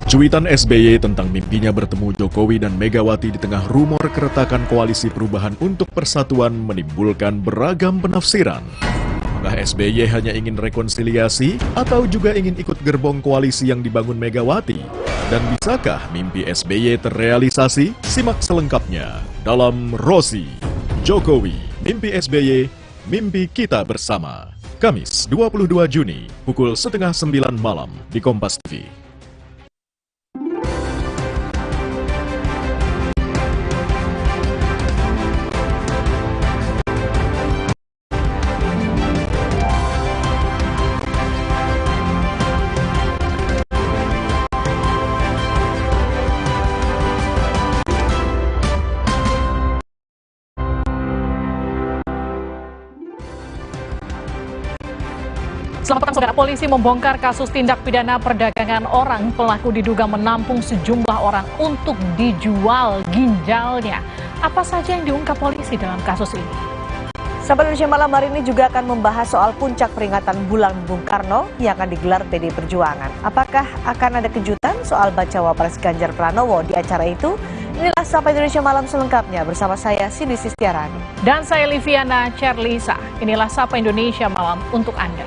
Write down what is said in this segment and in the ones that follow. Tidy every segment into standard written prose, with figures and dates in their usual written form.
Cuitan SBY tentang mimpinya bertemu Jokowi dan Megawati di tengah rumor keretakan koalisi perubahan untuk persatuan menimbulkan beragam penafsiran. Apakah SBY hanya ingin rekonsiliasi atau juga ingin ikut gerbong koalisi yang dibangun Megawati? Dan bisakah mimpi SBY terrealisasi? Simak selengkapnya dalam Rosi Jokowi, Mimpi SBY, Mimpi Kita Bersama. Kamis 22 Juni, pukul 8:30 malam di Kompas TV. Selamat petang saudara, polisi membongkar kasus tindak pidana perdagangan orang. Pelaku diduga menampung sejumlah orang untuk dijual ginjalnya. Apa saja yang diungkap polisi dalam kasus ini? Sahabat Indonesia Malam hari ini juga akan membahas soal puncak peringatan Bulan Bung Karno yang akan digelar PDI Perjuangan. Apakah akan ada kejutan soal bacawa pres Ganjar Pranowo di acara itu? Inilah Sapa Indonesia Malam selengkapnya bersama saya Cindy Sistiarani. Dan saya Liviana Cerlisa. Inilah Sapa Indonesia Malam untuk Anda.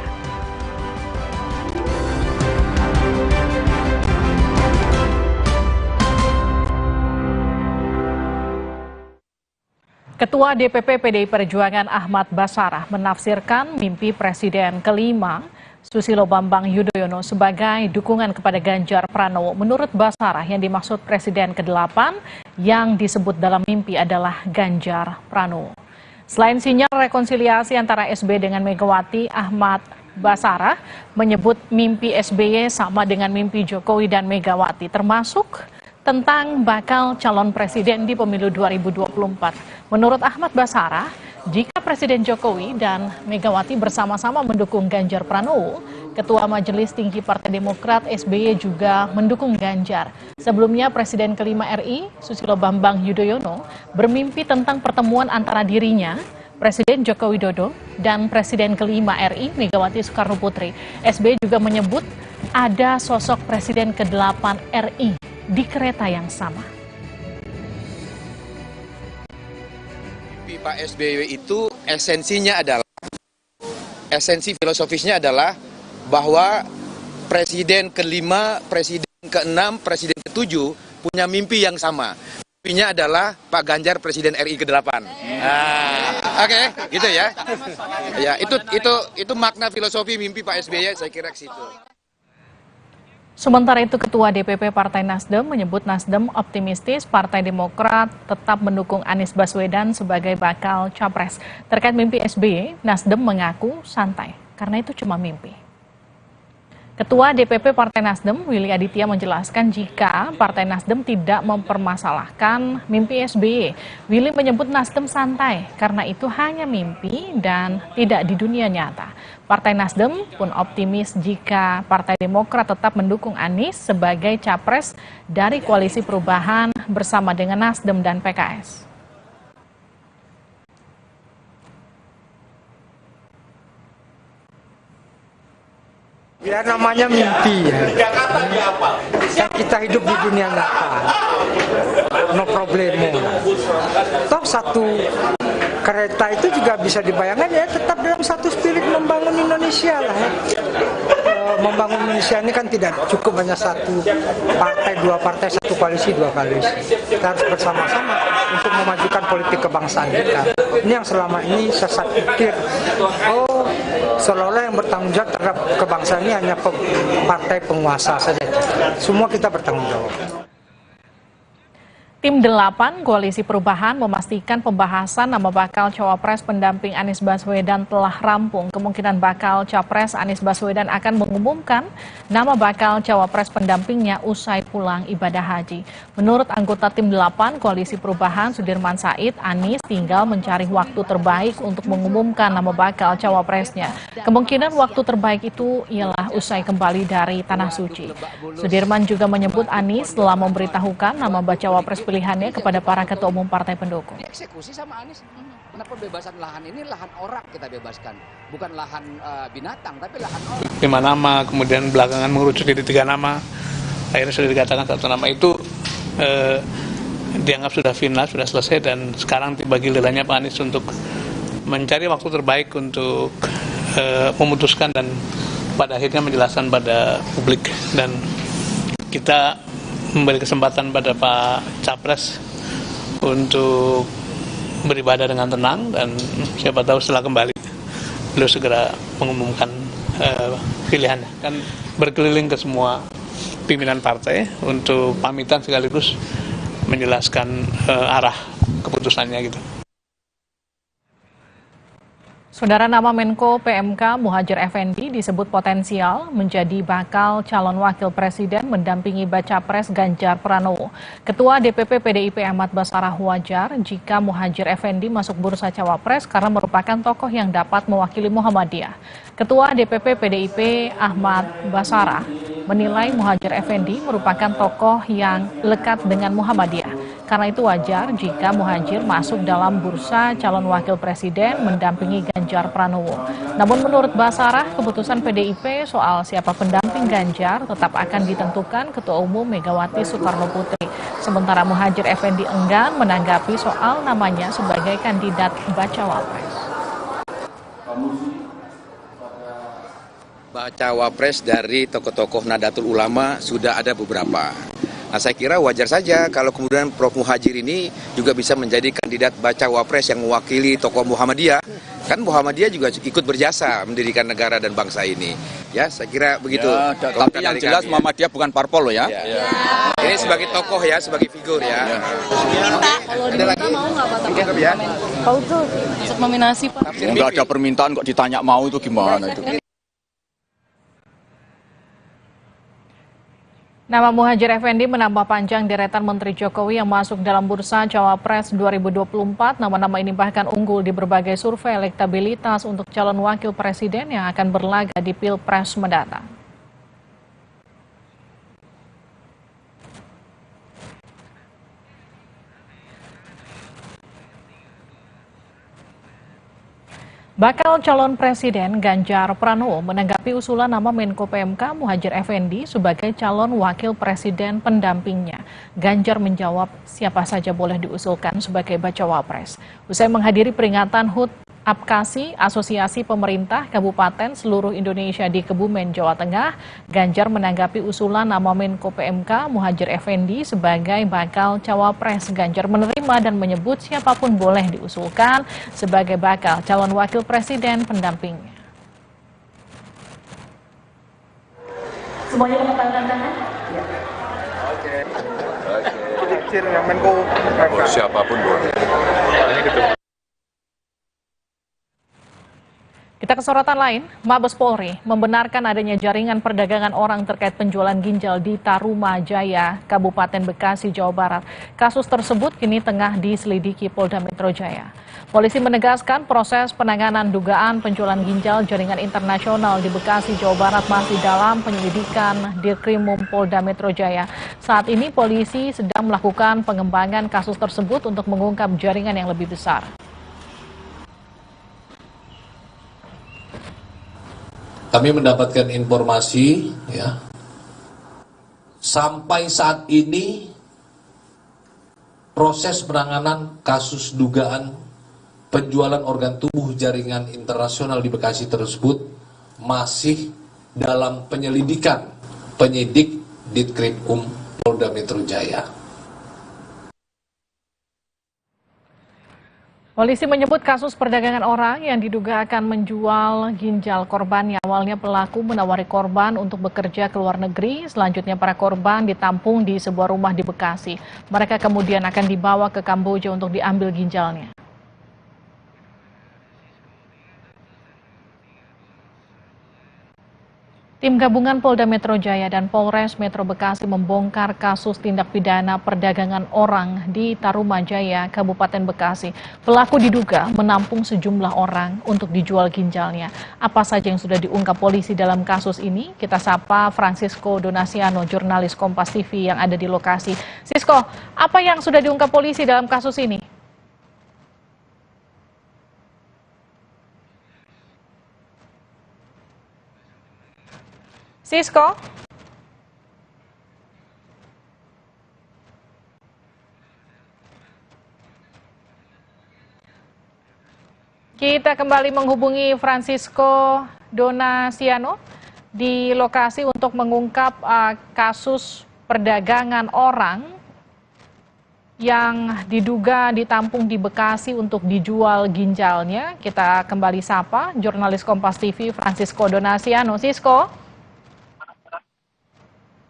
Ketua DPP PDI Perjuangan Ahmad Basarah menafsirkan mimpi Presiden kelima Susilo Bambang Yudhoyono sebagai dukungan kepada Ganjar Pranowo. Menurut Basarah, yang dimaksud Presiden ke-8 yang disebut dalam mimpi adalah Ganjar Pranowo. Selain sinyal rekonsiliasi antara SBY dengan Megawati, Ahmad Basarah menyebut mimpi SBY sama dengan mimpi Jokowi dan Megawati, termasuk tentang bakal calon presiden di pemilu 2024. Menurut Ahmad Basarah, jika Presiden Jokowi dan Megawati bersama-sama mendukung Ganjar Pranowo, Ketua Majelis Tinggi Partai Demokrat SBY juga mendukung Ganjar. Sebelumnya Presiden kelima RI, Susilo Bambang Yudhoyono, bermimpi tentang pertemuan antara dirinya, Presiden Joko Widodo, dan Presiden kelima RI, Megawati Soekarno Putri. SBY juga menyebut ada sosok Presiden ke-8 RI di kereta yang sama. Pak SBY itu esensi filosofisnya adalah bahwa Presiden kelima, Presiden ke-6, Presiden ke-7 punya mimpi yang sama. Mimpinya adalah Pak Ganjar Presiden RI ke-8. Oke, gitu ya. Ya, itu makna filosofi mimpi Pak SBY, saya kira ke situ. Sementara itu, Ketua DPP Partai Nasdem menyebut Nasdem optimistis Partai Demokrat tetap mendukung Anies Baswedan sebagai bakal capres. Terkait mimpi SBY, Nasdem mengaku santai karena itu cuma mimpi. Ketua DPP Partai Nasdem, Willy Aditya, menjelaskan jika Partai Nasdem tidak mempermasalahkan mimpi SBY. Willy menyebut Nasdem santai karena itu hanya mimpi dan tidak di dunia nyata. Partai Nasdem pun optimis jika Partai Demokrat tetap mendukung Anies sebagai capres dari koalisi perubahan bersama dengan Nasdem dan PKS. Ya namanya mimpi ya. Kita hidup di dunia nyata. No problemo. Toh satu kereta itu juga bisa dibayangkan ya tetap dalam satu spirit membangun Indonesia lah ya. Membangun Indonesia ini kan tidak cukup hanya satu partai, dua partai, satu koalisi, dua koalisi. Kita harus bersama-sama untuk memajukan politik kebangsaan kita. Ini yang selama ini saya pikir, seolah-olah yang bertanggung jawab terhadap kebangsaan ini hanya partai penguasa saja. Semua kita bertanggung jawab. Tim 8 Koalisi Perubahan memastikan pembahasan nama bakal cawapres pendamping Anies Baswedan telah rampung. Kemungkinan bakal capres Anies Baswedan akan mengumumkan nama bakal cawapres pendampingnya usai pulang ibadah haji. Menurut anggota Tim 8 Koalisi Perubahan Sudirman Said, Anies tinggal mencari waktu terbaik untuk mengumumkan nama bakal cawapresnya. Kemungkinan waktu terbaik itu ialah usai kembali dari Tanah Suci. Sudirman juga menyebut Anies telah memberitahukan nama bacawa pres pilihannya kepada para ketua umum partai pendukung. Eksekusi sama Anies. Karena pembebasan lahan ini lahan orang kita bebaskan, bukan lahan binatang, tapi lahan orang. 5 nama, kemudian belakangan mengerucut jadi 3 nama. akhirnya sudah dikatakan satu nama itu dianggap sudah final, sudah selesai, dan sekarang tiba gilirannya Pak Anies untuk mencari waktu terbaik untuk memutuskan dan pada akhirnya menjelaskan pada publik, dan kita memberi kesempatan pada Pak Capres untuk beribadah dengan tenang, dan siapa tahu setelah kembali beliau segera mengumumkan pilihannya. Kan berkeliling ke semua pimpinan partai untuk pamitan sekaligus menjelaskan arah keputusannya gitu. Saudara, nama Menko PMK Muhadjir Effendi disebut potensial menjadi bakal calon wakil presiden mendampingi Baca Pres Ganjar Pranowo. Ketua DPP PDIP Ahmad Basarah wajar jika Muhadjir Effendi masuk bursa cawapres karena merupakan tokoh yang dapat mewakili Muhammadiyah. Ketua DPP PDIP Ahmad Basarah menilai Muhadjir Effendi merupakan tokoh yang lekat dengan Muhammadiyah. Karena itu wajar jika Muhadjir masuk dalam bursa calon wakil presiden mendampingi Ganjar Pranowo. Namun menurut Basarah, keputusan PDIP soal siapa pendamping Ganjar tetap akan ditentukan Ketua Umum Megawati Soekarno Putri. Sementara Muhadjir Effendi enggan menanggapi soal namanya sebagai kandidat bacawa pres. Bacawa pres dari tokoh-tokoh Nahdlatul Ulama sudah ada beberapa. Nah, saya kira wajar saja kalau kemudian Prof. Muhadjir ini juga bisa menjadi kandidat bacawa pres yang mewakili tokoh Muhammadiyah. Kan Muhammadiyah juga ikut berjasa mendirikan negara dan bangsa ini. Ya, saya kira begitu. Ya, tapi yang jelas Muhammadiyah bukan parpol loh ya. Ini sebagai tokoh ya, sebagai figur ya. Kalau diminta mau nggak Pak? Ya. Kau tuh masuk nominasi Pak. Nggak ada permintaan kok ditanya mau itu gimana itu. Nama Muhadjir Effendi menambah panjang deretan Menteri Jokowi yang masuk dalam bursa Cawapres 2024. Nama-nama ini bahkan unggul di berbagai survei elektabilitas untuk calon wakil presiden yang akan berlaga di Pilpres mendatang. Bakal calon presiden Ganjar Pranowo menanggapi usulan nama Menko PMK Muhadjir Effendi sebagai calon wakil presiden pendampingnya. Ganjar menjawab siapa saja boleh diusulkan sebagai bacawa pres. Usai menghadiri peringatan HUT Apkasi Asosiasi Pemerintah Kabupaten seluruh Indonesia di Kebumen, Jawa Tengah, Ganjar menanggapi usulan nama Menko PMK Muhadjir Effendi sebagai bakal cawapres. Ganjar menerima dan menyebut siapapun boleh diusulkan sebagai bakal calon wakil presiden pendampingnya. Semuanya mengatakan tangan? Ya. Oke. Menko PMK. Siapapun boleh. Kita ke sorotan lain, Mabes Polri membenarkan adanya jaringan perdagangan orang terkait penjualan ginjal di Tarumajaya, Kabupaten Bekasi, Jawa Barat. Kasus tersebut kini tengah diselidiki Polda Metro Jaya. Polisi menegaskan proses penanganan dugaan penjualan ginjal jaringan internasional di Bekasi, Jawa Barat masih dalam penyelidikan Dirkrimum Polda Metro Jaya. Saat ini polisi sedang melakukan pengembangan kasus tersebut untuk mengungkap jaringan yang lebih besar. Kami mendapatkan informasi ya, sampai saat ini proses penanganan kasus dugaan penjualan organ tubuh jaringan internasional di Bekasi tersebut masih dalam penyelidikan penyidik Ditkrimum Polda Metro Jaya. Polisi menyebut kasus perdagangan orang yang diduga akan menjual ginjal korban. Awalnya pelaku menawari korban untuk bekerja ke luar negeri. Selanjutnya para korban ditampung di sebuah rumah di Bekasi. Mereka kemudian akan dibawa ke Kamboja untuk diambil ginjalnya. Tim gabungan Polda Metro Jaya dan Polres Metro Bekasi membongkar kasus tindak pidana perdagangan orang di Tarumajaya, Kabupaten Bekasi. Pelaku diduga menampung sejumlah orang untuk dijual ginjalnya. Apa saja yang sudah diungkap polisi dalam kasus ini? Kita sapa Francisco Donasiano, jurnalis Kompas TV yang ada di lokasi. Sisko, apa yang sudah diungkap polisi dalam kasus ini? Sisko? Kita kembali menghubungi Francisco Donasiano di lokasi untuk mengungkap kasus perdagangan orang yang diduga ditampung di Bekasi untuk dijual ginjalnya. Kita kembali sapa jurnalis Kompas TV Francisco Donasiano. Sisko.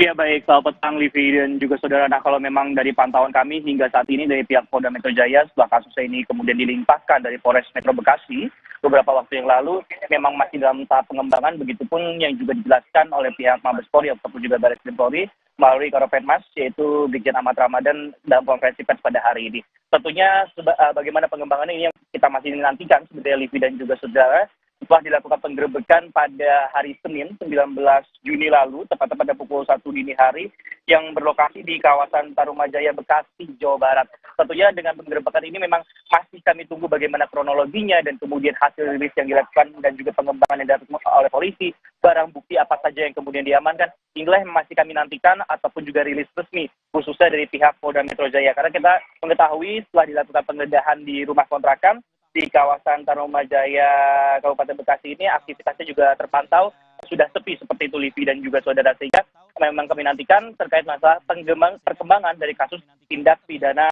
Ya baik, selamat petang Livi dan juga saudara. Nah kalau memang dari pantauan kami hingga saat ini dari pihak Polda Metro Jaya setelah kasus ini kemudian dilimpahkan dari Polres Metro Bekasi beberapa waktu yang lalu memang masih dalam tahap pengembangan, begitupun yang juga dijelaskan oleh pihak Mabes Polri ataupun juga Baris Krim Polri melalui Karopenmas yaitu Brigjen Ahmad Ramadan dalam konferensi pers pada hari ini. Tentunya bagaimana pengembangan ini yang kita masih nantikan sebenarnya Livi dan juga saudara. Setelah dilakukan penggerebekan pada hari Senin 19 Juni lalu, tepatnya pada pukul 1 dini hari, yang berlokasi di kawasan Tarumajaya, Bekasi, Jawa Barat. Tentunya dengan penggerebekan ini memang masih kami tunggu bagaimana kronologinya dan kemudian hasil rilis yang dilakukan dan juga pengembangan yang dilakukan oleh polisi, barang bukti apa saja yang kemudian diamankan. Inilah yang masih kami nantikan ataupun juga rilis resmi, khususnya dari pihak Polda Metro Jaya. Karena kita mengetahui setelah dilakukan penggeledahan di rumah kontrakan, di kawasan Tarumajaya Kabupaten Bekasi ini aktivitasnya juga terpantau sudah sepi seperti itu Livi dan juga saudara, sehingga memang kami nantikan terkait masalah perkembangan dari kasus tindak pidana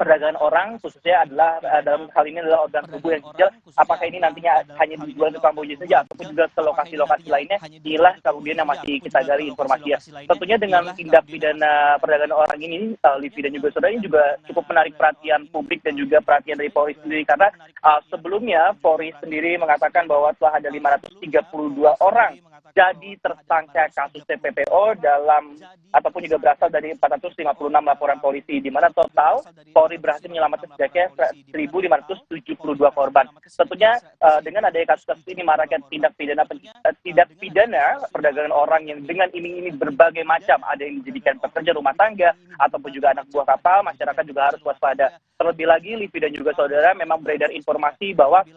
perdagangan orang, khususnya adalah dalam hal ini adalah organ tubuh yang dijual. Apakah ini nantinya hanya dijual ke Kamboja saja ataupun juga ke lokasi-lokasi lainnya? Inilah kemudian yang masih kita gali informasinya. Tentunya dengan tindak pidana perdagangan orang ini, Livi dan juga saudara, ini juga cukup menarik perhatian publik dan juga perhatian dari Polri sendiri, karena sebelumnya Polri sendiri mengatakan bahwa telah ada 532 orang jadi tersangka kasus TPPO dalam ataupun juga berasal dari 456 laporan polisi, di mana total Polri berhasil menyelamatkan sedikitnya 1.572 korban. Tentunya dengan adanya kasus-kasus ini maraknya tindak pidana perdagangan orang yang dengan iming-iming berbagai macam, ada yang dijadikan pekerja rumah tangga ataupun juga anak buah kapal, masyarakat juga harus waspada. Terlebih lagi Livi dan juga saudara, memang beredar informasi bahwa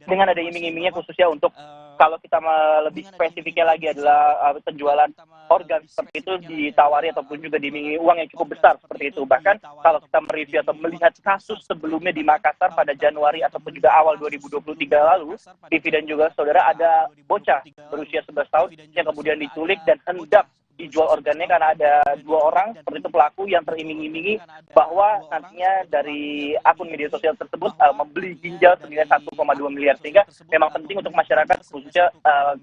dengan ada iming-imingnya khususnya untuk kalau kita lebih spesifiknya lagi adalah penjualan organ seperti itu ditawari ataupun juga diimingi uang yang cukup besar seperti itu. Bahkan kalau kita mereview atau melihat kasus sebelumnya di Makassar pada Januari ataupun juga awal 2023 lalu, Livi dan juga saudara, ada bocah berusia 11 tahun yang kemudian diculik dan hendak dijual organnya karena ada 2 orang seperti itu pelaku yang teriming-imingi bahwa nantinya dari akun media sosial tersebut membeli ginjal senilai 1,2 miliar, sehingga memang penting untuk masyarakat khususnya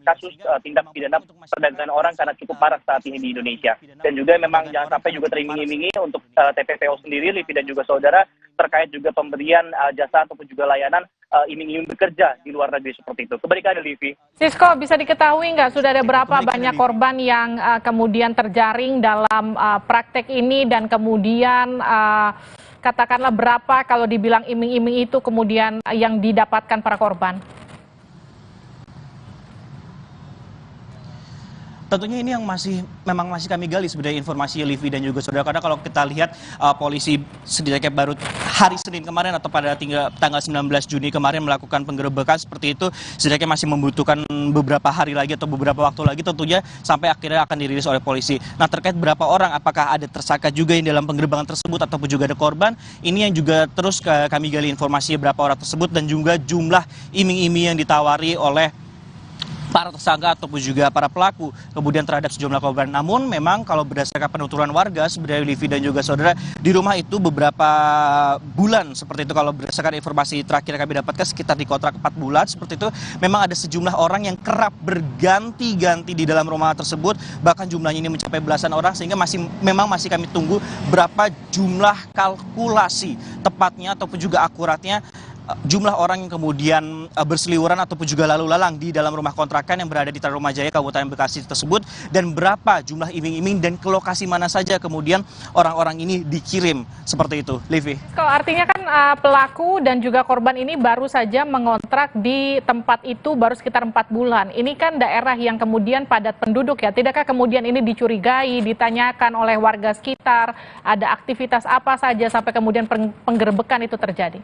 kasus tindak pidana perdagangan orang karena cukup marak saat ini di Indonesia. Dan juga memang jangan sampai juga teriming-imingi untuk TPPO sendiri, Livi dan juga saudara, terkait juga pemberian jasa ataupun juga layanan iming-iming bekerja di luar negeri seperti itu. Kembali ke Anda, Livi. Sisko, bisa diketahui nggak sudah ada berapa banyak korban yang kemudian terjaring dalam praktek ini, dan kemudian katakanlah berapa kalau dibilang iming-iming itu kemudian yang didapatkan para korban? Tentunya ini yang memang masih kami gali sebenarnya informasi Livi dan juga saudara, karena kalau kita lihat polisi setidaknya baru hari Senin kemarin atau pada tanggal 19 Juni kemarin melakukan penggerebekan seperti itu, setidaknya masih membutuhkan beberapa hari lagi atau beberapa waktu lagi tentunya sampai akhirnya akan dirilis oleh polisi. Nah, terkait berapa orang, apakah ada tersangka juga yang dalam penggerebekan tersebut ataupun juga ada korban, ini yang juga terus kami gali informasi berapa orang tersebut dan juga jumlah iming-iming yang ditawari oleh para tersangka ataupun juga para pelaku kemudian terhadap sejumlah korban. Namun memang kalau berdasarkan penuturan warga sebenarnya Livi dan juga saudara, di rumah itu beberapa bulan seperti itu, kalau berdasarkan informasi terakhir kami dapatkan sekitar di kontrak 4 bulan seperti itu, memang ada sejumlah orang yang kerap berganti-ganti di dalam rumah tersebut, bahkan jumlahnya ini mencapai belasan orang, sehingga memang masih kami tunggu berapa jumlah kalkulasi tepatnya ataupun juga akuratnya jumlah orang yang kemudian berseliweran ataupun juga lalu lalang di dalam rumah kontrakan yang berada di Tarumajaya Kabupaten Bekasi tersebut, dan berapa jumlah iming-iming dan ke lokasi mana saja kemudian orang-orang ini dikirim seperti itu, Livi. Kalau artinya kan pelaku dan juga korban ini baru saja mengontrak di tempat itu baru sekitar 4 bulan. Ini kan daerah yang kemudian padat penduduk ya, tidakkah kemudian ini dicurigai, ditanyakan oleh warga sekitar, ada aktivitas apa saja sampai kemudian penggerebekan itu terjadi?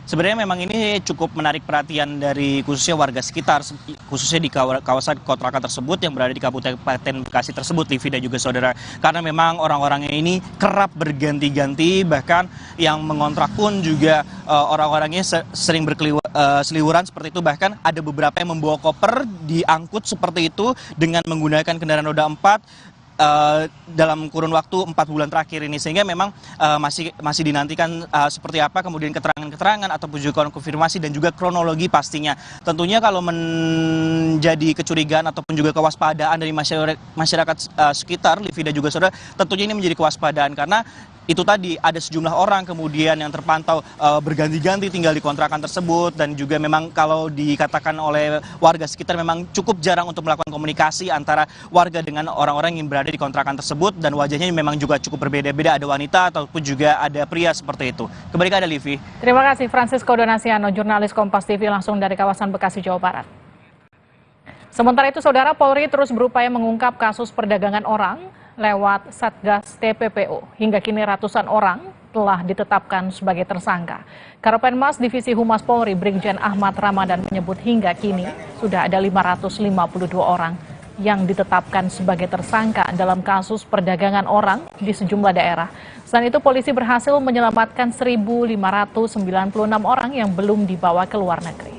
Sebenarnya memang ini cukup menarik perhatian dari khususnya warga sekitar, khususnya di kawasan kontrakan tersebut yang berada di Kabupaten Bekasi tersebut, Livi dan juga saudara. Karena memang orang-orangnya ini kerap berganti-ganti, bahkan yang mengontrak pun juga orang-orangnya sering berseliweran seperti itu. Bahkan ada beberapa yang membawa koper diangkut seperti itu dengan menggunakan kendaraan roda 4. Dalam kurun waktu 4 bulan terakhir ini, sehingga memang masih dinantikan seperti apa kemudian keterangan-keterangan ataupun juga konfirmasi dan juga kronologi pastinya. Tentunya kalau menjadi kecurigaan ataupun juga kewaspadaan dari masyarakat sekitar, Livi dan juga saudara, tentunya ini menjadi kewaspadaan karena itu tadi ada sejumlah orang kemudian yang terpantau berganti-ganti tinggal di kontrakan tersebut, dan juga memang kalau dikatakan oleh warga sekitar memang cukup jarang untuk melakukan komunikasi antara warga dengan orang-orang yang berada di kontrakan tersebut, dan wajahnya memang juga cukup berbeda-beda, ada wanita ataupun juga ada pria seperti itu. Kembali ke Anda, Livi. Terima kasih Francisco Donasiano, jurnalis Kompas TV langsung dari kawasan Bekasi, Jawa Barat. Sementara itu, Saudara, Polri terus berupaya mengungkap kasus perdagangan orang lewat Satgas TPPO. Hingga kini ratusan orang telah ditetapkan sebagai tersangka. Karopenmas Divisi Humas Polri Brigjen Ahmad Ramadan menyebut hingga kini sudah ada 552 orang yang ditetapkan sebagai tersangka dalam kasus perdagangan orang di sejumlah daerah. Selain itu, polisi berhasil menyelamatkan 1.596 orang yang belum dibawa ke luar negeri.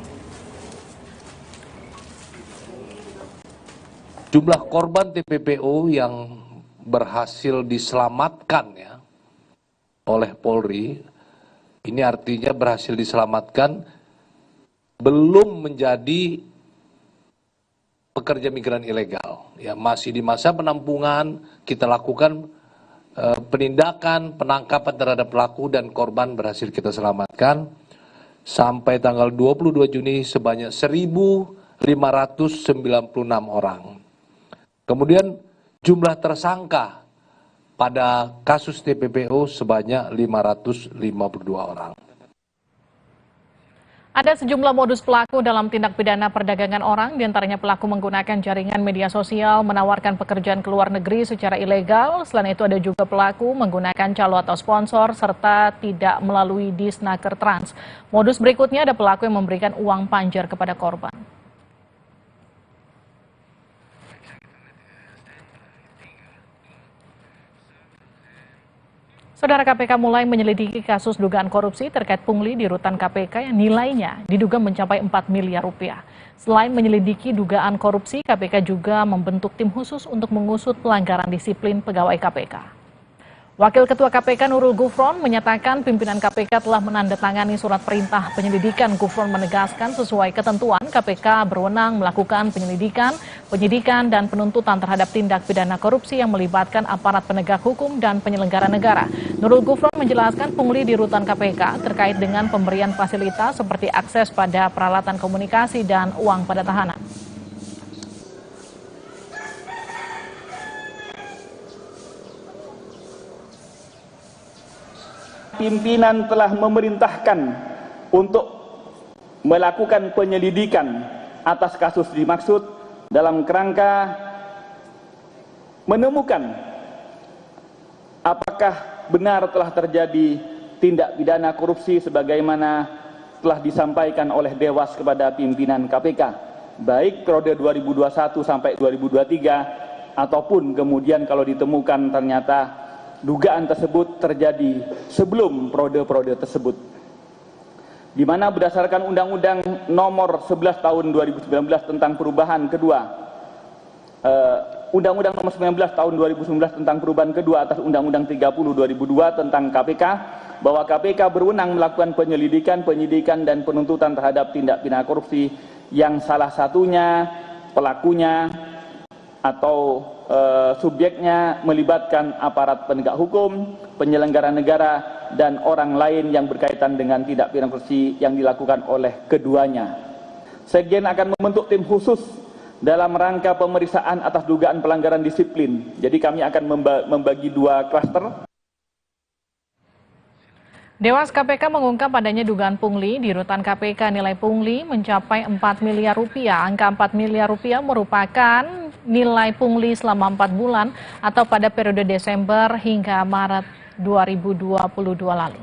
Jumlah korban TPPO yang berhasil diselamatkan ya oleh Polri, ini artinya berhasil diselamatkan belum menjadi pekerja migran ilegal. Ya, masih di masa penampungan, kita lakukan penindakan, penangkapan terhadap pelaku dan korban berhasil kita selamatkan. Sampai tanggal 22 Juni sebanyak 1.596 orang. Kemudian jumlah tersangka pada kasus TPPO sebanyak 552 orang. Ada sejumlah modus pelaku dalam tindak pidana perdagangan orang, diantaranya pelaku menggunakan jaringan media sosial menawarkan pekerjaan ke luar negeri secara ilegal. Selain itu ada juga pelaku menggunakan calo atau sponsor serta tidak melalui Disnaker Trans. Modus berikutnya ada pelaku yang memberikan uang panjar kepada korban. Saudara, KPK mulai menyelidiki kasus dugaan korupsi terkait pungli di rutan KPK yang nilainya diduga mencapai 4 miliar rupiah. Selain menyelidiki dugaan korupsi, KPK juga membentuk tim khusus untuk mengusut pelanggaran disiplin pegawai KPK. Wakil Ketua KPK Nurul Gufron menyatakan pimpinan KPK telah menandatangani surat perintah penyelidikan. Gufron menegaskan sesuai ketentuan KPK berwenang melakukan penyidikan dan penuntutan terhadap tindak pidana korupsi yang melibatkan aparat penegak hukum dan penyelenggara negara. Nurul Gufron menjelaskan pungli di rutan KPK terkait dengan pemberian fasilitas seperti akses pada peralatan komunikasi dan uang pada tahanan. Pimpinan telah memerintahkan untuk melakukan penyelidikan atas kasus dimaksud dalam kerangka menemukan apakah benar telah terjadi tindak pidana korupsi sebagaimana telah disampaikan oleh Dewas kepada pimpinan KPK, baik periode 2021 sampai 2023 ataupun kemudian kalau ditemukan ternyata dugaan tersebut terjadi sebelum periode-periode tersebut, di mana berdasarkan Undang-Undang Nomor 11 Tahun 2019 tentang perubahan kedua, Undang-Undang Nomor 19 Tahun 2019 tentang perubahan kedua atas Undang-Undang 30 2002 tentang KPK, bahwa KPK berwenang melakukan penyelidikan, penyidikan dan penuntutan terhadap tindak pidana korupsi yang salah satunya pelakunya atau subjeknya melibatkan aparat penegak hukum, penyelenggara negara, dan orang lain yang berkaitan dengan tindak pidana korupsi yang dilakukan oleh keduanya. Sekjen akan membentuk tim khusus dalam rangka pemeriksaan atas dugaan pelanggaran disiplin. Jadi kami akan membagi 2 klaster. Dewas KPK mengungkap adanya dugaan pungli di rutan KPK. Nilai pungli mencapai 4 miliar rupiah. Angka 4 miliar rupiah merupakan nilai pungli selama 4 bulan atau pada periode Desember hingga Maret 2022 lalu.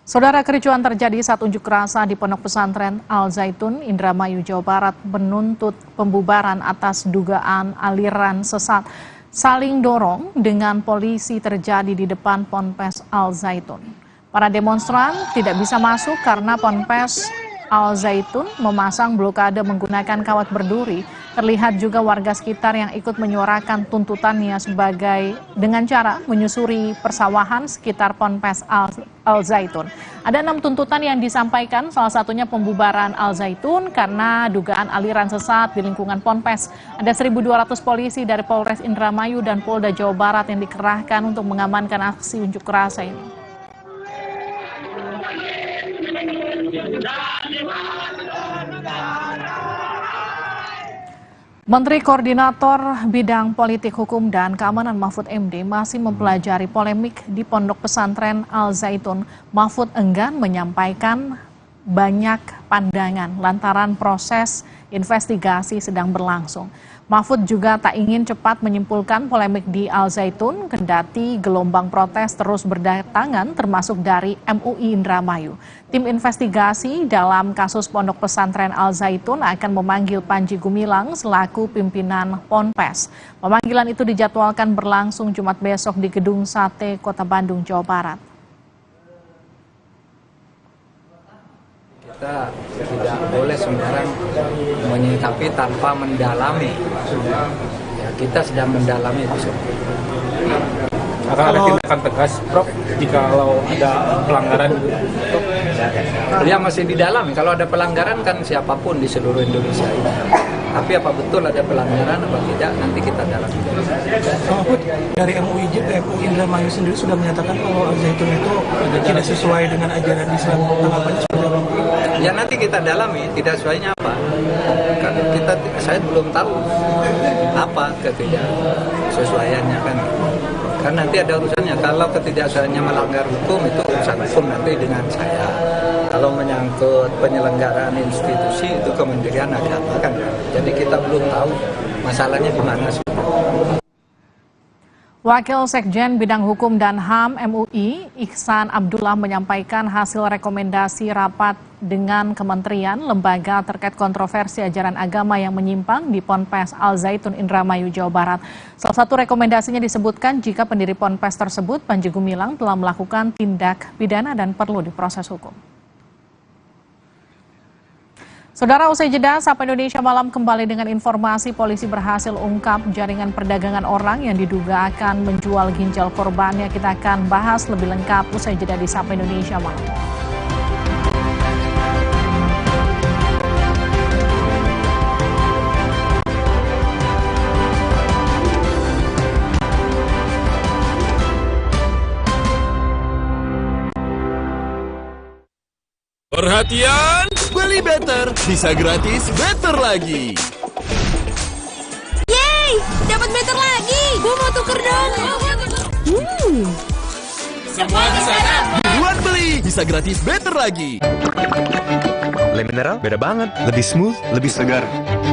Saudara, kericuan terjadi saat unjuk rasa di Pondok Pesantren Al Zaitun, Indramayu, Jawa Barat menuntut pembubaran atas dugaan aliran sesat. Saling dorong dengan polisi terjadi di depan Ponpes Al Zaitun. Para demonstran tidak bisa masuk karena Ponpes Al Zaitun memasang blokade menggunakan kawat berduri. Terlihat juga warga sekitar yang ikut menyuarakan tuntutannya dengan cara menyusuri persawahan sekitar Ponpes Al Zaitun. Ada 6 tuntutan yang disampaikan, salah satunya pembubaran Al Zaitun karena dugaan aliran sesat di lingkungan Ponpes. Ada 1.200 polisi dari Polres Indramayu dan Polda Jawa Barat yang dikerahkan untuk mengamankan aksi unjuk rasa ini. Menteri Koordinator Bidang Politik Hukum dan Keamanan Mahfud MD masih mempelajari polemik di Pondok Pesantren Al Zaitun. Mahfud enggan menyampaikan banyak pandangan lantaran proses investigasi sedang berlangsung. Mahfud juga tak ingin cepat menyimpulkan polemik di Al Zaitun, kendati gelombang protes terus berdatangan termasuk dari MUI Indramayu. Tim investigasi dalam kasus Pondok Pesantren Al Zaitun akan memanggil Panji Gumilang selaku pimpinan Ponpes. Pemanggilan itu dijadwalkan berlangsung Jumat besok di Gedung Sate, Kota Bandung, Jawa Barat. Kita tidak boleh sembarang menyikapi tanpa mendalami. Ya, kita sedang mendalami itu. Akan ada tindakan tegas, Prof, jika ada pelanggaran? Ya masih didalami. Kalau ada pelanggaran kan siapapun di seluruh Indonesia ini. Tapi apa betul ada pelanggaran apa tidak, nanti kita dalami. Mahfud, dari MUI Indramayu sendiri sudah menyatakan kalau Al Zaitun itu tidak sesuai dengan ajaran Islam. Tanggapannya seperti apa? Ya nanti kita dalami, tidak sesuainya apa. Kan saya belum tahu apa ketidaksesuaiannya kan. Kan nanti ada urusannya. Kalau ketidaksesuaiannya melanggar hukum itu urusan hukum nanti dengan saya. Kalau menyangkut penyelenggaraan institusi itu Kementerian Agama kan. Jadi kita belum tahu masalahnya di mana. Wakil Sekjen Bidang Hukum dan HAM MUI, Ihsan Abdullah menyampaikan hasil rekomendasi rapat dengan kementerian lembaga terkait kontroversi ajaran agama yang menyimpang di Ponpes Al Zaitun Indramayu, Jawa Barat. Salah satu rekomendasinya disebutkan jika pendiri Ponpes tersebut, Panji Gumilang, telah melakukan tindak pidana dan perlu diproses hukum. Saudara, usai jeda, Sapa Indonesia Malam kembali dengan informasi polisi berhasil ungkap jaringan perdagangan orang yang diduga akan menjual ginjal korbannya. Kita akan bahas lebih lengkap usai jeda di Sapa Indonesia Malam. Perhatian, beli better bisa gratis better lagi. Yeay, dapat better lagi. Gue mau tuker dong. Semua di sana. Buruan beli, bisa gratis better lagi. Le Mineral beda banget, lebih smooth, lebih segar.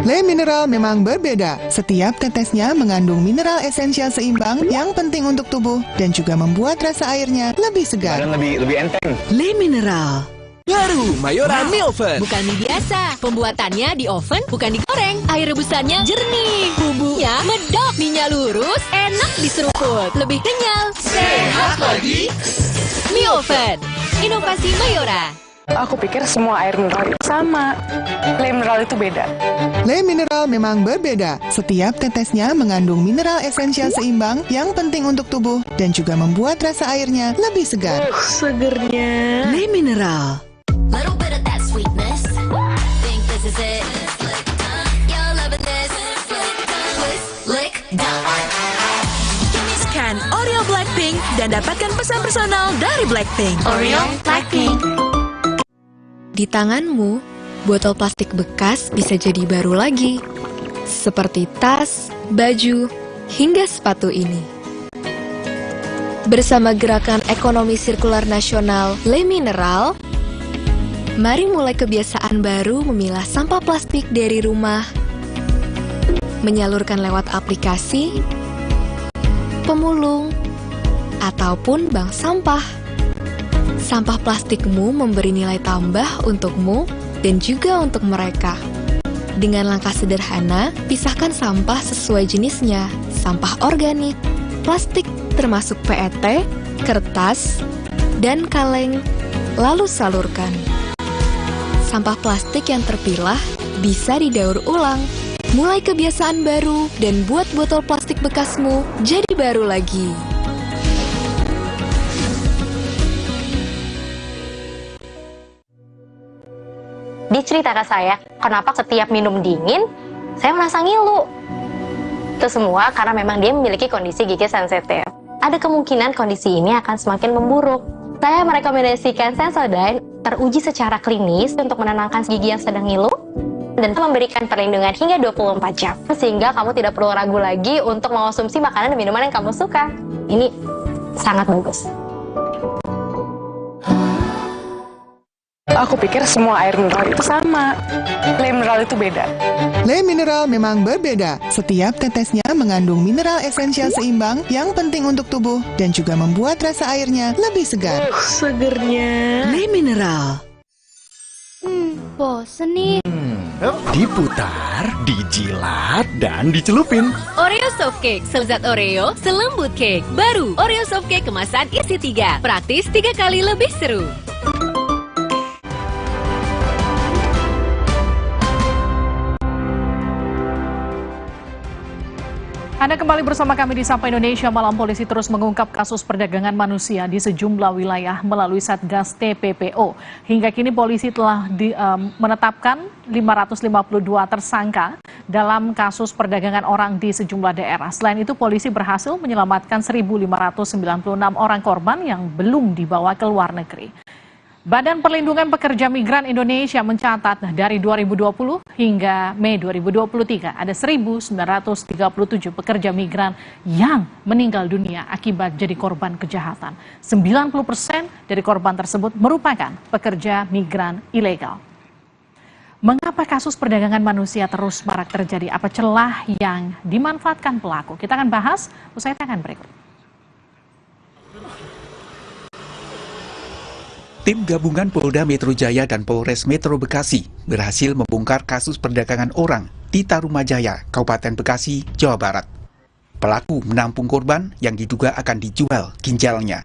Le Mineral memang berbeda. Setiap tetesnya mengandung mineral esensial seimbang yang penting untuk tubuh dan juga membuat rasa airnya lebih segar. Dan lebih enteng. Le Mineral. Baru Mayora Mie Oven. Bukan mie biasa. Pembuatannya di oven, bukan digoreng. Air rebusannya jernih. Bumbunya medok. Mie-nya lurus, enak diseruput. Lebih kenyal. Sehat lagi. Mie Oven. Inovasi Mayora. Aku pikir semua air mineral itu sama. Le Mineral itu beda. Le Mineral memang berbeda. Setiap tetesnya mengandung mineral esensial seimbang yang penting untuk tubuh dan juga membuat rasa airnya lebih segar. Segernya. Le Mineral. Scan Oreo Blackpink dan dapatkan pesan personal dari Blackpink. Oreo Blackpink. Di tanganmu, botol plastik bekas bisa jadi baru lagi. Seperti tas, baju, hingga sepatu ini. Bersama Gerakan Ekonomi Sirkular Nasional Le Mineral, mari mulai kebiasaan baru memilah sampah plastik dari rumah, menyalurkan lewat aplikasi, pemulung, ataupun bank sampah. Sampah plastikmu memberi nilai tambah untukmu dan juga untuk mereka. Dengan langkah sederhana, pisahkan sampah sesuai jenisnya, sampah organik, plastik termasuk PET, kertas, dan kaleng, lalu salurkan. Sampah plastik yang terpilah bisa didaur ulang. Mulai kebiasaan baru dan buat botol plastik bekasmu jadi baru lagi. Dia cerita ke saya, kenapa setiap minum dingin, saya merasa ngilu. Itu semua karena memang dia memiliki kondisi gigi sensitif. Ada kemungkinan kondisi ini akan semakin memburuk. Saya merekomendasikan Sensodyne, teruji secara klinis untuk menenangkan gigi yang sedang ngilu, dan memberikan perlindungan hingga 24 jam. Sehingga kamu tidak perlu ragu lagi untuk mengonsumsi makanan dan minuman yang kamu suka. Ini sangat bagus. Aku pikir semua air mineral itu sama. Le mineral itu beda. Le mineral memang berbeda. Setiap tetesnya mengandung mineral esensial seimbang yang penting untuk tubuh dan juga membuat rasa airnya lebih segar. Segernya. Le mineral. Bosen nih. Diputar, dijilat, dan dicelupin. Oreo Soft Cake, selezat Oreo, selembut cake. Baru, Oreo Soft Cake kemasan isi 3. Praktis 3 kali lebih seru. Anda kembali bersama kami di Sapa Indonesia Malam. Polisi terus mengungkap kasus perdagangan manusia di sejumlah wilayah melalui Satgas TPPO. Hingga kini polisi telah menetapkan 552 tersangka dalam kasus perdagangan orang di sejumlah daerah. Selain itu, polisi berhasil menyelamatkan 1.596 orang korban yang belum dibawa ke luar negeri. Badan Perlindungan Pekerja Migran Indonesia mencatat dari 2020 hingga Mei 2023 ada 1.937 pekerja migran yang meninggal dunia akibat jadi korban kejahatan. 90% dari korban tersebut merupakan pekerja migran ilegal. Mengapa kasus perdagangan manusia terus marak terjadi? Apa celah yang dimanfaatkan pelaku? Kita akan bahas usai tayangan berikut. Tim gabungan Polda Metro Jaya dan Polres Metro Bekasi berhasil membongkar kasus perdagangan orang di Tarumajaya, Kabupaten Bekasi, Jawa Barat. Pelaku menampung korban yang diduga akan dijual ginjalnya.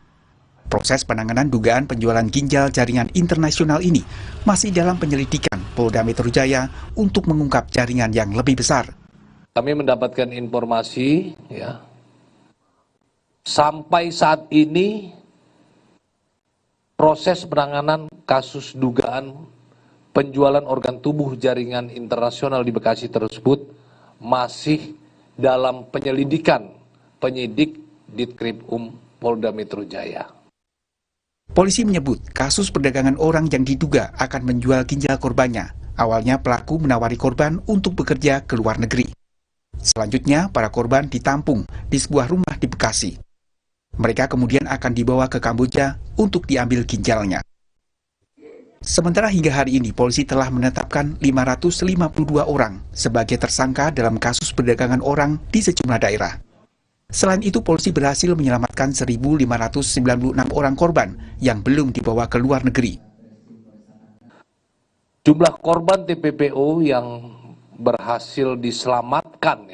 Proses penanganan dugaan penjualan ginjal jaringan internasional ini masih dalam penyelidikan Polda Metro Jaya untuk mengungkap jaringan yang lebih besar. Kami mendapatkan informasi, sampai saat ini proses penanganan kasus dugaan penjualan organ tubuh jaringan internasional di Bekasi tersebut masih dalam penyelidikan penyidik Ditkrimum Polda Metro Jaya. Polisi menyebut kasus perdagangan orang yang diduga akan menjual ginjal korbannya. Awalnya pelaku menawari korban untuk bekerja ke luar negeri. Selanjutnya para korban ditampung di sebuah rumah di Bekasi. Mereka kemudian akan dibawa ke Kamboja untuk diambil ginjalnya. Sementara hingga hari ini polisi telah menetapkan 552 orang sebagai tersangka dalam kasus perdagangan orang di sejumlah daerah. Selain itu polisi berhasil menyelamatkan 1.596 orang korban yang belum dibawa ke luar negeri. Jumlah korban TPPO yang berhasil diselamatkan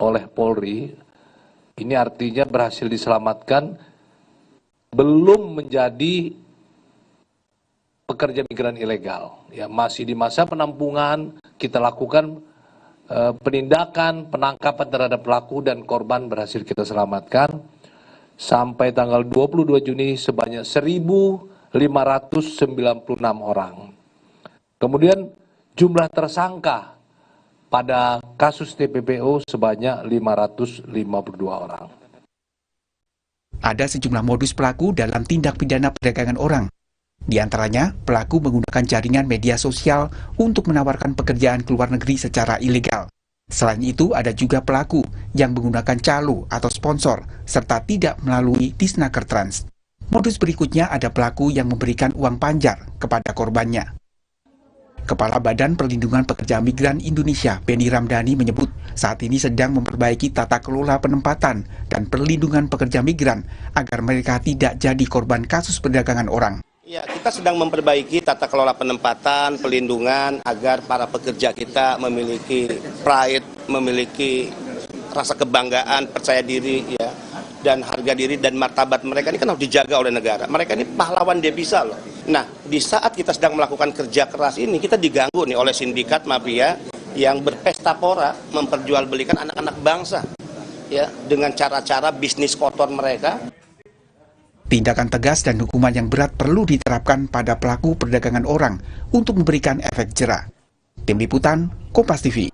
oleh Polri, ini artinya berhasil diselamatkan, belum menjadi pekerja migran ilegal. Masih di masa penampungan, kita lakukan penindakan, penangkapan terhadap pelaku dan korban berhasil kita selamatkan. Sampai tanggal 22 Juni sebanyak 1.596 orang. Kemudian jumlah tersangka pada kasus TPPO sebanyak 552 orang. Ada sejumlah modus pelaku dalam tindak pidana perdagangan orang. Di antaranya, pelaku menggunakan jaringan media sosial untuk menawarkan pekerjaan ke luar negeri secara ilegal. Selain itu, ada juga pelaku yang menggunakan calo atau sponsor, serta tidak melalui Disnaker Trans. Modus berikutnya ada pelaku yang memberikan uang panjar kepada korbannya. Kepala Badan Perlindungan Pekerja Migran Indonesia, Benny Ramdhani menyebut saat ini sedang memperbaiki tata kelola penempatan dan perlindungan pekerja migran agar mereka tidak jadi korban kasus perdagangan orang. Ya, kita sedang memperbaiki tata kelola penempatan, pelindungan agar para pekerja kita memiliki pride, memiliki rasa kebanggaan, percaya diri, ya, dan harga diri dan martabat mereka ini kan harus dijaga oleh negara. Mereka ini pahlawan devisa loh. Nah, di saat kita sedang melakukan kerja keras ini, kita diganggu nih oleh sindikat mafia yang berpesta pora memperjualbelikan anak-anak bangsa, ya, dengan cara-cara bisnis kotor mereka. Tindakan tegas dan hukuman yang berat perlu diterapkan pada pelaku perdagangan orang untuk memberikan efek jera. Tim Liputan, Kompas TV.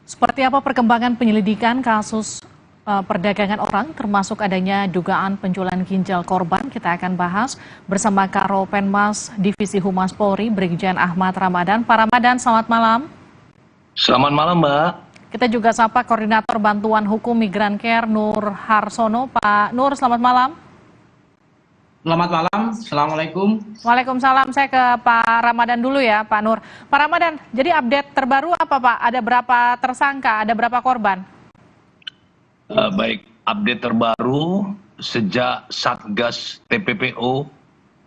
Seperti apa perkembangan penyelidikan kasus perdagangan orang, termasuk adanya dugaan penjualan ginjal korban, kita akan bahas bersama Karo Penmas Divisi Humas Polri, Brigjen Ahmad Ramadan. Pak Ramadan, selamat malam. Selamat malam, Mbak. Kita juga sapa Koordinator Bantuan Hukum Migran Care, Nur Harsono. Pak Nur, selamat malam. Selamat malam, Assalamualaikum. Waalaikumsalam, saya ke Pak Ramadan dulu ya, Pak Nur. Pak Ramadan, jadi update terbaru apa Pak? Ada berapa tersangka, ada berapa korban? Baik, update terbaru sejak Satgas TPPO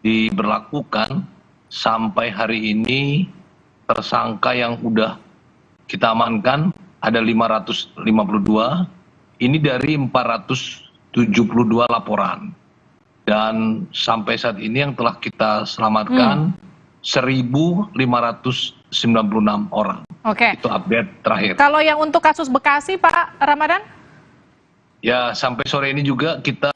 diberlakukan sampai hari ini tersangka yang udah kita amankan ada 552, ini dari 472 laporan. Dan sampai saat ini yang telah kita selamatkan 1.596 orang. Oke. Itu update terakhir. Kalau yang untuk kasus Bekasi, Pak Ramadan? Ya, sampai sore ini juga kita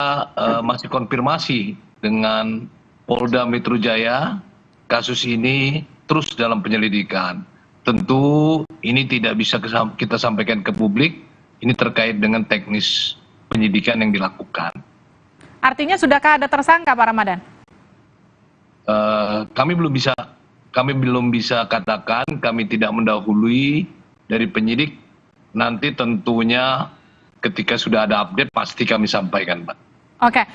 masih konfirmasi dengan Polda Metro Jaya. Kasus ini terus dalam penyelidikan. Tentu ini tidak bisa kita sampaikan ke publik. Ini terkait dengan teknis penyidikan yang dilakukan. Artinya sudahkah ada tersangka, Pak Ramadan? Kami belum bisa katakan, kami tidak mendahului dari penyidik. Nanti tentunya ketika sudah ada update pasti kami sampaikan, Pak. Oke,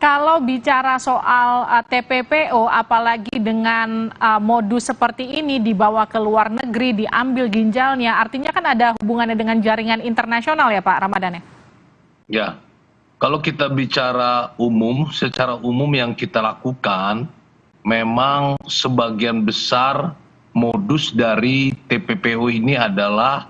kalau bicara soal TPPO, apalagi dengan modus seperti ini dibawa ke luar negeri, diambil ginjalnya, artinya kan ada hubungannya dengan jaringan internasional ya Pak Ramadan ya? Ya. Kalau kita bicara umum, secara umum yang kita lakukan, memang sebagian besar modus dari TPPO ini adalah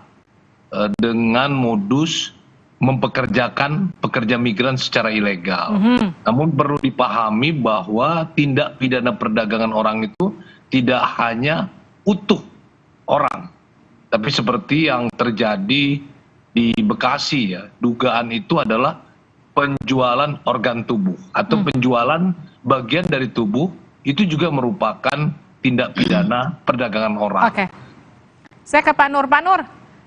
dengan modus mempekerjakan pekerja migran secara ilegal. Namun perlu dipahami bahwa tindak pidana perdagangan orang itu tidak hanya utuh orang, tapi seperti yang terjadi di Bekasi ya, dugaan itu adalah penjualan organ tubuh atau penjualan bagian dari tubuh, itu juga merupakan tindak pidana perdagangan orang. Oke, saya ke Pak Nur. Pak Nur,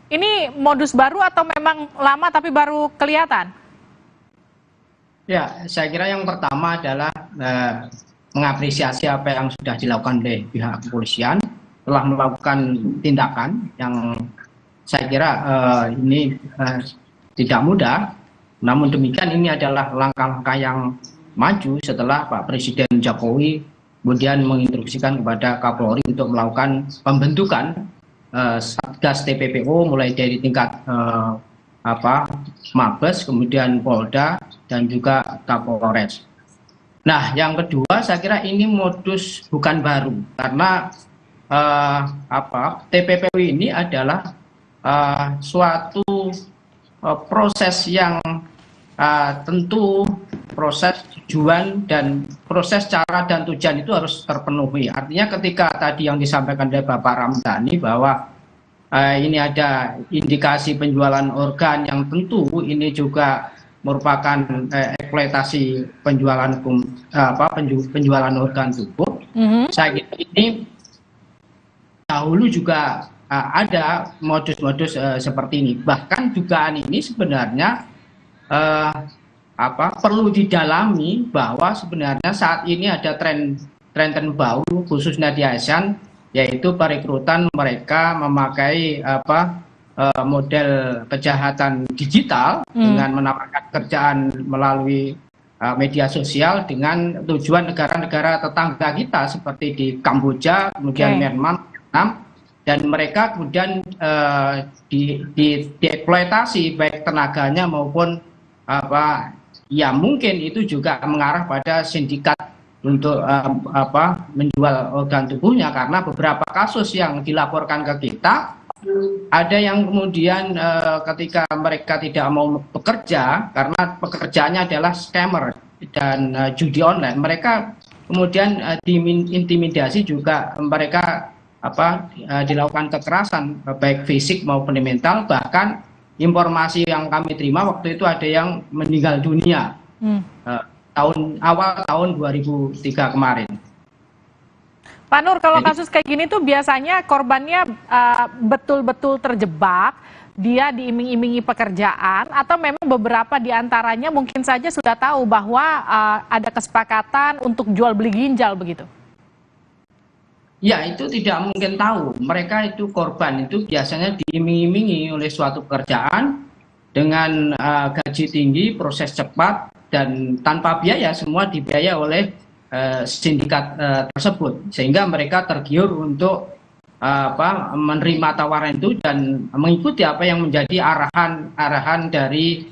ini modus baru atau memang lama tapi baru kelihatan? Ya, saya kira yang pertama adalah mengapresiasi apa yang sudah dilakukan oleh pihak kepolisian, telah melakukan tindakan yang saya kira ini tidak mudah. Namun demikian ini adalah langkah-langkah yang maju setelah Pak Presiden Jokowi kemudian menginstruksikan kepada Kapolri untuk melakukan pembentukan Satgas TPPO mulai dari tingkat Mabes, kemudian Polda dan juga Kapolres. Nah, yang kedua saya kira ini modus bukan baru karena TPPO ini adalah suatu proses yang tentu proses tujuan dan proses cara dan tujuan itu harus terpenuhi. Artinya ketika tadi yang disampaikan oleh Bapak Ramdhani bahwa ini ada indikasi penjualan organ yang tentu ini juga merupakan eksploitasi penjualan organ tubuh. Saya kira ini dahulu juga ada modus-modus seperti ini. Bahkan dugaan ini sebenarnya perlu didalami bahwa sebenarnya saat ini ada tren baru khususnya di ASEAN, yaitu perekrutan mereka memakai model kejahatan digital dengan menawarkan kerjaan melalui media sosial dengan tujuan negara-negara tetangga kita seperti di Kamboja, kemudian Myanmar, Vietnam, dan mereka kemudian dieksploitasi baik tenaganya maupun ya mungkin itu juga mengarah pada sindikat untuk menjual organ tubuhnya, karena beberapa kasus yang dilaporkan ke kita ada yang kemudian ketika mereka tidak mau bekerja karena pekerjaannya adalah scammer dan judi online, mereka kemudian diintimidasi juga, mereka dilakukan kekerasan baik fisik maupun mental. Bahkan informasi yang kami terima waktu itu ada yang meninggal dunia awal tahun 2003 kemarin. Pak Nur, kalau kasus kayak gini tuh biasanya korbannya betul-betul terjebak, dia diiming-imingi pekerjaan, atau memang beberapa di antaranya mungkin saja sudah tahu bahwa ada kesepakatan untuk jual beli ginjal begitu? Ya, itu tidak mungkin tahu. Mereka itu korban itu biasanya diiming-imingi oleh suatu pekerjaan dengan gaji tinggi, proses cepat, dan tanpa biaya, semua dibiayai oleh sindikat tersebut, sehingga mereka tergiur untuk menerima tawaran itu dan mengikuti apa yang menjadi arahan dari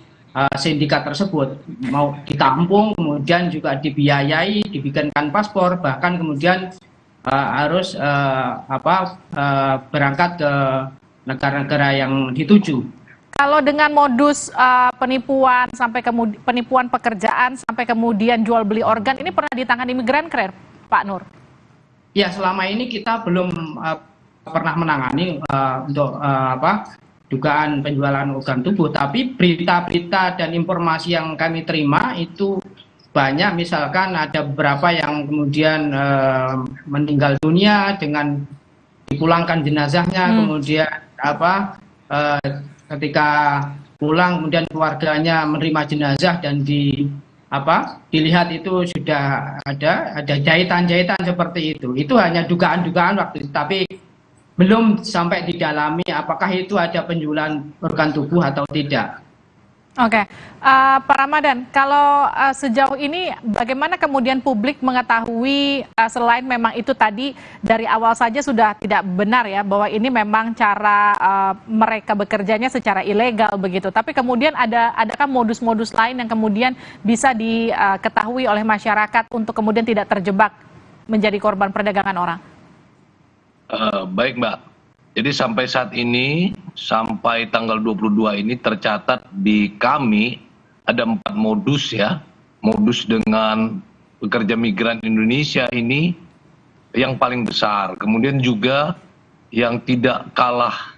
sindikat tersebut. Mau ditampung, kemudian juga dibiayai, dibikinkan paspor, bahkan kemudian harus berangkat ke negara-negara yang dituju. Kalau dengan modus penipuan sampai penipuan pekerjaan sampai kemudian jual beli organ, ini pernah ditangani Migrancare, Pak Nur? Ya, selama ini kita belum pernah menangani untuk dugaan penjualan organ tubuh, tapi berita-berita dan informasi yang kami terima itu banyak. Misalkan ada beberapa yang kemudian meninggal dunia dengan dipulangkan jenazahnya, kemudian ketika pulang kemudian keluarganya menerima jenazah dan dilihat itu sudah ada jahitan-jahitan seperti itu. Itu hanya dugaan-dugaan waktu itu, tapi belum sampai didalami apakah itu ada penjualan organ tubuh atau tidak. Oke, Pak Ramadan, kalau sejauh ini bagaimana kemudian publik mengetahui selain memang itu tadi dari awal saja sudah tidak benar ya, bahwa ini memang cara mereka bekerjanya secara ilegal begitu, tapi kemudian adakah modus-modus lain yang kemudian bisa diketahui oleh masyarakat untuk kemudian tidak terjebak menjadi korban perdagangan orang? Baik Mbak. Jadi sampai saat ini, sampai tanggal 22 ini tercatat di kami ada 4 modus ya. Modus dengan pekerja migran Indonesia ini yang paling besar. Kemudian juga yang tidak kalah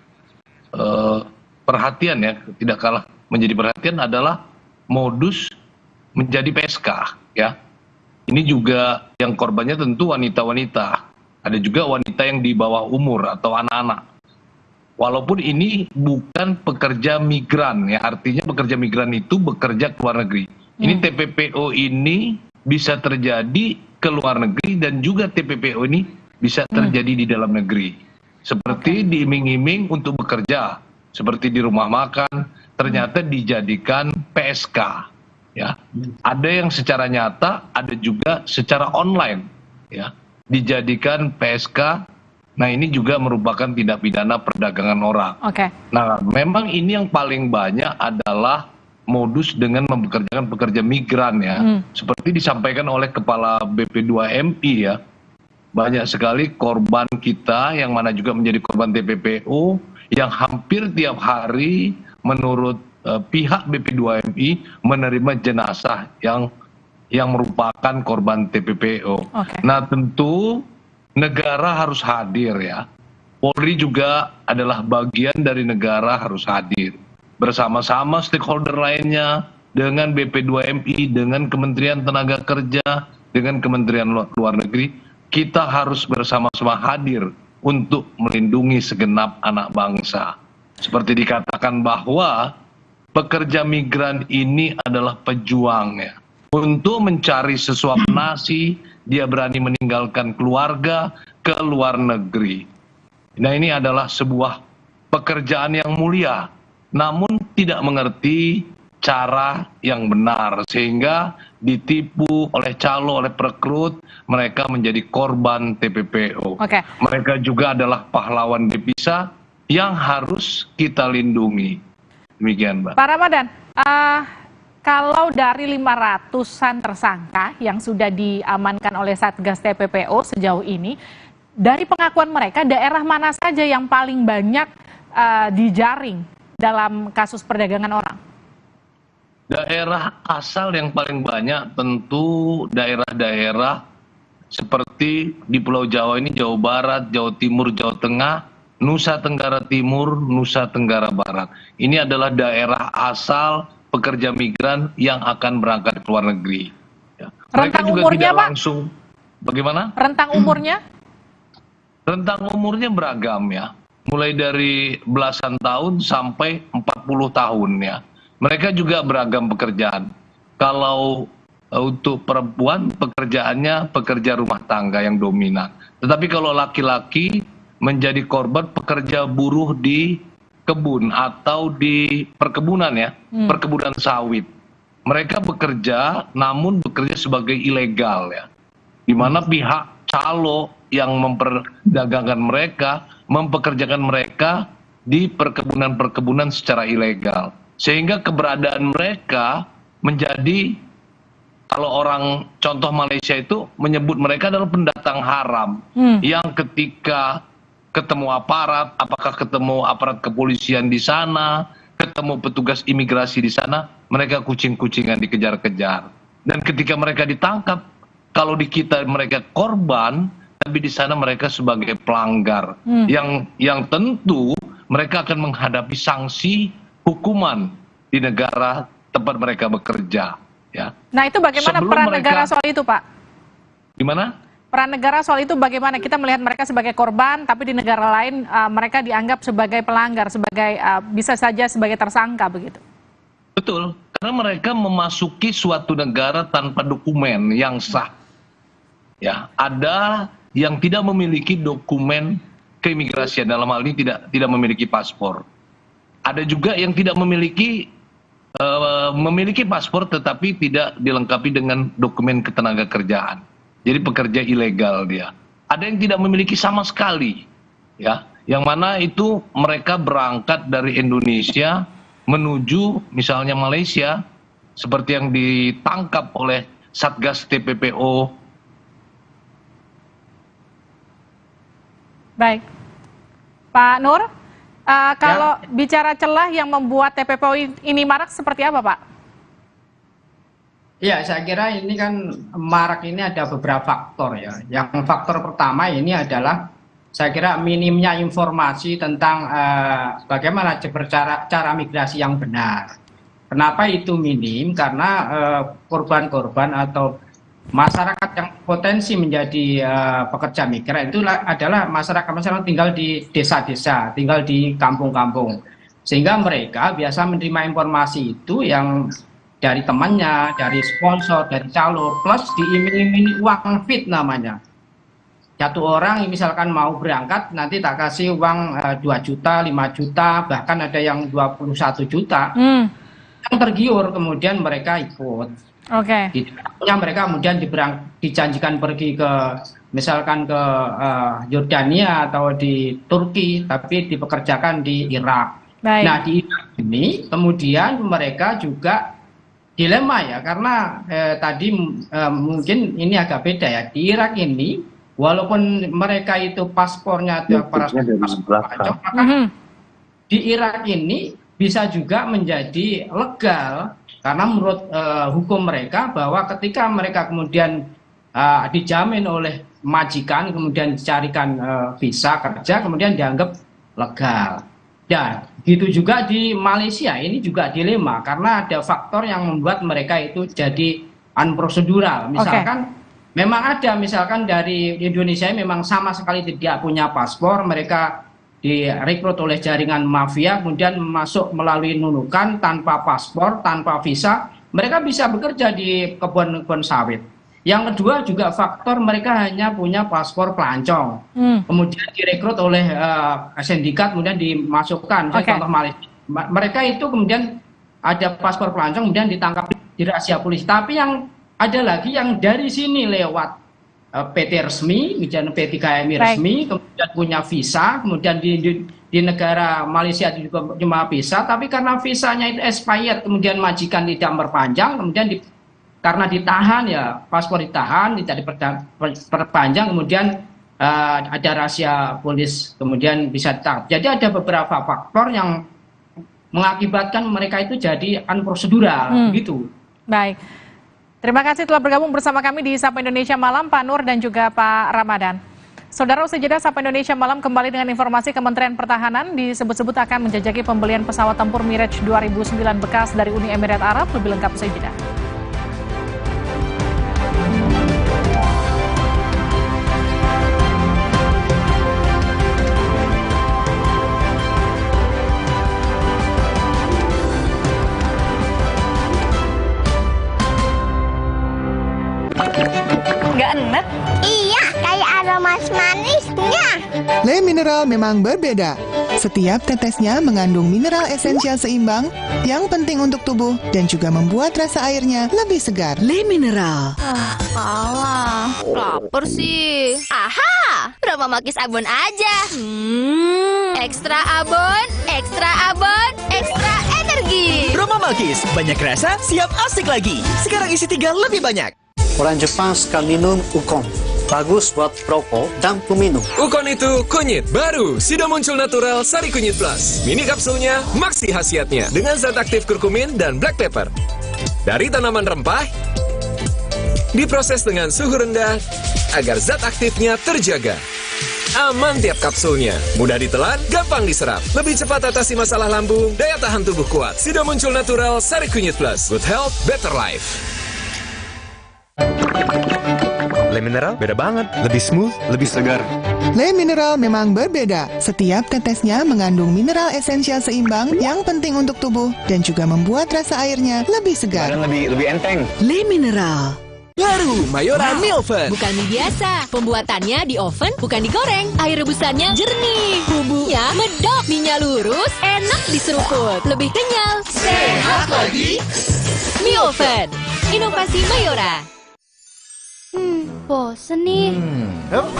perhatian ya, tidak kalah menjadi perhatian adalah modus menjadi PSK ya. Ini juga yang korbannya tentu wanita-wanita. Ada juga wanita yang di bawah umur atau anak-anak. Walaupun ini bukan pekerja migran ya, artinya pekerja migran itu bekerja ke luar negeri. Ini TPPO ini bisa terjadi ke luar negeri dan juga TPPO ini bisa terjadi di dalam negeri. Seperti diiming-iming untuk bekerja, seperti di rumah makan, ternyata dijadikan PSK ya. Ada yang secara nyata, ada juga secara online ya. Dijadikan PSK. Nah, ini juga merupakan tindak pidana perdagangan orang. Nah, memang ini yang paling banyak adalah modus dengan mempekerjakan pekerja migran ya. Seperti disampaikan oleh Kepala BP2MI ya. Banyak sekali korban kita yang mana juga menjadi korban TPPO yang hampir tiap hari menurut pihak BP2MI menerima jenazah yang merupakan korban TPPO. Nah, tentu negara harus hadir ya. Polri juga adalah bagian dari negara, harus hadir. Bersama-sama stakeholder lainnya, dengan BP2MI, dengan Kementerian Tenaga Kerja, dengan Kementerian Luar Negeri, kita harus bersama-sama hadir untuk melindungi segenap anak bangsa. Seperti dikatakan bahwa pekerja migran ini adalah pejuang ya. Untuk mencari sesuap nasi, dia berani meninggalkan keluarga ke luar negeri. Nah, ini adalah sebuah pekerjaan yang mulia, namun tidak mengerti cara yang benar, sehingga ditipu oleh calo, oleh perekrut, mereka menjadi korban TPPO. Mereka juga adalah pahlawan devisa yang harus kita lindungi. Demikian, Mbak. Pak Ramadan, kalau dari 500-an tersangka yang sudah diamankan oleh Satgas TPPO sejauh ini, dari pengakuan mereka, daerah mana saja yang paling banyak dijaring dalam kasus perdagangan orang? Daerah asal yang paling banyak tentu daerah-daerah seperti di Pulau Jawa ini, Jawa Barat, Jawa Timur, Jawa Tengah, Nusa Tenggara Timur, Nusa Tenggara Barat. Ini adalah daerah asal pekerja migran yang akan berangkat ke luar negeri. Ya. Mereka juga umurnya, tidak Pak? langsung. Bagaimana? Rentang umurnya? Rentang umurnya beragam ya. Mulai dari belasan tahun sampai 40 tahun ya. Mereka juga beragam pekerjaan. Kalau untuk perempuan pekerjaannya pekerja rumah tangga yang dominan. Tetapi kalau laki-laki menjadi korban pekerja buruh di kebun atau di perkebunan ya, perkebunan sawit. Mereka bekerja namun bekerja sebagai ilegal ya. Di mana pihak calo yang memperdagangkan mereka, mempekerjakan mereka di perkebunan-perkebunan secara ilegal. Sehingga keberadaan mereka menjadi, kalau orang contoh Malaysia itu menyebut mereka adalah pendatang haram, yang ketika ketemu aparat, apakah ketemu aparat kepolisian di sana, ketemu petugas imigrasi di sana, mereka kucing-kucingan dikejar-kejar. Dan ketika mereka ditangkap, kalau di kita mereka korban, tapi di sana mereka sebagai pelanggar, yang tentu mereka akan menghadapi sanksi hukuman di negara tempat mereka bekerja. Ya. Nah itu bagaimana Sebelum peran mereka- negara soal itu, Pak? Gimana? Peran negara soal itu bagaimana? Kita melihat mereka sebagai korban, tapi di negara lain mereka dianggap sebagai pelanggar, sebagai bisa saja sebagai tersangka begitu. Betul, karena mereka memasuki suatu negara tanpa dokumen yang sah. Ya, ada yang tidak memiliki dokumen keimigrasian, dalam hal ini tidak memiliki paspor. Ada juga yang tidak memiliki paspor tetapi tidak dilengkapi dengan dokumen ketenaga kerjaan. Jadi pekerja ilegal dia. Ada yang tidak memiliki sama sekali, ya. Yang mana itu mereka berangkat dari Indonesia menuju misalnya Malaysia, seperti yang ditangkap oleh Satgas TPPO. Baik, Pak Nur, kalau bicara celah yang membuat TPPO ini marak seperti apa, Pak? Ya, saya kira ini kan marak ini ada beberapa faktor ya. Yang faktor pertama ini adalah saya kira minimnya informasi tentang bagaimana cara migrasi yang benar. Kenapa itu minim? Karena korban-korban atau masyarakat yang potensi menjadi pekerja migran itu adalah masyarakat tinggal di desa-desa, tinggal di kampung-kampung. Sehingga mereka biasa menerima informasi itu yang dari temannya, dari sponsor, dari calo, plus diiming-imingi uang fit namanya. Satu orang misalkan mau berangkat, nanti tak kasih uang 2 juta, 5 juta, bahkan ada yang 21 juta. Yang tergiur, kemudian mereka ikut. Mereka kemudian dijanjikan pergi ke, misalkan ke Yordania atau di Turki, tapi dipekerjakan di Irak. Nah, di Irak ini kemudian mereka juga dilema ya, karena tadi mungkin ini agak beda ya. Di Irak ini, walaupun mereka itu paspornya itu paspor pacok, maka di Irak ini bisa juga menjadi legal, karena menurut hukum mereka bahwa ketika mereka kemudian dijamin oleh majikan, kemudian dicarikan visa kerja, kemudian dianggap legal. Dan gitu juga di Malaysia, ini juga dilema karena ada faktor yang membuat mereka itu jadi unprosedural. Misalkan memang ada, misalkan dari Indonesia memang sama sekali tidak punya paspor, mereka direkrut oleh jaringan mafia, kemudian masuk melalui nunukan tanpa paspor, tanpa visa, mereka bisa bekerja di kebun-kebun sawit. Yang kedua juga faktor mereka hanya punya paspor pelancong, kemudian direkrut oleh sindikat, kemudian dimasukkan. Contoh Malaysia, mereka itu kemudian ada paspor pelancong kemudian ditangkap di rahasia polisi. Tapi yang ada lagi yang dari sini lewat PT resmi, kemudian P3MI resmi, kemudian punya visa, kemudian di negara Malaysia juga cuma visa, tapi karena visanya itu expired, kemudian majikan tidak memperpanjang, kemudian karena ditahan ya paspor ditahan, tidak diperpanjang, kemudian ada rahasia polis, kemudian bisa ditangkap. Jadi ada beberapa faktor yang mengakibatkan mereka itu jadi unprosedural, gitu. Baik. Terima kasih telah bergabung bersama kami di Sapa Indonesia Malam, Pak Nur dan juga Pak Ramadan. Saudara, usai jeda Sapa Indonesia Malam kembali dengan informasi Kementerian Pertahanan disebut-sebut akan menjajaki pembelian pesawat tempur Mirage 2009 bekas dari Uni Emirat Arab. Lebih lengkap usai jeda. Nggak enak? Iya, kayak aroma manisnya. Le Mineral memang berbeda. Setiap tetesnya mengandung mineral esensial seimbang yang penting untuk tubuh dan juga membuat rasa airnya lebih segar. Le Mineral. Alah, lapar sih. Aha, Roma Makis Abon aja. Ekstra abon, ekstra abon, ekstra energi. Roma Makis, banyak rasa, siap asik lagi. Sekarang isi 3 lebih banyak. Orang Jepang suka minum ukon. Bagus buat perokok dan peminum. Ukon itu kunyit baru. Sudah muncul natural Sari Kunyit Plus. Mini kapsulnya maksi khasiatnya dengan zat aktif kurkumin dan black pepper. Dari tanaman rempah, diproses dengan suhu rendah agar zat aktifnya terjaga. Aman tiap kapsulnya, mudah ditelan, gampang diserap. Lebih cepat atasi masalah lambung, daya tahan tubuh kuat. Sudah muncul natural Sari Kunyit Plus. Good health, better life. Le Mineral beda banget, lebih smooth, lebih segar. Le Mineral memang berbeda. Setiap tetesnya mengandung mineral esensial seimbang yang penting untuk tubuh dan juga membuat rasa airnya lebih segar. Lebih enteng. Le Mineral. Baru Mayora mie oven. Bukan mie biasa. Pembuatannya di oven, bukan digoreng. Air rebusannya jernih. Bumbunya medok. Mie-nya lurus, enak diseruput. Lebih kenyal. Sehat lagi. Mie oven. Inovasi Mayora. Bosen nih.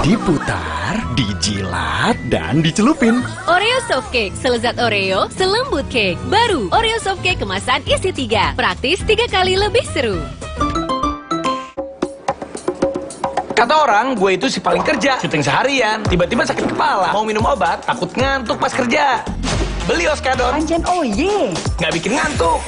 Diputar, dijilat, dan dicelupin. Oreo Soft Cake, selezat Oreo, selembut cake. Baru, Oreo Soft Cake kemasan isi 3. Praktis 3 kali lebih seru. Kata orang, gue itu si paling kerja, syuting seharian, tiba-tiba sakit kepala, mau minum obat, takut ngantuk pas kerja. Beli Oskadon. Anjan, oh ye. Nggak bikin ngantuk.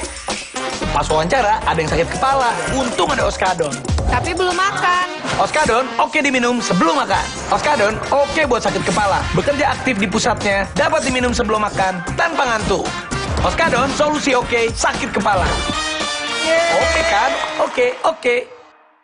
Pas wawancara, ada yang sakit kepala, untung ada Oskadon. Tapi belum makan. Oskadon, oke diminum sebelum makan. Oskadon, oke buat sakit kepala. Bekerja aktif di pusatnya, dapat diminum sebelum makan, tanpa ngantuk. Oskadon, solusi oke, sakit kepala. Oke kan? Oke.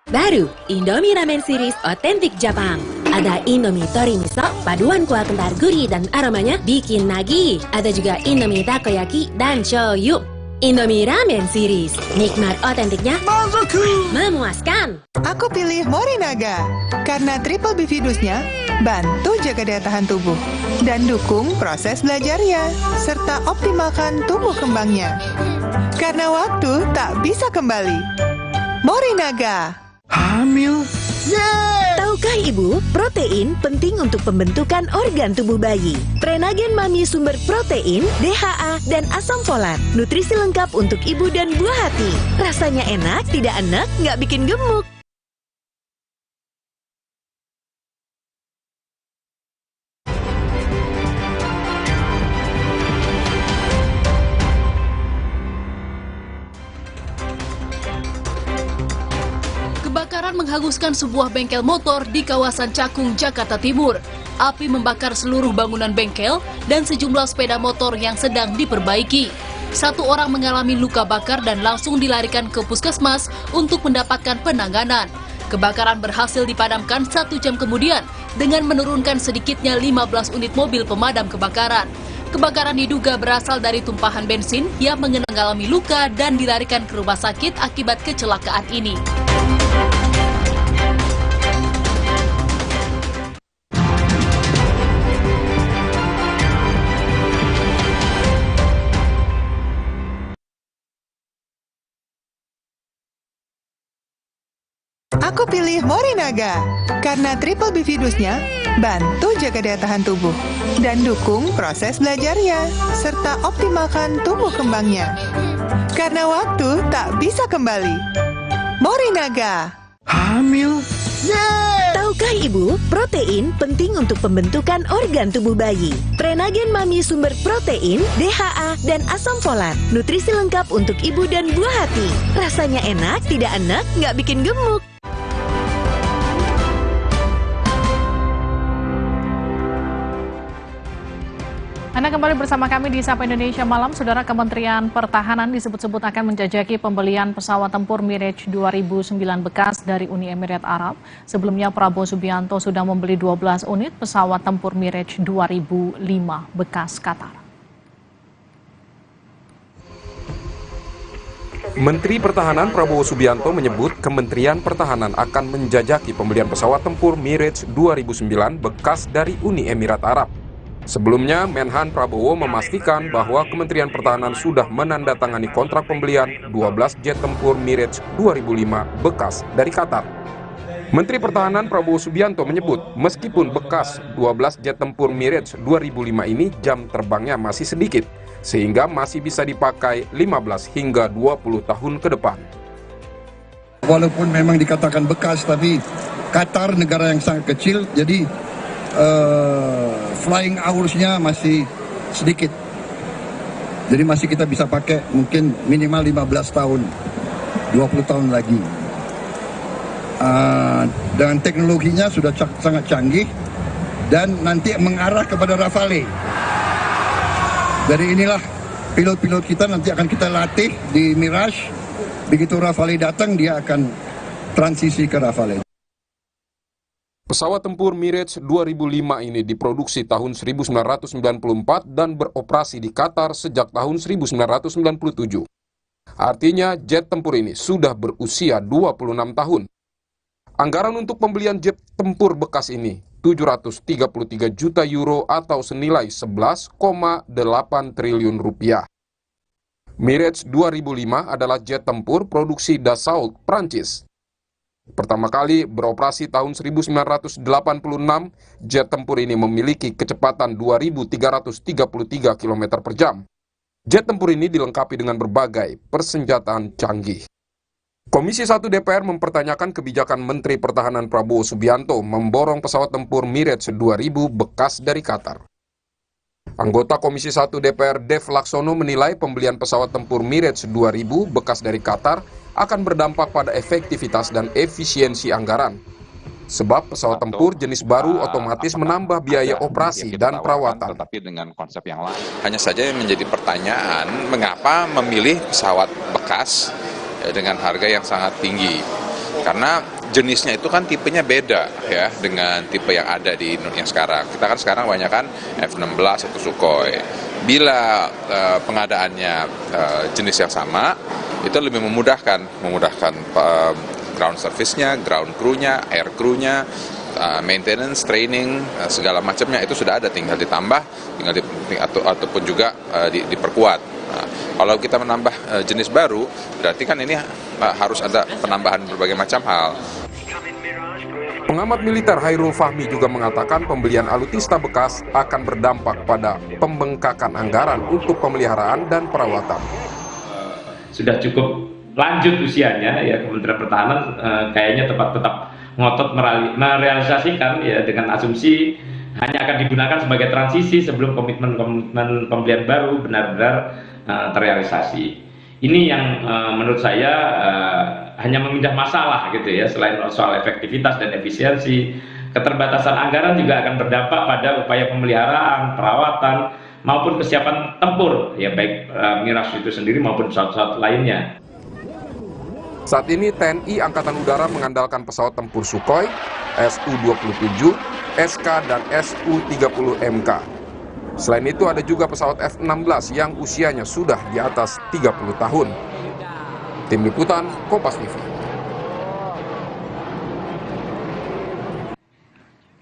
Baru, Indomie Ramen Series otentik Jepang. Ada Indomie Tori Miso, paduan kuah kental gurih dan aromanya bikin nagih. Ada juga Indomie Takoyaki dan shoyu. Indomie Ramen Series, nikmat otentiknya memuaskan. Aku pilih Morinaga karena triple bifidusnya bantu jaga daya tahan tubuh dan dukung proses belajarnya serta optimalkan tumbuh kembangnya. Karena waktu tak bisa kembali. Morinaga. Hamil. Tahukah Ibu, protein penting untuk pembentukan organ tubuh bayi. Prenagen Mami sumber protein, DHA, dan asam folat. Nutrisi lengkap untuk ibu dan buah hati. Rasanya enak, tidak enak, nggak bikin gemuk. Kebakaran menghanguskan sebuah bengkel motor di kawasan Cakung, Jakarta Timur. Api membakar seluruh bangunan bengkel dan sejumlah sepeda motor yang sedang diperbaiki. 1 orang mengalami luka bakar dan langsung dilarikan ke puskesmas untuk mendapatkan penanganan. Kebakaran berhasil dipadamkan 1 jam kemudian dengan menurunkan sedikitnya 15 unit mobil pemadam kebakaran. Kebakaran diduga berasal dari tumpahan bensin yang mengalami luka dan dilarikan ke rumah sakit akibat kecelakaan ini. Aku pilih Morinaga karena Triple Bifidusnya bantu jaga daya tahan tubuh dan dukung proses belajarnya serta optimalkan tumbuh kembangnya. Karena waktu tak bisa kembali. Morinaga. Hamil. Tahukah Ibu, protein penting untuk pembentukan organ tubuh bayi. Prenagen Mami sumber protein, DHA, dan asam folat. Nutrisi lengkap untuk ibu dan buah hati. Rasanya enak, tidak enak, nggak bikin gemuk. Anda kembali bersama kami di Sapa Indonesia Malam. Saudara, Kementerian Pertahanan disebut-sebut akan menjajaki pembelian pesawat tempur Mirage 2009 bekas dari Uni Emirat Arab. Sebelumnya Prabowo Subianto sudah membeli 12 unit pesawat tempur Mirage 2005 bekas Qatar. Menteri Pertahanan Prabowo Subianto menyebut Kementerian Pertahanan akan menjajaki pembelian pesawat tempur Mirage 2009 bekas dari Uni Emirat Arab. Sebelumnya, Menhan Prabowo memastikan bahwa Kementerian Pertahanan sudah menandatangani kontrak pembelian 12 jet tempur Mirage 2005 bekas dari Qatar. Menteri Pertahanan Prabowo Subianto menyebut, meskipun bekas 12 jet tempur Mirage 2005 ini jam terbangnya masih sedikit, sehingga masih bisa dipakai 15 hingga 20 tahun ke depan. Walaupun memang dikatakan bekas, tapi Qatar negara yang sangat kecil, jadi flying hours-nya masih sedikit. Jadi masih kita bisa pakai mungkin minimal 15 tahun, 20 tahun lagi. Dan teknologinya sudah sangat canggih dan nanti mengarah kepada Rafale. Dari inilah pilot-pilot kita nanti akan kita latih di Mirage. Begitu Rafale datang, dia akan transisi ke Rafale. Pesawat tempur Mirage 2005 ini diproduksi tahun 1994 dan beroperasi di Qatar sejak tahun 1997. Artinya jet tempur ini sudah berusia 26 tahun. Anggaran untuk pembelian jet tempur bekas ini 733 juta euro atau senilai 11,8 triliun rupiah. Mirage 2005 adalah jet tempur produksi Dassault, Prancis. Pertama kali beroperasi tahun 1986, jet tempur ini memiliki kecepatan 2.333 km per jam. Jet tempur ini dilengkapi dengan berbagai persenjataan canggih. Komisi 1 DPR mempertanyakan kebijakan Menteri Pertahanan Prabowo Subianto memborong pesawat tempur Mirage 2000 bekas dari Qatar. Anggota Komisi 1 DPR Dev Laksono menilai pembelian pesawat tempur Mirage 2000 bekas dari Qatar akan berdampak pada efektivitas dan efisiensi anggaran. Sebab pesawat tempur jenis baru otomatis menambah biaya operasi dan perawatan. Tetapi dengan konsep yang lain. Hanya saja yang menjadi pertanyaan, mengapa memilih pesawat bekas dengan harga yang sangat tinggi? Karena jenisnya itu kan tipenya beda ya dengan tipe yang ada di yang sekarang. Kita kan sekarang banyak kan F-16 atau Sukhoi. Bila pengadaannya jenis yang sama, itu lebih memudahkan ground service-nya, ground crew-nya, air crew-nya, maintenance, training, segala macamnya itu sudah ada, tinggal ditambah, ataupun juga diperkuat. Nah, kalau kita menambah jenis baru, berarti kan ini harus ada penambahan berbagai macam hal. Pengamat militer Hairul Fahmi juga mengatakan pembelian alutsista bekas akan berdampak pada pembengkakan anggaran untuk pemeliharaan dan perawatan. Sudah cukup lanjut usianya, ya Kementerian Pertahanan kayaknya tetap ngotot merealisasikan ya dengan asumsi hanya akan digunakan sebagai transisi sebelum komitmen pembelian baru benar-benar terrealisasi. Ini yang menurut saya hanya memindah masalah gitu ya, selain soal efektivitas dan efisiensi, keterbatasan anggaran juga akan berdampak pada upaya pemeliharaan, perawatan, maupun kesiapan tempur, ya baik Mirage itu sendiri maupun pesawat-pesawat lainnya. Saat ini TNI Angkatan Udara mengandalkan pesawat tempur Sukhoi, Su-27, SK, dan Su-30MK. Selain itu ada juga pesawat F-16 yang usianya sudah di atas 30 tahun. Tim Liputan, Kompas TV.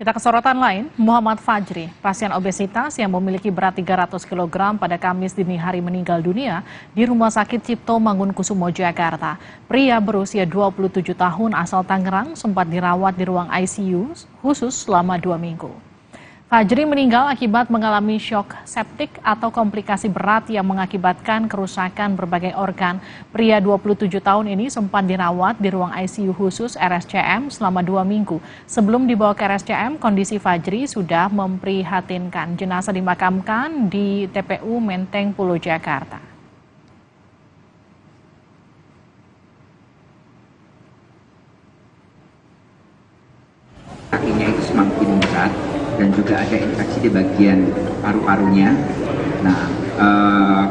Kita ke sorotan lain, Muhammad Fajri, pasien obesitas yang memiliki berat 300 kg pada Kamis dini hari meninggal dunia di Rumah Sakit Cipto Mangunkusumo, Jakarta. Pria berusia 27 tahun asal Tangerang sempat dirawat di ruang ICU khusus selama 2 minggu. Fajri meninggal akibat mengalami shock septik atau komplikasi berat yang mengakibatkan kerusakan berbagai organ. Pria 27 tahun ini sempat dirawat di ruang ICU khusus RSCM selama 2 minggu. Sebelum dibawa ke RSCM, kondisi Fajri sudah memprihatinkan. Jenazah dimakamkan di TPU Menteng Pulo, Jakarta. Kakinya itu semakin berat dan juga ada infeksi di bagian paru-parunya. Nah,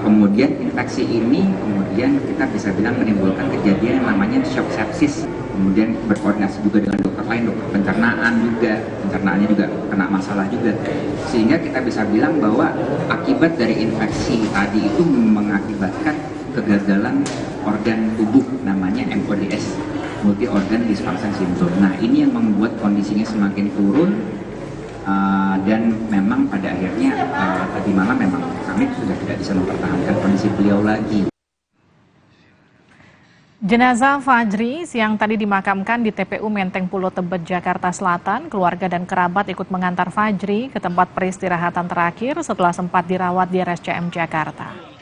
kemudian infeksi ini kemudian kita bisa bilang menimbulkan kejadian yang namanya shock sepsis. Kemudian berkoordinasi juga dengan dokter lain, dokter pencernaannya juga kena masalah juga. Sehingga kita bisa bilang bahwa akibat dari infeksi tadi itu mengakibatkan kegagalan organ tubuh namanya MODS, multi organ dysfunction syndrome. Nah, ini yang membuat kondisinya semakin turun. Dan memang pada akhirnya tadi malam memang kami sudah tidak bisa mempertahankan kondisi beliau lagi. Jenazah Fajri siang tadi dimakamkan di TPU Menteng Pulo Tebet, Jakarta Selatan. Keluarga dan kerabat ikut mengantar Fajri ke tempat peristirahatan terakhir setelah sempat dirawat di RSCM Jakarta.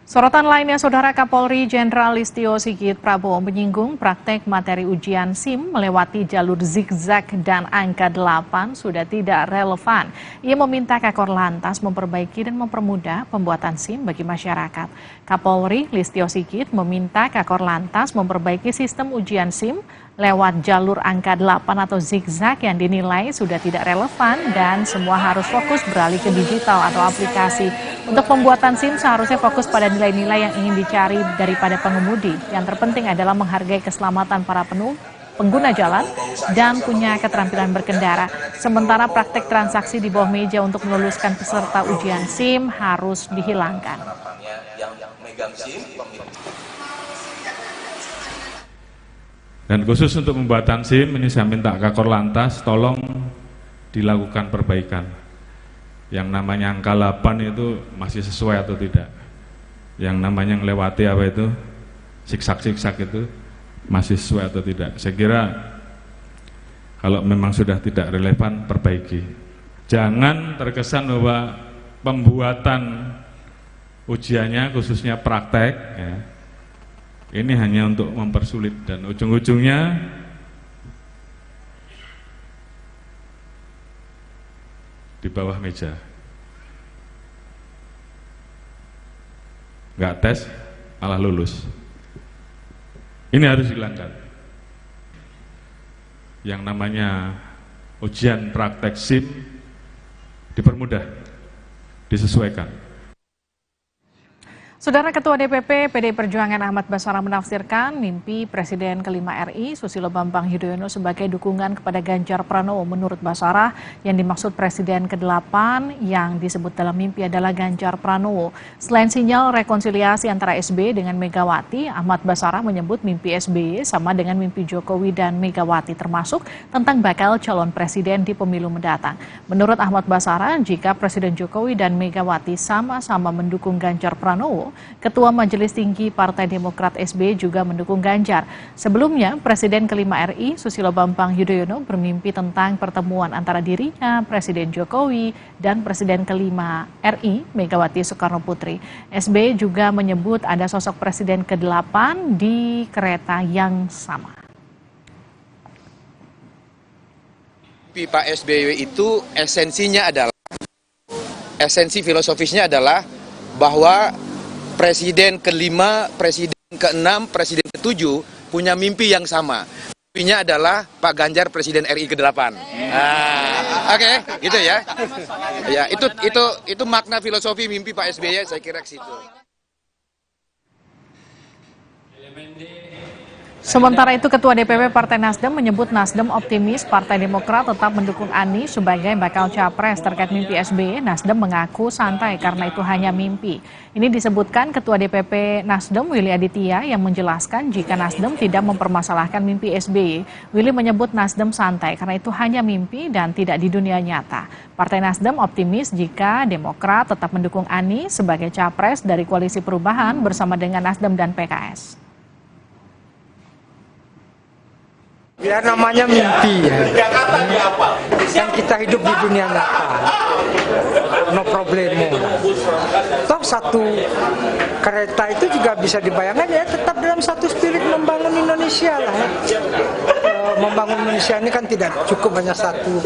Sorotan lainnya, Saudara Kapolri Jenderal Listio Sigit Prabowo menyinggung praktek materi ujian SIM melewati jalur zigzag dan angka 8 sudah tidak relevan. Ia meminta Kakor Lantas memperbaiki dan mempermudah pembuatan SIM bagi masyarakat. Kapolri Listio Sigit meminta Kakor Lantas memperbaiki sistem ujian SIM lewat jalur angka 8 atau zigzag yang dinilai sudah tidak relevan dan semua harus fokus beralih ke digital atau aplikasi. Untuk pembuatan SIM seharusnya fokus pada nilai-nilai yang ingin dicari daripada pengemudi. Yang terpenting adalah menghargai keselamatan para pengguna jalan dan punya keterampilan berkendara. Sementara praktek transaksi di bawah meja untuk meluluskan peserta ujian SIM harus dihilangkan. Dan khusus untuk pembuatan SIM ini saya minta Kakor Lantas tolong dilakukan perbaikan. Yang namanya angka 8 itu masih sesuai atau tidak. Yang namanya melewati apa itu siksak-siksak itu masih sesuai atau tidak. Saya kira kalau memang sudah tidak relevan perbaiki. Jangan terkesan bahwa pembuatan ujiannya khususnya praktek ya, ini hanya untuk mempersulit dan ujung-ujungnya di bawah meja. Nggak tes, malah lulus. Ini harus dihilangkan. Yang namanya ujian praktek SIM dipermudah, disesuaikan. Saudara Ketua DPP PDI Perjuangan Ahmad Basarah menafsirkan mimpi Presiden kelima RI Susilo Bambang Yudhoyono sebagai dukungan kepada Ganjar Pranowo. Menurut Basarah, yang dimaksud Presiden ke-8 yang disebut dalam mimpi adalah Ganjar Pranowo. Selain sinyal rekonsiliasi antara SBY dengan Megawati, Ahmad Basarah menyebut mimpi SBY sama dengan mimpi Jokowi dan Megawati, termasuk tentang bakal calon presiden di pemilu mendatang. Menurut Ahmad Basarah, jika Presiden Jokowi dan Megawati sama-sama mendukung Ganjar Pranowo, Ketua Majelis Tinggi Partai Demokrat SBY juga mendukung Ganjar. Sebelumnya, Presiden kelima RI Susilo Bambang Yudhoyono bermimpi tentang pertemuan antara dirinya, Presiden Jokowi, dan Presiden kelima RI Megawati Soekarno Putri. SBY juga menyebut ada sosok Presiden ke-8 di kereta yang sama. Pak SBY itu esensi filosofisnya adalah bahwa Presiden ke-5, Presiden ke-6, Presiden ke-7 punya mimpi yang sama. Mimpinya adalah Pak Ganjar Presiden RI ke-8. Oke, gitu ya. Ya, itu makna filosofi mimpi Pak SBY, saya kira ke situ. Sementara itu, Ketua DPP Partai Nasdem menyebut Nasdem optimis Partai Demokrat tetap mendukung Anies sebagai bakal capres. Terkait mimpi SBY, Nasdem mengaku santai karena itu hanya mimpi. Ini disebutkan Ketua DPP Nasdem Willy Aditya yang menjelaskan jika Nasdem tidak mempermasalahkan mimpi SBY. Willy menyebut Nasdem santai karena itu hanya mimpi dan tidak di dunia nyata. Partai Nasdem optimis jika Demokrat tetap mendukung Anies sebagai capres dari Koalisi Perubahan bersama dengan Nasdem dan PKS. Ya namanya mimpi ya. Yang kita hidup di dunia nyata. No problemo. Toh satu kereta itu juga bisa dibayangkan ya tetap dalam satu spirit membangun Indonesia lah ya. Membangun Indonesia ini kan tidak cukup hanya satu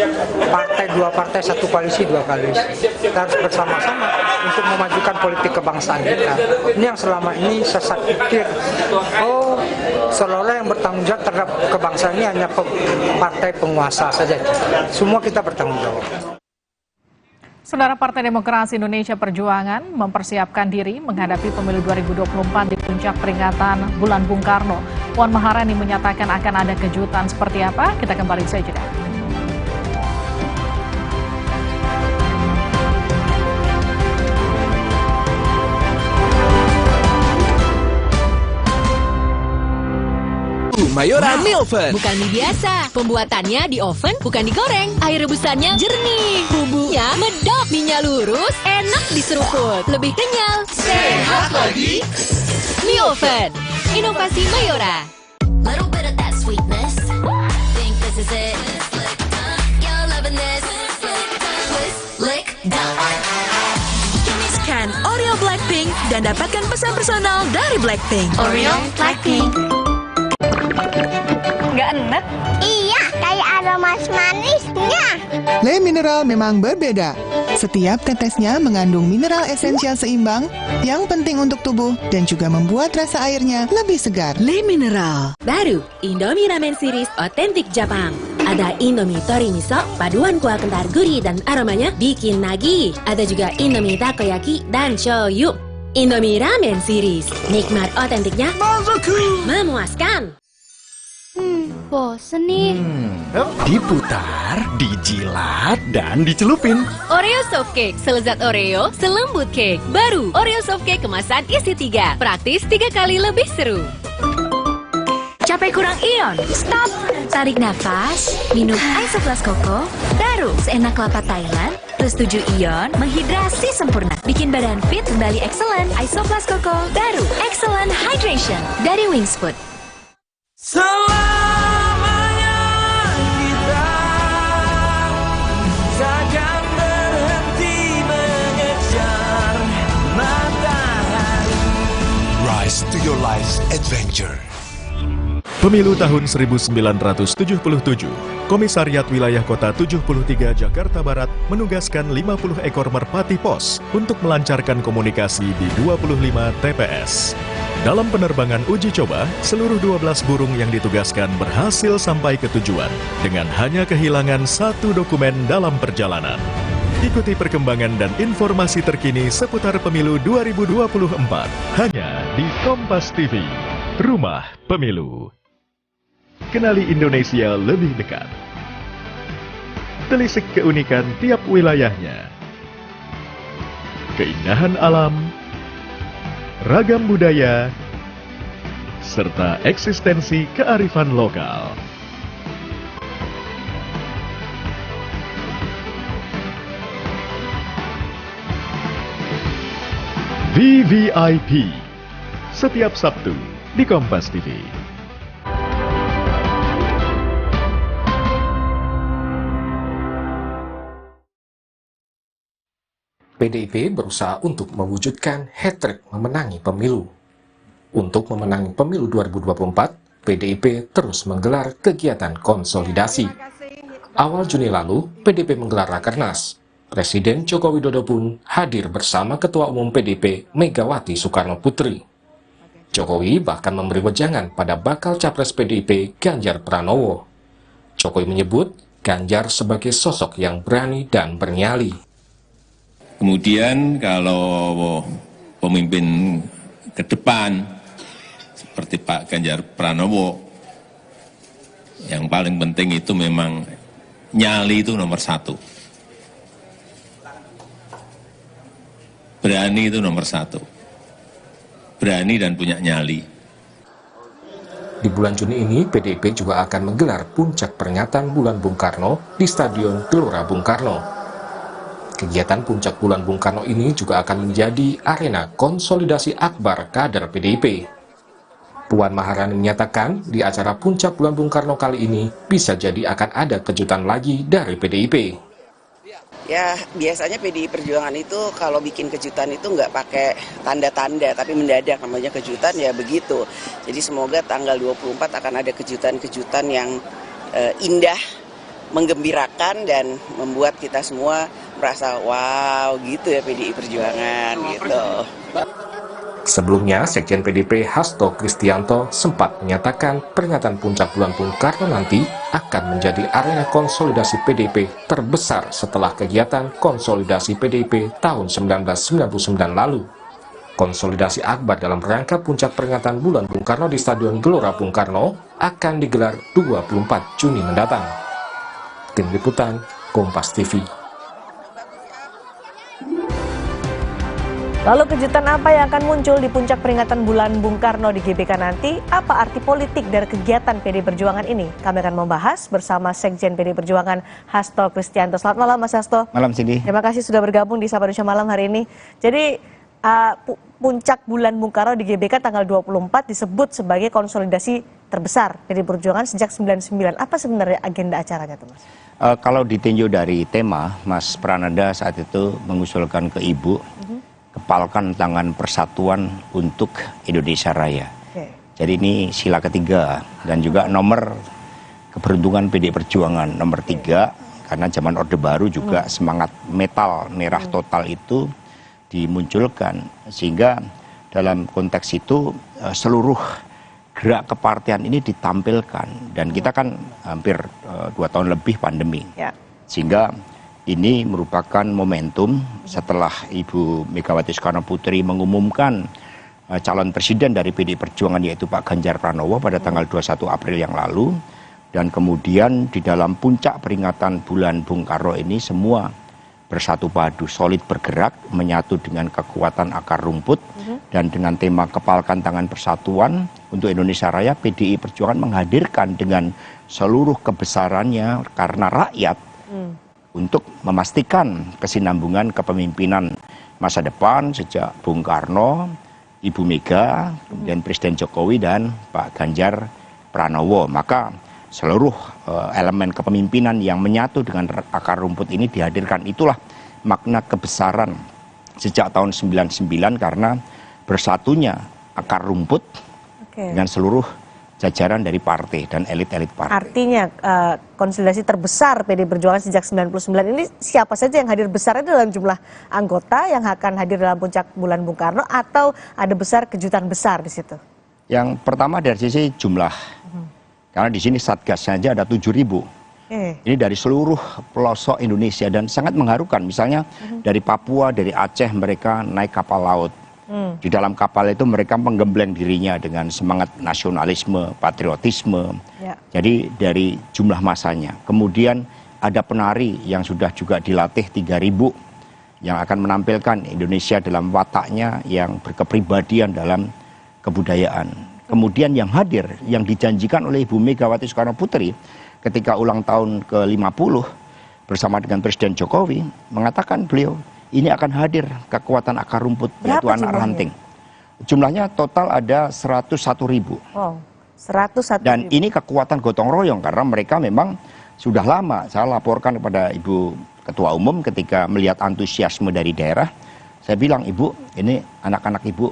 partai, dua partai, satu koalisi, dua koalisi. Kita harus bersama-sama untuk memajukan politik kebangsaan kita. Ini yang selama ini saya pikir, seolah-olah yang bertanggung jawab terhadap kebangsaan ini hanya partai penguasa saja. Semua kita bertanggung jawab. Saudara, Partai Demokrasi Indonesia Perjuangan mempersiapkan diri menghadapi pemilu 2024 di puncak peringatan Bulan Bung Karno. Puan Maharani menyatakan akan ada kejutan seperti apa? Kita kembali saja. Mayora mie oven. Bukan mie biasa. Pembuatannya di oven, bukan digoreng. Air rebusannya jernih. Bumbunya medok. Mie-nya lurus, enak diseruput. Lebih kenyal. Sehat lagi. Mie oven. Inovasi Mayora. Little bit of that sweetness. Think this is it. You're loving this. Lick done. Scan Oreo Blackpink dan dapatkan pesan personal dari Blackpink. Oreo Blackpink. Nggak enak? Iya, kayak aroma manisnya. Le Mineral memang berbeda. Setiap tetesnya mengandung mineral esensial seimbang yang penting untuk tubuh dan juga membuat rasa airnya lebih segar. Le Mineral. Baru, Indomie Ramen Series otentik Jepang. Ada Indomie Tori Miso, paduan kuah kental gurih dan aromanya bikin nagih. Ada juga Indomie Takoyaki dan shoyu. Indomie Ramen Series, nikmat otentiknya memuaskan. Bosen nih. Diputar, dijilat, dan dicelupin. Oreo Soft Cake, selezat Oreo, selembut cake. Baru, Oreo Soft Cake kemasan isi 3. Praktis 3 kali lebih seru. Capek kurang ion? Stop! Tarik nafas, minum Isoplas Koko. Baru, seenak kelapa Thailand, plus 7 ion, menghidrasi sempurna. Bikin badan fit kembali excellent. Isoplas Koko, baru, excellent hydration dari Wingsfood. Selamanya kita takkan berhenti mengejar matahari. Rise to your life's adventure. Pemilu tahun 1977, Komisariat Wilayah Kota 73 Jakarta Barat menugaskan 50 ekor merpati pos untuk melancarkan komunikasi di 25 TPS. Dalam penerbangan uji coba, seluruh 12 burung yang ditugaskan berhasil sampai ke tujuan dengan hanya kehilangan 1 dokumen dalam perjalanan. Ikuti perkembangan dan informasi terkini seputar pemilu 2024 hanya di Kompas TV, Rumah Pemilu. Kenali Indonesia lebih dekat. Telisik keunikan tiap wilayahnya. Keindahan alam, ragam budaya, serta eksistensi kearifan lokal. VVIP setiap Sabtu di Kompas TV. PDIP berusaha untuk mewujudkan hat-trick memenangi pemilu. Untuk memenangi pemilu 2024, PDIP terus menggelar kegiatan konsolidasi. Awal Juni lalu, PDIP menggelar Rakernas. Presiden Joko Widodo pun hadir bersama Ketua Umum PDIP Megawati Soekarno Putri. Jokowi bahkan memberi wejangan pada bakal capres PDIP Ganjar Pranowo. Jokowi menyebut Ganjar sebagai sosok yang berani dan bernyali. Kemudian kalau pemimpin ke depan seperti Pak Ganjar Pranowo Yang paling penting itu memang nyali itu nomor satu. Berani itu nomor satu. Berani dan punya nyali. Di bulan Juni ini, PDIP juga akan menggelar puncak peringatan Bulan Bung Karno di Stadion Gelora Bung Karno. Kegiatan puncak Bulan Bung Karno ini juga akan menjadi arena konsolidasi akbar kader PDIP. Puan Maharani menyatakan di acara puncak Bulan Bung Karno kali ini bisa jadi akan ada kejutan lagi dari PDIP. Ya, biasanya PDI Perjuangan itu kalau bikin kejutan itu nggak pakai tanda-tanda, tapi mendadak, namanya kejutan ya begitu. Jadi semoga tanggal 24 akan ada kejutan-kejutan yang indah, menggembirakan, dan membuat kita semua merasa wow gitu ya PDI Perjuangan gitu. Sebelumnya, Sekjen PDIP Hasto Kristianto sempat menyatakan peringatan puncak Bulan Bung Karno nanti akan menjadi arena konsolidasi PDIP terbesar setelah kegiatan konsolidasi PDIP tahun 1999 lalu. Konsolidasi akbar dalam rangka puncak peringatan Bulan Bung Karno di Stadion Gelora Bung Karno akan digelar 24 Juni mendatang. Tim Liputan, Kompas TV. Lalu kejutan apa yang akan muncul di puncak peringatan Bulan Bung Karno di GBK nanti? Apa arti politik dari kegiatan PDI Perjuangan ini? Kami akan membahas bersama Sekjen PDI Perjuangan Hasto Kristianto. Selamat malam Mas Hasto. Malam Cindy. Terima kasih sudah bergabung di Sapa Indonesia Malam hari ini. Jadi puncak Bulan Bung Karno di GBK tanggal 24 disebut sebagai konsolidasi terbesar PDI Perjuangan sejak 99. Apa sebenarnya agenda acaranya tuh Mas? Kalau ditinjau dari tema, Mas Prananda saat itu mengusulkan ke Ibu, kepalkan tangan persatuan untuk Indonesia Raya. Jadi ini sila ketiga dan juga nomor keberuntungan PDI Perjuangan nomor 3, karena zaman Orde Baru juga semangat metal merah total itu dimunculkan, sehingga dalam konteks itu seluruh gerak kepartian ini ditampilkan, dan kita kan hampir 2 tahun lebih pandemi, sehingga ini merupakan momentum setelah Ibu Megawati Soekarno Putri mengumumkan calon presiden dari PDI Perjuangan, yaitu Pak Ganjar Pranowo pada tanggal 21 April yang lalu. Dan kemudian di dalam puncak peringatan Bulan Bung Karno ini semua bersatu padu, solid bergerak, menyatu dengan kekuatan akar rumput. Dan dengan tema kepalkan tangan persatuan untuk Indonesia Raya, PDI Perjuangan menghadirkan dengan seluruh kebesarannya karena rakyat, untuk memastikan kesinambungan kepemimpinan masa depan sejak Bung Karno, Ibu Mega, kemudian Presiden Jokowi dan Pak Ganjar Pranowo. Maka seluruh elemen kepemimpinan yang menyatu dengan akar rumput ini dihadirkan. Itulah makna kebesaran sejak tahun 99, karena bersatunya akar rumput dengan seluruh jajaran dari partai dan elit-elit partai. Artinya konsolidasi terbesar PDI Perjuangan sejak 99 ini siapa saja yang hadir besar dalam jumlah anggota yang akan hadir dalam puncak Bulan Bung Karno, atau ada besar kejutan besar di situ? Yang pertama dari sisi jumlah, karena di sini satgasnya aja ada 7.000. Ini dari seluruh pelosok Indonesia dan sangat mengharukan. Misalnya dari Papua, dari Aceh, mereka naik kapal laut. Di dalam kapal itu mereka menggembleng dirinya dengan semangat nasionalisme, patriotisme. Jadi dari jumlah masanya. Kemudian ada penari yang sudah juga dilatih 3.000 yang akan menampilkan Indonesia dalam wataknya yang berkepribadian dalam kebudayaan. Kemudian yang hadir, yang dijanjikan oleh Ibu Megawati Soekarno Putri ketika ulang tahun ke-50 bersama dengan Presiden Jokowi, mengatakan beliau, ini akan hadir kekuatan akar rumput, yaitu anak ranting. Jumlahnya total ada 101.000. Wow, 101.000. Dan ini kekuatan gotong royong, karena mereka memang sudah lama. Saya laporkan kepada Ibu Ketua Umum ketika melihat antusiasme dari daerah. Saya bilang, Ibu, ini anak-anak Ibu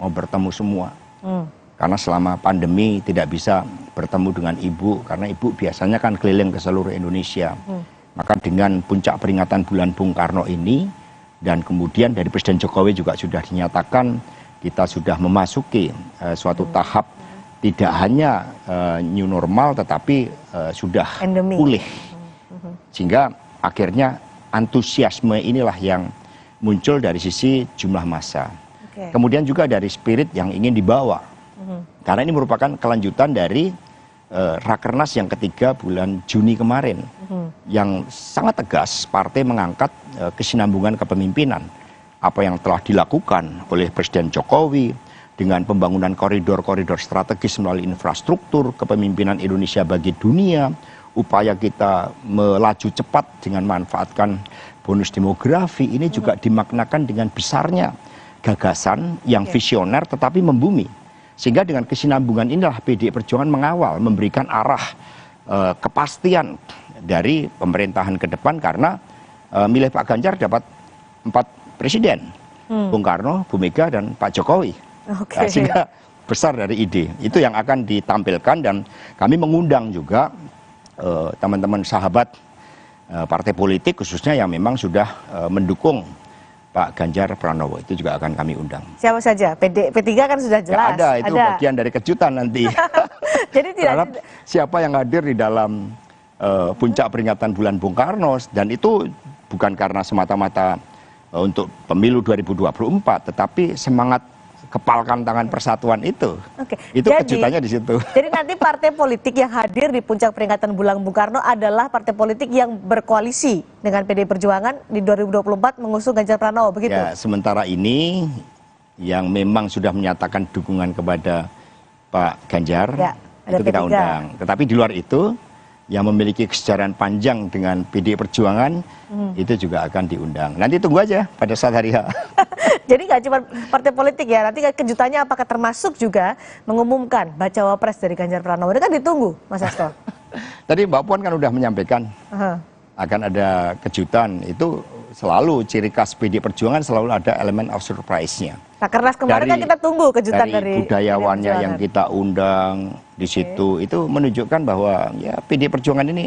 mau bertemu semua. Karena selama pandemi tidak bisa bertemu dengan Ibu, karena Ibu biasanya kan keliling ke seluruh Indonesia. Maka dengan puncak peringatan Bulan Bung Karno ini, dan kemudian dari Presiden Jokowi juga sudah dinyatakan kita sudah memasuki suatu tahap tidak hanya new normal, tetapi sudah pulih. Sehingga akhirnya antusiasme inilah yang muncul dari sisi jumlah massa. Kemudian juga dari spirit yang ingin dibawa. Karena ini merupakan kelanjutan dari Rakernas yang ketiga bulan Juni kemarin, yang sangat tegas partai mengangkat kesinambungan kepemimpinan. Apa yang telah dilakukan oleh Presiden Jokowi dengan pembangunan koridor-koridor strategis melalui infrastruktur, kepemimpinan Indonesia bagi dunia, upaya kita melaju cepat dengan manfaatkan bonus demografi, ini juga dimaknakan dengan besarnya gagasan yang visioner tetapi membumi. Sehingga dengan kesinambungan inilah PDI Perjuangan mengawal, memberikan arah kepastian dari pemerintahan ke depan, karena milih Pak Ganjar dapat 4 presiden, Bung Karno, Bu Mega, dan Pak Jokowi. Nah, sehingga besar dari ide itu yang akan ditampilkan, dan kami mengundang juga teman-teman sahabat partai politik khususnya yang memang sudah mendukung Pak Ganjar Pranowo, itu juga akan kami undang. Siapa saja? P3 kan sudah jelas. Ada, itu bagian dari kejutan nanti. Jadi tidak siapa yang hadir di dalam puncak peringatan bulan Bung Karno, dan itu bukan karena semata-mata untuk pemilu 2024, tetapi semangat kepalkan tangan persatuan itu. Itu kejutannya di situ. Jadi nanti partai politik yang hadir di puncak peringatan bulan Bung Karno adalah partai politik yang berkoalisi dengan PDI Perjuangan di 2024 mengusung Ganjar Pranowo, begitu? Ya, sementara ini yang memang sudah menyatakan dukungan kepada Pak Ganjar, ya, itu kita undang. Tetapi di luar itu, yang memiliki kesejarahan panjang dengan PDI Perjuangan, itu juga akan diundang. Nanti tunggu aja pada saat hari H. Jadi nggak cuma partai politik ya, nanti kejutannya apakah termasuk juga mengumumkan bacawa pres dari Ganjar Pranowo? Ini kan ditunggu, Mas Hasto. Tadi Mbak Puan kan udah menyampaikan akan ada kejutan, itu selalu ciri khas PDI Perjuangan, selalu ada elemen of surprise-nya. Rakernas kemarin kan kita tunggu kejutan dari budayawannya yang kita undang di situ, itu menunjukkan bahwa ya PDI Perjuangan ini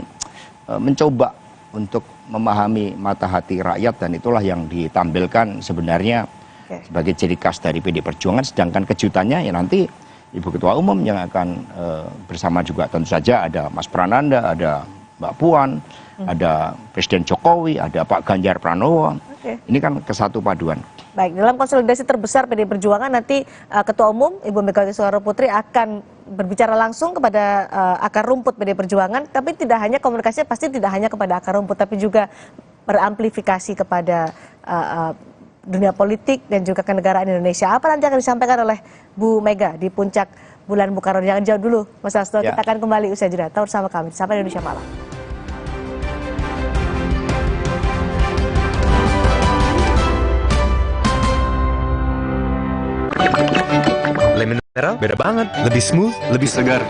mencoba untuk memahami mata hati rakyat, dan itulah yang ditampilkan sebenarnya sebagai ciri khas dari PDI Perjuangan. Sedangkan kejutannya ya nanti Ibu Ketua Umum yang akan bersama juga, tentu saja ada Mas Prananda, ada Mbak Puan, ada Presiden Jokowi, ada Pak Ganjar Pranowo. Ini kan kesatu paduan. Baik, dalam konsolidasi terbesar PDI Perjuangan nanti Ketua Umum Ibu Megawati Soekarno Putri akan berbicara langsung kepada akar rumput PDI Perjuangan, tapi tidak hanya komunikasinya pasti tidak hanya kepada akar rumput, tapi juga beramplifikasi kepada dunia politik dan juga kenegaraan Indonesia. Apa nanti akan disampaikan oleh Bu Mega di puncak bulan Bung Karno? Jangan jauh dulu, Mas Hasto. Kita akan kembali usai jeda. Tetap bersama kami sampai Indonesia Malam. Le Mineral beda banget, lebih smooth, lebih segar.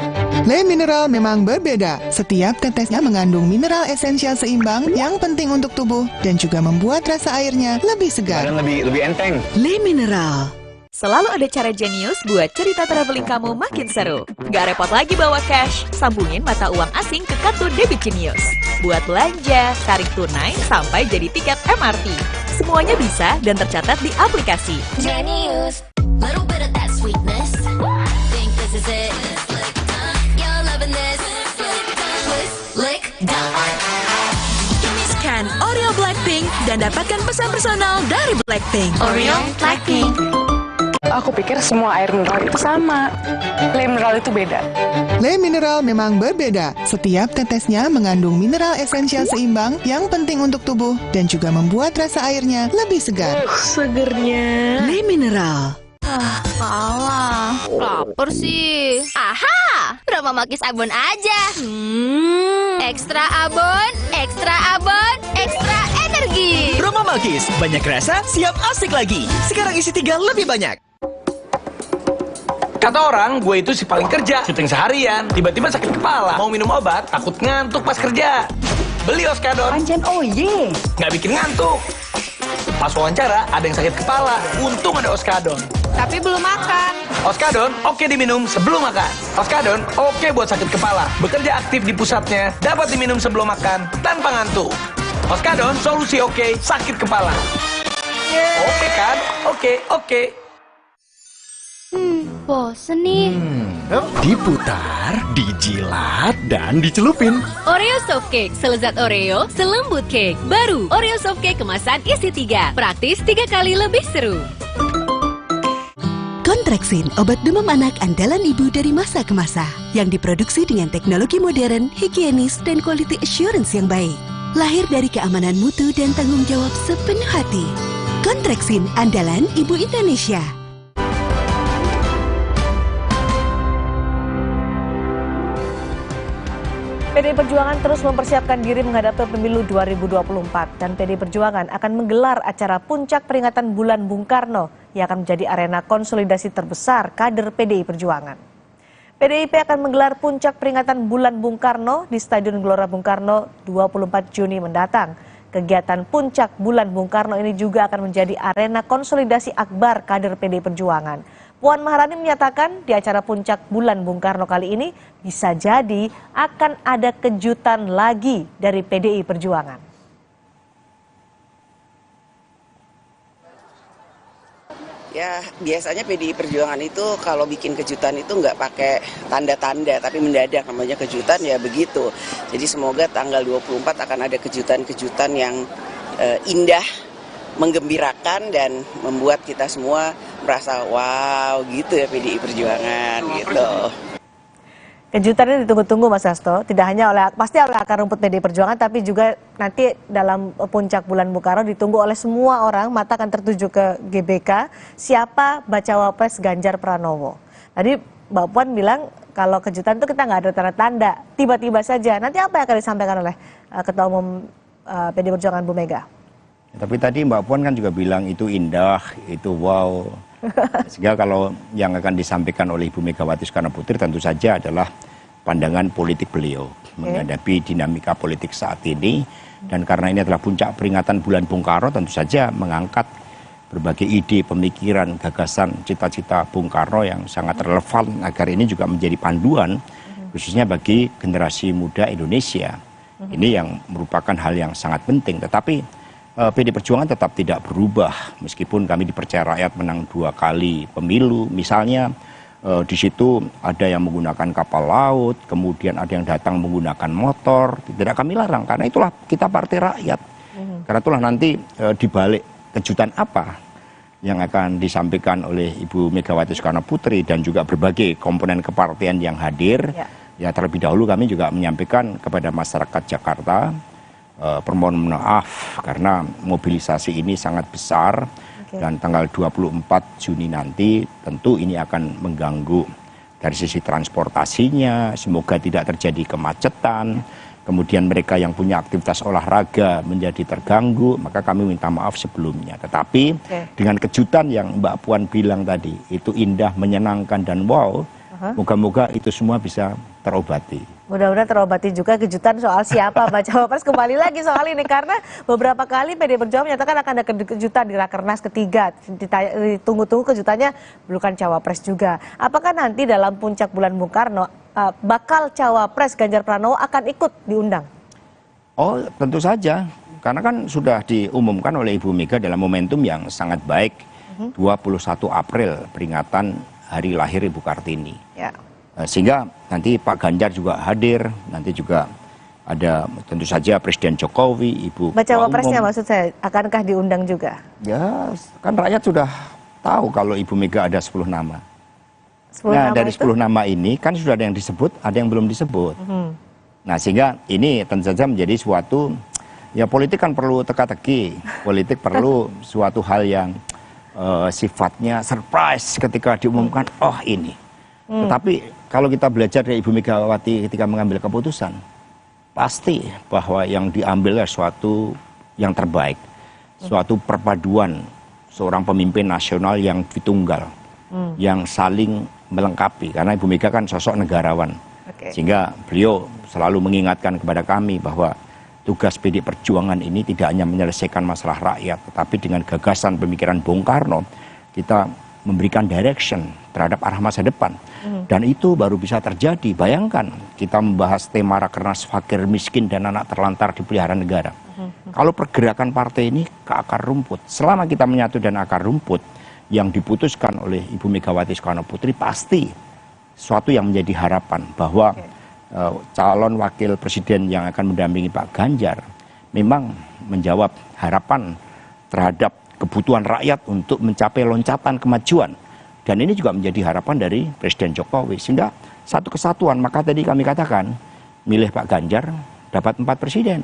Le Mineral memang berbeda. Setiap tetesnya mengandung mineral esensial seimbang yang penting untuk tubuh dan juga membuat rasa airnya lebih segar. Dan lebih enteng. Le Mineral. Selalu ada cara jenius buat cerita traveling kamu makin seru. Gak repot lagi bawa cash, sambungin mata uang asing ke kartu debit Genius. Buat belanja, tarik tunai, sampai jadi tiket MRT. Semuanya bisa dan tercatat di aplikasi Genius. Little bit of that sweetness. Think this is it. You're loving this. Lick, Scan Oreo Blackpink dan dapatkan pesan personal dari Blackpink. Oreo Blackpink. Aku pikir semua air mineral itu sama. Le Mineral itu beda. Le Mineral memang berbeda. Setiap tetesnya mengandung mineral esensial seimbang yang penting untuk tubuh dan juga membuat rasa airnya lebih segar. Segernya. Le Mineral. Kalah. Lapar sih. Aha, Roma Makis Abon aja. Ekstra abon, ekstra abon, ekstra energi. Roma Makis, banyak rasa, siap asik lagi. Sekarang isi 3 lebih banyak. Kata orang, gue itu si paling kerja, syuting seharian, tiba-tiba sakit kepala, mau minum obat, takut ngantuk pas kerja. Beli Oskadon. Pancen oye. Nggak bikin ngantuk. Pas wawancara, ada yang sakit kepala, untung ada Oskadon. Tapi belum makan. Oskadon, oke diminum sebelum makan. Oskadon, oke buat sakit kepala. Bekerja aktif di pusatnya, dapat diminum sebelum makan, tanpa ngantuk. Oskadon, solusi oke, sakit kepala. Oke kan? Oke. Bosen nih. Diputar, dijilat, dan dicelupin. Oreo Soft Cake, selezat Oreo, selembut cake. Baru, Oreo Soft Cake kemasan isi 3. Praktis 3 kali lebih seru. Kontraksin, obat demam anak andalan ibu dari masa ke masa, yang diproduksi dengan teknologi modern, higienis, dan quality assurance yang baik. Lahir dari keamanan mutu dan tanggung jawab sepenuh hati. Kontraksin, andalan ibu Indonesia. PDI Perjuangan terus mempersiapkan diri menghadapi pemilu 2024 dan PDI Perjuangan akan menggelar acara puncak peringatan Bulan Bung Karno yang akan menjadi arena konsolidasi terbesar kader PDI Perjuangan. PDIP akan menggelar puncak peringatan Bulan Bung Karno di Stadion Gelora Bung Karno 24 Juni mendatang. Kegiatan puncak Bulan Bung Karno ini juga akan menjadi arena konsolidasi akbar kader PDI Perjuangan. Puan Maharani menyatakan di acara puncak Bulan Bung Karno kali ini bisa jadi akan ada kejutan lagi dari PDI Perjuangan. Ya biasanya PDI Perjuangan itu kalau bikin kejutan itu nggak pakai tanda-tanda tapi mendadak, namanya kejutan ya begitu. Jadi semoga tanggal 24 akan ada kejutan-kejutan yang indah, menggembirakan dan membuat kita semua merasa wow gitu ya PDI Perjuangan gitu. Kejutan ini ditunggu-tunggu Mas Hasto, tidak hanya pasti oleh akar rumput PDI Perjuangan, tapi juga nanti dalam puncak Bulan Bung Karno ditunggu oleh semua orang, mata akan tertuju ke GBK, siapa bacawa pres Ganjar Pranowo. Tadi Mbak Puan bilang kalau kejutan itu kita nggak ada tanda-tanda, tiba-tiba saja. Nanti apa yang akan disampaikan oleh Ketua Umum PDI Perjuangan Bu Mega? Tapi tadi Mbak Puan kan juga bilang itu indah, itu wow. Sehingga kalau yang akan disampaikan oleh Ibu Megawati Soekarno Putri tentu saja adalah pandangan politik beliau menghadapi dinamika politik saat ini. Dan karena ini adalah puncak peringatan Bulan Bung Karno, tentu saja mengangkat berbagai ide, pemikiran, gagasan, cita-cita Bung Karno yang sangat relevan agar ini juga menjadi panduan khususnya bagi generasi muda Indonesia. Ini yang merupakan hal yang sangat penting. Tetapi PDI Perjuangan tetap tidak berubah meskipun kami dipercaya rakyat menang 2 kali pemilu. Misalnya di situ ada yang menggunakan kapal laut, kemudian ada yang datang menggunakan motor. Tidak kami larang karena itulah kita partai rakyat. Karena itulah nanti dibalik kejutan apa yang akan disampaikan oleh Ibu Megawati Soekarno Putri dan juga berbagai komponen kepartian yang hadir. Ya terlebih dahulu kami juga menyampaikan kepada masyarakat Jakarta permohonan maaf karena mobilisasi ini sangat besar dan tanggal 24 Juni nanti tentu ini akan mengganggu dari sisi transportasinya, semoga tidak terjadi kemacetan, kemudian mereka yang punya aktivitas olahraga menjadi terganggu, maka kami minta maaf sebelumnya. Tetapi dengan kejutan yang Mbak Puan bilang tadi, itu indah, menyenangkan dan wow, moga-moga itu semua bisa terobati. Mudah-mudahan terobati juga kejutan soal siapa bacawa pres. Kembali lagi soal ini karena beberapa kali PDI Perjuangan menyatakan akan ada kejutan di Rakernas ketiga. Ditunggu-tunggu kejutannya bukan cawapres juga. Apakah nanti dalam puncak Bulan Bung Karno bakal cawapres Ganjar Pranowo akan ikut diundang? Oh tentu saja, karena kan sudah diumumkan oleh Ibu Mega dalam momentum yang sangat baik, 21 April peringatan hari lahir Ibu Kartini. Sehingga nanti Pak Ganjar juga hadir, nanti juga ada tentu saja Presiden Jokowi, Ibu bacawa presnya maksud saya, akankah diundang juga? Ya, kan rakyat sudah tahu kalau Ibu Mega ada 10 nama. 10 nah nama dari 10 nama ini kan sudah ada yang disebut, ada yang belum disebut. Nah sehingga ini tentu saja menjadi suatu, ya politik kan perlu teka-teki, politik perlu suatu hal yang sifatnya surprise ketika diumumkan, oh ini. Tetapi kalau kita belajar dari Ibu Megawati ketika mengambil keputusan, pasti bahwa yang diambil adalah suatu yang terbaik, suatu perpaduan seorang pemimpin nasional yang ditunggal, yang saling melengkapi. Karena Ibu Mega kan sosok negarawan, sehingga beliau selalu mengingatkan kepada kami bahwa tugas PDI Perjuangan ini tidak hanya menyelesaikan masalah rakyat, tetapi dengan gagasan pemikiran Bung Karno, kita memberikan direction terhadap arah masa depan. Dan itu baru bisa terjadi. Bayangkan kita membahas tema Rakernas fakir, miskin, dan anak terlantar dipelihara negara. Kalau pergerakan partai ini ke akar rumput, selama kita menyatu dan akar rumput yang diputuskan oleh Ibu Megawati Soekarno Putri, pasti suatu yang menjadi harapan bahwa calon wakil presiden yang akan mendampingi Pak Ganjar memang menjawab harapan terhadap kebutuhan rakyat untuk mencapai loncatan kemajuan Dan ini juga menjadi harapan dari Presiden Jokowi. Sehingga satu kesatuan, maka tadi kami katakan, milih Pak Ganjar dapat 4 presiden.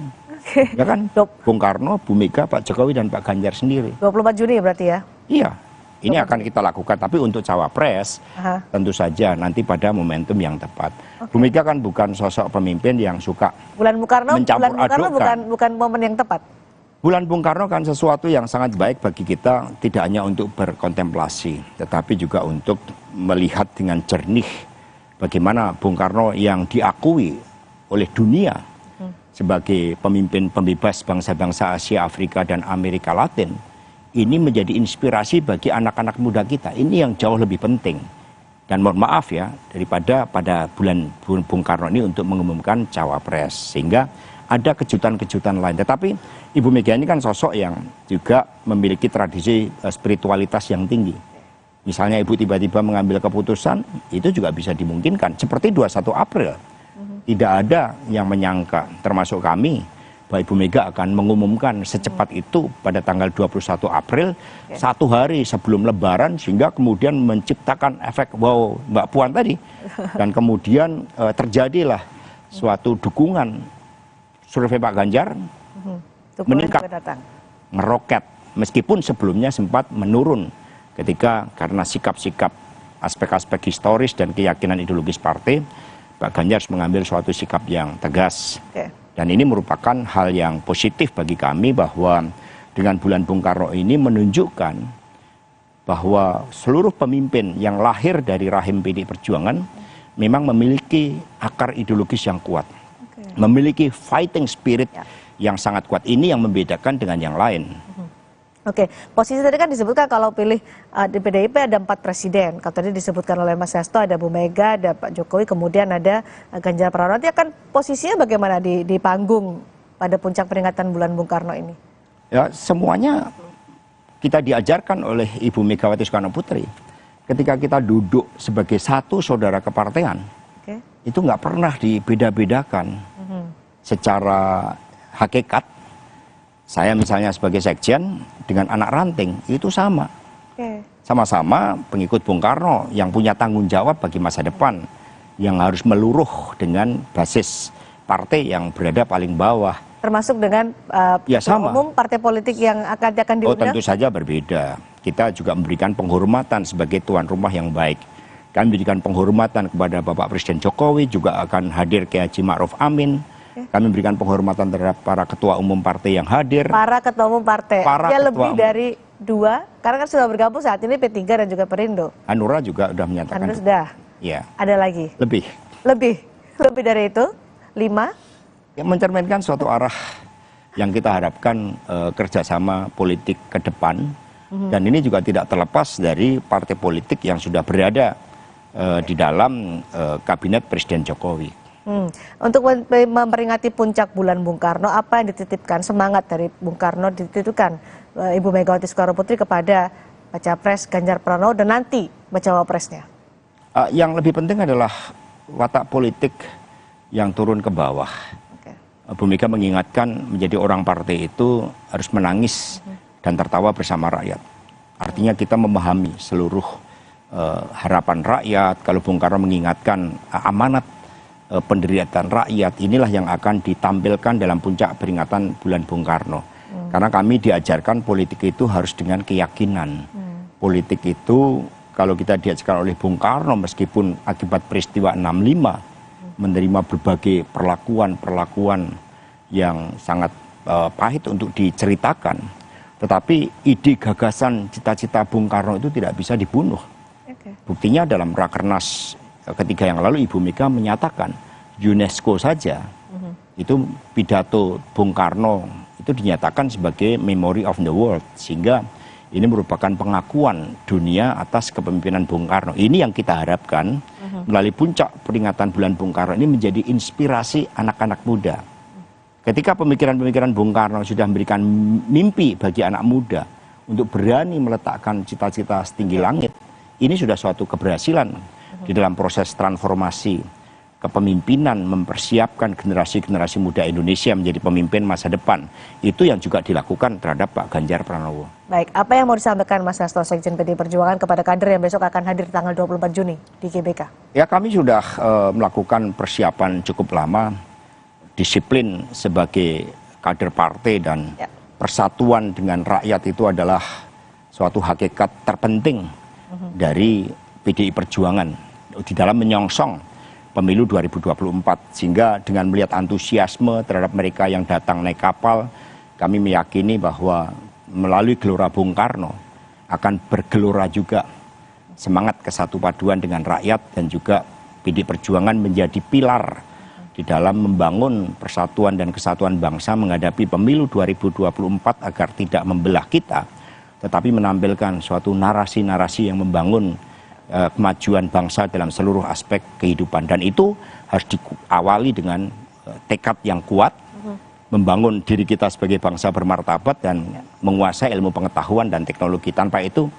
Ya kan? Bung Karno, Bu Mega, Pak Jokowi, dan Pak Ganjar sendiri. 24 Juni berarti ya? Iya. Ini akan kita lakukan, tapi untuk cawapres tentu saja nanti pada momentum yang tepat. Bu Mega kan bukan sosok pemimpin yang suka Bulan Bung Karno mencampur-adukkan. bukan momen yang tepat. Bulan Bung Karno kan sesuatu yang sangat baik bagi kita, tidak hanya untuk berkontemplasi, tetapi juga untuk melihat dengan jernih bagaimana Bung Karno yang diakui oleh dunia sebagai pemimpin pembebas bangsa-bangsa Asia, Afrika, dan Amerika Latin. Ini menjadi inspirasi bagi anak-anak muda kita. Ini yang jauh lebih penting. Dan mohon maaf ya, daripada pada bulan Bung Karno ini untuk mengumumkan cawapres. Sehingga ada kejutan-kejutan lain. Tetapi Ibu Mega ini kan sosok yang juga memiliki tradisi spiritualitas yang tinggi. Misalnya Ibu tiba-tiba mengambil keputusan, itu juga bisa dimungkinkan. Seperti 21 April. Tidak ada yang menyangka, termasuk kami, bahwa Ibu Mega akan mengumumkan secepat itu pada tanggal 21 April, 1 hari sebelum Lebaran, sehingga kemudian menciptakan efek wow Mbak Puan tadi. Dan kemudian terjadilah suatu dukungan survei Pak Ganjar meningkat, ngeroket, meskipun sebelumnya sempat menurun ketika karena sikap-sikap aspek-aspek historis dan keyakinan ideologis partai, Pak Ganjar harus mengambil suatu sikap yang tegas. Dan ini merupakan hal yang positif bagi kami bahwa dengan bulan Bung Karno ini menunjukkan bahwa seluruh pemimpin yang lahir dari rahim PDI Perjuangan memang memiliki akar ideologis yang kuat. Memiliki fighting spirit yang sangat kuat. Ini yang membedakan dengan yang lain. Oke, posisi tadi kan disebutkan kalau pilih di PDIP ada 4 presiden. Kalau tadi disebutkan oleh Mas Hasto ada Bu Mega, ada Pak Jokowi, kemudian ada Ganjar Pranowo. Nanti akan posisinya bagaimana di panggung pada puncak peringatan bulan Bung Karno ini? Ya, semuanya kita diajarkan oleh Ibu Megawati Soekarno Putri. Ketika kita duduk sebagai satu saudara kepartean, itu nggak pernah dibeda-bedakan secara hakikat. Saya misalnya sebagai sekjen dengan anak ranting itu sama. Sama-sama pengikut Bung Karno yang punya tanggung jawab bagi masa depan, yang harus meluruh dengan basis partai yang berada paling bawah. Termasuk dengan umum partai politik yang akan diundang? Oh, tentu saja berbeda. Kita juga memberikan penghormatan sebagai tuan rumah yang baik. Kami memberikan penghormatan kepada Bapak Presiden Jokowi, juga akan hadir Kiai Haji Ma'ruf Amin. Kami memberikan penghormatan terhadap para ketua umum partai yang hadir. Para ketua umum partai, ya lebih dari 2, karena kan sudah bergabung saat ini P3 dan juga Perindo. Hanura juga sudah menyatakan. Hanura sudah? Ya. Ada lagi? Lebih dari itu? 5? Yang mencerminkan suatu arah yang kita harapkan kerjasama politik ke depan. Dan ini juga tidak terlepas dari partai politik yang sudah berada di dalam kabinet Presiden Jokowi. Untuk memperingati puncak bulan Bung Karno, apa yang dititipkan, semangat dari Bung Karno dititipkan Ibu Megawati Soekarno Putri kepada Baca Pres Ganjar Pranowo dan nanti Bacawa Presnya? Yang lebih penting adalah watak politik yang turun ke bawah. Bu Mega mengingatkan menjadi orang partai itu harus menangis dan tertawa bersama rakyat. Artinya kita memahami seluruh harapan rakyat. Kalau Bung Karno mengingatkan amanat penderitaan rakyat, inilah yang akan ditampilkan dalam puncak peringatan bulan Bung Karno. Karena kami diajarkan politik itu harus dengan keyakinan. Politik itu kalau kita diajarkan oleh Bung Karno, meskipun akibat peristiwa 65 menerima berbagai perlakuan yang sangat pahit untuk diceritakan, tetapi ide, gagasan, cita-cita Bung Karno itu tidak bisa dibunuh. Buktinya dalam Rakernas ketika yang lalu Ibu Mega menyatakan UNESCO saja itu pidato Bung Karno itu dinyatakan sebagai memory of the world, sehingga ini merupakan pengakuan dunia atas kepemimpinan Bung Karno. Ini yang kita harapkan melalui puncak peringatan bulan Bung Karno ini menjadi inspirasi anak-anak muda. Ketika pemikiran-pemikiran Bung Karno sudah memberikan mimpi bagi anak muda untuk berani meletakkan cita-cita setinggi langit, ini sudah suatu keberhasilan di dalam proses transformasi kepemimpinan, mempersiapkan generasi-generasi muda Indonesia menjadi pemimpin masa depan. Itu yang juga dilakukan terhadap Pak Ganjar Pranowo. Baik, apa yang mau disampaikan Mas Hasto, Sekjen PDI Perjuangan kepada kader yang besok akan hadir tanggal 24 Juni di GBK? Ya, kami sudah melakukan persiapan cukup lama, disiplin sebagai kader partai dan persatuan dengan rakyat itu adalah suatu hakikat terpenting dari PDI Perjuangan di dalam menyongsong pemilu 2024, sehingga dengan melihat antusiasme terhadap mereka yang datang naik kapal, kami meyakini bahwa melalui gelora Bung Karno akan bergelora juga semangat kesatu paduan dengan rakyat, dan juga PDI Perjuangan menjadi pilar di dalam membangun persatuan dan kesatuan bangsa menghadapi pemilu 2024 agar tidak membelah kita, tetapi menampilkan suatu narasi-narasi yang membangun kemajuan bangsa dalam seluruh aspek kehidupan. Dan itu harus diawali dengan tekad yang kuat, membangun diri kita sebagai bangsa bermartabat dan menguasai ilmu pengetahuan dan teknologi. Tanpa itu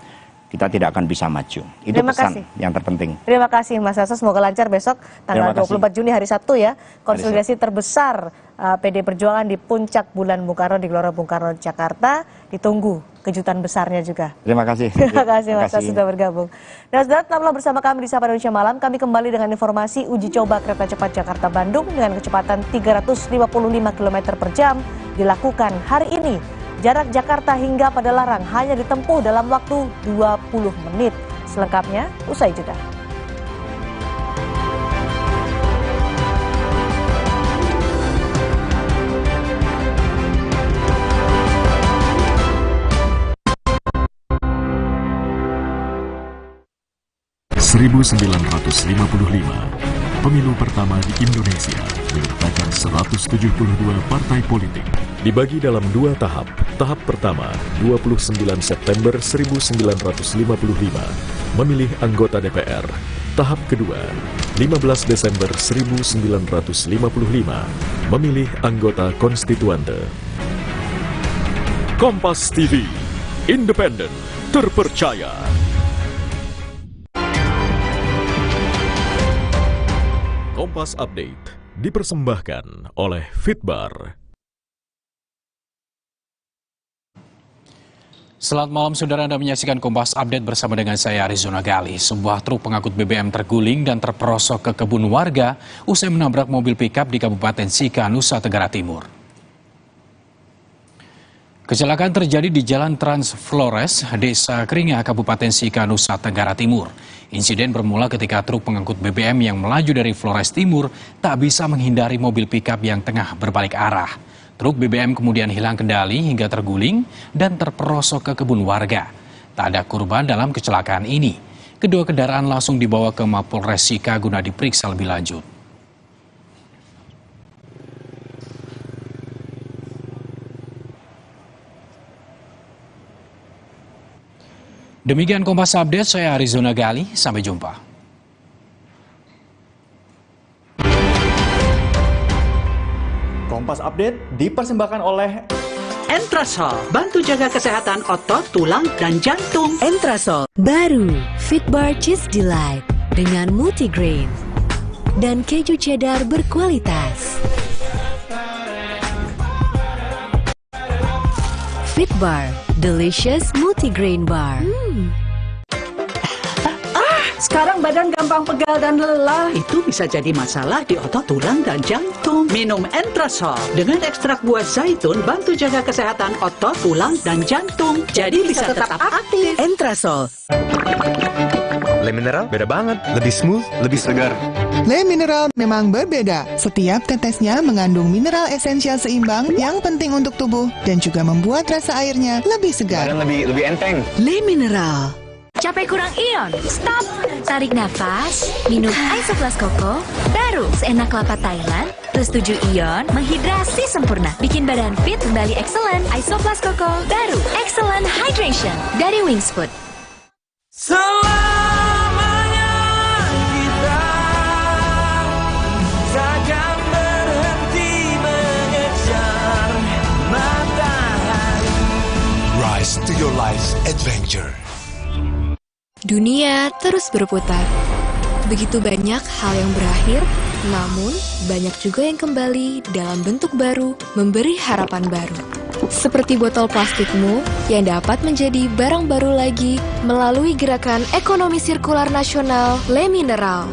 kita tidak akan bisa maju. Itu pesan yang terpenting. Terima kasih Mas Hasto, semoga lancar besok tanggal 24 Juni hari Sabtu ya. Konsolidasi terbesar PDI Perjuangan di puncak bulan Bung Karno di Gelora Bung Karno Jakarta. Ditunggu kejutan besarnya juga. Terima kasih. Terima kasih Mas Hasto sudah bergabung. Dan saudara, tetaplah bersama kami di Sapa Indonesia Malam. Kami kembali dengan informasi uji coba kereta cepat Jakarta-Bandung dengan kecepatan 355 km per jam dilakukan hari ini. Jarak Jakarta hingga Padalarang hanya ditempuh dalam waktu 20 menit. Selengkapnya usai jeda. (1955) Pemilu pertama di Indonesia menyertakan 172 partai politik. Dibagi dalam dua tahap. Tahap pertama, 29 September 1955, memilih anggota DPR. Tahap kedua, 15 Desember 1955, memilih anggota konstituante. Kompas TV, independen, terpercaya. Kompas Update dipersembahkan oleh Fitbar. Selamat malam saudara, Anda menyaksikan Kompas Update bersama dengan saya Arizona Gali. Sebuah truk pengangkut BBM terguling dan terperosok ke kebun warga usai menabrak mobil pickup di Kabupaten Sika, Nusa Tenggara Timur. Kecelakaan terjadi di Jalan Trans Flores, Desa Keringa, Kabupaten Sika, Nusa Tenggara Timur. Insiden bermula ketika truk pengangkut BBM yang melaju dari Flores Timur tak bisa menghindari mobil pickup yang tengah berbalik arah. Truk BBM kemudian hilang kendali hingga terguling dan terperosok ke kebun warga. Tak ada korban dalam kecelakaan ini. Kedua kendaraan langsung dibawa ke Mapolres Sika guna diperiksa lebih lanjut. Demikian Kompas Update, saya Arizona Gali, sampai jumpa. Kompas Update dipersembahkan oleh Entrasol, bantu jaga kesehatan otot, tulang, dan jantung. Entrasol, baru Fitbar Cheese Delight dengan multigrain dan keju cheddar berkualitas. Fitbar, delicious multigrain bar. Sekarang badan gampang pegal dan lelah. Itu bisa jadi masalah di otot, tulang, dan jantung. Minum Entrasol dengan ekstrak buah zaitun bantu jaga kesehatan otot, tulang, dan jantung. Jadi bisa tetap aktif. Entrasol. Le Mineral beda banget, lebih smooth, lebih segar. Le Mineral memang berbeda. Setiap tetesnya mengandung mineral esensial seimbang yang penting untuk tubuh dan juga membuat rasa airnya lebih segar. Dan lebih enteng. Le Mineral. Capek kurang ion? Stop! Tarik nafas, minum Isoplas Koko, baru seenak kelapa Thailand, plus 7 ion, menghidrasi sempurna. Bikin badan fit kembali excellent. Isoplas Koko, baru excellent hydration dari Wings Food. Selamanya kita takkan berhenti mengejar matahari. Rise to your life's adventure. Dunia terus berputar. Begitu banyak hal yang berakhir, Namun, banyak juga yang kembali dalam bentuk baru, memberi harapan baru. Seperti botol plastikmu yang dapat menjadi barang baru lagi melalui gerakan ekonomi sirkular nasional Le Mineral.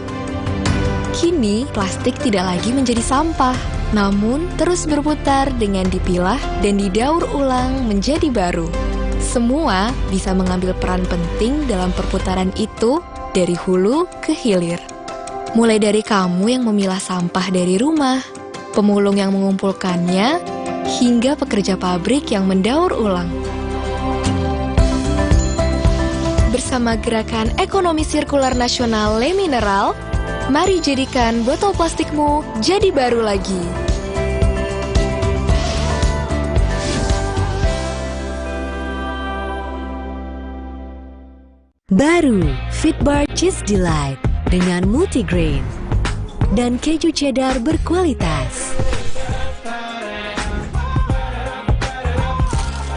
Kini, plastik tidak lagi menjadi sampah, namun terus berputar dengan dipilah dan didaur ulang menjadi baru. Semua bisa mengambil peran penting dalam perputaran itu dari hulu ke hilir. Mulai dari kamu yang memilah sampah dari rumah, pemulung yang mengumpulkannya, hingga pekerja pabrik yang mendaur ulang. Bersama gerakan ekonomi sirkular nasional Le Mineral, mari jadikan botol plastikmu jadi baru lagi. Baru Fitbar Cheese Delight dengan multigrain dan keju cheddar berkualitas.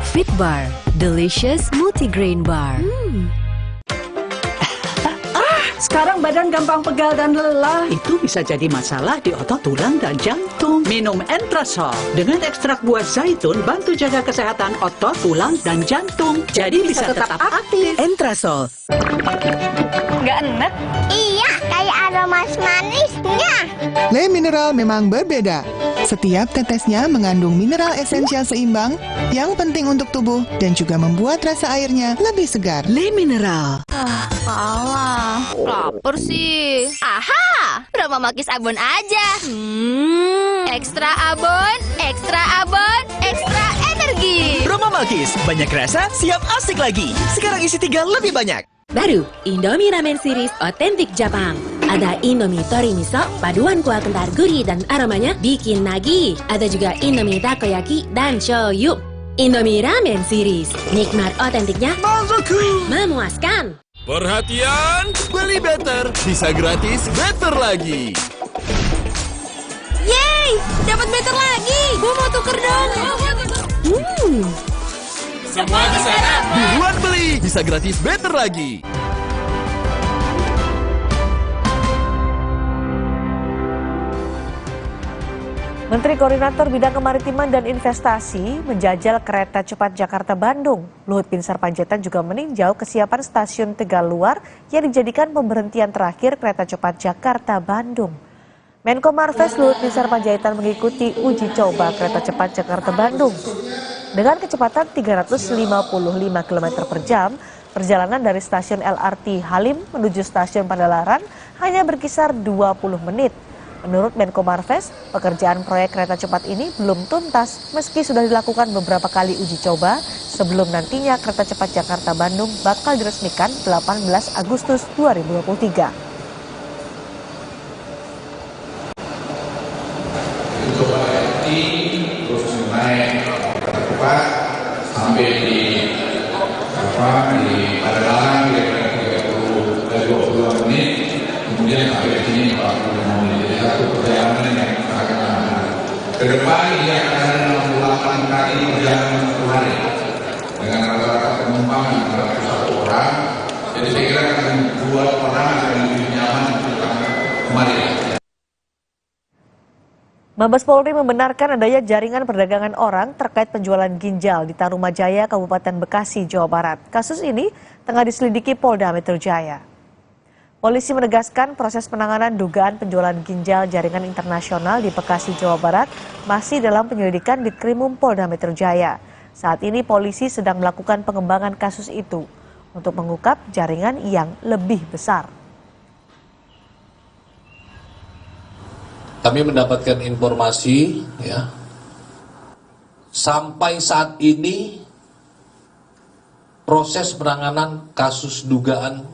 Fitbar Delicious Multigrain Bar. Sekarang badan gampang pegal dan lelah. Itu bisa jadi masalah di otot, tulang, dan jantung. Minum Entrasol. Dengan ekstrak buah zaitun, bantu jaga kesehatan otot, tulang, dan jantung. Jadi bisa tetap aktif. Entrasol. Nggak enak? Iya, kayak ada manis-manisnya. Le Mineral memang berbeda. Setiap tetesnya mengandung mineral esensial seimbang yang penting untuk tubuh dan juga membuat rasa airnya lebih segar. Le Mineral. Alah, lapar sih. Aha, Roma Makis Abon aja. Ekstra abon, ekstra abon, ekstra energi. Roma Makis, banyak rasa, siap asik lagi. Sekarang isi 3 lebih banyak. Baru, Indomie Ramen Series otentik Jepang. Ada Indomie Tori Miso, paduan kuah kental gurih dan aromanya bikin nagih. Ada juga Indomie Takoyaki dan shoyu. Indomie Ramen Series, nikmat otentiknya memuaskan. Perhatian, beli better, bisa gratis better lagi. Yeay, dapat better lagi. Gue mau tuker dong. Semua di sana. Buruan beli, bisa gratis better lagi. Menteri Koordinator Bidang Kemaritiman dan Investasi menjajal kereta cepat Jakarta-Bandung. Luhut Binsar Panjaitan juga meninjau kesiapan stasiun Tegaluar yang dijadikan pemberhentian terakhir kereta cepat Jakarta-Bandung. Menko Marves Luhut Binsar Panjaitan mengikuti uji coba kereta cepat Jakarta-Bandung. Dengan kecepatan 355 km per jam, perjalanan dari stasiun LRT Halim menuju stasiun Padalarang hanya berkisar 20 menit. Menurut Menko Marves, pekerjaan proyek kereta cepat ini belum tuntas meski sudah dilakukan beberapa kali uji coba sebelum nantinya kereta cepat Jakarta-Bandung bakal diresmikan 18 Agustus 2023. Coba ini terus naik kereta cepat sampai di Padalarang kira-kira 20 menit, kemudian sampai di sini 45 menit. Satu perjalanan yang sangat lama. Ke depan ini akan ada 68 kali perjalanan satu hari dengan rata-rata penumpang yang 101 orang. Jadi saya kira akan buat orang yang lebih nyaman kembali. Mabes Polri membenarkan adanya jaringan perdagangan orang terkait penjualan ginjal di Tarumajaya, Kabupaten Bekasi, Jawa Barat. Kasus ini tengah diselidiki Polda Metro Jaya. Polisi menegaskan proses penanganan dugaan penjualan ginjal jaringan internasional di Bekasi, Jawa Barat masih dalam penyelidikan Ditkrimum Polda Metro Jaya. Saat ini polisi sedang melakukan pengembangan kasus itu untuk mengungkap jaringan yang lebih besar. Kami mendapatkan informasi ya, sampai saat ini proses penanganan kasus dugaan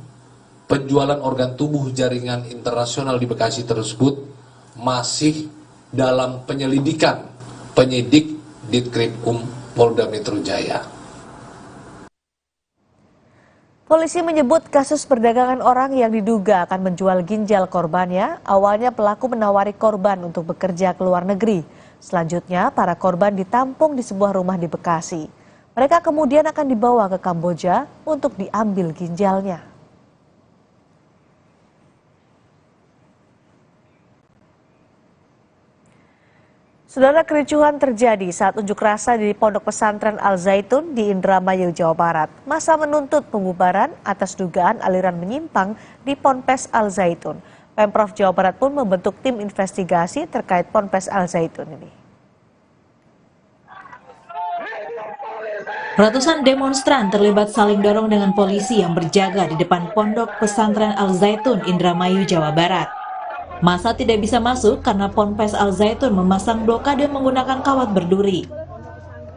penjualan organ tubuh jaringan internasional di Bekasi tersebut masih dalam penyelidikan penyidik Ditkrimum Polda Metro Jaya. Polisi menyebut kasus perdagangan orang yang diduga akan menjual ginjal korbannya, awalnya pelaku menawari korban untuk bekerja ke luar negeri. Selanjutnya, para korban ditampung di sebuah rumah di Bekasi. Mereka kemudian akan dibawa ke Kamboja untuk diambil ginjalnya. Saudara, kericuhan terjadi saat unjuk rasa di Pondok Pesantren Al Zaitun di Indramayu, Jawa Barat. Massa menuntut pembubaran atas dugaan aliran menyimpang di Ponpes Al Zaitun. Pemprov Jawa Barat pun membentuk tim investigasi terkait Ponpes Al Zaitun ini. Ratusan demonstran terlibat saling dorong dengan polisi yang berjaga di depan Pondok Pesantren Al Zaitun, Indramayu, Jawa Barat. Massa tidak bisa masuk karena Ponpes Al Zaitun memasang blokade menggunakan kawat berduri.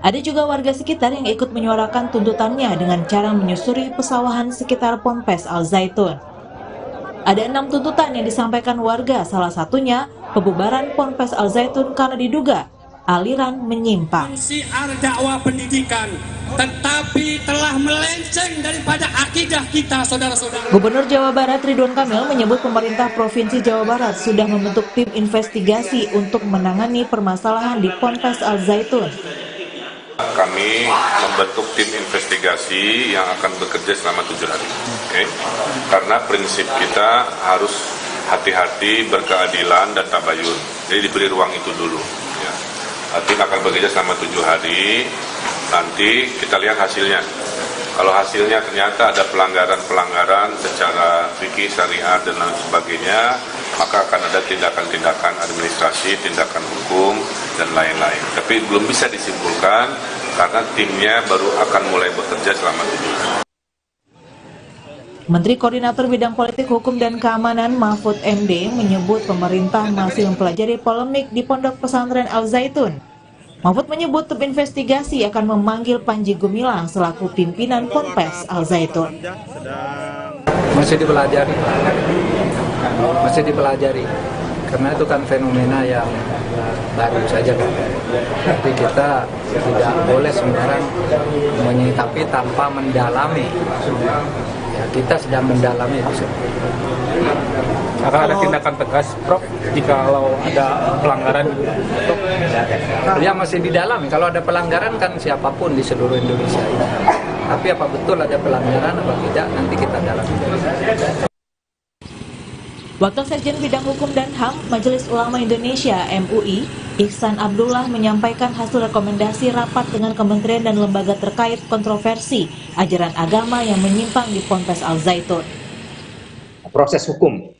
Ada juga warga sekitar yang ikut menyuarakan tuntutannya dengan cara menyusuri pesawahan sekitar Ponpes Al Zaitun. Ada 6 tuntutan yang disampaikan warga, salah satunya pembubaran Ponpes Al Zaitun karena diduga aliran menyimpang. Syiar dakwah pendidikan, tetapi telah melenceng daripada akidah kita, saudara-saudara. Gubernur Jawa Barat Ridwan Kamil menyebut pemerintah Provinsi Jawa Barat sudah membentuk tim investigasi untuk menangani permasalahan di Ponpes Al Zaitun. Kami membentuk tim investigasi yang akan bekerja selama 7 hari. Okay? Karena prinsip kita harus hati-hati, berkeadilan, dan tabayun. Jadi diberi ruang itu dulu. Ya. Tim akan bekerja selama 7 hari, nanti kita lihat hasilnya. Kalau hasilnya ternyata ada pelanggaran-pelanggaran secara fikih, syariat, dan lain sebagainya, maka akan ada tindakan-tindakan administrasi, tindakan hukum, dan lain-lain. Tapi belum bisa disimpulkan karena timnya baru akan mulai bekerja selama 7 hari. Menteri Koordinator Bidang Politik, Hukum, dan Keamanan Mahfud MD menyebut pemerintah masih mempelajari polemik di Pondok Pesantren Al Zaitun. Mahfud menyebut tim investigasi akan memanggil Panji Gumilang selaku pimpinan Ponpes Al Zaitun. Masih dipelajari, karena itu kan fenomena yang baru saja kan. Tapi kita tidak boleh sembarang menyikapi tanpa mendalami. Ya, kita sedang mendalami itu. Akan ada tindakan tegas, Prof, jikalau ada pelanggaran? Ya masih didalami. Kalau ada pelanggaran kan siapapun di seluruh Indonesia ini. Tapi apa betul ada pelanggaran apa tidak, nanti kita dalami. Wakil Sekjen Bidang Hukum dan HAM Majelis Ulama Indonesia MUI, Ihsan Abdullah menyampaikan hasil rekomendasi rapat dengan kementerian dan lembaga terkait kontroversi ajaran agama yang menyimpang di Ponpes Al Zaitun. Proses hukum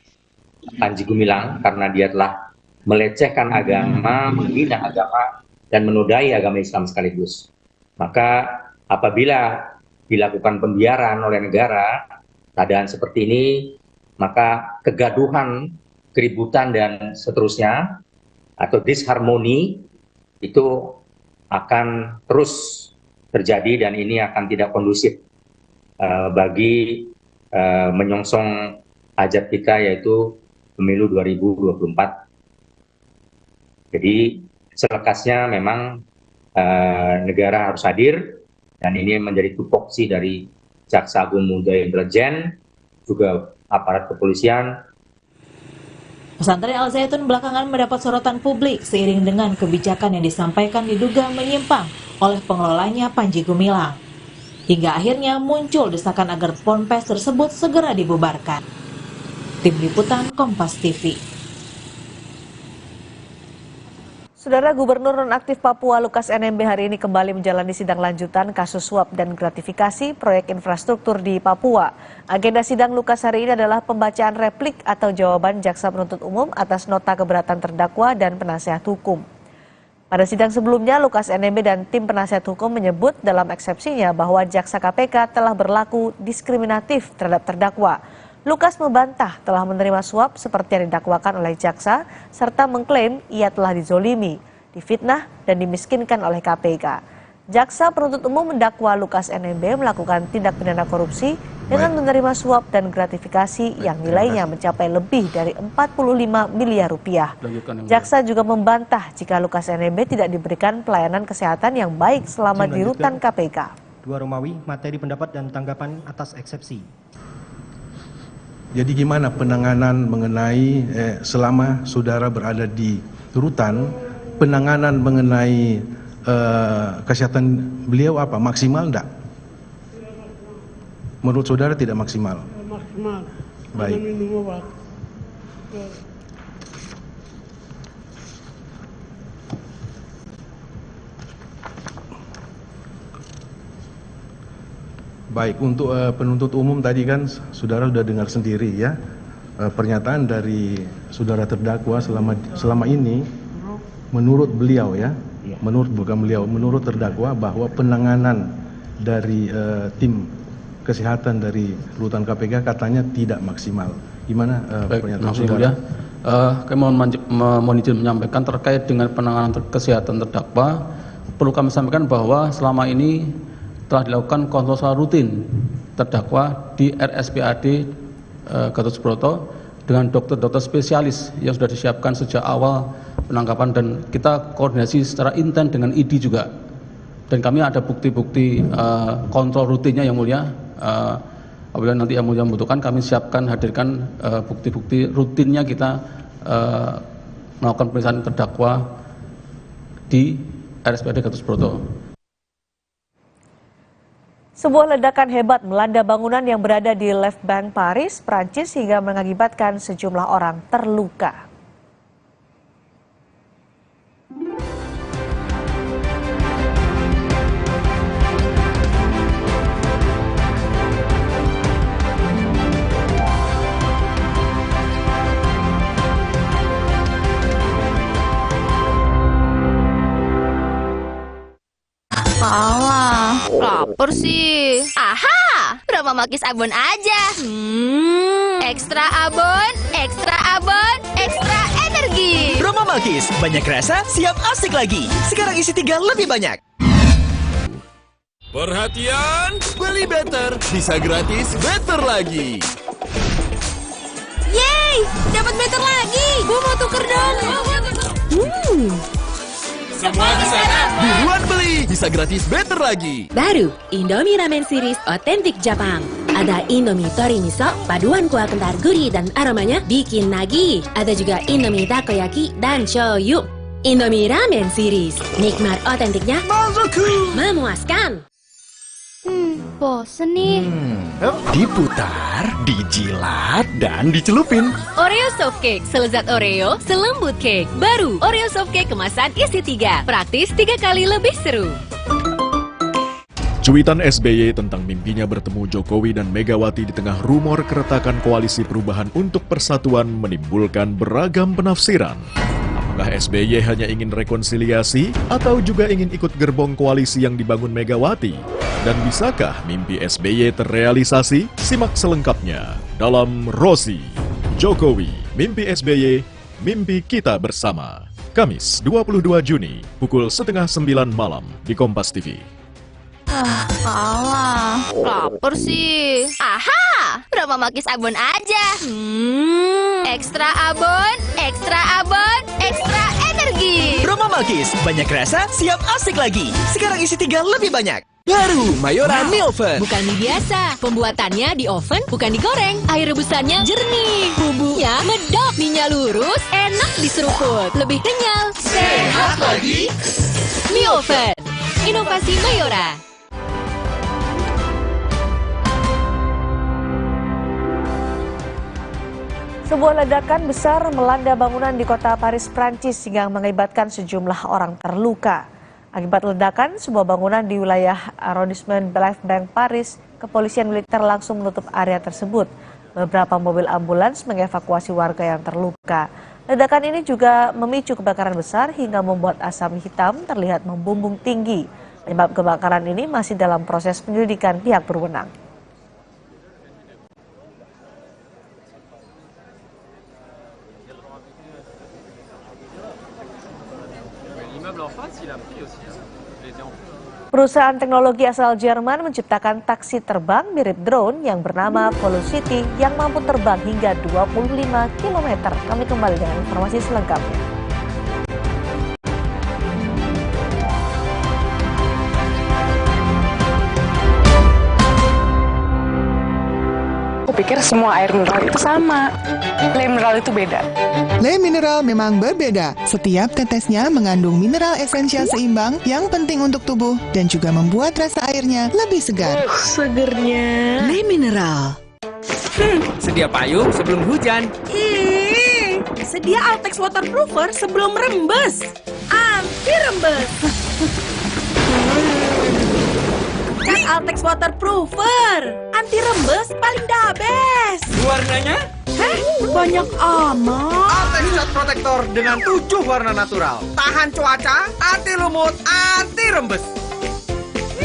Panji Gumilang karena dia telah melecehkan agama, menghina agama, dan menodai agama Islam sekaligus. Maka apabila dilakukan pembiaran oleh negara, keadaan seperti ini, maka kegaduhan, keributan, dan seterusnya, atau disharmoni, itu akan terus terjadi dan ini akan tidak kondusif bagi menyongsong hajat kita, yaitu pemilu 2024. Jadi selekasnya memang negara harus hadir, dan ini menjadi tupoksi dari Jaksa Agung Muda Intelijen, juga aparat kepolisian. Pesantren Al Zaitun belakangan mendapat sorotan publik seiring dengan kebijakan yang disampaikan diduga menyimpang oleh pengelolanya Panji Gumilang. Hingga akhirnya muncul desakan agar Ponpes tersebut segera dibubarkan. Tim Liputan Kompas TV. Saudara, Gubernur Nonaktif Papua Lukas NMB hari ini kembali menjalani sidang lanjutan kasus suap dan gratifikasi proyek infrastruktur di Papua. Agenda sidang Lukas hari ini adalah pembacaan replik atau jawaban jaksa penuntut umum atas nota keberatan terdakwa dan penasihat hukum. Pada sidang sebelumnya, Lukas NMB dan tim penasihat hukum menyebut dalam eksepsinya bahwa jaksa KPK telah berlaku diskriminatif terhadap terdakwa. Lukas membantah telah menerima suap seperti yang didakwakan oleh jaksa, serta mengklaim ia telah dizolimi, difitnah, dan dimiskinkan oleh KPK. Jaksa penuntut umum mendakwa Lukas NMB melakukan tindak pidana korupsi dengan menerima suap dan gratifikasi yang nilainya mencapai lebih dari 45 miliar rupiah. Jaksa juga membantah jika Lukas NMB tidak diberikan pelayanan kesehatan yang baik selama di rutan KPK. Dua Romawi, materi pendapat dan tanggapan atas eksepsi. Jadi gimana penanganan mengenai selama saudara berada di rutan, penanganan mengenai kesehatan beliau apa? Maksimal enggak? Menurut saudara tidak maksimal? Maksimal. Baik. Minum obat. Baik, untuk penuntut umum tadi kan saudara sudah dengar sendiri ya, pernyataan dari saudara terdakwa selama ini menurut beliau ya, menurut terdakwa bahwa penanganan dari tim kesehatan dari rutan KPK katanya tidak maksimal. Gimana pernyataan saudara? Kami mohon izin menyampaikan terkait dengan penanganan kesehatan terdakwa. Perlu kami sampaikan bahwa selama ini telah dilakukan konsultasi rutin terdakwa di RSPAD Gatot Subroto dengan dokter-dokter spesialis yang sudah disiapkan sejak awal penangkapan, dan kita koordinasi secara intens dengan ID juga. Dan kami ada bukti-bukti kontrol rutinnya yang mulia. Apabila nanti yang mulia membutuhkan, kami siapkan hadirkan bukti-bukti rutinnya kita melakukan pemeriksaan terdakwa di RSPAD Gatot Subroto. Sebuah ledakan hebat melanda bangunan yang berada di Left Bank Paris, Prancis hingga mengakibatkan sejumlah orang terluka. Alah, lapar sih. Aha, Roma Makis abon aja. Ekstra abon, ekstra energi. Roma Makis, banyak rasa, siap asik lagi. Sekarang isi 3 lebih banyak. Perhatian, beli better bisa gratis better lagi. Yeay, dapat better lagi. Gue mau tuker dong. Semua di sana. Buruan beli, bisa gratis better lagi. Baru, Indomie Ramen Series otentik Jepang. Ada Indomie Tori Miso, paduan kuah kental gurih dan aromanya bikin nagih. Ada juga Indomie Takoyaki dan shoyu. Indomie Ramen Series, nikmat otentiknya memuaskan. Bosen nih. Diputar, dijilat, dan dicelupin. Oreo Soft Cake, selezat Oreo, selembut cake. Baru, Oreo Soft Cake kemasan isi 3. Praktis 3 kali lebih seru. Cuitan SBY tentang mimpinya bertemu Jokowi dan Megawati di tengah rumor keretakan koalisi perubahan untuk persatuan menimbulkan beragam penafsiran. Apakah SBY hanya ingin rekonsiliasi atau juga ingin ikut gerbong koalisi yang dibangun Megawati? Dan bisakah mimpi SBY terrealisasi? Simak selengkapnya dalam Rosi Jokowi, Mimpi SBY, Mimpi Kita Bersama. Kamis 22 Juni, pukul 8:30 malam di Kompas TV. Alah, lapar sih. Aha, Roma Makis abon aja. Ekstra abon, ekstra energi. Roma Makis, banyak rasa, siap asik lagi. Sekarang isi 3 lebih banyak. Baru Mayora Mie Oven. Bukan mie biasa, pembuatannya di oven bukan digoreng. Air rebusannya jernih, bumbunya medok, mie-nya lurus, enak diseruput, lebih kenyal, sehat lagi. Mie Oven, inovasi Mayora. Sebuah ledakan besar melanda bangunan di kota Paris, Prancis hingga mengakibatkan sejumlah orang terluka. Akibat ledakan, sebuah bangunan di wilayah arrondissement Left Bank Paris, kepolisian militer langsung menutup area tersebut. Beberapa mobil ambulans mengevakuasi warga yang terluka. Ledakan ini juga memicu kebakaran besar hingga membuat asap hitam terlihat membumbung tinggi. Penyebab kebakaran ini masih dalam proses penyelidikan pihak berwenang. Perusahaan teknologi asal Jerman menciptakan taksi terbang mirip drone yang bernama Velocity yang mampu terbang hingga 25 km. Kami kembali dengan informasi selengkapnya. Aku pikir semua air mineral itu sama. Le mineral itu beda. Le mineral memang berbeda. Setiap tetesnya mengandung mineral esensial seimbang yang penting untuk tubuh dan juga membuat rasa airnya lebih segar. Segernya. Le mineral. Sedia payung sebelum hujan. Sedia Altex waterproofer sebelum rembes. Anti rembes. Cat Altex Waterproofer. Anti rembes paling the best. Warnanya? Banyak amat. Altex Cat Protector dengan 7 warna natural. Tahan cuaca, anti lumut, anti rembes.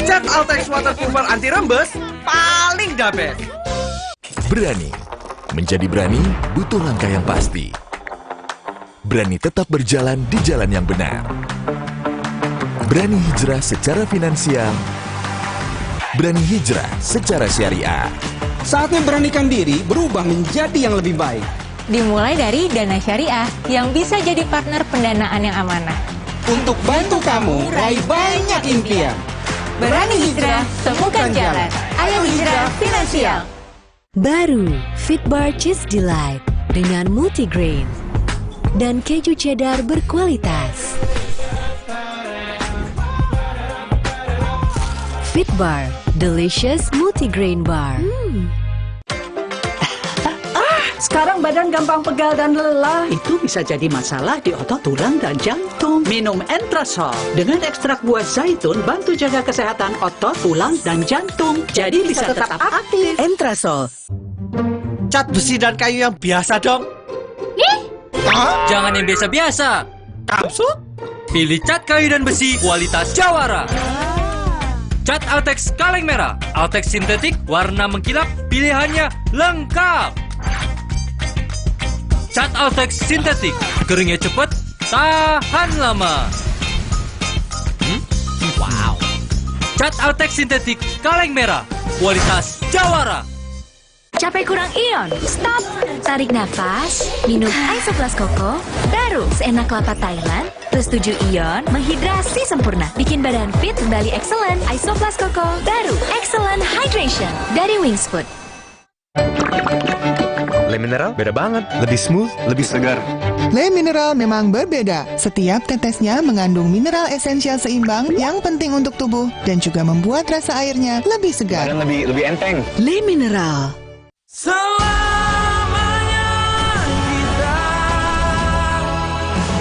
Cat Altex Waterproofer anti rembes paling the best. Berani. Menjadi berani butuh langkah yang pasti. Berani tetap berjalan di jalan yang benar. Berani hijrah secara finansial. Berani hijrah secara syariah. Saatnya beranikan diri berubah menjadi yang lebih baik. Dimulai dari Dana Syariah yang bisa jadi partner pendanaan yang amanah. Untuk bantu kamu raih banyak impian. Berani hijrah, temukan jalan. Ayo hijrah finansial. Baru Fitbar Cheese Delight dengan multigrain dan keju cheddar berkualitas. Fitbar, delicious multigrain bar. Sekarang badan gampang pegal dan lelah. Itu bisa jadi masalah di otot, tulang, dan jantung. Minum Entrasol dengan ekstrak buah zaitun bantu jaga kesehatan otot, tulang, dan jantung. Jadi bisa tetap aktif. Entrasol. Cat besi dan kayu yang biasa dong. Jangan yang biasa-biasa. Kapsul? Pilih cat kayu dan besi kualitas Jawara. Cat Altex kaleng merah, Altex sintetik, warna mengkilap, pilihannya lengkap. Cat Altex sintetik, keringnya cepat, tahan lama. Wow. Cat Altex sintetik kaleng merah, kualitas Jawara. Capek kurang ion? Stop! Tarik nafas, minum Isoplas Koko, baru seenak kelapa Thailand, plus 7 ion, menghidrasi sempurna. Bikin badan fit kembali excellent. Isoplas Koko, baru excellent hydration dari Wings Food. Le Mineral beda banget, lebih smooth, lebih segar. Le Mineral memang berbeda. Setiap tetesnya mengandung mineral esensial seimbang yang penting untuk tubuh dan juga membuat rasa airnya lebih segar. Dan lebih enteng. Le Mineral. Selamanya kita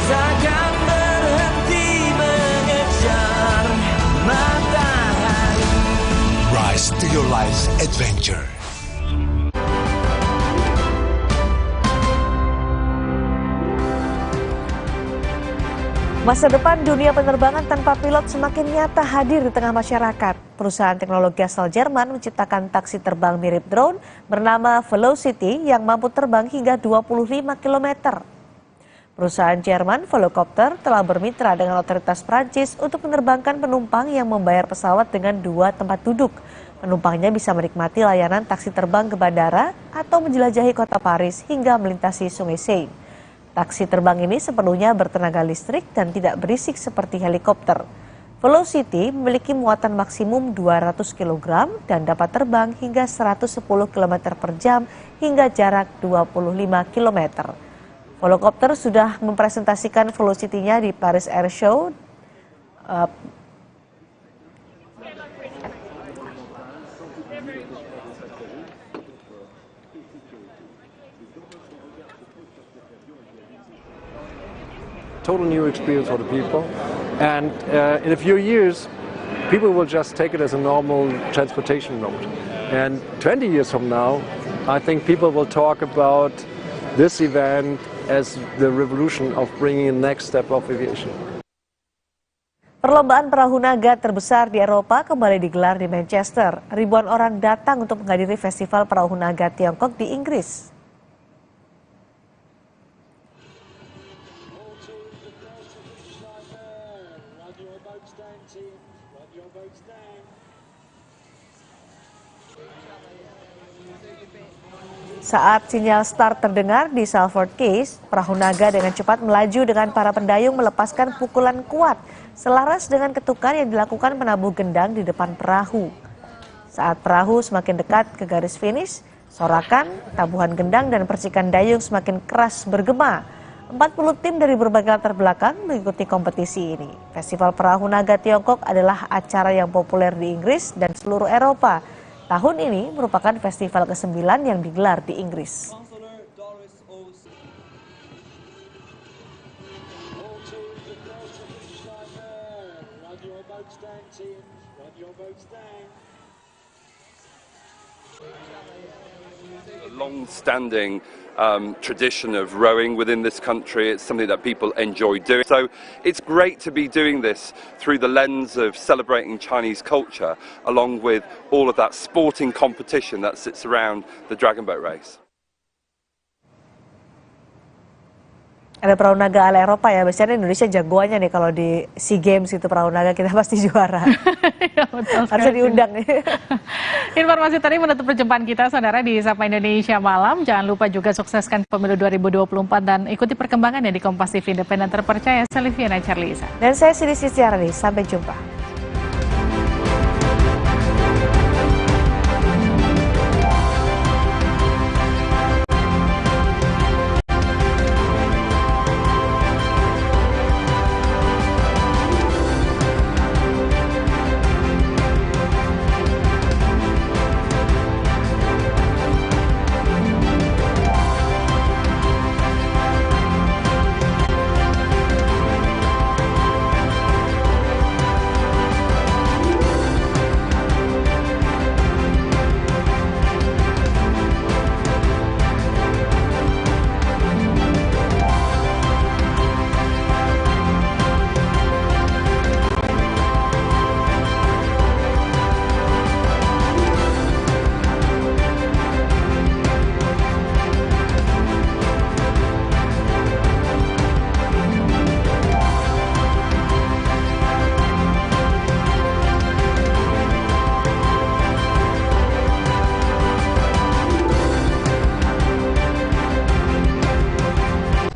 takkan berhenti mengejar matahari. Rise to your life's adventure. Masa depan dunia penerbangan tanpa pilot semakin nyata hadir di tengah masyarakat. Perusahaan teknologi asal Jerman menciptakan taksi terbang mirip drone bernama Velocity yang mampu terbang hingga 25 km. Perusahaan Jerman Volocopter telah bermitra dengan otoritas Prancis untuk menerbangkan penumpang yang membayar pesawat dengan 2 tempat duduk. Penumpangnya bisa menikmati layanan taksi terbang ke bandara atau menjelajahi kota Paris hingga melintasi Sungai Seine. Taksi terbang ini sepenuhnya bertenaga listrik dan tidak berisik seperti helikopter. Velocity memiliki muatan maksimum 200 kg dan dapat terbang hingga 110 km per jam hingga jarak 25 km. Volocopter sudah mempresentasikan Velocity-nya di Paris Air Show. Total new experience for the people, and in a few years people will just take it as a normal transportation mode, and 20 years from now I think people will talk about this event as the revolution of bringing the next step of aviation. Perlombaan perahu naga terbesar di Eropa kembali digelar di Manchester. Ribuan orang datang untuk menghadiri festival perahu naga Tiongkok di Inggris. Saat sinyal start terdengar di Salford Quays, perahu naga dengan cepat melaju dengan para pendayung melepaskan pukulan kuat selaras dengan ketukan yang dilakukan penabuh gendang di depan perahu. Saat perahu semakin dekat ke garis finish, sorakan, tabuhan gendang dan percikan dayung semakin keras bergema. 40 tim dari berbagai latar belakang mengikuti kompetisi ini. Festival Perahu Naga Tiongkok adalah acara yang populer di Inggris dan seluruh Eropa. Tahun ini merupakan festival ke-9 yang digelar di Inggris. long-standing tradition of rowing within this country. It's something that people enjoy doing. So it's great to be doing this through the lens of celebrating Chinese culture, along with all of that sporting competition that sits around the Dragon Boat race. Ada perahu naga ala Eropa ya, biasanya Indonesia jagoannya nih kalau di SEA Games itu perahu naga kita pasti juara. Ya, betul harusnya diundang nih. Informasi tadi menutup perjumpaan kita, saudara, di Sapa Indonesia Malam. Jangan lupa juga sukseskan pemilu 2024 dan ikuti perkembangannya di Kompas TV Independen Terpercaya. Saya Liviana Charlisa. Dan saya Sidi Sitiarani, sampai jumpa.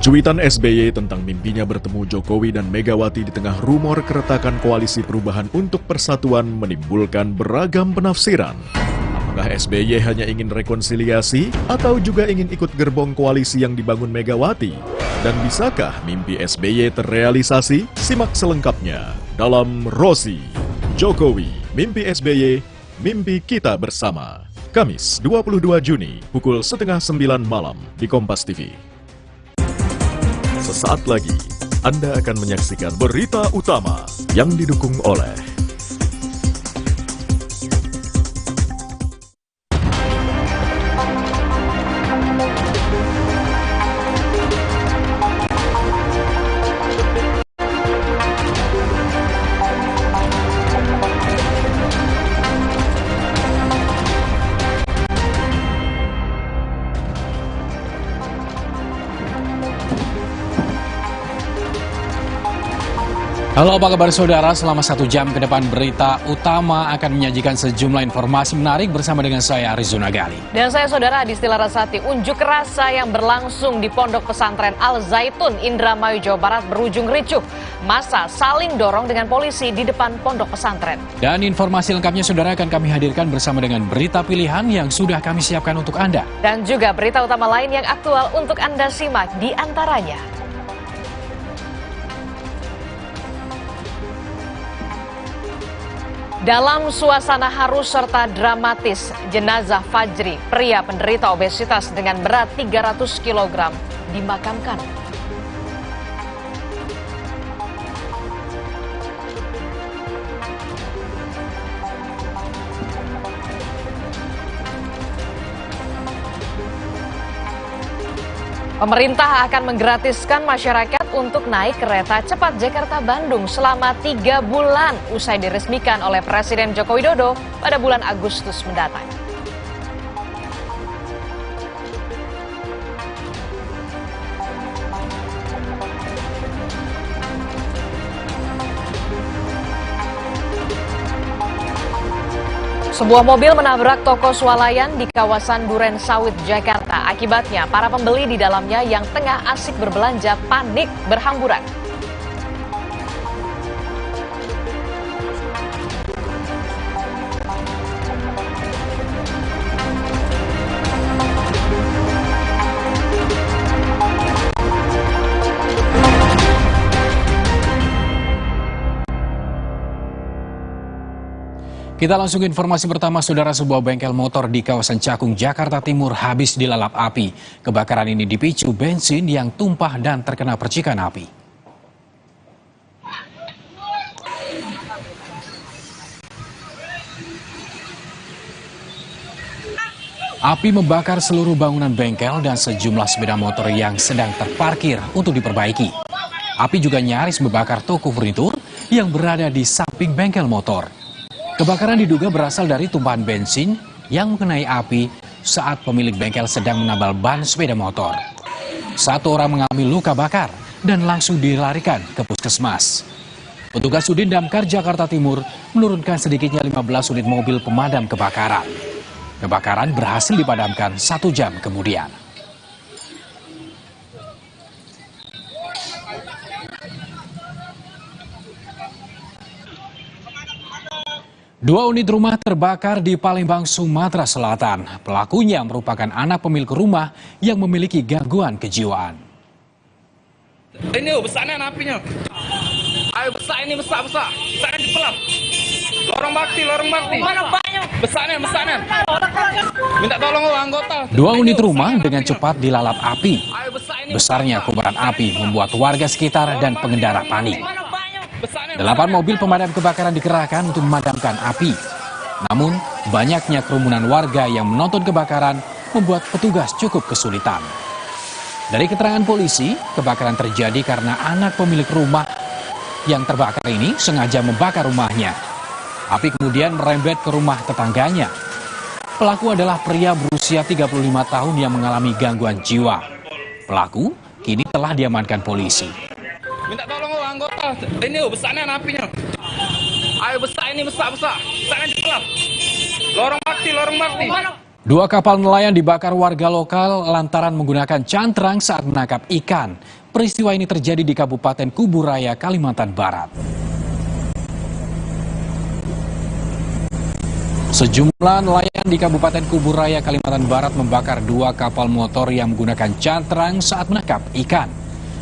Cuitan SBY tentang mimpinya bertemu Jokowi dan Megawati di tengah rumor keretakan koalisi perubahan untuk persatuan menimbulkan beragam penafsiran. Apakah SBY hanya ingin rekonsiliasi atau juga ingin ikut gerbong koalisi yang dibangun Megawati? Dan bisakah mimpi SBY terrealisasi? Simak selengkapnya dalam Rosi Jokowi, Mimpi SBY, Mimpi Kita Bersama. Kamis 22 Juni pukul 8:30 malam di Kompas TV. Sesaat lagi, Anda akan menyaksikan berita utama yang didukung oleh Halo, apa kabar saudara? Selama 1 jam ke depan berita utama akan menyajikan sejumlah informasi menarik bersama dengan saya Arizona Gali. Dan saya saudara Adisti Larasati. Unjuk rasa yang berlangsung di Pondok Pesantren Al Zaitun, Indramayu, Jawa Barat berujung ricuh. Massa saling dorong dengan polisi di depan pondok pesantren. Dan informasi lengkapnya saudara akan kami hadirkan bersama dengan berita pilihan yang sudah kami siapkan untuk Anda. Dan juga berita utama lain yang aktual untuk Anda simak, di antaranya. Dalam suasana haru serta dramatis, jenazah Fajri, pria penderita obesitas dengan berat 300 kg, dimakamkan. Pemerintah akan menggratiskan masyarakat untuk naik kereta cepat Jakarta-Bandung selama 3 bulan usai diresmikan oleh Presiden Joko Widodo pada bulan Agustus mendatang. Sebuah mobil menabrak toko swalayan di kawasan Duren Sawit, Jakarta. Akibatnya, para pembeli di dalamnya yang tengah asik berbelanja panik berhamburan. Kita langsung ke informasi pertama, saudara. Sebuah bengkel motor di kawasan Cakung, Jakarta Timur habis dilalap api. Kebakaran ini dipicu bensin yang tumpah dan terkena percikan api. Api membakar seluruh bangunan bengkel dan sejumlah sepeda motor yang sedang terparkir untuk diperbaiki. Api juga nyaris membakar toko furnitur yang berada di samping bengkel motor. Kebakaran diduga berasal dari tumpahan bensin yang mengenai api saat pemilik bengkel sedang menambal ban sepeda motor. 1 orang mengalami luka bakar dan langsung dilarikan ke puskesmas. Petugas Sudin Damkar Jakarta Timur menurunkan sedikitnya 15 unit mobil pemadam kebakaran. Kebakaran berhasil dipadamkan 1 jam kemudian. Dua unit rumah terbakar di Palembang, Sumatera Selatan. Pelakunya merupakan anak pemilik rumah yang memiliki gangguan kejiwaan. Ini besarnya apinya. Ayo besar ini besar. Besarnya dipelap. Lorong bakti. Mana banyak? Besarnya. Minta tolong anggota. 2 unit rumah dengan cepat dilalap api. Besarnya kobaran api membuat warga sekitar dan pengendara panik. 8 mobil pemadam kebakaran dikerahkan untuk memadamkan api. Namun, banyaknya kerumunan warga yang menonton kebakaran membuat petugas cukup kesulitan. Dari keterangan polisi, kebakaran terjadi karena anak pemilik rumah yang terbakar ini sengaja membakar rumahnya. Api kemudian merembet ke rumah tetangganya. Pelaku adalah pria berusia 35 tahun yang mengalami gangguan jiwa. Pelaku kini telah diamankan polisi. Minta tolong anggota. Ini besarnya apinya. Ayo besar ini besar. Besarnya dipelap. Lorong bakti. 2 kapal nelayan dibakar warga lokal lantaran menggunakan cantrang saat menangkap ikan. Peristiwa ini terjadi di Kabupaten Kuburaya, Kalimantan Barat. Sejumlah nelayan di Kabupaten Kuburaya, Kalimantan Barat membakar 2 kapal motor yang menggunakan cantrang saat menangkap ikan.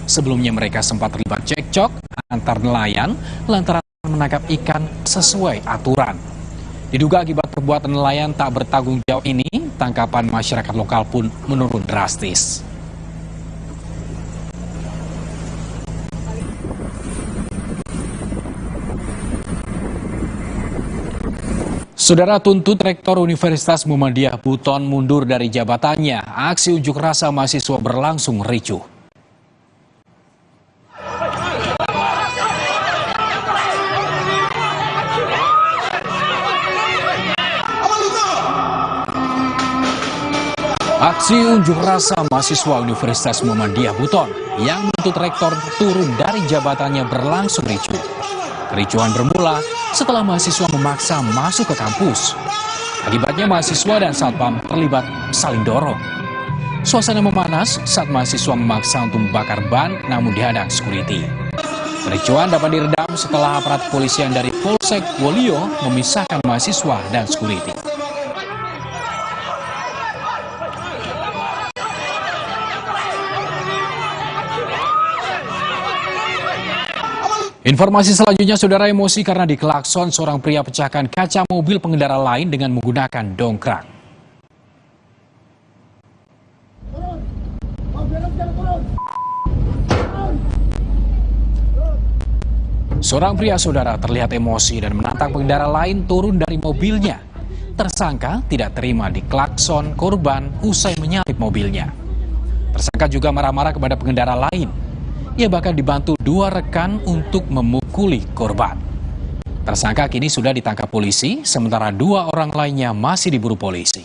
Sebelumnya mereka sempat terlibat cekcok antar nelayan lantaran menangkap ikan sesuai aturan. Diduga akibat perbuatan nelayan tak bertanggung jawab ini, tangkapan masyarakat lokal pun menurun drastis. Saudara tuntut Rektor Universitas Muhammadiyah Buton mundur dari jabatannya. Aksi unjuk rasa mahasiswa berlangsung ricuh. Aksi unjuk rasa mahasiswa Universitas Muhammadiyah Buton yang menuntut rektor turun dari jabatannya berlangsung ricuh. Kericuhan bermula setelah mahasiswa memaksa masuk ke kampus. Akibatnya mahasiswa dan satpam terlibat saling dorong. Suasana memanas saat mahasiswa memaksa untuk membakar ban namun dihadang security. Kericuhan dapat diredam setelah aparat kepolisian dari Polsek Wolio memisahkan mahasiswa dan security. Informasi selanjutnya, saudara, emosi karena diklakson seorang pria pecahkan kaca mobil pengendara lain dengan menggunakan dongkrak. Seorang pria, saudara, terlihat emosi dan menantang pengendara lain turun dari mobilnya. Tersangka tidak terima diklakson korban usai menyalip mobilnya. Tersangka juga marah-marah kepada pengendara lain. Ia bahkan dibantu 2 rekan untuk memukuli korban. Tersangka kini sudah ditangkap polisi, sementara 2 orang lainnya masih diburu polisi.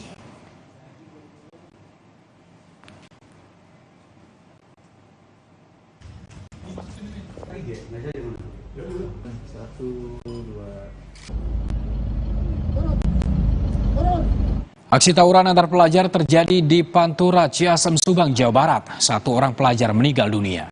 Aksi tawuran antar pelajar terjadi di Pantura, Ciasem, Subang, Jawa Barat. 1 orang pelajar meninggal dunia.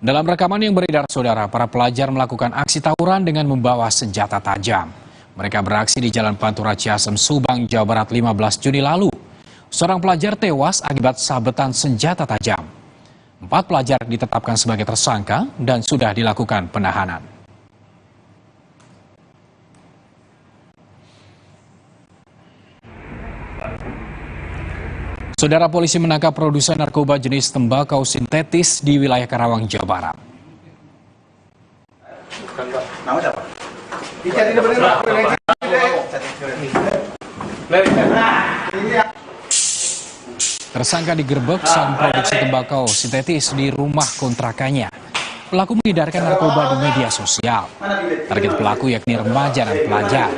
Dalam rekaman yang beredar, saudara, para pelajar melakukan aksi tawuran dengan membawa senjata tajam. Mereka beraksi di Jalan Pantura, Ciasem, Subang, Jawa Barat 15 Juni lalu. Seorang pelajar tewas akibat sabetan senjata tajam. 4 pelajar ditetapkan sebagai tersangka dan sudah dilakukan penahanan. Saudara, polisi menangkap produsen narkoba jenis tembakau sintetis di wilayah Karawang, Jawa Barat. Mau dapat? Tersangka digerebek saat memproduksi tembakau sintetis di rumah kontrakannya. Pelaku mengedarkan narkoba di media sosial. Target pelaku yakni remaja dan pelajar.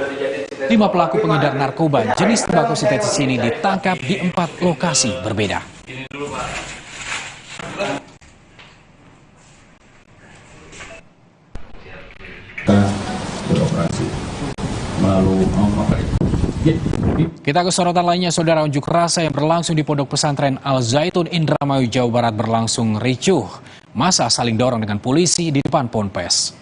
5 pelaku pengedar narkoba jenis tembakau sintetis ini ditangkap di 4 lokasi berbeda. Kita ke sorotan lainnya, saudara. Unjuk rasa yang berlangsung di Pondok Pesantren Al Zaitun, Indramayu, Jawa Barat berlangsung ricuh. Massa saling dorong dengan polisi di depan Ponpes.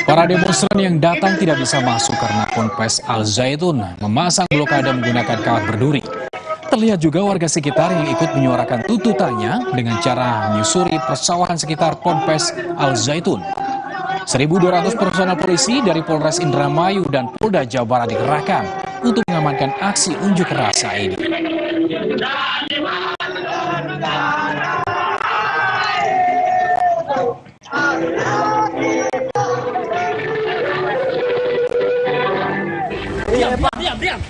Para demonstran yang datang tidak bisa masuk karena Ponpes Al Zaitun memasang blokade menggunakan kawat berduri. Terlihat juga warga sekitar yang ikut menyuarakan tuntutannya dengan cara menyusuri persawahan sekitar Ponpes Al Zaitun. 1.200 personel polisi dari Polres Indramayu dan Polda Jawa Barat dikerahkan untuk mengamankan aksi unjuk rasa ini. Diam.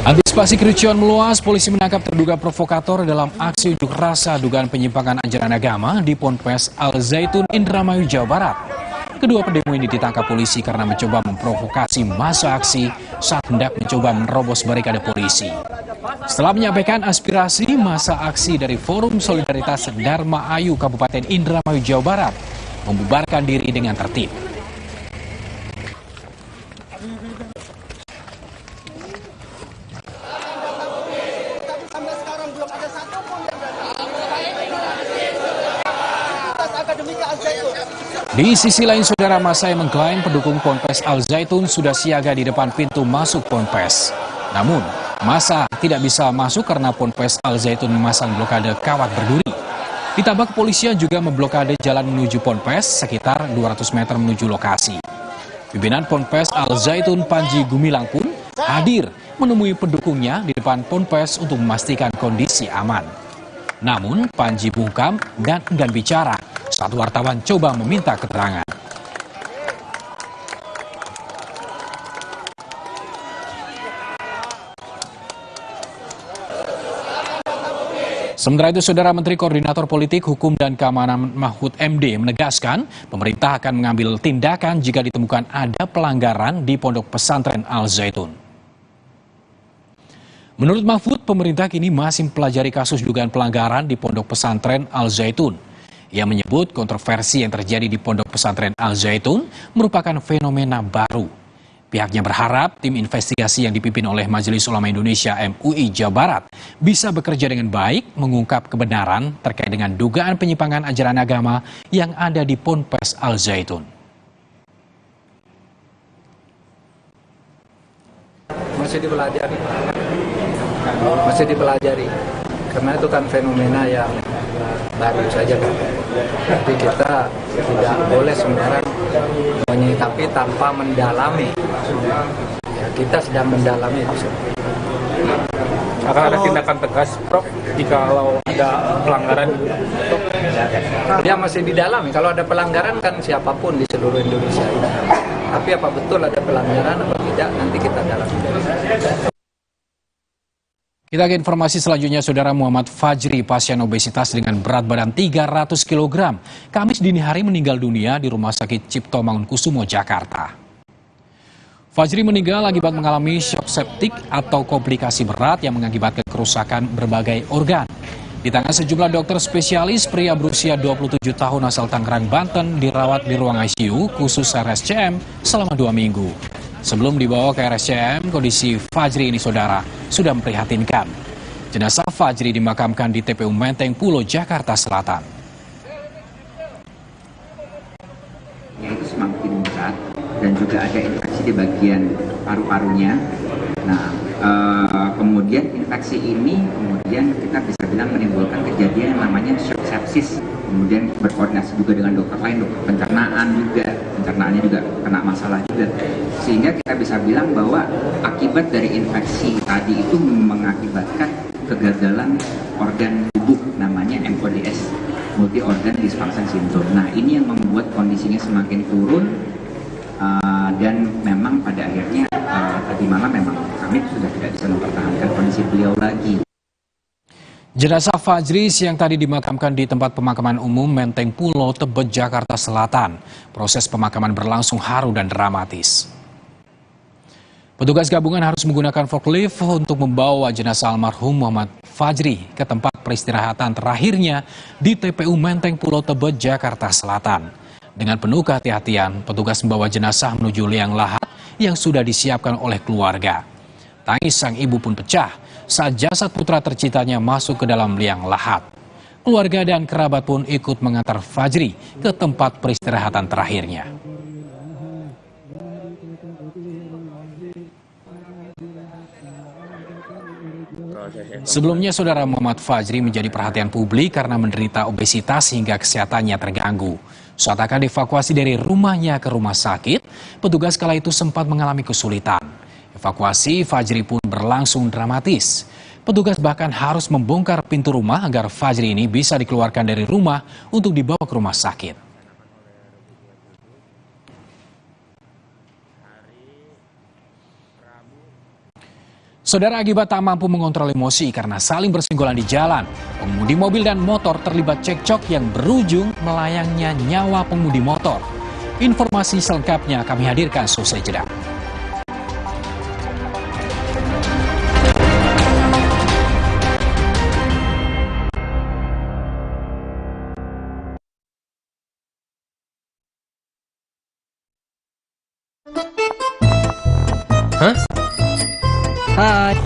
Antisipasi kericuan meluas, polisi menangkap terduga provokator dalam aksi unjuk rasa dugaan penyimpangan ajaran agama di Ponpes Al Zaitun, Indramayu, Jawa Barat. Kedua pendemo ini ditangkap polisi karena mencoba memprovokasi massa aksi saat hendak mencoba menerobos barikade polisi. Setelah menyampaikan aspirasi, massa aksi dari Forum Solidaritas Dharma Ayu Kabupaten Indramayu, Jawa Barat membubarkan diri dengan tertib. Di sisi lain, saudara, massa yang mengklaim pendukung Ponpes Al Zaitun sudah siaga di depan pintu masuk Ponpes. Namun, massa tidak bisa masuk karena Ponpes Al Zaitun memasang blokade kawat berduri. Ditambah kepolisian juga memblokade jalan menuju Ponpes sekitar 200 meter menuju lokasi. Pimpinan Ponpes Al Zaitun Panji Gumilang pun hadir menemui pendukungnya di depan Ponpes untuk memastikan kondisi aman. Namun, Panji bungkam dan enggan bicara saat wartawan coba meminta keterangan. Sementara itu, saudara, Menteri Koordinator Politik, Hukum dan Keamanan Mahfud MD menegaskan pemerintah akan mengambil tindakan jika ditemukan ada pelanggaran di Pondok Pesantren Al Zaitun. Menurut Mahfud, pemerintah kini masih mempelajari kasus dugaan pelanggaran di Pondok Pesantren Al Zaitun. Ia menyebut kontroversi yang terjadi di Pondok Pesantren Al Zaitun merupakan fenomena baru. Pihaknya berharap tim investigasi yang dipimpin oleh Majelis Ulama Indonesia MUI Jawa Barat bisa bekerja dengan baik mengungkap kebenaran terkait dengan dugaan penyimpangan ajaran agama yang ada di Ponpes Al Zaitun. Masih dipelajari karena itu kan fenomena yang baru saja kan. Tapi kita tidak boleh sembarang menyikapi tanpa mendalami. Ya, kita sedang mendalami itu. Akan ada tindakan tegas, Prof, jika ada pelanggaran? Dia masih didalami. Kalau ada pelanggaran kan siapapun di seluruh Indonesia. Tapi apa betul ada pelanggaran atau tidak, nanti kita dalami. Kita ke informasi selanjutnya, saudara. Muhammad Fajri, pasien obesitas dengan berat badan 300 kg, Kamis dini hari meninggal dunia di Rumah Sakit Cipto Mangunkusumo, Jakarta. Fajri meninggal akibat mengalami shock septik atau komplikasi berat yang mengakibatkan kerusakan berbagai organ. Di tangan sejumlah dokter spesialis, pria berusia 27 tahun asal Tangerang, Banten dirawat di ruang ICU khusus RSCM selama 2 minggu. Sebelum dibawa ke RSCM, kondisi Fajri ini, saudara, sudah memprihatinkan. Jenazah Fajri dimakamkan di TPU Menteng Pulo, Jakarta Selatan. Itu semakin berat dan juga ada infeksi di bagian paru-parunya. Nah, kemudian infeksi ini kemudian kita bisa bilang menimbulkan kejadian yang namanya shock sepsis. kemudian berkoordinasi juga dengan dokter lain, dokter pencernaannya juga kena masalah juga, sehingga kita bisa bilang bahwa akibat dari infeksi tadi itu mengakibatkan kegagalan organ tubuh, namanya MODS, multi organ dysfunction syndrome. Nah, ini yang membuat kondisinya semakin turun, dan memang pada akhirnya tadi malam memang kami sudah tidak bisa mempertahankan kondisi beliau lagi. Jenazah Fajri yang tadi dimakamkan di tempat pemakaman umum Menteng Pulo, Tebet, Jakarta Selatan. Proses pemakaman berlangsung haru dan dramatis. Petugas gabungan harus menggunakan forklift untuk membawa jenazah almarhum Muhammad Fajri ke tempat peristirahatan terakhirnya di TPU Menteng Pulo, Tebet, Jakarta Selatan. Dengan penuh kehati-hatian, petugas membawa jenazah menuju liang lahat yang sudah disiapkan oleh keluarga. Tangis sang ibu pun pecah saat jasad putra tercintanya masuk ke dalam liang lahat. Keluarga dan kerabat pun ikut mengantar Fajri ke tempat peristirahatan terakhirnya. Sebelumnya, saudara, Muhammad Fajri menjadi perhatian publik karena menderita obesitas hingga kesehatannya terganggu. Saat akan dievakuasi dari rumahnya ke rumah sakit, petugas kala itu sempat mengalami kesulitan. Evakuasi Fajri pun berlangsung dramatis. Petugas bahkan harus membongkar pintu rumah agar Fajri ini bisa dikeluarkan dari rumah untuk dibawa ke rumah sakit. Saudara, akibat tak mampu mengontrol emosi karena saling bersenggolan di jalan, pengemudi mobil dan motor terlibat cekcok yang berujung melayangnya nyawa pengemudi motor. Informasi selengkapnya kami hadirkan selesai jeda. Hah? Hai.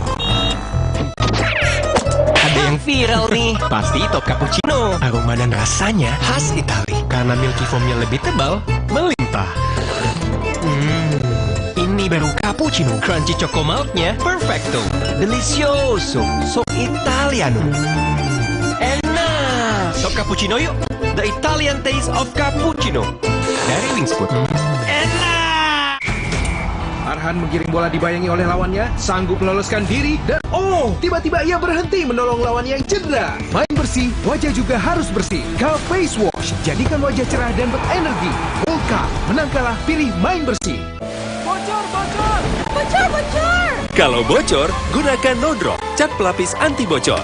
Ada yang viral nih. Pasti top cappuccino. Aroma dan rasanya khas Itali. Karena milky foamnya lebih tebal, melimpah. Ini baru cappuccino. Crunchy choco milknya perfecto. Delicioso. So Italiano. Enak. Top cappuccino yuk. The Italian taste of cappuccino. Dari Wingsput. Enak. Arhan menggiring bola dibayangi oleh lawannya, sanggup meloloskan diri, dan tiba-tiba ia berhenti menolong lawan yang cedera. Main bersih, wajah juga harus bersih. Ka Face Wash, jadikan wajah cerah dan berenergi. Volca, menang kalah, pilih main bersih. Bocor, bocor! Bocor, bocor! Kalau bocor, gunakan No Drop, cat pelapis anti bocor.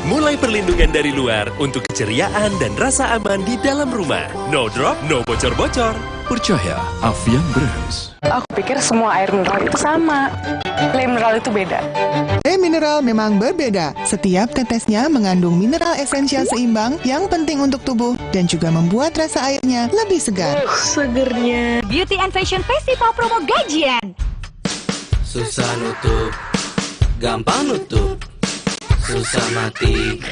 Mulai perlindungan dari luar untuk keceriaan dan rasa aman di dalam rumah. No Drop, no bocor-bocor. Percaya Avian Brands. Aku pikir semua air mineral itu sama. Le mineral itu beda. Le mineral memang berbeda. Setiap tetesnya mengandung mineral esensial seimbang yang penting untuk tubuh dan juga membuat rasa airnya lebih segar. Segernya. Beauty and Fashion Festival promo gajian. Susah nutup, gampang nutup. Susah mati,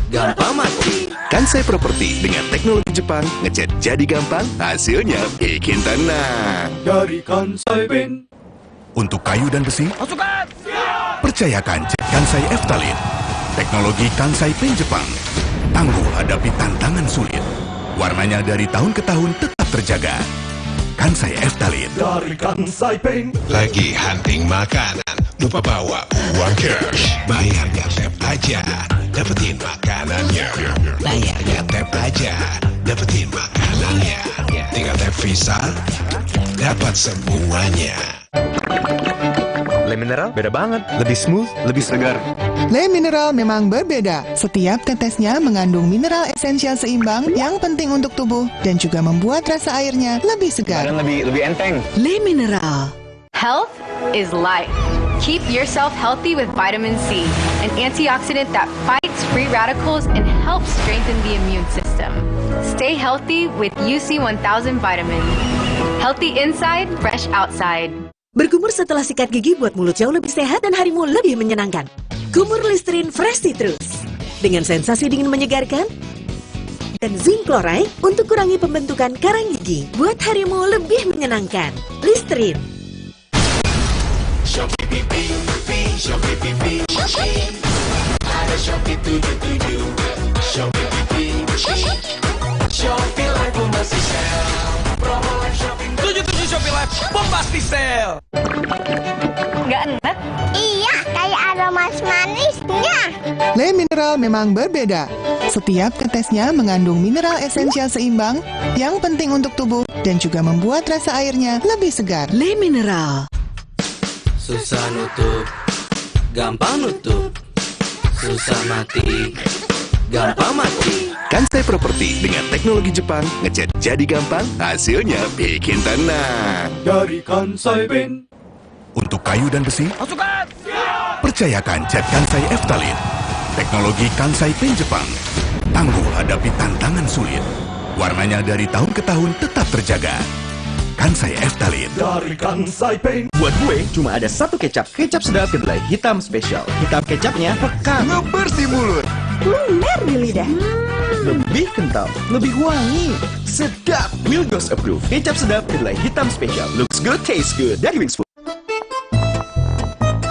gampang mati. Kansai Property dengan teknologi Jepang, ngecat jadi gampang, hasilnya bikin tenang. Dari Kansai Ben. Untuk kayu dan besi, percayakan cat Kansai Eftalin. Teknologi Kansai Pen Jepang. Tangguh hadapi tantangan sulit. Warnanya dari tahun ke tahun tetap terjaga. Kansai Eftalin. Dari Kansai Pen. Lagi hunting makanan, lupa bawa uang cash. Bayarnya tap aja, dapetin makanannya. Bayarnya tap aja, dapetin makanannya. Tinggal tap Visa, dapat semuanya. Le mineral beda banget, lebih smooth, lebih segar. Le mineral memang berbeda. Setiap tetesnya mengandung mineral esensial seimbang yang penting untuk tubuh dan juga membuat rasa airnya lebih segar. Dan lebih enteng. Le mineral. Health is life. Keep yourself healthy with vitamin C, an antioxidant that fights free radicals and helps strengthen the immune system. Stay healthy with UC 1000 vitamin. Healthy inside, fresh outside. Berkumur setelah sikat gigi buat mulut jauh lebih sehat dan harimu lebih menyenangkan. Kumur Listerine Fresh Citrus. Dengan sensasi dingin menyegarkan dan zinc chloride untuk kurangi pembentukan karang gigi. Buat harimu lebih menyenangkan. Listerine. Shopee pipi, Shopee pipi, ada Shopee 77. Shopee pipi. pasti sale. Nggak enak? Iya, kayak ada manis-manisnya. Le Mineral memang berbeda. Setiap tetesnya mengandung mineral esensial seimbang yang penting untuk tubuh dan juga membuat rasa airnya lebih segar. Le Mineral. Susah nutup, gampang nutup. Susah mati, gampang mati. Kansai Property dengan teknologi Jepang, ngecat jadi gampang, hasilnya bikin tenang. Dari Kansai Paint. Untuk kayu dan besi, percayakan cat Kansai Eftalin. Teknologi Kansai Paint Jepang. Tangguh hadapi tantangan sulit. Warnanya dari tahun ke tahun tetap terjaga. Kansai Eftalin. Dari Kansai Paint. Buat gue, cuma ada satu kecap. Kecap sedap kedelai hitam spesial. Hitam kecapnya pekat. Ngebersih mulut. Lumer di lidah. Lebih kental, lebih wangi. Sedap. Wilgos Approve. Kecap sedap kedelai hitam spesial. Looks good, tastes good. Dari Wings Food.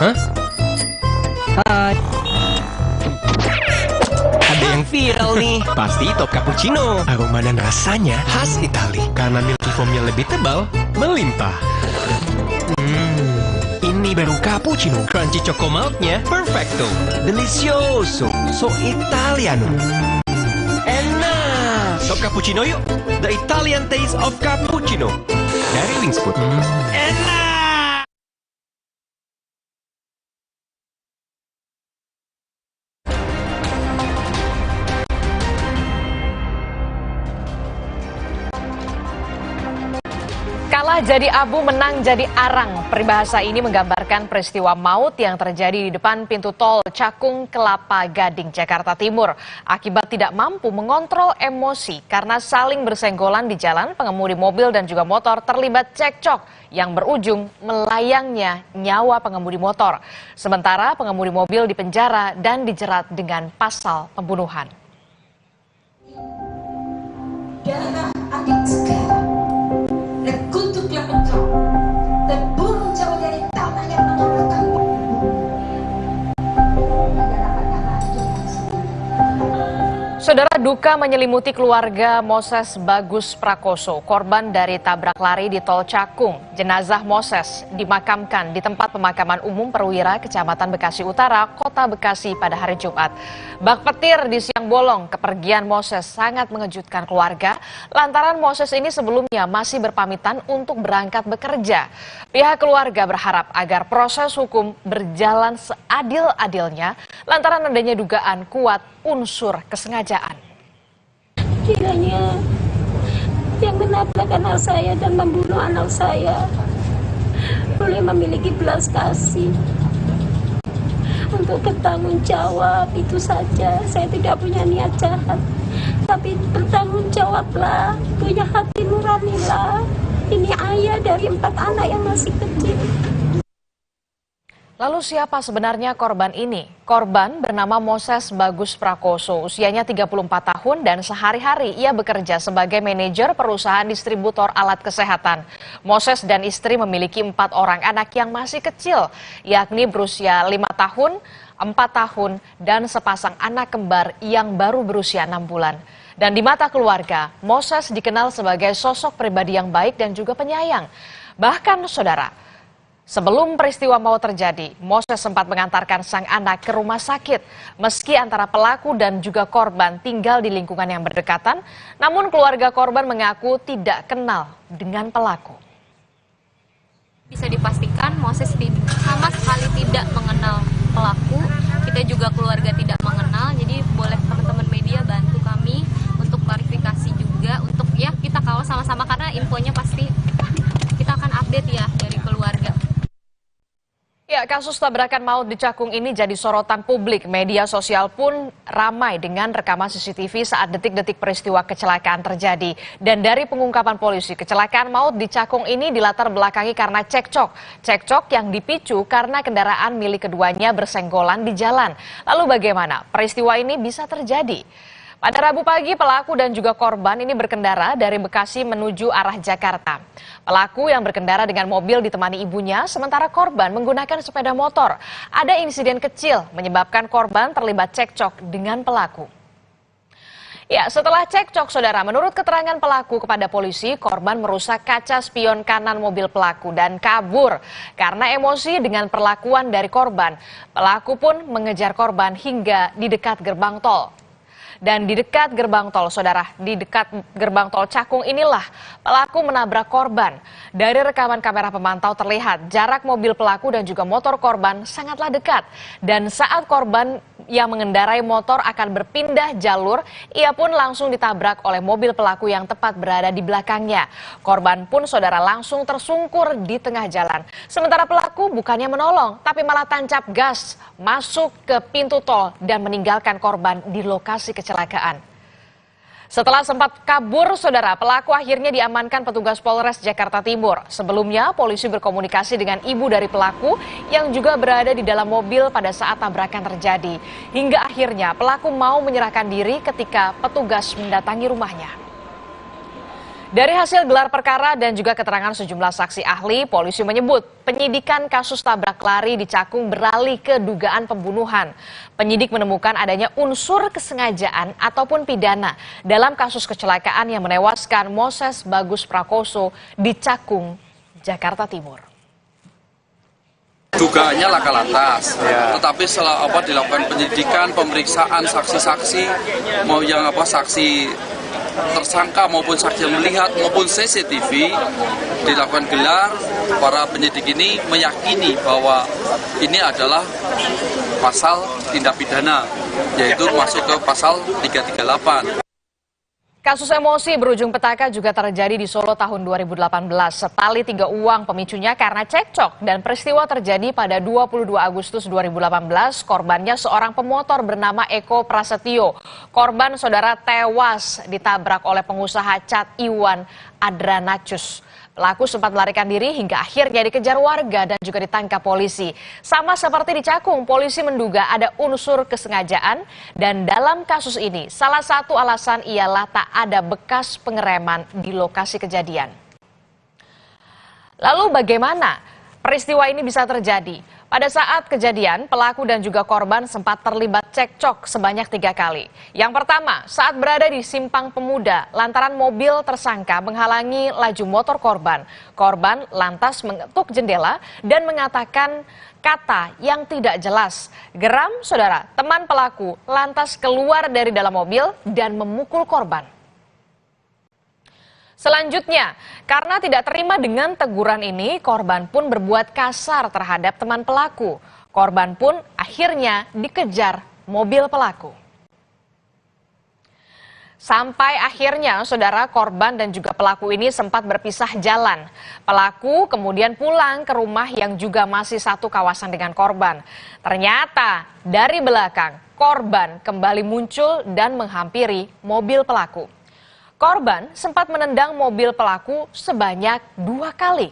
Hah? Hai. Ada yang viral nih. Pasti top cappuccino. Aroma dan rasanya khas Itali. Karena milky foamnya lebih tebal, melimpah. Ini baru cappuccino. Crunchy choco milknya perfecto. Delicioso. So Italiano. Enak. Top cappuccino yuk. The Italian taste of cappuccino. Dari Wings Food. Enak. Kalah jadi abu, menang jadi arang. Peribahasa ini menggambarkan peristiwa maut yang terjadi di depan pintu tol Cakung Kelapa Gading, Jakarta Timur. Akibat tidak mampu mengontrol emosi karena saling bersenggolan di jalan, pengemudi mobil dan juga motor terlibat cekcok yang berujung melayangnya nyawa pengemudi motor. Sementara pengemudi mobil dipenjara dan dijerat dengan pasal pembunuhan. Darah adik sekarang. Kutuklah engkau, terbunuh jauh dari tanah yang mengeluarkanmu. Saudara, duka menyelimuti keluarga Moses Bagus Prakoso, korban dari tabrak lari di tol Cakung. Jenazah Moses dimakamkan di tempat pemakaman umum Perwira, Kecamatan Bekasi Utara, Kota Bekasi pada hari Jumat. Bak petir di siang bolong, kepergian Moses sangat mengejutkan keluarga, lantaran Moses ini sebelumnya masih berpamitan untuk berangkat bekerja. Pihak keluarga berharap agar proses hukum berjalan seadil-adilnya, lantaran adanya dugaan kuat unsur kesengajaan. Kiranya yang menabrak anak saya dan membunuh anak saya boleh memiliki belas kasih untuk bertanggung jawab, itu saja. Saya tidak punya niat jahat, tapi bertanggung jawablah, punya hati nuranilah. Ini ayah dari 4 anak yang masih kecil. Lalu siapa sebenarnya korban ini? Korban bernama Moses Bagus Prakoso, usianya 34 tahun dan sehari-hari ia bekerja sebagai manajer perusahaan distributor alat kesehatan. Moses dan istri memiliki 4 orang anak yang masih kecil, yakni berusia 5 tahun, 4 tahun, dan sepasang anak kembar yang baru berusia 6 bulan. Dan di mata keluarga, Moses dikenal sebagai sosok pribadi yang baik dan juga penyayang. Bahkan saudara, sebelum peristiwa maut terjadi, Moses sempat mengantarkan sang anak ke rumah sakit. Meski antara pelaku dan juga korban tinggal di lingkungan yang berdekatan, namun keluarga korban mengaku tidak kenal dengan pelaku. Bisa dipastikan Moses sama sekali tidak mengenal pelaku. Kita juga keluarga tidak mengenal, jadi boleh teman-teman media bantu kami untuk klarifikasi juga, untuk ya kita kawal sama-sama karena infonya pasti kita akan update ya dari keluarga. Ya, kasus tabrakan maut di Cakung ini jadi sorotan publik. Media sosial pun ramai dengan rekaman CCTV saat detik-detik peristiwa kecelakaan terjadi. Dan dari pengungkapan polisi, kecelakaan maut di Cakung ini dilatar belakangi karena cekcok. Cekcok yang dipicu karena kendaraan milik keduanya bersenggolan di jalan. Lalu bagaimana peristiwa ini bisa terjadi? Pada Rabu pagi, pelaku dan juga korban ini berkendara dari Bekasi menuju arah Jakarta. Pelaku yang berkendara dengan mobil ditemani ibunya, sementara korban menggunakan sepeda motor. Ada insiden kecil menyebabkan korban terlibat cekcok dengan pelaku. Ya, setelah cekcok, saudara, menurut keterangan pelaku kepada polisi, korban merusak kaca spion kanan mobil pelaku dan kabur. Karena emosi dengan perlakuan dari korban, pelaku pun mengejar korban hingga di dekat gerbang tol. Dan di dekat gerbang tol, saudara, di dekat gerbang tol Cakung inilah pelaku menabrak korban. Dari rekaman kamera pemantau terlihat jarak mobil pelaku dan juga motor korban sangatlah dekat. Dan saat korban yang mengendarai motor akan berpindah jalur, ia pun langsung ditabrak oleh mobil pelaku yang tepat berada di belakangnya. Korban pun, saudara, langsung tersungkur di tengah jalan. Sementara pelaku bukannya menolong, tapi malah tancap gas masuk ke pintu tol dan meninggalkan korban di lokasi kecelakaan. Setelah sempat kabur, saudara, pelaku akhirnya diamankan petugas Polres Jakarta Timur. Sebelumnya, polisi berkomunikasi dengan ibu dari pelaku yang juga berada di dalam mobil pada saat tabrakan terjadi. Hingga akhirnya pelaku mau menyerahkan diri ketika petugas mendatangi rumahnya. Dari hasil gelar perkara dan juga keterangan sejumlah saksi ahli, polisi menyebut penyidikan kasus tabrak lari di Cakung beralih ke dugaan pembunuhan. Penyidik menemukan adanya unsur kesengajaan ataupun pidana dalam kasus kecelakaan yang menewaskan Moses Bagus Prakoso di Cakung, Jakarta Timur. Dugaannya laka lantas, tetapi setelah dilakukan penyidikan, pemeriksaan saksi-saksi, mau yang saksi tersangka maupun saksi yang melihat maupun CCTV dilakukan gelar, para penyidik ini meyakini bahwa ini adalah pasal tindak pidana, yaitu masuk ke pasal 338. Kasus emosi berujung petaka juga terjadi di Solo tahun 2018. Setali 3 uang pemicunya karena cekcok dan peristiwa terjadi pada 22 Agustus 2018. Korbannya seorang pemotor bernama Eko Prasetyo. Korban, saudara, tewas ditabrak oleh pengusaha cat Iwan Adranacus. Pelaku sempat melarikan diri hingga akhirnya dikejar warga dan juga ditangkap polisi. Sama seperti di Cakung, polisi menduga ada unsur kesengajaan dan dalam kasus ini salah satu alasan ialah tak ada bekas pengereman di lokasi kejadian. Lalu bagaimana peristiwa ini bisa terjadi? Pada saat kejadian, pelaku dan juga korban sempat terlibat cekcok sebanyak 3 kali. Yang pertama, saat berada di Simpang Pemuda, lantaran mobil tersangka menghalangi laju motor korban. Korban lantas mengetuk jendela dan mengatakan kata yang tidak jelas. Geram, saudara, teman pelaku lantas keluar dari dalam mobil dan memukul korban. Selanjutnya, karena tidak terima dengan teguran ini, korban pun berbuat kasar terhadap teman pelaku. Korban pun akhirnya dikejar mobil pelaku. Sampai akhirnya, saudara, korban dan juga pelaku ini sempat berpisah jalan. Pelaku kemudian pulang ke rumah yang juga masih satu kawasan dengan korban. Ternyata dari belakang, korban kembali muncul dan menghampiri mobil pelaku. Korban sempat menendang mobil pelaku sebanyak 2 kali.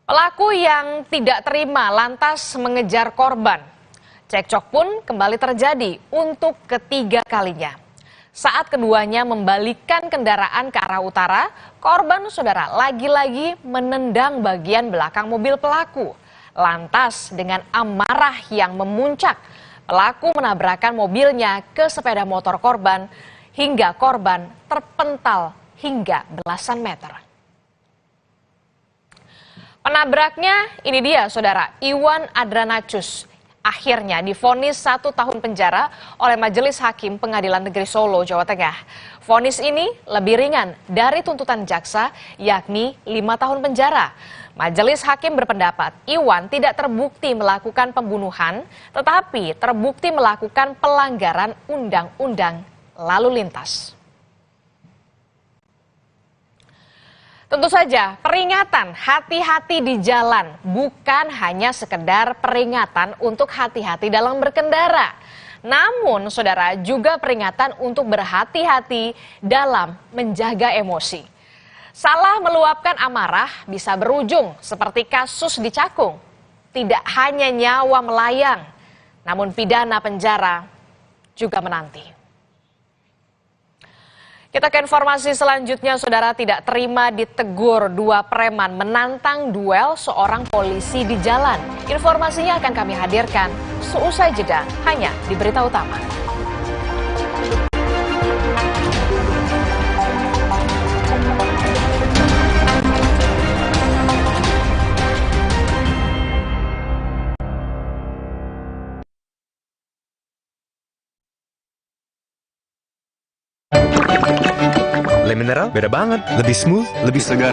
Pelaku yang tidak terima lantas mengejar korban. Cekcok pun kembali terjadi untuk ketiga kalinya. Saat keduanya membalikkan kendaraan ke arah utara, korban, saudara, lagi-lagi menendang bagian belakang mobil pelaku. Lantas dengan amarah yang memuncak, pelaku menabrakkan mobilnya ke sepeda motor korban hingga korban terpental hingga belasan meter. Penabraknya ini dia, saudara, Iwan Adranacus. Akhirnya divonis 1 tahun penjara oleh Majelis Hakim Pengadilan Negeri Solo, Jawa Tengah. Vonis ini lebih ringan dari tuntutan jaksa, yakni 5 tahun penjara. Majelis Hakim berpendapat Iwan tidak terbukti melakukan pembunuhan, tetapi terbukti melakukan pelanggaran undang-undang lalu lintas. Tentu saja, peringatan hati-hati di jalan bukan hanya sekedar peringatan untuk hati-hati dalam berkendara. Namun, saudara, juga peringatan untuk berhati-hati dalam menjaga emosi. Salah meluapkan amarah bisa berujung seperti kasus di Cakung. Tidak hanya nyawa melayang, namun pidana penjara juga menanti. Kita ke informasi selanjutnya, saudara. Tidak terima ditegur, dua preman menantang duel seorang polisi di jalan. Informasinya akan kami hadirkan seusai jeda, hanya di Berita Utama. Le Mineral beda banget, lebih smooth, lebih segar.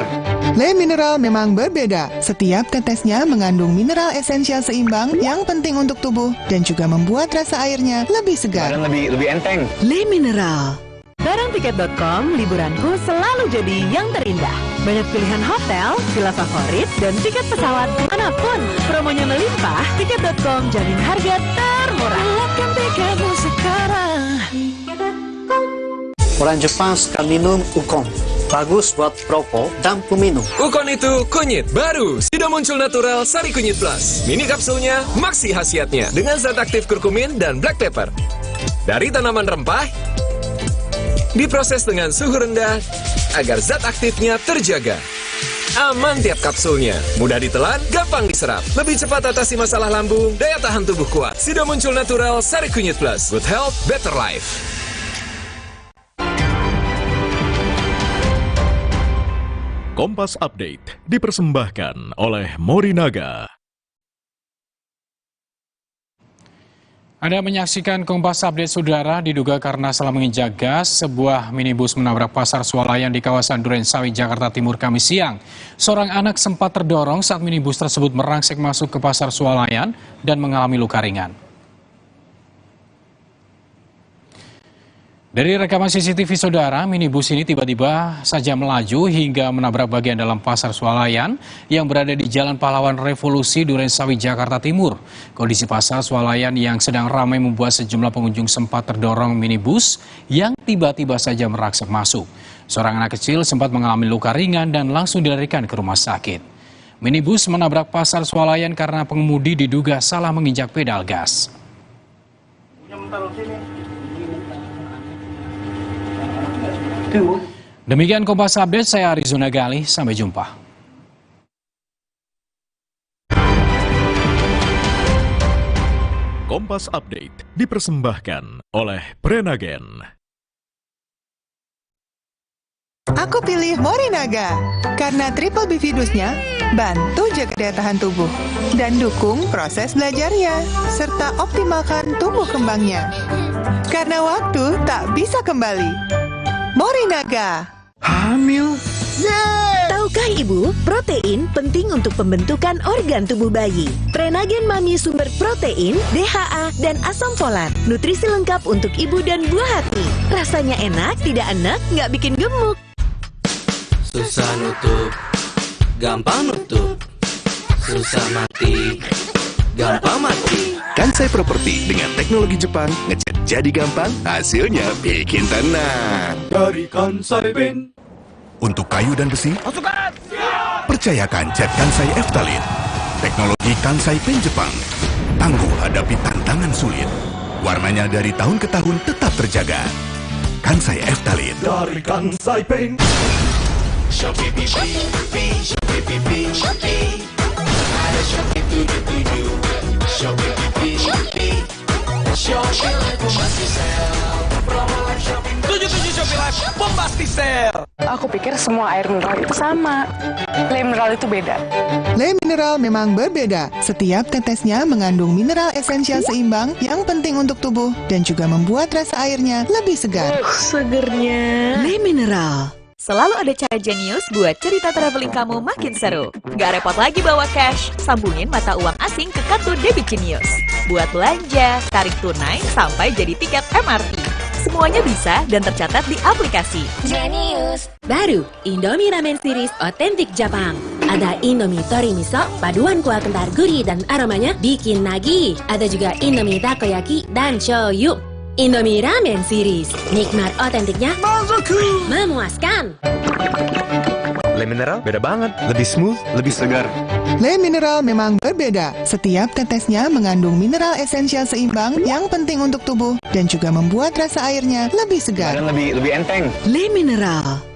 Le Mineral memang berbeda. Setiap tetesnya mengandung mineral esensial seimbang yang penting untuk tubuh dan juga membuat rasa airnya lebih segar. Dan lebih enteng. Le Mineral. Barang tiket.com, liburanku selalu jadi yang terindah. Banyak pilihan hotel, villa favorit, dan tiket pesawat manapun. Promonya melimpah, tiket.com jamin harga termurah. Dapatkan tiketmu sekarang. Orang Jepang suka minum ukon. Bagus buat perokok dan peminum. Ukon itu kunyit baru. Sudah muncul natural Sari Kunyit Plus. Mini kapsulnya maksi khasiatnya dengan zat aktif kurkumin dan black pepper. Dari tanaman rempah, diproses dengan suhu rendah agar zat aktifnya terjaga. Aman tiap kapsulnya, mudah ditelan, gampang diserap. Lebih cepat atasi masalah lambung, daya tahan tubuh kuat. Sudah muncul natural Sari Kunyit Plus. Good health, better life. Kompas Update dipersembahkan oleh Morinaga. Anda menyaksikan Kompas Update, saudara. Diduga karena salah menginjak gas, sebuah minibus menabrak pasar swalayan di kawasan Durensawit, Jakarta Timur, Kamis siang. Seorang anak sempat terdorong saat minibus tersebut merangsek masuk ke pasar swalayan dan mengalami luka ringan. Dari rekaman CCTV, saudara, minibus ini tiba-tiba saja melaju hingga menabrak bagian dalam pasar swalayan yang berada di Jalan Pahlawan Revolusi, Durensawit, Jakarta Timur. Kondisi pasar swalayan yang sedang ramai membuat sejumlah pengunjung sempat terdorong minibus yang tiba-tiba saja merangsek masuk. Seorang anak kecil sempat mengalami luka ringan dan langsung dilarikan ke rumah sakit. Minibus menabrak pasar swalayan karena pengemudi diduga salah menginjak pedal gas. Demikian Kompas Update, saya Arizona Gali, sampai jumpa. Kompas Update dipersembahkan oleh Prenagen. Aku pilih Morinaga karena triple bifidusnya bantu jaga daya tahan tubuh dan dukung proses belajarnya serta optimalkan tumbuh kembangnya. Karena waktu tak bisa kembali. Morinaga. Hamil? Tahukah Ibu, protein penting untuk pembentukan organ tubuh bayi. Prenagen Mami sumber protein, DHA, dan asam folat. Nutrisi lengkap untuk ibu dan buah hati. Rasanya enak, tidak enak, nggak bikin gemuk. Susah nutup, gampang nutup. Susah mati, gampang mati. Kansai Properti dengan teknologi Jepang, ngecat jadi gampang, hasilnya bikin tenang. Dari Kansai Ben. Untuk kayu dan besi, percayakan cat Kansai Eftalin. Teknologi Kansai Pen Jepang. Tangguh hadapi tantangan sulit. Warnanya dari tahun ke tahun tetap terjaga. Kansai Eftalin. Dari Kansai Ben. Shopee pipi, Shopee pipi, Shopee. Ada Shopee tudu. Shopee pipi, Shopee. Shopee Live Bombastic Sale. Promo Live Shopping 77 Shopee Live Bombastic Sale. Aku pikir semua air mineral itu sama. Le Mineral itu beda. Le Mineral memang berbeda. Setiap tetesnya mengandung mineral esensial seimbang yang penting untuk tubuh dan juga membuat rasa airnya lebih segar. Segernya. Le Mineral. Selalu ada cara jenius buat cerita traveling kamu makin seru. Gak repot lagi bawa cash, sambungin mata uang asing ke kartu debit Genius. Buat belanja, tarik tunai, sampai jadi tiket MRT. Semuanya bisa dan tercatat di aplikasi Genius. Baru, Indomie Ramen Series Otentik Jepang. Ada Indomie Tori Miso, paduan kuah kental gurih dan aromanya bikin nagih. Ada juga Indomie Takoyaki dan shoyu. Indomie Ramen Series, nikmat otentiknya memuaskan. Le Mineral beda banget. Lebih smooth, lebih segar. Le Mineral memang berbeda. Setiap tetesnya mengandung mineral esensial seimbang yang penting untuk tubuh dan juga membuat rasa airnya lebih segar. Dan lebih enteng. Le Mineral.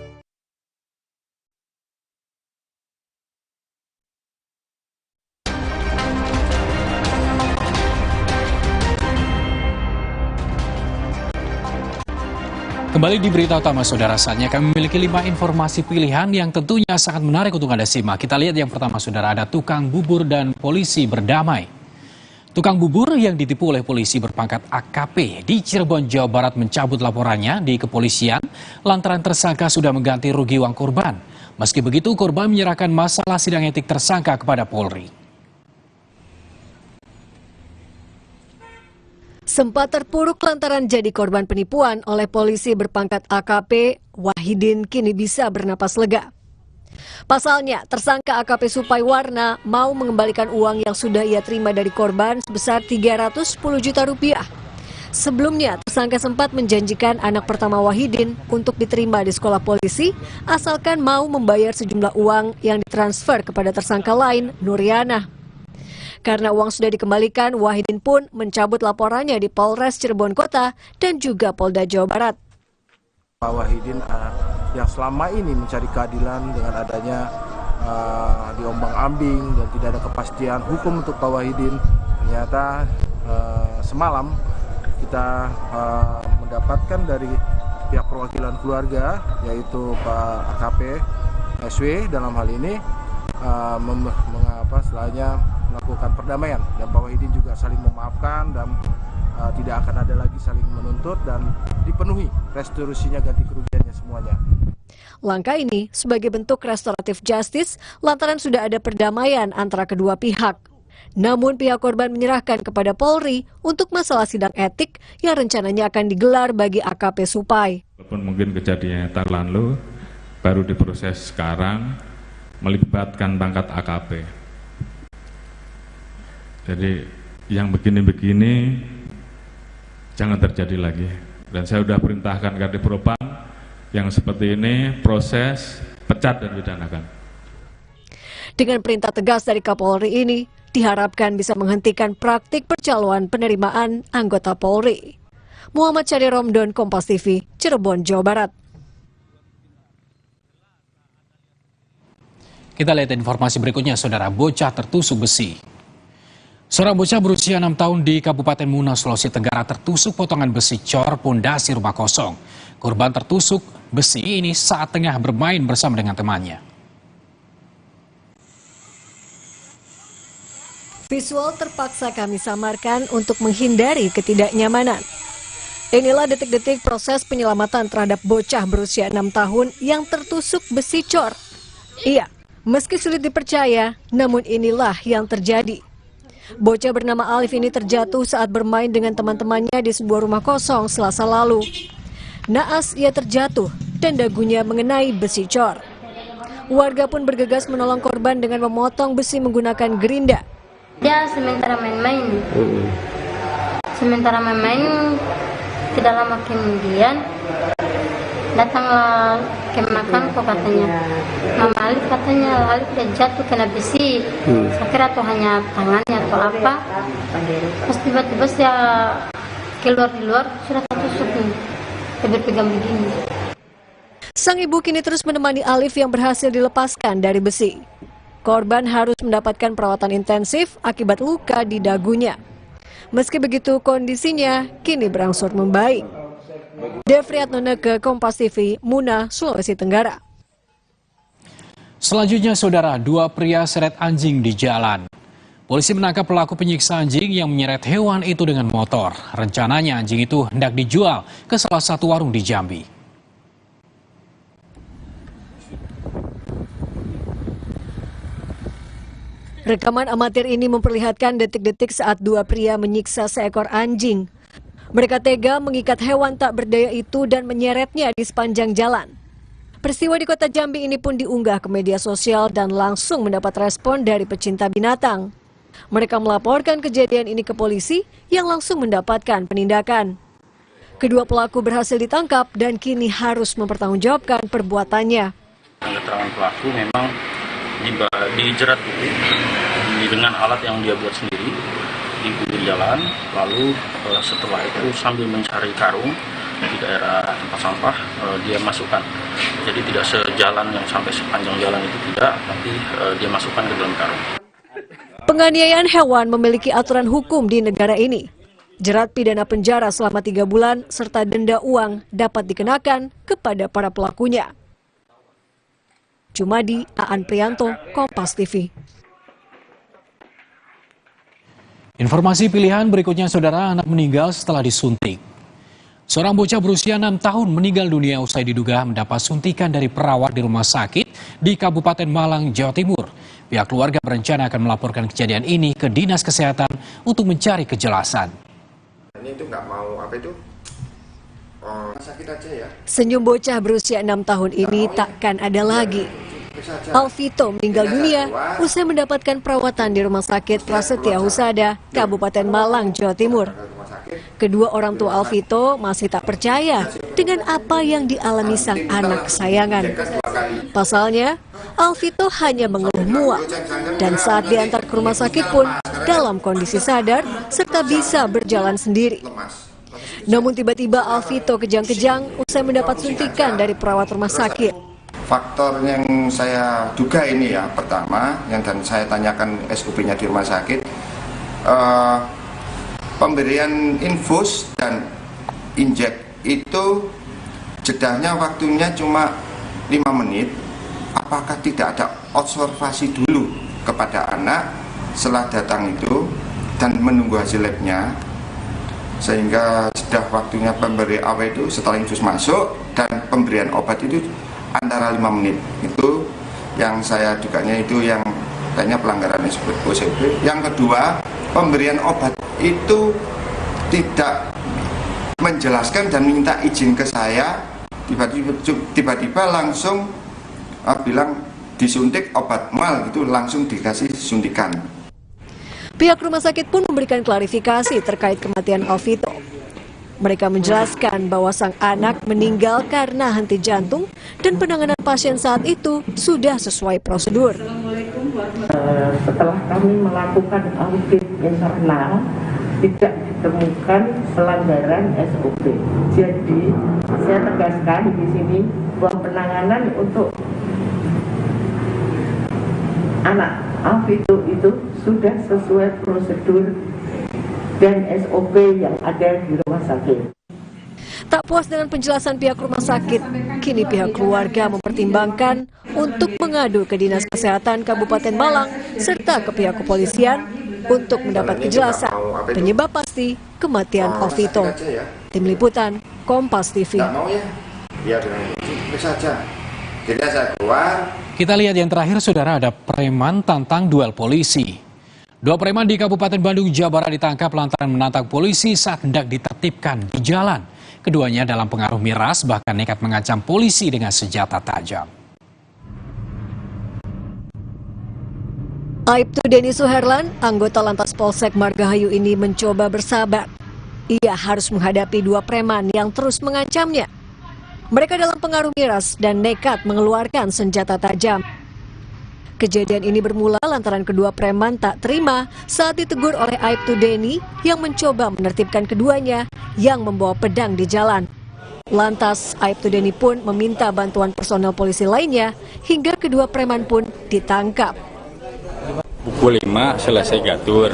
Kembali di berita utama saudara, saatnya kami memiliki 5 informasi pilihan yang tentunya sangat menarik untuk Anda simak. Kita lihat yang pertama saudara, ada tukang bubur dan polisi berdamai. Tukang bubur yang ditipu oleh polisi berpangkat AKP di Cirebon, Jawa Barat mencabut laporannya di kepolisian lantaran tersangka sudah mengganti rugi uang korban. Meski begitu, korban menyerahkan masalah sidang etik tersangka kepada Polri. Sempat terpuruk lantaran jadi korban penipuan oleh polisi berpangkat AKP, Wahidin kini bisa bernapas lega. Pasalnya, tersangka AKP Supai Warna mau mengembalikan uang yang sudah ia terima dari korban sebesar 310 juta rupiah. Sebelumnya, tersangka sempat menjanjikan anak pertama Wahidin untuk diterima di sekolah polisi, asalkan mau membayar sejumlah uang yang ditransfer kepada tersangka lain, Nuriana. Karena uang sudah dikembalikan, Wahidin pun mencabut laporannya di Polres Cirebon Kota dan juga Polda Jawa Barat. Pak Wahidin yang selama ini mencari keadilan dengan adanya diombang-ambing dan tidak ada kepastian hukum untuk Pak Wahidin, ternyata semalam kita mendapatkan dari pihak perwakilan keluarga, yaitu Pak AKP SW dalam hal ini, setelahnya melakukan perdamaian, dan Pak Wahidin juga saling memaafkan dan tidak akan ada lagi saling menuntut dan dipenuhi restitusinya, ganti kerugiannya semuanya. Langkah ini sebagai bentuk restoratif justice lantaran sudah ada perdamaian antara kedua pihak. Namun pihak korban menyerahkan kepada Polri untuk masalah sidang etik yang rencananya akan digelar bagi AKP Supai. Walaupun mungkin kejadiannya tahun lalu, baru diproses sekarang, melibatkan pangkat AKP. Jadi yang begini-begini jangan terjadi lagi. Dan saya sudah perintahkan Kadipropam yang seperti ini proses pecat dan pidanakan. Dengan perintah tegas dari Kapolri ini, diharapkan bisa menghentikan praktik percaloan penerimaan anggota Polri. Muhammad Syari Romdon, Kompas TV, Cirebon, Jawa Barat. Kita lihat informasi berikutnya, saudara. Bocah tertusuk besi. Seorang bocah berusia 6 tahun di Kabupaten Muna, Sulawesi Tenggara tertusuk potongan besi cor pondasi rumah kosong. Korban tertusuk besi ini saat tengah bermain bersama dengan temannya. Visual terpaksa kami samarkan untuk menghindari ketidaknyamanan. Inilah detik-detik proses penyelamatan terhadap bocah berusia 6 tahun yang tertusuk besi cor. Iya, meski sulit dipercaya, namun inilah yang terjadi. Bocah bernama Alif ini terjatuh saat bermain dengan teman-temannya di sebuah rumah kosong Selasa lalu. Naas ia terjatuh dan dagunya mengenai besi cor. Warga pun bergegas menolong korban dengan memotong besi menggunakan gerinda. Dia sementara main-main. Tidak lama kemudian datanglah kemakanku katanya. Mama Alif katanya Alif dia jatuh kena besi. Saya kira tuh hanya tangannya atau apa. Terus tiba-tiba saya keluar di luar sudah tertusuk nih. Dia berpegang begini. Sang ibu kini terus menemani Alif yang berhasil dilepaskan dari besi. Korban harus mendapatkan perawatan intensif akibat luka di dagunya. Meski begitu kondisinya kini berangsur membaik. Devriat Noneke, Kompas TV, Muna, Sulawesi Tenggara. Selanjutnya, saudara, 2 pria seret anjing di jalan. Polisi menangkap pelaku penyiksa anjing yang menyeret hewan itu dengan motor. Rencananya anjing itu hendak dijual ke salah satu warung di Jambi. Rekaman amatir ini memperlihatkan detik-detik saat 2 pria menyiksa seekor anjing. Mereka tega mengikat hewan tak berdaya itu dan menyeretnya di sepanjang jalan. Peristiwa di kota Jambi ini pun diunggah ke media sosial dan langsung mendapat respon dari pecinta binatang. Mereka melaporkan kejadian ini ke polisi yang langsung mendapatkan penindakan. Kedua pelaku berhasil ditangkap dan kini harus mempertanggungjawabkan perbuatannya. keterangan pelaku memang dijerat dengan alat yang dia buat sendiri di pinggir jalan, lalu setelah itu sambil mencari karung di daerah tempat sampah dia masukkan. Jadi tidak sejalan yang sampai sepanjang jalan itu tidak, tapi dia masukkan ke dalam karung. Penganiayaan hewan memiliki aturan hukum di negara ini. Jerat pidana penjara selama 3 bulan serta denda uang dapat dikenakan kepada para pelakunya. Jumadi, Aan Prianto, Kompas TV. Informasi pilihan berikutnya, saudara, anak meninggal setelah disuntik. Seorang bocah berusia 6 tahun meninggal dunia usai diduga mendapat suntikan dari perawat di rumah sakit di Kabupaten Malang, Jawa Timur. Pihak keluarga berencana akan melaporkan kejadian ini ke Dinas Kesehatan untuk mencari kejelasan. Ini itu nggak mau apa itu sakit aja ya. Senyum bocah berusia 6 tahun ini takkan ada lagi. Alvito meninggal dunia usai mendapatkan perawatan di Rumah Sakit Prasetya Husada, Kabupaten Malang, Jawa Timur. Kedua orang tua Alvito masih tak percaya dengan apa yang dialami sang anak kesayangan. Pasalnya, Alvito hanya mengeluh mual dan saat diantar ke rumah sakit pun dalam kondisi sadar serta bisa berjalan sendiri. Namun tiba-tiba Alvito kejang-kejang usai mendapat suntikan dari perawat rumah sakit. Faktor yang saya duga ini ya, pertama yang dan saya tanyakan SOP-nya di rumah sakit, pemberian infus dan injek itu jedahnya waktunya cuma 5 menit. Apakah tidak ada observasi dulu kepada anak setelah datang itu dan menunggu hasil labnya, sehingga sudah waktunya pemberi AW itu setelah infus masuk dan pemberian obat itu antara 5 menit. Itu yang saya duganya, itu yang tanya pelanggaran SOP. Yang kedua, pemberian obat itu tidak menjelaskan dan minta izin ke saya, tiba-tiba langsung bilang disuntik obat mal, gitu langsung dikasih suntikan. Pihak rumah sakit pun memberikan klarifikasi terkait kematian Alvito. Mereka menjelaskan bahwa sang anak meninggal karena henti jantung dan penanganan pasien saat itu sudah sesuai prosedur. Setelah kami melakukan audit internal, tidak ditemukan pelanggaran SOP. Jadi saya tegaskan di sini bahwa penanganan untuk anak Alvito itu sudah sesuai prosedur dan SOP yang ada di rumah sakit. Tak puas dengan penjelasan pihak rumah sakit, kini pihak keluarga mempertimbangkan untuk mengadu ke Dinas Kesehatan Kabupaten Malang serta ke pihak kepolisian untuk mendapat kejelasan penyebab pasti kematian Alvito. Tim Liputan, Kompas TV. Kita lihat yang terakhir, saudara, ada preman tantang duel polisi. 2 preman di Kabupaten Bandung, Jawa Barat ditangkap lantaran menantang polisi saat hendak ditertibkan di jalan. Keduanya dalam pengaruh miras bahkan nekat mengancam polisi dengan senjata tajam. Aibtu Denny Suherlan, anggota Lantas Polsek Margahayu ini mencoba bersabar. Ia harus menghadapi 2 preman yang terus mengancamnya. Mereka dalam pengaruh miras dan nekat mengeluarkan senjata tajam. Kejadian ini bermula lantaran kedua preman tak terima saat ditegur oleh Aibtu Denny yang mencoba menertibkan keduanya yang membawa pedang di jalan. Lantas Aibtu Denny pun meminta bantuan personel polisi lainnya hingga kedua preman pun ditangkap. Pukul 5 selesai gatur,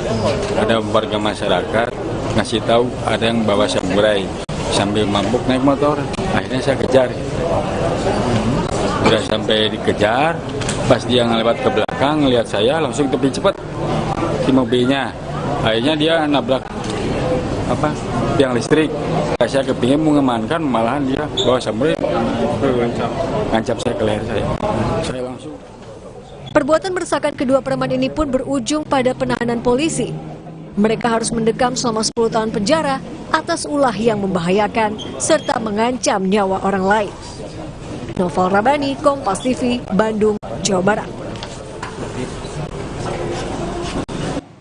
ada warga masyarakat ngasih tahu ada yang bawa samurai sambil mabuk naik motor. Akhirnya saya kejar. Udah sampai dikejar, pas dia ngelewat ke belakang, ngelihat saya langsung tepi cepat di mobilnya. Akhirnya dia nabrak tiang listrik. Saya kepingin mengamankan, malahan dia bawa samurai ngancam saya ke leher saya. Saya langsung. Perbuatan meresahkan kedua preman ini pun berujung pada penahanan polisi. Mereka harus mendekam selama 10 tahun penjara atas ulah yang membahayakan serta mengancam nyawa orang lain. Novel Rabani, Kompas TV, Bandung, Jawa Barat.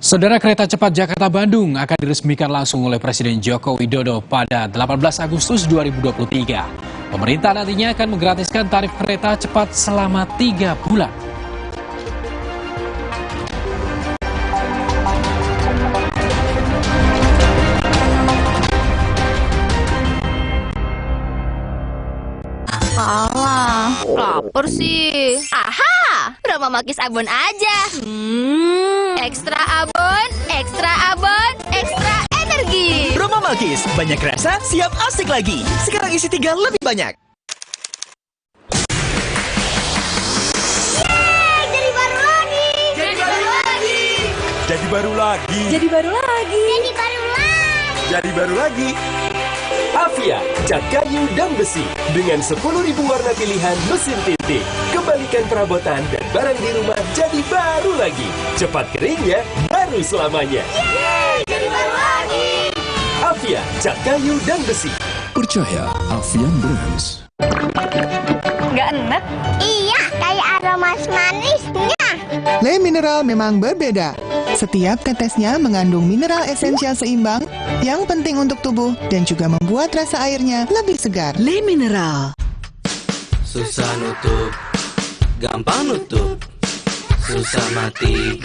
Saudara, kereta cepat Jakarta-Bandung akan diresmikan langsung oleh Presiden Joko Widodo pada 18 Agustus 2023. Pemerintah nantinya akan menggratiskan tarif kereta cepat selama 3 bulan. Alah, lapar sih. Aha, Roma Makis abon aja. Ekstra abon, ekstra abon, ekstra energi. Roma Makis, banyak rasa, siap asik lagi. Sekarang isi 3 lebih banyak. Yeay, jadi baru lagi. Jadi baru lagi. Jadi baru lagi. Jadi baru lagi. Jadi baru lagi. Jadi baru lagi. Avia, cat kayu dan besi. Dengan 10.000 warna pilihan mesin tinting. Kembalikan perabotan dan barang di rumah jadi baru lagi. Cepat keringnya, baru selamanya. Yeay, jadi baru lagi. Avia, cat kayu dan besi. Percaya Avian Brands. Nggak enak? Iya, kayak aroma manisnya. Le Mineral memang berbeda. Setiap tetesnya mengandung mineral esensial seimbang yang penting untuk tubuh dan juga membuat rasa airnya lebih segar. Le Mineral. Susah nutup, gampang nutup. Susah mati,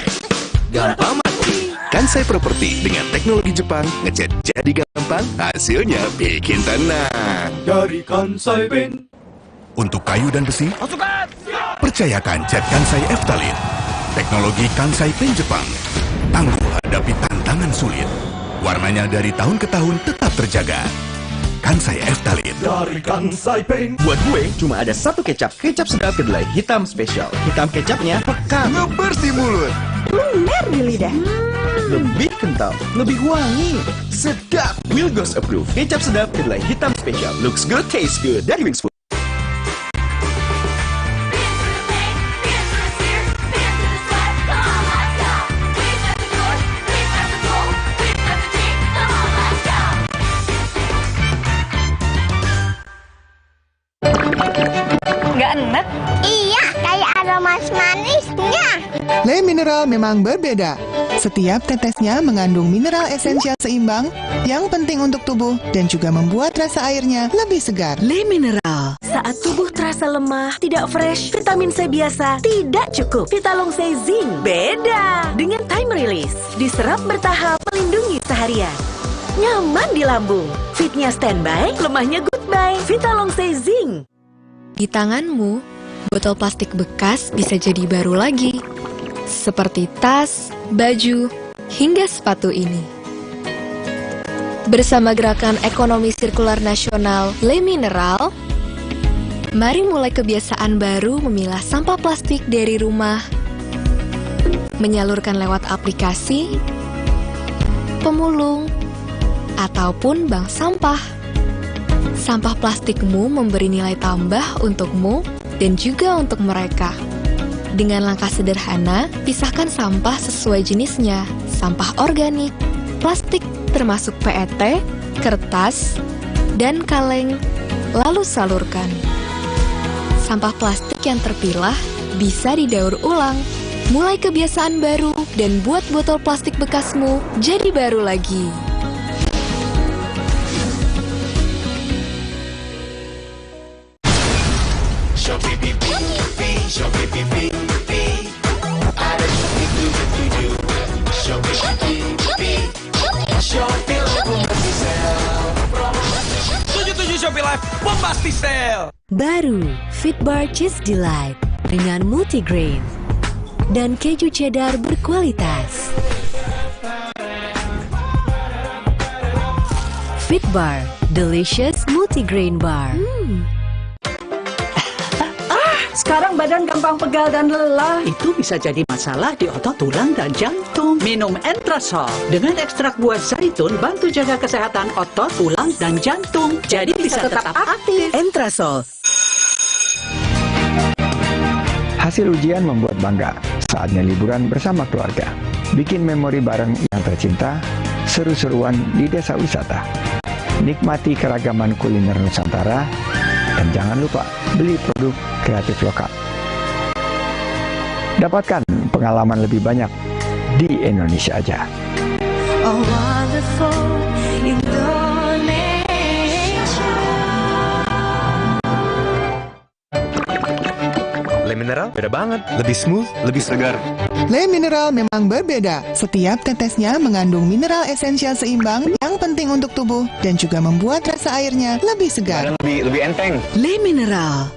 gampang mati. Kansai Property dengan teknologi Jepang, ngecat jadi gampang, hasilnya bikin tenang. Dari Kansai Paint. Untuk kayu dan besi, percayakan cat Kansai Eftalin. Teknologi Kansai Paint Jepang. Tangguh hadapi tantangan sulit. Warnanya dari tahun ke tahun tetap terjaga. Kansai Eftalin. Dari Kansai Paint. Buat gue, cuma ada satu kecap. Kecap sedap kedelai hitam spesial. Hitam kecapnya pekat. Ngebers di mulut. Lumer di lidah. Lebih kental, lebih wangi. Sedap. Wilgos approve. Kecap sedap kedelai hitam spesial. Looks good, tastes good. Dari Wings Food. Nggak enak? Iya, kayak aroma manisnya. Le Mineral memang berbeda. Setiap tetesnya mengandung mineral esensial seimbang yang penting untuk tubuh dan juga membuat rasa airnya lebih segar. Le Mineral. Saat tubuh terasa lemah, tidak fresh, vitamin C biasa tidak cukup. Vitalong C Zinc beda. Dengan time release, diserap bertahap, melindungi seharian. Nyaman di lambung. Fitnya standby, lemahnya goodbye. Vitalong C Zinc. Di tanganmu, botol plastik bekas bisa jadi baru lagi. Seperti tas, baju, hingga sepatu ini. Bersama Gerakan Ekonomi Sirkular Nasional Le Mineral, mari mulai kebiasaan baru memilah sampah plastik dari rumah, menyalurkan lewat aplikasi, pemulung, ataupun bank sampah. Sampah plastikmu memberi nilai tambah untukmu dan juga untuk mereka. Dengan langkah sederhana, pisahkan sampah sesuai jenisnya, sampah organik, plastik termasuk PET, kertas, dan kaleng, lalu salurkan. Sampah plastik yang terpilah bisa didaur ulang. Mulai kebiasaan baru dan buat botol plastik bekasmu jadi baru lagi. Shopee Live Bombastic Sale. Baru Fitbar Cheese Delight dengan multigrain dan keju cheddar berkualitas. Fitbar Delicious Multigrain Bar. Sekarang badan gampang pegal dan lelah. Itu bisa jadi masalah di otot, tulang, dan jantung. Minum Entrasol. Dengan ekstrak buah zaitun, bantu jaga kesehatan otot, tulang, dan jantung. Jadi bisa tetap aktif. Entrasol. Hasil ujian membuat bangga. Saatnya liburan bersama keluarga. Bikin memori bareng yang tercinta. Seru-seruan di desa wisata. Nikmati keragaman kuliner Nusantara. Dan jangan lupa beli produk kreatif lokal. Dapatkan pengalaman lebih banyak di Indonesia aja. Oh, wonderful Indonesia. Mineral beda banget. Lebih smooth, lebih segar. Le Mineral memang berbeda. Setiap tetesnya mengandung mineral esensial seimbang yang penting untuk tubuh dan juga membuat rasa airnya lebih segar. Lebih enteng. Le Mineral.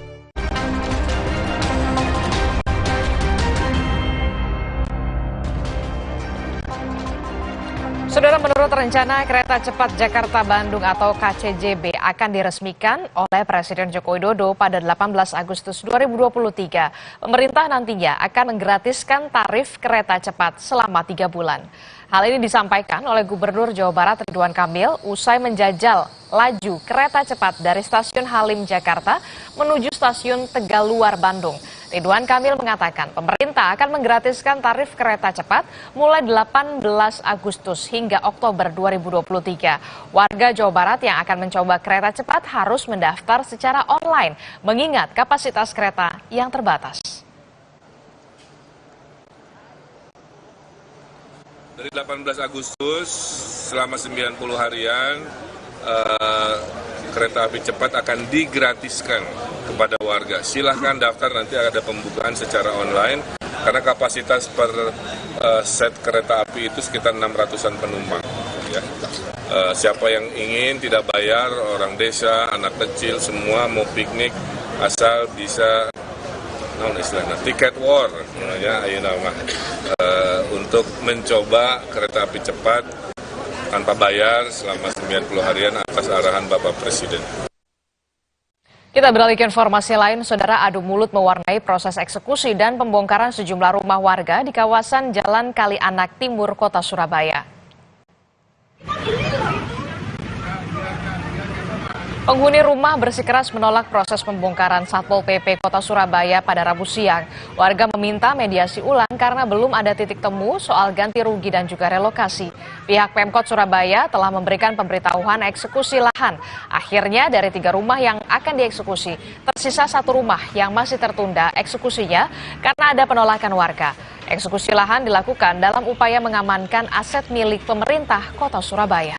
Saudara, menurut rencana kereta cepat Jakarta-Bandung atau KCJB akan diresmikan oleh Presiden Joko Widodo pada 18 Agustus 2023. Pemerintah nantinya akan menggratiskan tarif kereta cepat selama 3 bulan. Hal ini disampaikan oleh Gubernur Jawa Barat Ridwan Kamil usai menjajal laju kereta cepat dari Stasiun Halim Jakarta menuju Stasiun Tegaluar Bandung. Ridwan Kamil mengatakan pemerintah akan menggratiskan tarif kereta cepat mulai 18 Agustus hingga Oktober 2023. Warga Jawa Barat yang akan mencoba kereta cepat harus mendaftar secara online mengingat kapasitas kereta yang terbatas. Dari 18 Agustus selama 90 harian kereta api cepat akan digratiskan kepada warga. Silahkan daftar, nanti ada pembukaan secara online karena kapasitas per set kereta api itu sekitar 600-an penumpang. Ya. Siapa yang ingin tidak bayar, orang desa, anak kecil, semua mau piknik asal bisa tiket war namanya untuk mencoba kereta api cepat tanpa bayar selama 90 harian atas arahan Bapak Presiden. Kita beralih ke informasi lain, saudara. Adu mulut mewarnai proses eksekusi dan pembongkaran sejumlah rumah warga di kawasan Jalan Kalianak Timur, Kota Surabaya. Penghuni rumah bersikeras menolak proses pembongkaran Satpol PP Kota Surabaya pada Rabu siang. Warga meminta mediasi ulang karena belum ada titik temu soal ganti rugi dan juga relokasi. Pihak Pemkot Surabaya telah memberikan pemberitahuan eksekusi lahan. Akhirnya dari 3 rumah yang akan dieksekusi, tersisa 1 rumah yang masih tertunda eksekusinya karena ada penolakan warga. Eksekusi lahan dilakukan dalam upaya mengamankan aset milik pemerintah Kota Surabaya.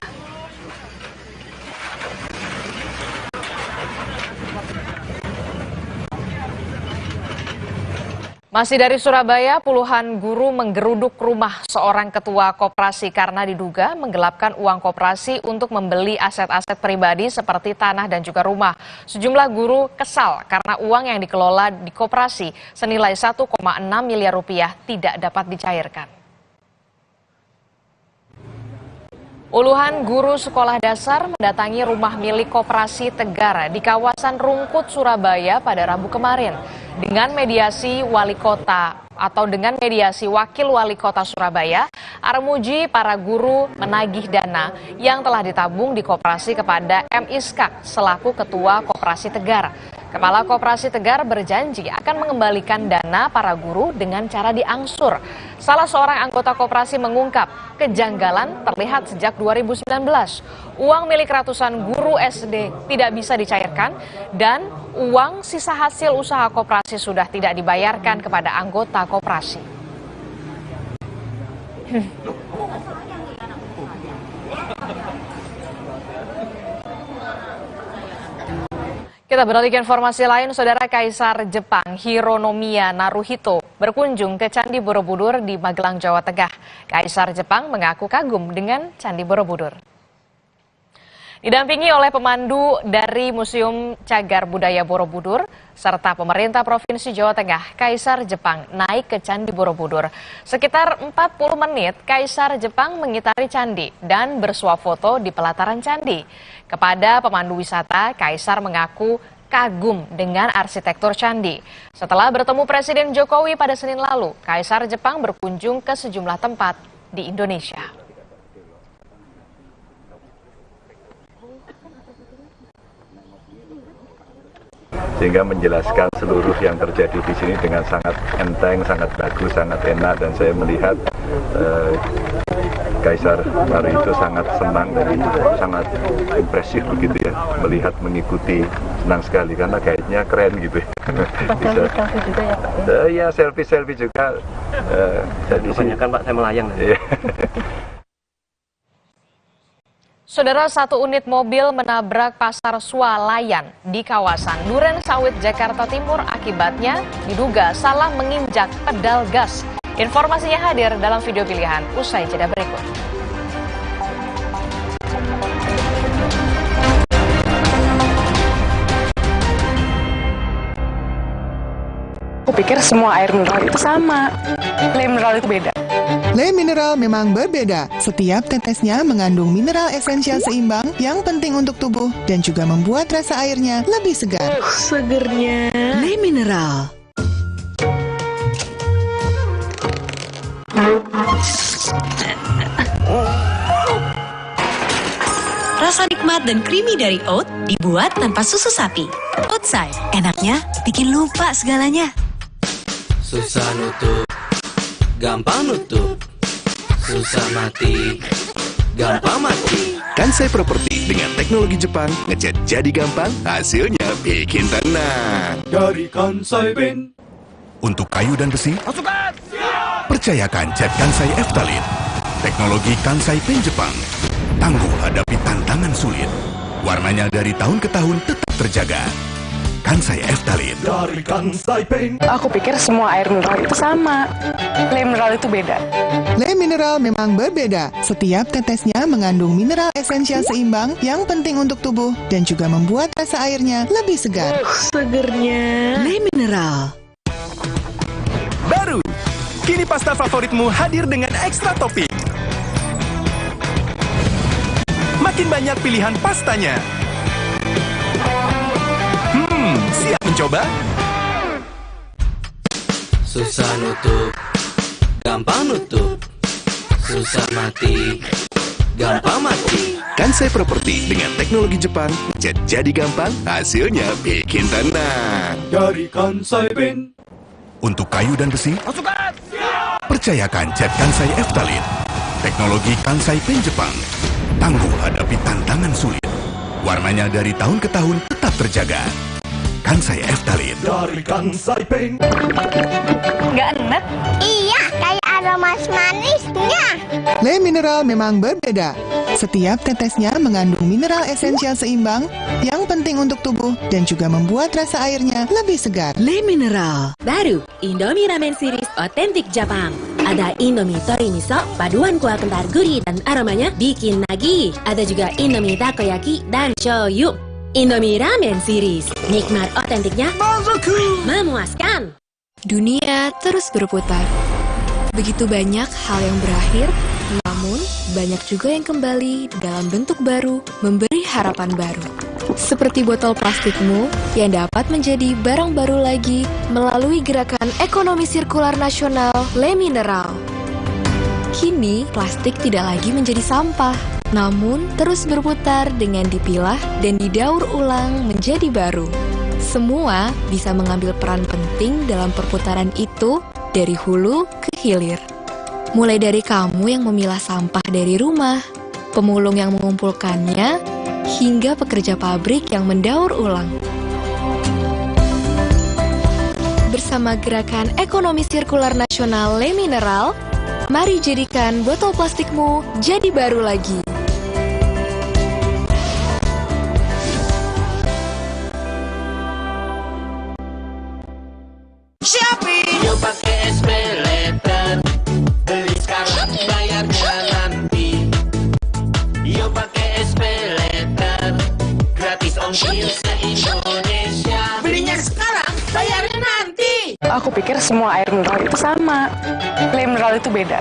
Masih dari Surabaya, puluhan guru menggeruduk rumah seorang ketua koperasi karena diduga menggelapkan uang koperasi untuk membeli aset-aset pribadi seperti tanah dan juga rumah. Sejumlah guru kesal karena uang yang dikelola di koperasi senilai 1,6 miliar rupiah tidak dapat dicairkan. Puluhan guru sekolah dasar mendatangi rumah milik Koperasi Tegar di kawasan Rungkut, Surabaya pada Rabu kemarin. Dengan mediasi wali kota atau dengan mediasi wakil wali kota Surabaya, Armuji para guru menagih dana yang telah ditabung di koperasi kepada M. Iskak selaku ketua Koperasi Tegar. Kepala Koperasi Tegar berjanji akan mengembalikan dana para guru dengan cara diangsur. Salah seorang anggota koperasi mengungkap kejanggalan terlihat sejak 2019. Uang milik ratusan guru SD tidak bisa dicairkan dan uang sisa hasil usaha koperasi sudah tidak dibayarkan kepada anggota koperasi. Kita beralih ke informasi lain, saudara. Kaisar Jepang Hironomiya Naruhito berkunjung ke Candi Borobudur di Magelang, Jawa Tengah. Kaisar Jepang mengaku kagum dengan Candi Borobudur. Didampingi oleh pemandu dari Museum Cagar Budaya Borobudur serta pemerintah Provinsi Jawa Tengah, Kaisar Jepang naik ke Candi Borobudur. Sekitar 40 menit, Kaisar Jepang mengitari candi dan bersuah foto di pelataran candi. Kepada pemandu wisata, Kaisar mengaku kagum dengan arsitektur candi. Setelah bertemu Presiden Jokowi pada Senin lalu, Kaisar Jepang berkunjung ke sejumlah tempat di Indonesia. Sehingga menjelaskan seluruh yang terjadi di sini dengan sangat enteng, sangat bagus, sangat enak, dan saya melihat Kaisar Naruhito sangat senang dan sangat impresif begitu ya, melihat, mengikuti, senang sekali karena kayaknya keren gitu ya. Bisa selfie juga ya Pak? Ya selfie juga. Kebanyakan Pak saya melayang. Saudara, satu unit mobil menabrak pasar swalayan di kawasan Duren Sawit, Jakarta Timur. Akibatnya diduga salah menginjak pedal gas. Informasinya hadir dalam video pilihan usai jeda berikut. Aku pikir semua air mineral itu sama. Le mineral itu beda. Le mineral memang berbeda. Setiap tetesnya mengandung mineral esensial seimbang yang penting untuk tubuh dan juga membuat rasa airnya lebih segar. Segernya Le mineral. Rasa nikmat dan creamy dari oat dibuat tanpa susu sapi. Oatside, enaknya bikin lupa segalanya. Susah nutup, gampang nutup. Susah mati, gampang mati. Kansai Property dengan teknologi Jepang, ngecat jadi gampang, hasilnya bikin tenang. Dari Kansai Ben. Untuk kayu dan besi, Pasukan! percayakan cat Kansai Eftalin. Teknologi Kansai Pen Jepang. Tangguh hadapi tantangan sulit. Warnanya dari tahun ke tahun tetap terjaga. Kansai Eftalin. Dari Kansai Ben. Aku pikir semua air mineral itu sama. Le mineral itu beda. Le mineral memang berbeda. Setiap tetesnya mengandung mineral esensial seimbang yang penting untuk tubuh dan juga membuat rasa airnya lebih segar. Segernya Le mineral. Baru, kini pasta favoritmu hadir dengan ekstra topping. Makin banyak pilihan pastanya. Siap mencoba? Susah nutup, gampang nutup. Susah mati, gampang mati. Kansai Property dengan teknologi Jepang, cat jadi gampang, hasilnya bikin tenang. Dari Kansai Ben. Untuk kayu dan besi, Pasukan! percayakan cat Kansai Eftalin. Teknologi Kansai Pen Jepang. Tangguh hadapi tantangan sulit. Warnanya dari tahun ke tahun tetap terjaga. Kansai Eftalin. Dari Kansai Ben. Nggak enak? Iya, kayak aroma manisnya. Le mineral memang berbeda. Setiap tetesnya mengandung mineral esensial seimbang yang penting untuk tubuh dan juga membuat rasa airnya lebih segar. Le mineral. Baru, Indomie Ramen Series otentik Jepang. Ada Indomie Tori Miso, paduan kuah kental gurih dan aromanya bikin nagih. Ada juga Indomie Takoyaki dan shoyu. Indomie Ramen Series, nikmat otentiknya memuaskan. Dunia terus berputar. Begitu banyak hal yang berakhir, namun banyak juga yang kembali dalam bentuk baru, memberi harapan baru. Seperti botol plastikmu yang dapat menjadi barang baru lagi melalui gerakan ekonomi sirkular nasional Le Mineral. Kini, plastik tidak lagi menjadi sampah, namun terus berputar dengan dipilah dan didaur ulang menjadi baru. Semua bisa mengambil peran penting dalam perputaran itu dari hulu ke hilir. Mulai dari kamu yang memilah sampah dari rumah, pemulung yang mengumpulkannya, hingga pekerja pabrik yang mendaur ulang. Bersama gerakan ekonomi sirkular nasional Le Mineral, mari jadikan botol plastikmu jadi baru lagi. Shopee. Yuk pakai SPayLater. Beli sekarang, bayarnya nanti. Yuk pakai SPayLater. Gratis ongkir se-Indonesia. Belinya sekarang, bayarnya nanti. Aku pikir semua air mineral itu sama. Le mineral itu beda.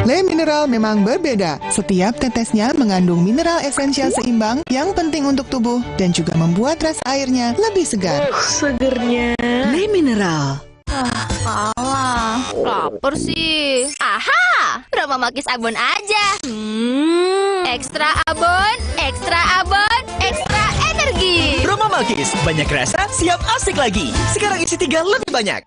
Le mineral memang berbeda. Setiap tetesnya mengandung mineral esensial seimbang yang penting untuk tubuh dan juga membuat rasa airnya lebih segar. Segernya Le mineral. Alah, lapar sih. Aha, Roma Makis Abon aja. Ekstra abon, ekstra abon, ekstra energi. Roma Makis, banyak rasa, siap asik lagi. Sekarang isi 3 lebih banyak.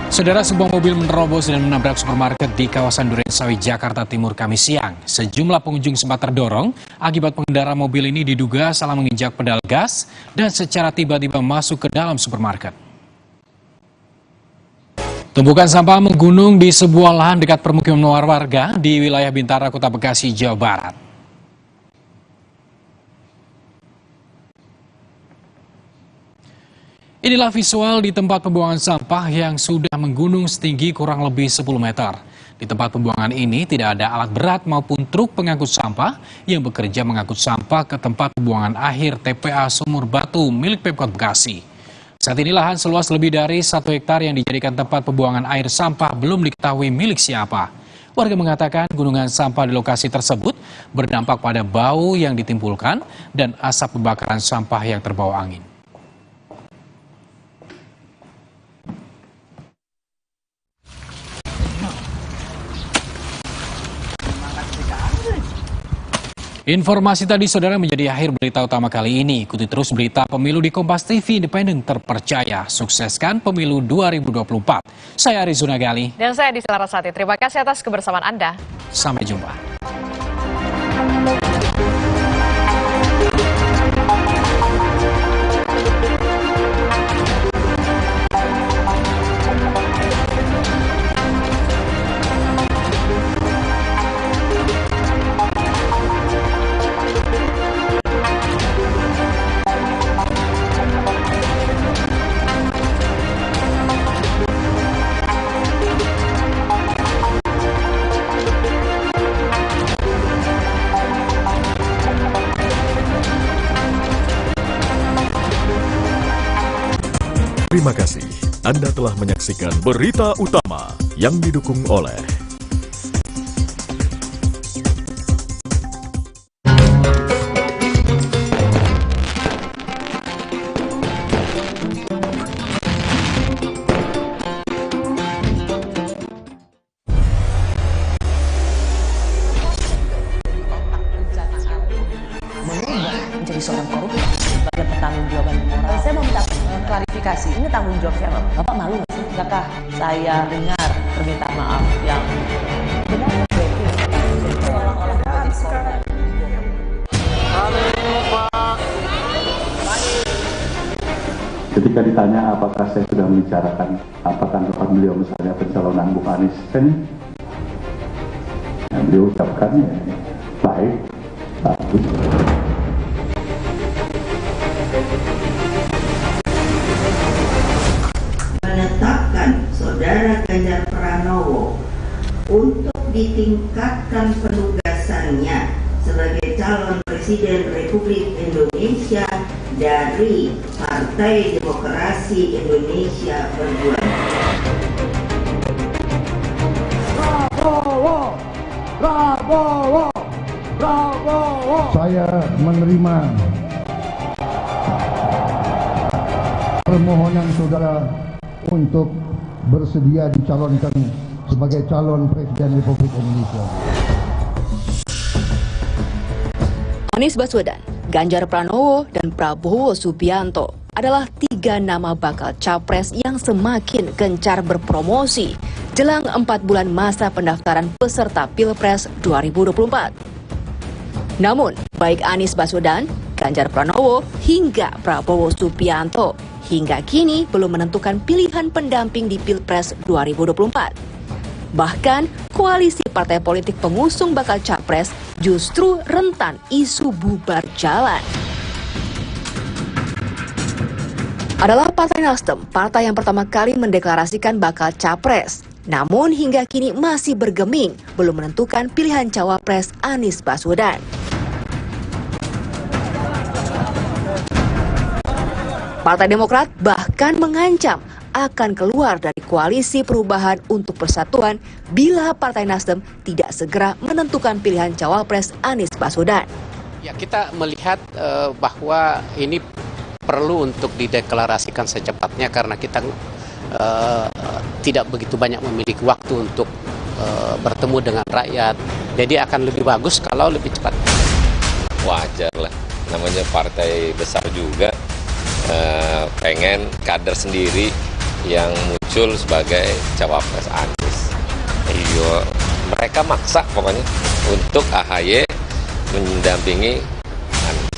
Saudara, sebuah mobil menerobos dan menabrak supermarket di kawasan Duren Sawit, Jakarta Timur, Kamis siang. Sejumlah pengunjung sempat terdorong akibat pengendara mobil ini diduga salah menginjak pedal gas dan secara tiba-tiba masuk ke dalam supermarket. Tumpukan sampah menggunung di sebuah lahan dekat permukiman warga di wilayah Bintara, Kota Bekasi, Jawa Barat. Inilah visual di tempat pembuangan sampah yang sudah menggunung setinggi kurang lebih 10 meter. Di tempat pembuangan ini tidak ada alat berat maupun truk pengangkut sampah yang bekerja mengangkut sampah ke tempat pembuangan akhir TPA Sumur Batu milik Pemkot Bekasi. Saat ini lahan seluas lebih dari 1 hektar yang dijadikan tempat pembuangan air sampah belum diketahui milik siapa. Warga mengatakan gunungan sampah di lokasi tersebut berdampak pada bau yang ditimbulkan dan asap pembakaran sampah yang terbawa angin. Informasi tadi, saudara, menjadi akhir berita utama kali ini. Ikuti terus berita pemilu di Kompas TV independen terpercaya. Sukseskan pemilu 2024. Saya Arizona Gali. Dan saya Disa Larasati. Terima kasih atas kebersamaan Anda. Sampai jumpa. Terima kasih. Anda telah menyaksikan berita utama yang didukung oleh menjadi seorang koruptor sebagai pertanggungjawaban moral. Saya mau minta klarifikasi, ini tanggung jawab siapa? Bapak malu nggak sih? Apakah saya dengar permintaan maaf yang benar? Ketika ditanya apakah saya sudah membicarakan apakah tempat beliau misalnya pencalonan Bung Anies, kan yang beliau ucapkan ya baik, bagus. Menetapkan Saudara Ganjar Pranowo untuk ditingkatkan penugasannya sebagai calon Presiden Republik Indonesia dari Partai Demokrasi Indonesia Perjuangan. Prabowo, Prabowo, Prabowo. Saya menerima permohonan saudara untuk bersedia dicalonkan sebagai calon Presiden Republik Indonesia. Anies Baswedan, Ganjar Pranowo, dan Prabowo Subianto adalah 3 nama bakal capres yang semakin gencar berpromosi jelang 4 bulan masa pendaftaran peserta Pilpres 2024. Namun, baik Anies Baswedan, Ganjar Pranowo, hingga Prabowo Subianto hingga kini belum menentukan pilihan pendamping di Pilpres 2024. Bahkan, koalisi partai politik pengusung bakal capres justru rentan isu bubar jalan. Adalah Partai Nasdem, partai yang pertama kali mendeklarasikan bakal capres. Namun hingga kini masih bergeming, belum menentukan pilihan cawapres Anies Baswedan. Partai Demokrat bahkan mengancam akan keluar dari koalisi perubahan untuk persatuan bila Partai Nasdem tidak segera menentukan pilihan cawapres Anies Baswedan. Ya, kita melihat bahwa ini perlu untuk dideklarasikan secepatnya karena kita tidak begitu banyak memiliki waktu untuk bertemu dengan rakyat. Jadi akan lebih bagus kalau lebih cepat. Wajar lah, namanya partai besar juga. Pengen kader sendiri yang muncul sebagai cawapres Anies. Iya, mereka maksa pokoknya untuk AHY mendampingi Anies.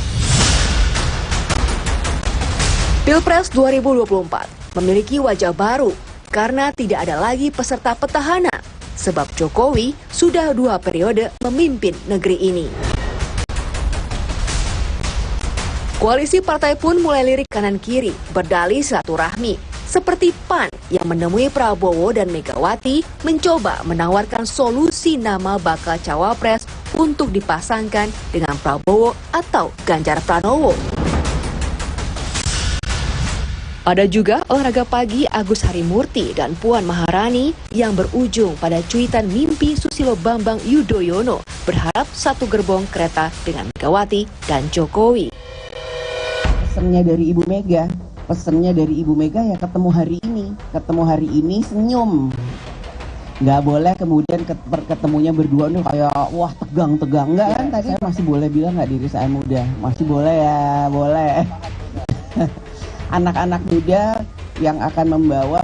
Pilpres 2024 memiliki wajah baru. karena tidak ada lagi peserta petahana, sebab Jokowi sudah 2 periode memimpin negeri ini. Koalisi partai pun mulai lirik kanan-kiri, berdalih silaturahmi, seperti PAN yang menemui Prabowo dan Megawati mencoba menawarkan solusi nama bakal cawapres untuk dipasangkan dengan Prabowo atau Ganjar Pranowo. Ada juga olahraga pagi Agus Harimurti dan Puan Maharani yang berujung pada cuitan mimpi Susilo Bambang Yudhoyono berharap satu gerbong kereta dengan Megawati dan Jokowi. Pesannya dari Ibu Mega ya ketemu hari ini senyum, nggak boleh kemudian ketemunya berdua nih kayak wah tegang nggak kan? Tadi saya masih boleh bilang nggak diri saya muda, masih boleh ya, boleh. Anak-anak muda yang akan membawa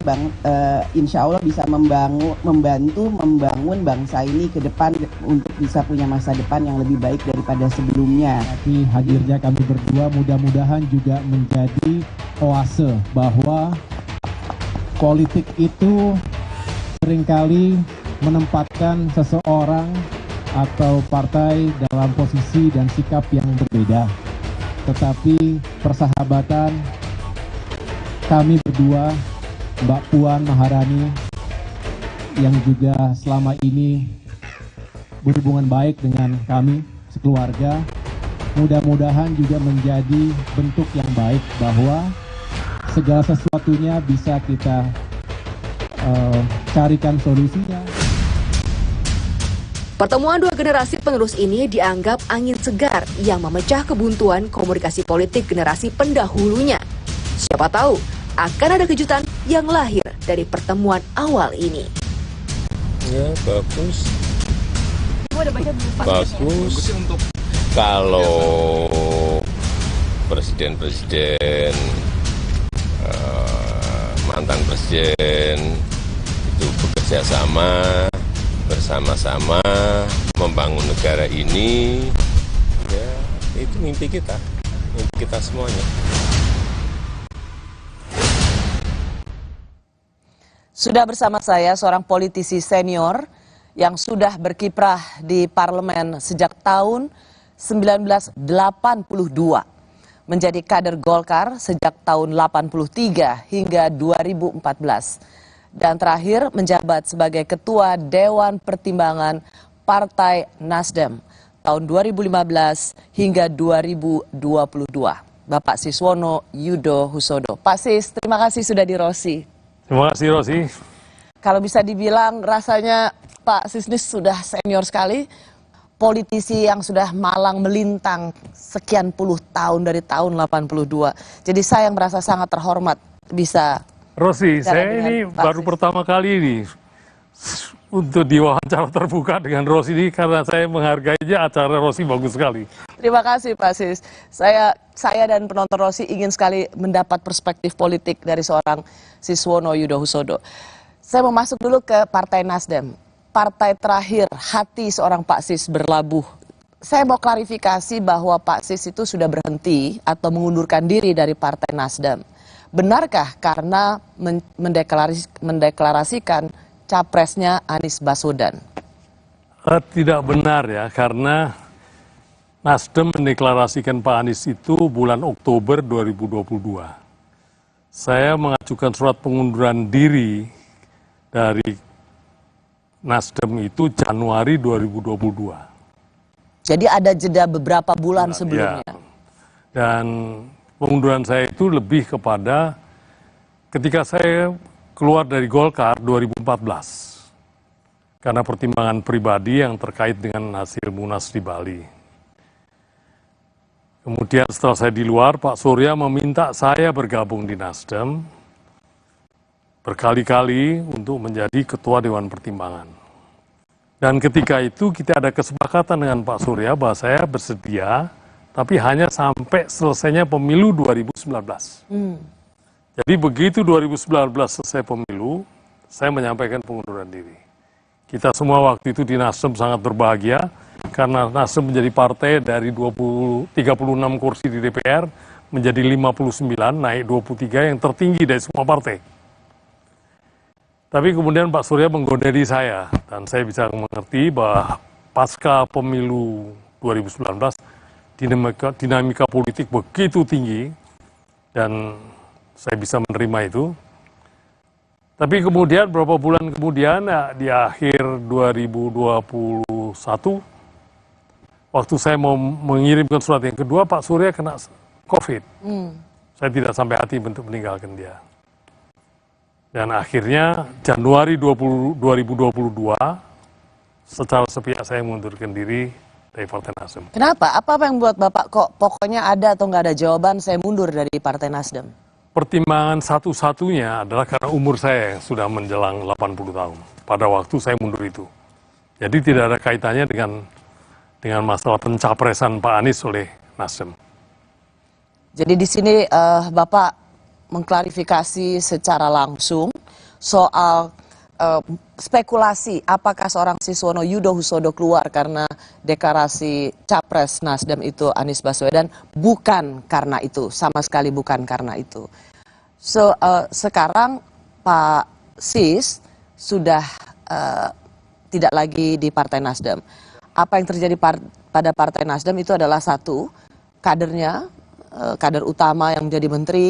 insya Allah bisa membantu membangun bangsa ini ke depan untuk bisa punya masa depan yang lebih baik daripada sebelumnya. Tapi hadirnya kami berdua mudah-mudahan juga menjadi oase bahwa politik itu seringkali menempatkan seseorang atau partai dalam posisi dan sikap yang berbeda. Tetapi persahabatan kami berdua, Mbak Puan Maharani, yang juga selama ini berhubungan baik dengan kami sekeluarga, mudah-mudahan juga menjadi bentuk yang baik bahwa segala sesuatunya bisa kita carikan solusinya. Pertemuan 2 generasi penerus ini dianggap angin segar yang memecah kebuntuan komunikasi politik generasi pendahulunya. Siapa tahu akan ada kejutan yang lahir dari pertemuan awal ini. Ya, bagus. Bagus. Kalau presiden-presiden, mantan presiden itu bekerja sama, bersama-sama membangun negara ini, ya itu mimpi kita semuanya. Sudah bersama saya seorang politisi senior yang sudah berkiprah di parlemen sejak tahun 1982, menjadi kader Golkar sejak tahun 83 hingga 2014, dan terakhir menjabat sebagai Ketua Dewan Pertimbangan Partai Nasdem tahun 2015 hingga 2022. Bapak Siswono Yudhohusodo. Pak Sis, terima kasih sudah di Rosi. Terima kasih Rosi. Kalau bisa dibilang rasanya Pak Sisnis sudah senior sekali, politisi yang sudah malang melintang sekian puluh tahun dari tahun 82. Jadi saya yang merasa sangat terhormat bisa. Rosi, saya ini baru pertama kali ini untuk diwawancara terbuka dengan Rosi ini karena saya menghargainya, acara Rosi bagus sekali. Terima kasih Pak Sis. Saya dan penonton Rosi ingin sekali mendapat perspektif politik dari seorang Siswono Yudhohusodo. Saya mau masuk dulu ke Partai Nasdem. Partai terakhir hati seorang Pak Sis berlabuh. Saya mau klarifikasi bahwa Pak Sis itu sudah berhenti atau mengundurkan diri dari Partai Nasdem. Benarkah karena mendeklarasikan capresnya Anies Baswedan? Tidak benar ya, karena Nasdem mendeklarasikan Pak Anies itu bulan Oktober 2022. Saya mengajukan surat pengunduran diri dari Nasdem itu Januari 2022. Jadi ada jeda beberapa bulan sebelumnya. Ya. Dan pengunduran saya itu lebih kepada ketika saya keluar dari Golkar 2014. Karena pertimbangan pribadi yang terkait dengan hasil Munas di Bali. Kemudian setelah saya di luar, Pak Surya meminta saya bergabung di Nasdem berkali-kali untuk menjadi Ketua Dewan Pertimbangan. Dan ketika itu kita ada kesepakatan dengan Pak Surya bahwa saya bersedia, tapi hanya sampai selesainya pemilu 2019. Jadi begitu 2019 selesai pemilu, saya menyampaikan pengunduran diri. Kita semua waktu itu di Nasdem sangat berbahagia, karena Nasdem menjadi partai dari 36 kursi di DPR menjadi 59, naik 23 yang tertinggi dari semua partai. Tapi kemudian Pak Surya menggodari saya, dan saya bisa mengerti bahwa pasca pemilu 2019, dinamika politik begitu tinggi, dan saya bisa menerima itu. Tapi kemudian beberapa bulan kemudian, di akhir 2021, waktu saya mau mengirimkan surat yang kedua, Pak Surya kena COVID. Saya tidak sampai hati untuk meninggalkan dia. Dan akhirnya Januari 2022, secara sepihak saya mengundurkan diri dari Partai Nasdem. Kenapa? Apa yang buat Bapak kok pokoknya ada atau nggak ada jawaban saya mundur dari Partai Nasdem? Pertimbangan satu-satunya adalah karena umur saya yang sudah menjelang 80 tahun pada waktu saya mundur itu. Jadi tidak ada kaitannya dengan masalah pencapresan Pak Anies oleh Nasdem. Jadi di sini Bapak mengklarifikasi secara langsung soal spekulasi apakah seorang Siswono Yudo Husodo keluar karena deklarasi capres Nasdem itu Anies Baswedan, bukan karena itu, sama sekali bukan karena itu. Sekarang Pak Sis sudah tidak lagi di Partai Nasdem. Apa yang terjadi pada Partai Nasdem itu adalah satu, kadernya, kader utama yang menjadi menteri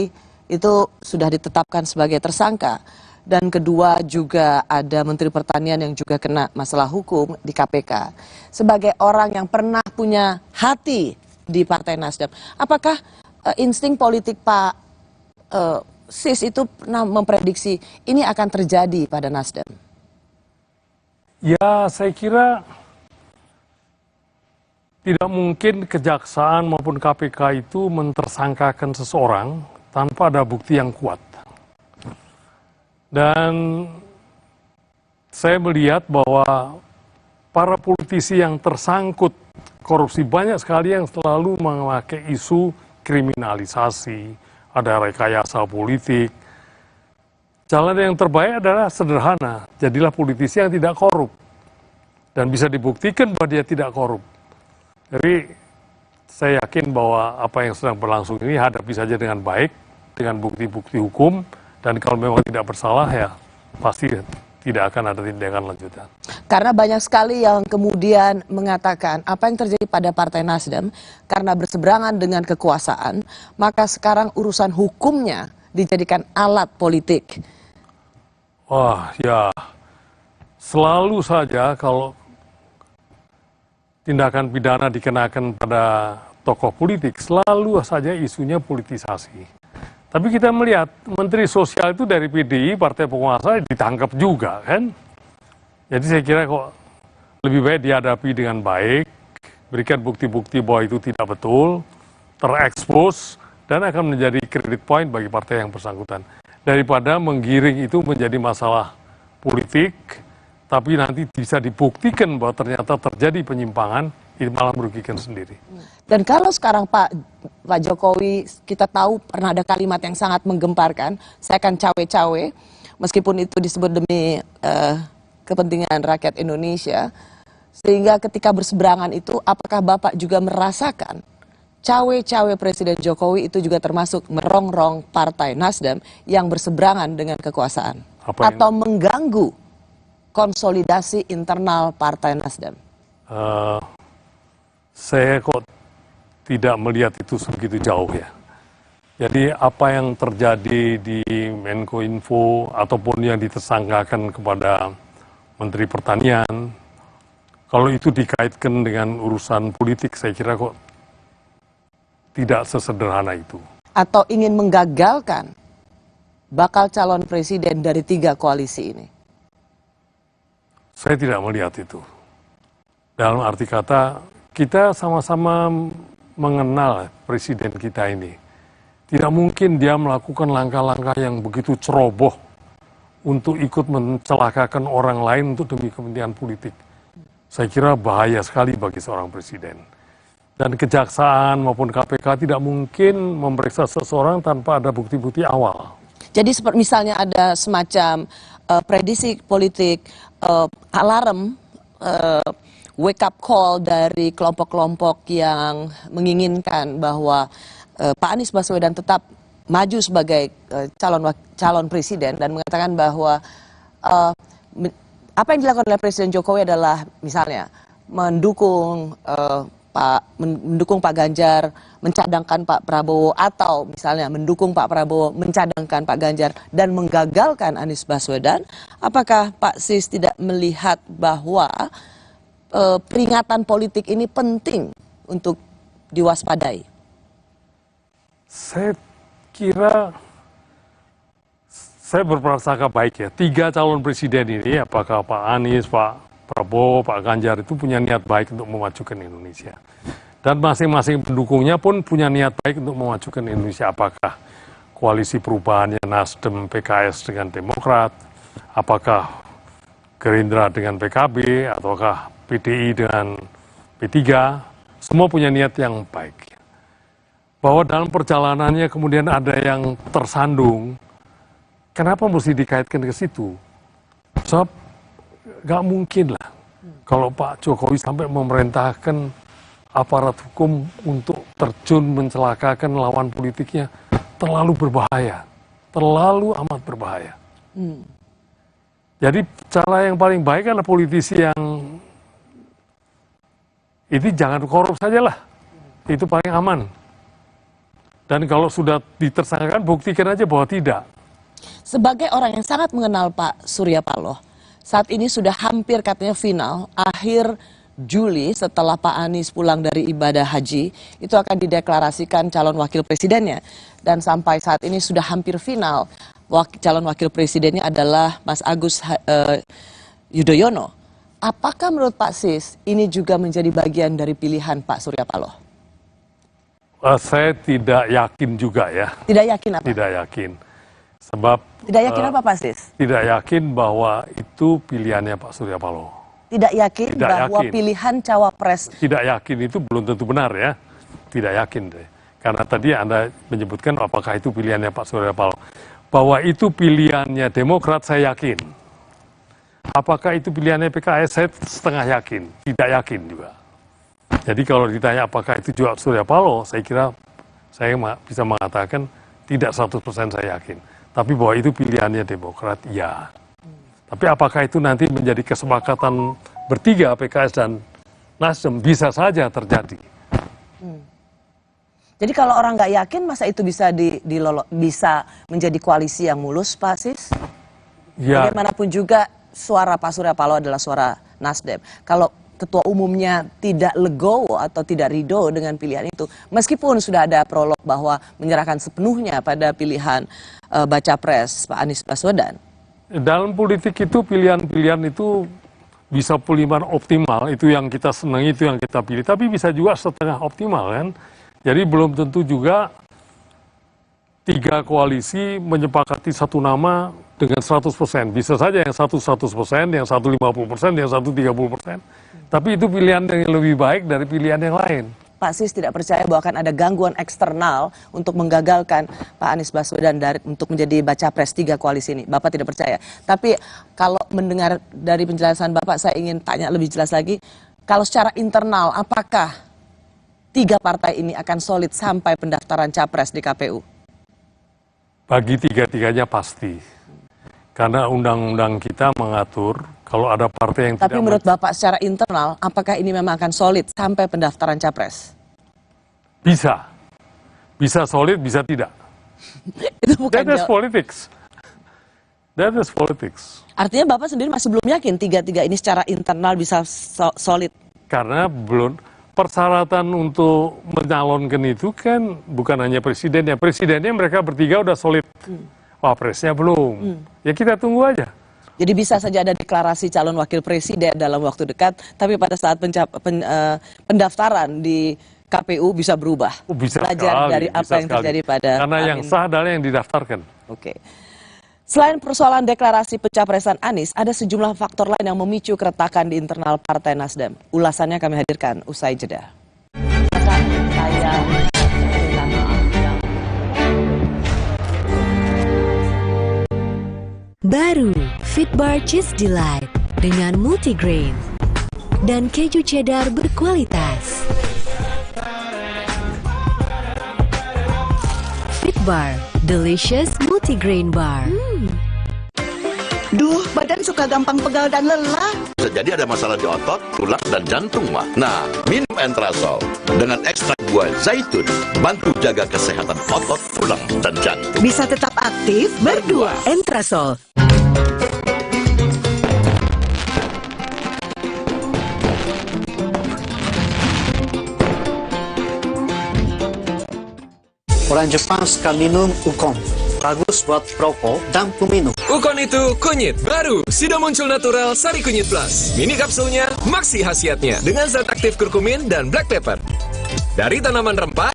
itu sudah ditetapkan sebagai tersangka. Dan kedua juga ada Menteri Pertanian yang juga kena masalah hukum di KPK. Sebagai orang yang pernah punya hati di Partai Nasdem, apakah insting politik Pak Sis itu pernah memprediksi ini akan terjadi pada Nasdem? Ya, saya kira tidak mungkin kejaksaan maupun KPK itu mentersangkakan seseorang tanpa ada bukti yang kuat. Dan saya melihat bahwa para politisi yang tersangkut korupsi banyak sekali yang selalu memakai isu kriminalisasi, ada rekayasa politik. Jalan yang terbaik adalah sederhana, jadilah politisi yang tidak korup. Dan bisa dibuktikan bahwa dia tidak korup. Jadi saya yakin bahwa apa yang sedang berlangsung ini hadapi saja dengan baik, dengan bukti-bukti hukum, dan kalau memang tidak bersalah ya pasti tidak akan ada tindakan lanjutan. Karena banyak sekali yang kemudian mengatakan apa yang terjadi pada Partai Nasdem karena berseberangan dengan kekuasaan, maka sekarang urusan hukumnya dijadikan alat politik. Wah ya, selalu saja kalau tindakan pidana dikenakan pada tokoh politik, selalu saja isunya politisasi. Tapi kita melihat Menteri Sosial itu dari PDI, partai penguasa, ditangkap juga kan. Jadi saya kira kok lebih baik dihadapi dengan baik, berikan bukti-bukti bahwa itu tidak betul, terekspos, dan akan menjadi credit point bagi partai yang bersangkutan. Daripada menggiring itu menjadi masalah politik, tapi nanti bisa dibuktikan bahwa ternyata terjadi penyimpangan, ini malah merugikan sendiri. Dan kalau sekarang Pak Jokowi, kita tahu pernah ada kalimat yang sangat menggemparkan, saya akan cawe-cawe, meskipun itu disebut demi kepentingan rakyat Indonesia, sehingga ketika berseberangan itu, apakah Bapak juga merasakan cawe-cawe Presiden Jokowi itu juga termasuk merongrong Partai Nasdem yang berseberangan dengan kekuasaan? Atau mengganggu konsolidasi internal Partai Nasdem? Saya kok tidak melihat itu sebegitu jauh ya. Jadi apa yang terjadi di Menkominfo ataupun yang ditersangkakan kepada Menteri Pertanian, kalau itu dikaitkan dengan urusan politik, saya kira kok tidak sesederhana itu. Atau ingin menggagalkan bakal calon presiden dari 3 koalisi ini? Saya tidak melihat itu. Dalam arti kata, kita sama-sama mengenal presiden kita ini. Tidak mungkin dia melakukan langkah-langkah yang begitu ceroboh untuk ikut mencelakakan orang lain untuk demi kepentingan politik. Saya kira bahaya sekali bagi seorang presiden. Dan kejaksaan maupun KPK tidak mungkin memeriksa seseorang tanpa ada bukti-bukti awal. Jadi misalnya ada semacam prediksi politik, alarm, wake up call dari kelompok-kelompok yang menginginkan bahwa Pak Anies Baswedan tetap maju sebagai calon presiden dan mengatakan bahwa apa yang dilakukan oleh Presiden Jokowi adalah misalnya mendukung Pak Ganjar, mencadangkan Pak Prabowo, atau misalnya mendukung Pak Prabowo, mencadangkan Pak Ganjar, dan menggagalkan Anies Baswedan, apakah Pak Sis tidak melihat bahwa peringatan politik ini penting untuk diwaspadai? Saya kira saya berprasangka baik ya. 3 calon presiden ini, apakah Pak Anies, Pak Prabowo, Pak Ganjar itu punya niat baik untuk memajukan Indonesia. Dan masing-masing pendukungnya pun punya niat baik untuk memajukan Indonesia. Apakah koalisi perubahannya Nasdem, PKS dengan Demokrat, apakah Gerindra dengan PKB, ataukah PDI dengan P3, semua punya niat yang baik. Bahwa dalam perjalanannya kemudian ada yang tersandung, kenapa mesti dikaitkan ke situ? Sebab nggak mungkin lah kalau Pak Jokowi sampai memerintahkan aparat hukum untuk terjun mencelakakan lawan politiknya. Terlalu berbahaya, terlalu amat berbahaya. Jadi cara yang paling baik adalah politisi yang ini jangan korup saja lah, itu paling aman. Dan kalau sudah ditersangkakan, buktikan aja bahwa tidak. Sebagai orang yang sangat mengenal Pak Surya Paloh, saat ini sudah hampir katanya final, akhir Juli setelah Pak Anies pulang dari ibadah haji, itu akan dideklarasikan calon wakil presidennya. Dan sampai saat ini sudah hampir final, calon wakil presidennya adalah Mas Agus Yudhoyono. Apakah menurut Pak Sis, ini juga menjadi bagian dari pilihan Pak Surya Paloh? Saya tidak yakin juga ya. Tidak yakin apa? Tidak yakin. Sebab tidak yakin apa Pak Sis? Tidak yakin bahwa itu pilihannya Pak Surya Paloh. Tidak yakin bahwa pilihan cawapres. Tidak yakin itu belum tentu benar ya. Tidak yakin deh. Karena tadi Anda menyebutkan apakah itu pilihannya Pak Surya Paloh. Bahwa itu pilihannya Demokrat saya yakin. Apakah itu pilihannya PKS saya setengah yakin. Tidak yakin juga. Jadi kalau ditanya apakah itu juga Surya Paloh, saya kira saya bisa mengatakan tidak 100% saya yakin. Tapi bahwa itu pilihannya Demokrat, ya. Tapi apakah itu nanti menjadi kesepakatan bertiga PKS dan Nasdem, bisa saja terjadi. Jadi kalau orang nggak yakin, masa itu bisa bisa menjadi koalisi yang mulus, Pak Sis? Ya. Bagaimanapun juga suara Pak Surya Paloh adalah suara Nasdem. Kalau ketua umumnya tidak legowo atau tidak ridho dengan pilihan itu, meskipun sudah ada prolog bahwa menyerahkan sepenuhnya pada pilihan baca pres Pak Anies Baswedan. Dalam politik itu pilihan-pilihan itu bisa pilihan optimal, itu yang kita senangi, itu yang kita pilih, tapi bisa juga setengah optimal kan. Jadi belum tentu juga 3 koalisi menyepakati satu nama dengan 100%. Bisa saja yang satu 100%, yang satu 50%, yang satu 30%. Tapi itu pilihan yang lebih baik dari pilihan yang lain. Pak Sis tidak percaya bahwa akan ada gangguan eksternal untuk menggagalkan Pak Anies Baswedan untuk menjadi baca pres 3 koalisi ini. Bapak tidak percaya. Tapi kalau mendengar dari penjelasan Bapak, saya ingin tanya lebih jelas lagi. Kalau secara internal, apakah 3 partai ini akan solid sampai pendaftaran capres di KPU? Bagi 3-3-nya pasti. Karena undang-undang kita mengatur kalau ada partai yang Tapi menurut Bapak secara internal, apakah ini memang akan solid sampai pendaftaran capres? Bisa. Bisa solid, bisa tidak. Itu bukan That is politics. That is politics. Artinya Bapak sendiri masih belum yakin 3-3 ini secara internal bisa solid? Karena belum persyaratan untuk menyalonkan itu kan bukan hanya presidennya. Presidennya mereka bertiga udah solid. Wapresnya belum. Ya kita tunggu aja. Jadi bisa saja ada deklarasi calon wakil presiden dalam waktu dekat, tapi pada saat pendaftaran di KPU bisa berubah. Bisa belajar sekali, dari apa yang terjadi pada karena yang sah adalah yang didaftarkan. Oke. Selain persoalan deklarasi pencapresan Anies, ada sejumlah faktor lain yang memicu keretakan di internal Partai Nasdem. Ulasannya kami hadirkan usai jeda. Baru Fitbar Cheese Delight dengan multigrain dan keju cheddar berkualitas. Fitbar, delicious multigrain bar. Duh, badan suka gampang pegal dan lelah. Bisa jadi ada masalah di otot, tulang, dan jantung, mah. Nah, minum Entrasol dengan ekstrak buah zaitun, bantu jaga kesehatan otot, tulang, dan jantung. Bisa tetap aktif berdua. Entrasol. Orang Jepang suka minum ukon. Bagus buat perokok dan peminum. Ukon itu kunyit baru. Sudah muncul natural Sari Kunyit Plus. Mini kapsulnya maksi khasiatnya dengan zat aktif kurkumin dan black pepper. Dari tanaman rempah,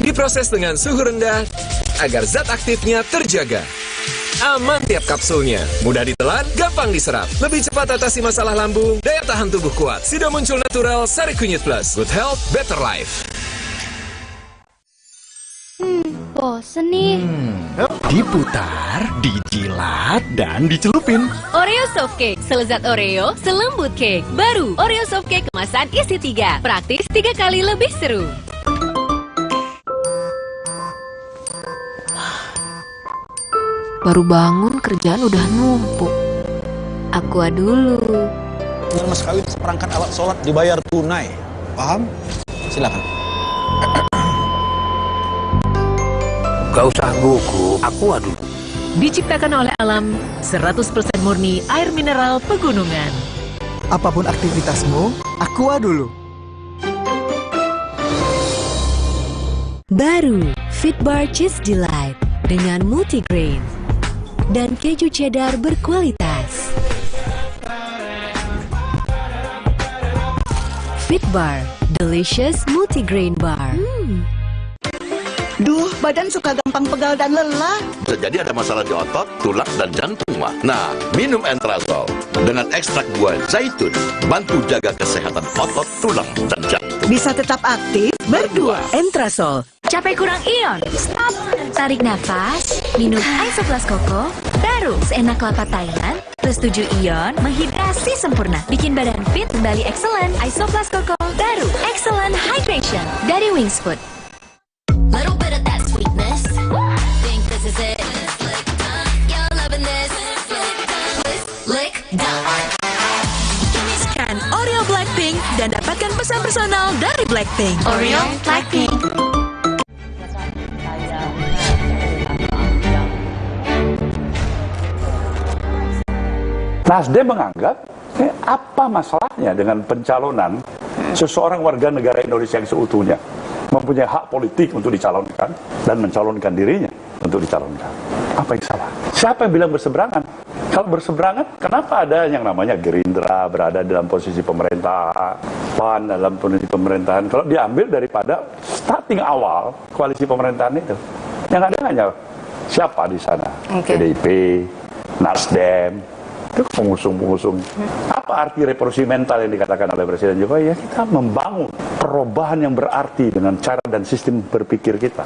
diproses dengan suhu rendah agar zat aktifnya terjaga. Aman tiap kapsulnya, mudah ditelan, gampang diserap. Lebih cepat atasi masalah lambung, daya tahan tubuh kuat. Sudah muncul natural Sari Kunyit Plus. Good health, better life. Bosen nih. Diputar, dijilat, dan dicelupin. Oreo Soft Cake, selezat Oreo, selembut cake. Baru, Oreo Soft Cake kemasan isi 3. Praktis 3 kali lebih seru. Baru bangun kerjaan udah numpuk. Aqua dulu. Dengan mas kawin seperangkat alat sholat dibayar tunai. Paham? Silakan. Gak usah gugup, Aqua dulu. Diciptakan oleh alam, 100% murni air mineral pegunungan. Apapun aktivitasmu, Aqua dulu. Baru, Fitbar Cheese Delight dengan multigrain dan keju cheddar berkualitas. Fitbar, delicious multigrain bar. Duh, badan suka gampang pegal dan lelah. Bisa jadi ada masalah di otot, tulang, dan jantung, mah. Nah, minum Entrasol dengan ekstrak buah zaitun, bantu jaga kesehatan otot, tulang, dan jantung. Bisa tetap aktif berdua. Entrasol. Capek kurang ion? Stop. Tarik nafas. Minum Isoplas Koko. Baru, seenak kelapa Thailand. Plus 7 ion, menghidrasi sempurna. Bikin badan fit kembali excellent. Isoplas Koko. Baru, excellent hydration. Dari Wings Food. Little bit of that sweetness. Think this is it. You're loving this. Lick done. Scan Oreo Blackpink dan dapatkan pesan personal dari Blackpink. Oreo Blackpink. Nasdem menganggap apa masalahnya dengan pencalonan seseorang warga negara Indonesia yang seutuhnya mempunyai hak politik untuk dicalonkan dan mencalonkan dirinya untuk dicalonkan. Apa yang salah? Siapa yang bilang berseberangan? Kalau berseberangan, kenapa ada yang namanya Gerindra berada dalam posisi pemerintahan, PAN dalam posisi pemerintahan? Kalau diambil daripada starting awal koalisi pemerintahan itu, yang ada hanya siapa di sana? PDIP, Nasdem, itu pengusung-pengusung. Apa arti revolusi mental yang dikatakan oleh Presiden Jokowi? Ya, kita membangun perubahan yang berarti dengan cara dan sistem berpikir kita.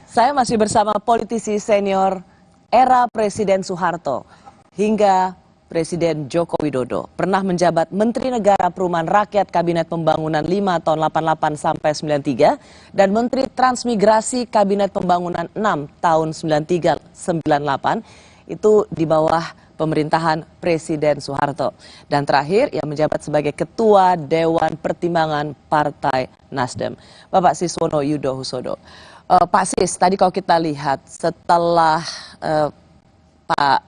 Saya masih bersama politisi senior era Presiden Soeharto hingga Presiden Joko Widodo. Pernah menjabat Menteri Negara Perumahan Rakyat Kabinet Pembangunan 5 tahun 88 sampai 93 dan Menteri Transmigrasi Kabinet Pembangunan 6 tahun 93-98. Itu di bawah pemerintahan Presiden Soeharto. Dan terakhir, ia menjabat sebagai Ketua Dewan Pertimbangan Partai Nasdem, Bapak Siswono Yudo Husodo. Pak Sis, tadi kalau kita lihat setelah Pak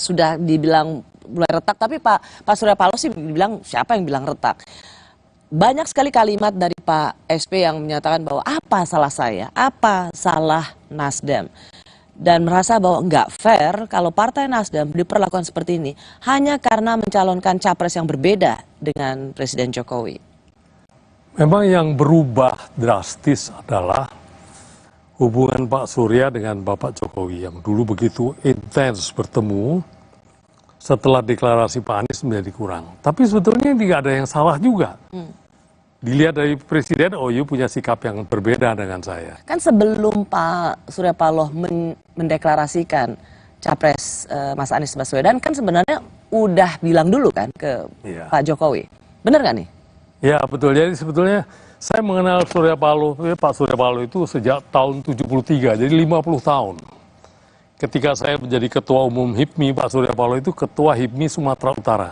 sudah dibilang mulai retak, tapi Pak Surya Paloh sih bilang, siapa yang bilang retak? Banyak sekali kalimat dari Pak SP yang menyatakan bahwa apa salah saya, apa salah Nasdem. Dan merasa bahwa nggak fair kalau Partai Nasdem diperlakukan seperti ini hanya karena mencalonkan capres yang berbeda dengan Presiden Jokowi. Memang yang berubah drastis adalah hubungan Pak Surya dengan Bapak Jokowi yang dulu begitu intens bertemu, setelah deklarasi Pak Anies menjadi kurang. Tapi sebetulnya tidak ada yang salah juga. Dilihat dari Presiden, oh you punya sikap yang berbeda dengan saya. Kan sebelum Pak Surya Paloh mendeklarasikan capres Mas Anies Baswedan, kan sebenarnya udah bilang dulu kan ke Pak Jokowi. Benar nggak nih? Ya betul, jadi sebetulnya Saya mengenal Surya Paloh, Pak Surya Paloh itu sejak tahun 73, jadi 50 tahun. Ketika saya menjadi Ketua Umum HIPMI, Pak Surya Paloh itu Ketua HIPMI Sumatera Utara.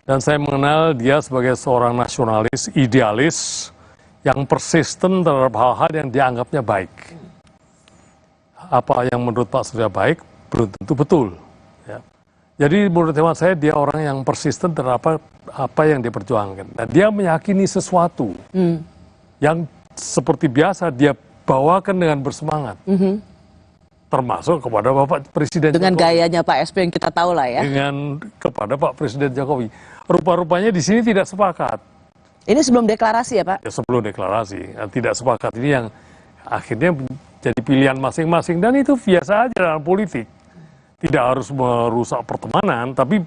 Dan saya mengenal dia sebagai seorang nasionalis, idealis, yang persisten terhadap hal-hal yang dianggapnya baik. Apa yang menurut Pak Surya baik, belum tentu betul. Ya. Jadi menurut hemat saya, dia orang yang persisten terhadap apa yang dia perjuangkan. Dan dia meyakini sesuatu yang seperti biasa dia bawakan dengan bersemangat. Termasuk kepada Bapak Presiden Dengan Jokowi. gayanya Pak SB yang kita tahu lah ya. Dengan kepada Pak Presiden Jokowi. Rupa-rupanya di sini tidak sepakat. Ini sebelum deklarasi ya Pak? Ya, sebelum deklarasi. Tidak sepakat ini yang akhirnya jadi pilihan masing-masing. Dan itu biasa aja dalam politik. Tidak harus merusak pertemanan, tapi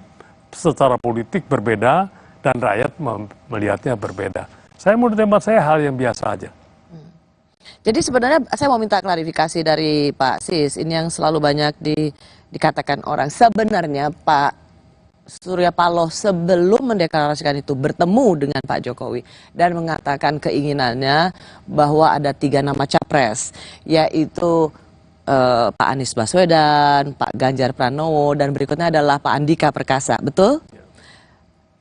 secara politik berbeda dan rakyat melihatnya berbeda. Saya menurut hemat saya hal yang biasa aja. Jadi sebenarnya saya mau minta klarifikasi dari Pak Sis, ini yang selalu banyak dikatakan orang. Sebenarnya Pak Surya Paloh sebelum mendeklarasikan itu bertemu dengan Pak Jokowi dan mengatakan keinginannya bahwa ada 3 nama capres, yaitu Pak Anies Baswedan, Pak Ganjar Pranowo, dan berikutnya adalah Pak Andika Perkasa, betul?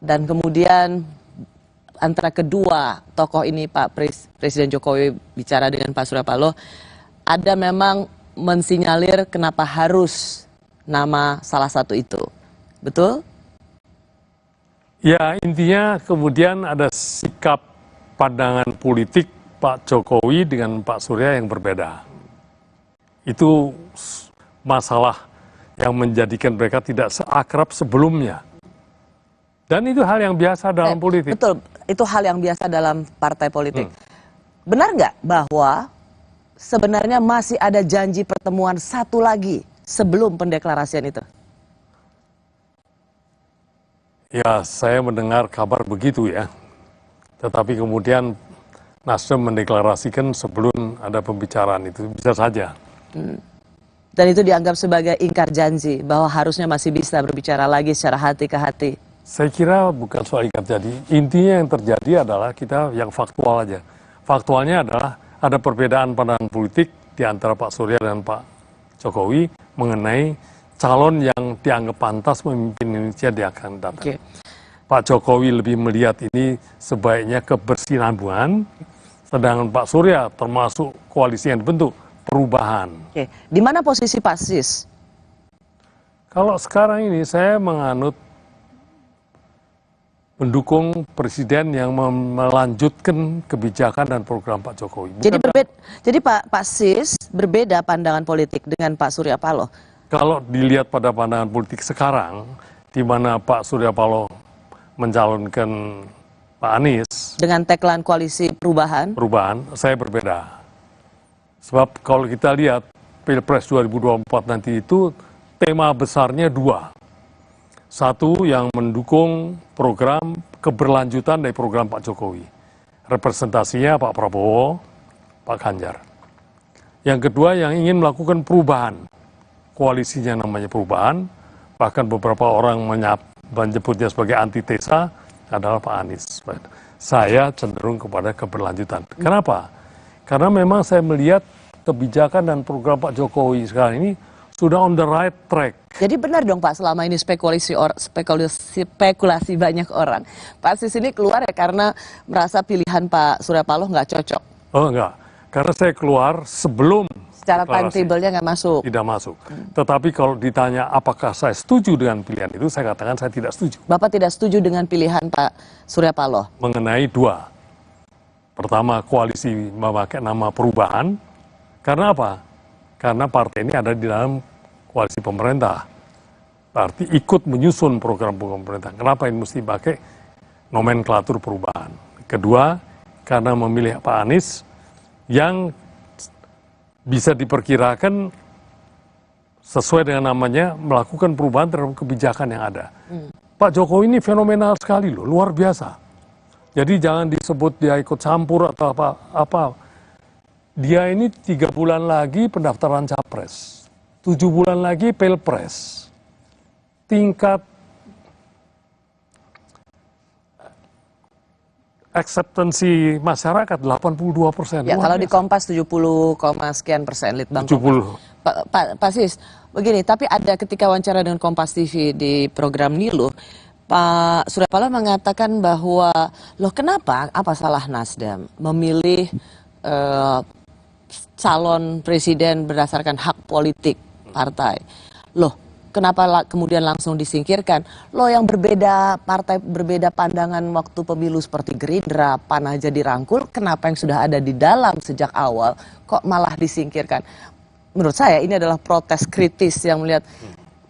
Dan kemudian antara kedua tokoh ini Pak Presiden Jokowi bicara dengan Pak Surya Paloh, ada memang mensinyalir kenapa harus nama salah satu itu, betul? Ya, intinya kemudian ada sikap pandangan politik Pak Jokowi dengan Pak Surya yang berbeda. Itu masalah yang menjadikan mereka tidak seakrab sebelumnya. Dan itu hal yang biasa dalam politik. Betul, itu hal yang biasa dalam partai politik. Benar nggak bahwa sebenarnya masih ada janji pertemuan satu lagi sebelum pendeklarasian itu? Ya, saya mendengar kabar begitu ya. Tetapi kemudian Nasdem mendeklarasikan sebelum ada pembicaraan itu, bisa saja. Dan itu dianggap sebagai ingkar janji bahwa harusnya masih bisa berbicara lagi secara hati ke hati. Saya kira bukan soal ingkar janji. Intinya yang terjadi adalah kita yang faktual aja. Faktualnya adalah ada perbedaan pandangan politik di antara Pak Surya dan Pak Jokowi mengenai calon yang dianggap pantas memimpin Indonesia di akan datang. Pak Jokowi lebih melihat ini sebaiknya kebersinambungan, sedangkan Pak Surya termasuk koalisi yang dibentuk perubahan. Di mana posisi Pak Sis? Kalau sekarang ini saya mendukung presiden yang melanjutkan kebijakan dan program Pak Jokowi. Jadi Pak Sis berbeda pandangan politik dengan Pak Surya Paloh. Kalau dilihat pada pandangan politik sekarang, di mana Pak Surya Paloh mencalonkan Pak Anies dengan tagline koalisi perubahan, saya berbeda. Sebab kalau kita lihat Pilpres 2024 nanti itu tema besarnya 2. Satu yang mendukung program keberlanjutan dari program Pak Jokowi. Representasinya Pak Prabowo, Pak Ganjar. Yang kedua yang ingin melakukan perubahan. Koalisinya namanya perubahan. Bahkan beberapa orang menyebutnya sebagai antitesa adalah Pak Anies. Saya cenderung kepada keberlanjutan. Kenapa? Karena memang saya melihat kebijakan dan program Pak Jokowi sekarang ini sudah on the right track. Jadi benar dong Pak, selama ini spekulasi banyak orang. Pak Sis ini keluar ya karena merasa pilihan Pak Surya Paloh nggak cocok. Oh enggak, karena saya keluar sebelum secara timetable-nya nggak masuk. Tidak masuk. Tetapi kalau ditanya apakah saya setuju dengan pilihan itu, saya katakan saya tidak setuju. Bapak tidak setuju dengan pilihan Pak Surya Paloh? Mengenai 2. Pertama, koalisi memakai nama perubahan. Karena apa? Karena partai ini ada di dalam koalisi pemerintah. Berarti ikut menyusun program-program pemerintah. Kenapa ini mesti pakai nomenklatur perubahan? Kedua, karena memilih Pak Anies yang bisa diperkirakan sesuai dengan namanya melakukan perubahan terhadap kebijakan yang ada. Pak Jokowi ini fenomenal sekali loh, luar biasa. Jadi jangan disebut dia ikut campur atau apa. Dia ini 3 bulan lagi pendaftaran capres, 7 bulan lagi pilpres. Tingkat Acceptancy masyarakat 82%. Ya, kalau di Kompas 70, sekian persen, Litbang 70. Pak Sis, begini, tapi ada ketika wawancara dengan Kompas TV di program Niluh, Pak Surya Paloh mengatakan bahwa, loh kenapa, apa salah Nasdem memilih calon presiden berdasarkan hak politik partai? Loh, kenapa kemudian langsung disingkirkan? Loh yang berbeda, partai berbeda pandangan waktu pemilu seperti Gerindra, PAN aja dirangkul, kenapa yang sudah ada di dalam sejak awal kok malah disingkirkan? Menurut saya ini adalah protes kritis yang melihat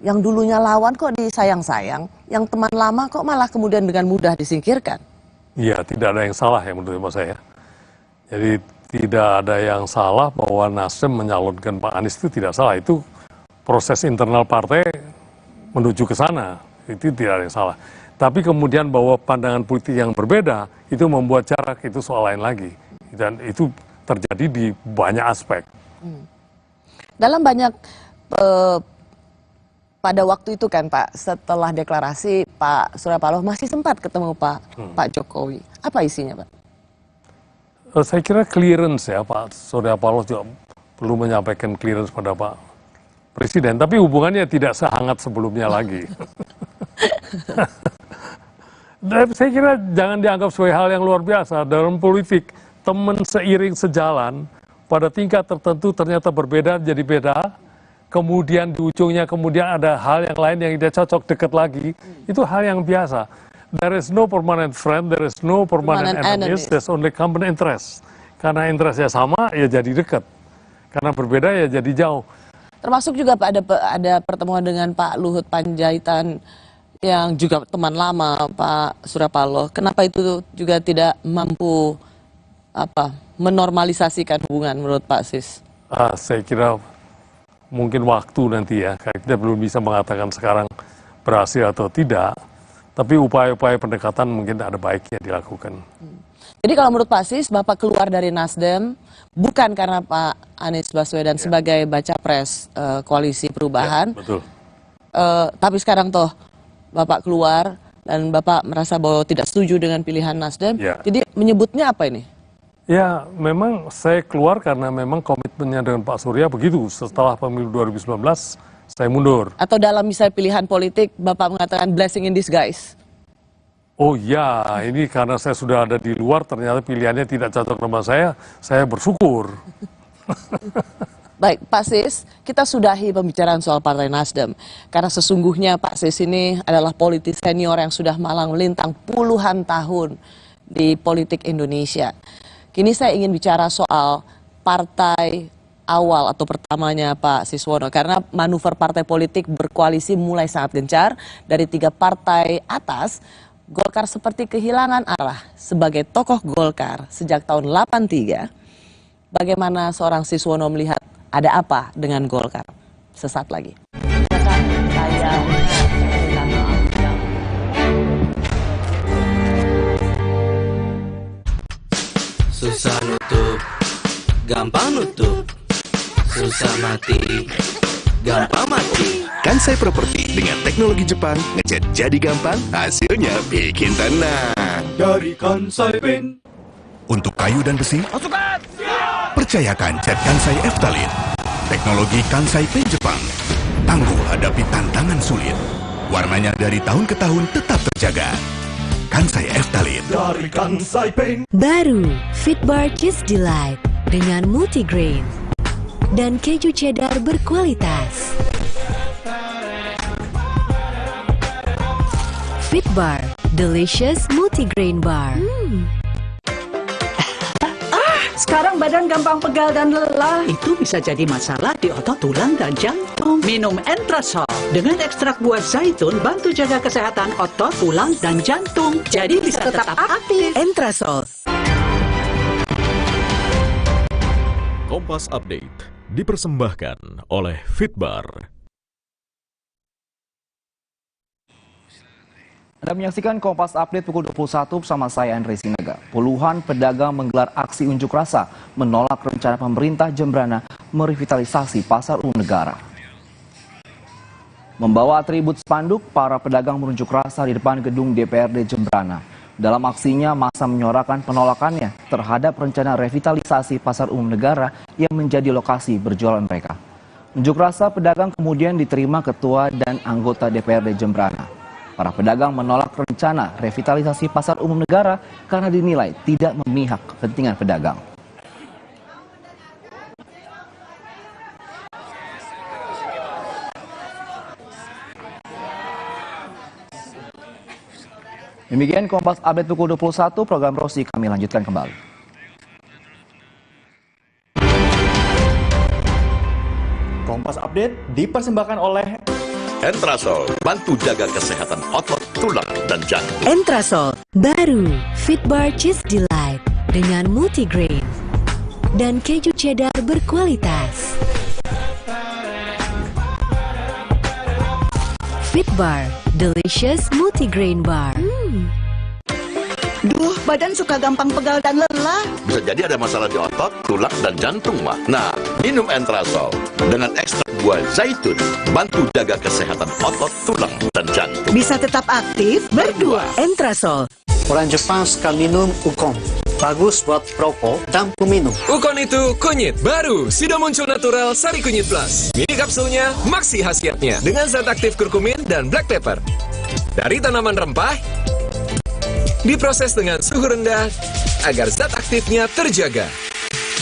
yang dulunya lawan kok disayang-sayang, yang teman lama kok malah kemudian dengan mudah disingkirkan. Iya, tidak ada yang salah ya menurut saya. Jadi tidak ada yang salah bahwa Nasdem menyalonkan Pak Anies itu tidak salah. Itu proses internal partai menuju ke sana. Itu tidak ada yang salah. Tapi kemudian bahwa pandangan politik yang berbeda itu membuat jarak, itu soal lain lagi. Dan itu terjadi di banyak aspek. Dalam banyak pada waktu itu kan Pak, setelah deklarasi Pak Surya Paloh masih sempat ketemu Pak Jokowi. Apa isinya Pak? Saya kira clearance ya, Pak Surya Paloh juga perlu menyampaikan clearance pada Pak Presiden, tapi hubungannya tidak sehangat sebelumnya lagi. Dan saya kira jangan dianggap sebagai hal yang luar biasa. Dalam politik, teman seiring sejalan, pada tingkat tertentu ternyata berbeda jadi beda, kemudian di ujungnya kemudian ada hal yang lain yang tidak cocok dekat lagi, itu hal yang biasa. There is no permanent friend, there is no permanent enemies, there's only common interest. Karena interestnya sama, ya jadi dekat. Karena berbeda, ya jadi jauh. Termasuk juga Pak ada pertemuan dengan Pak Luhut Panjaitan yang juga teman lama Pak Surya Paloh. Kenapa itu juga tidak mampu menormalisasikan hubungan menurut Pak Sis? Saya kira mungkin waktu nanti ya. Kita belum bisa mengatakan sekarang berhasil atau tidak. Tapi upaya-upaya pendekatan mungkin ada baiknya dilakukan. Jadi kalau menurut Pak Sis, Bapak keluar dari Nasdem bukan karena Pak Anies Baswedan sebagai baca pres koalisi perubahan. Ya, betul. Tapi sekarang toh Bapak keluar dan Bapak merasa bahwa tidak setuju dengan pilihan Nasdem. Ya. Jadi menyebutnya apa ini? Ya, memang saya keluar karena memang komitmennya dengan Pak Surya begitu. Setelah pemilu 2019, saya mundur. Atau dalam misalnya pilihan politik, Bapak mengatakan blessing in disguise? Oh ya, ini karena saya sudah ada di luar, ternyata pilihannya tidak cocok sama saya bersyukur. Baik, Pak Sis, kita sudahi pembicaraan soal Partai Nasdem. Karena sesungguhnya Pak Sis ini adalah politisi senior yang sudah malang melintang puluhan tahun di politik Indonesia. Kini saya ingin bicara soal partai awal atau pertamanya Pak Siswono, karena manuver partai politik berkoalisi mulai sangat gencar. Dari 3 partai atas, Golkar seperti kehilangan arah sebagai tokoh Golkar sejak tahun 83. Bagaimana seorang Siswono melihat ada apa dengan Golkar? Sesaat lagi. Susah nutup, gampang nutup. Susah mati, gampang mati. Kansai Property dengan teknologi Jepang, ngecat jadi gampang, hasilnya bikin tenang. Dari Kansai Paint. Untuk kayu dan besi, percayakan cat Kansai Eftalin. Teknologi Kansai Paint Jepang. Tangguh hadapi tantangan sulit. Warnanya dari tahun ke tahun tetap terjaga. Kansai Eftalin. Dari Kansai Paint. Baru Fitbar Kids Delight dengan multigrain dan keju cheddar berkualitas. Fitbar, delicious multigrain bar. Sekarang badan gampang pegal dan lelah. Itu bisa jadi masalah di otot, tulang, dan jantung. Minum Entrasol dengan ekstrak buah zaitun bantu jaga kesehatan otot, tulang, dan jantung. Jadi bisa tetap aktif. Entrasol. Kompas Update dipersembahkan oleh Fitbar. Anda menyaksikan Kompas Update pukul 21 bersama saya Andre Sinaga. Puluhan pedagang menggelar aksi unjuk rasa menolak rencana pemerintah Jembrana merevitalisasi Pasar Umum Negara. Membawa atribut spanduk, para pedagang berunjuk rasa di depan gedung DPRD Jembrana. Dalam aksinya, massa menyuarakan penolakannya terhadap rencana revitalisasi Pasar Umum Negara yang menjadi lokasi berjualan mereka. Unjuk rasa pedagang kemudian diterima Ketua dan anggota DPRD Jembrana. Para pedagang menolak rencana revitalisasi Pasar Umum Negara karena dinilai tidak memihak kepentingan pedagang. Demikian Kompas Update pukul 21, program Rosi kami lanjutkan kembali. Kompas Update dipersembahkan oleh Entrasol, bantu jaga kesehatan otot, tulang, dan jantung. Entrasol, baru Fitbar Cheese Delight dengan multigrain dan keju cheddar berkualitas. Fitbar, delicious multigrain bar. Duh, badan suka gampang pegal dan lelah. Bisa jadi ada masalah di otot, tulang, dan jantung, mah. Nah, minum Entrasol dengan ekstrak buah zaitun, bantu jaga kesehatan otot, tulang, dan jantung. Bisa tetap aktif berdua. Entrasol. Orang Jepang suka minum Ukon. Bagus buat perokok dan peminum. Ukon itu kunyit baru, sudah muncul natural Sari Kunyit Plus. Mini kapsulnya maksi khasiatnya dengan zat aktif kurkumin dan black pepper. Dari tanaman rempah, diproses dengan suhu rendah agar zat aktifnya terjaga.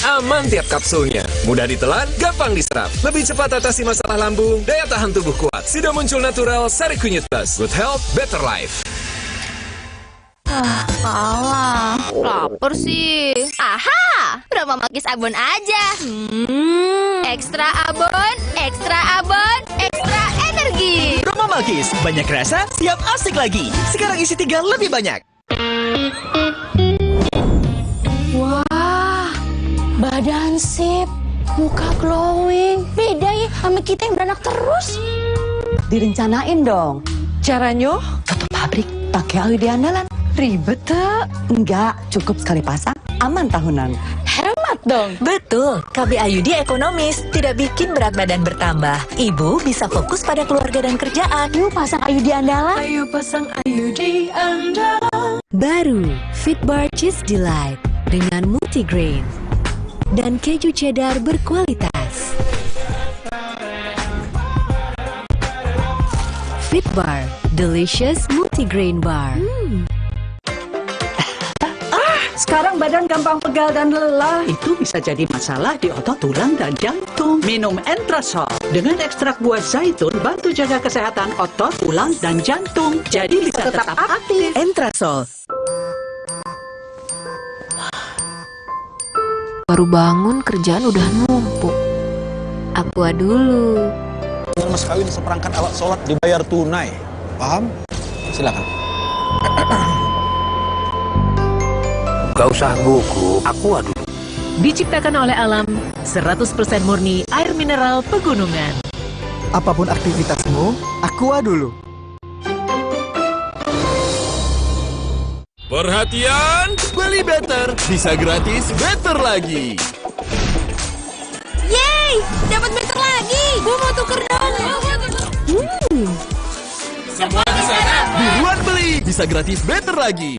Aman tiap kapsulnya, mudah ditelan, gampang diserap. Lebih cepat atasi masalah lambung, daya tahan tubuh kuat. Sudah muncul natural Sari Kunyit Plus. Good health, better life. Alah, lapar sih. Aha, Brahma Magis Abon aja. Ekstra abon, ekstra abon, ekstra energi. Brahma Magis, banyak rasa, siap asik lagi. Sekarang isi 3 lebih banyak. Wah, badan sip, muka glowing. Beda ya sama kita yang beranak terus. Direncanain dong. Caranya, tutup pabrik pakai LED andalan. Ribet tak? Enggak, cukup sekali pasang, aman tahunan. Hemat dong. Betul, KB Ayudi ekonomis, tidak bikin berat badan bertambah. Ibu bisa fokus pada keluarga dan kerjaan. Yuk pasang Ayudi andalan. Ayo pasang Ayudi andalan. Baru Fitbar Cheese Delight dengan multigrain dan keju cheddar berkualitas. Fitbar, delicious multigrain bar. Sekarang badan gampang pegal dan lelah. Itu bisa jadi masalah di otot, tulang, dan jantung. Minum Entrasol dengan ekstrak buah zaitun bantu jaga kesehatan otot, tulang, dan jantung. Jadi bisa tetap aktif. Entrasol. Baru bangun kerjaan udah numpuk. Aqua dulu. Dengan mas kawin seperangkat alat sholat dibayar tunai. Paham? Silakan. Gak usah gugup, Aqua dulu. Diciptakan oleh alam, 100% murni air mineral pegunungan. Apapun aktivitasmu, Aqua dulu. Perhatian, beli better, bisa gratis better lagi. Yeay, dapat better lagi. Gue mau tuker dong. Semua di sana, buruan beli, bisa gratis better lagi.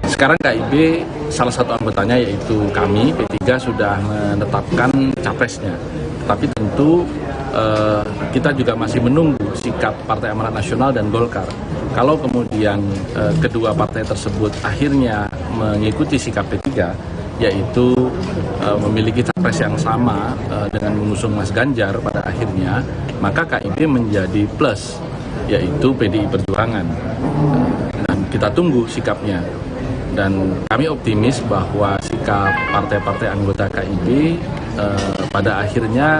Sekarang KIB salah satu anggotanya yaitu kami P3 sudah menetapkan capresnya. Tapi tentu kita juga masih menunggu sikap Partai Amanat Nasional dan Golkar. Kalau kemudian kedua partai tersebut akhirnya mengikuti sikap P3, yaitu memiliki capres yang sama dengan mengusung Mas Ganjar pada akhirnya, maka KIB menjadi plus, yaitu PDI Perjuangan. Dan kita tunggu sikapnya. Dan kami optimis bahwa sikap partai-partai anggota KIB pada akhirnya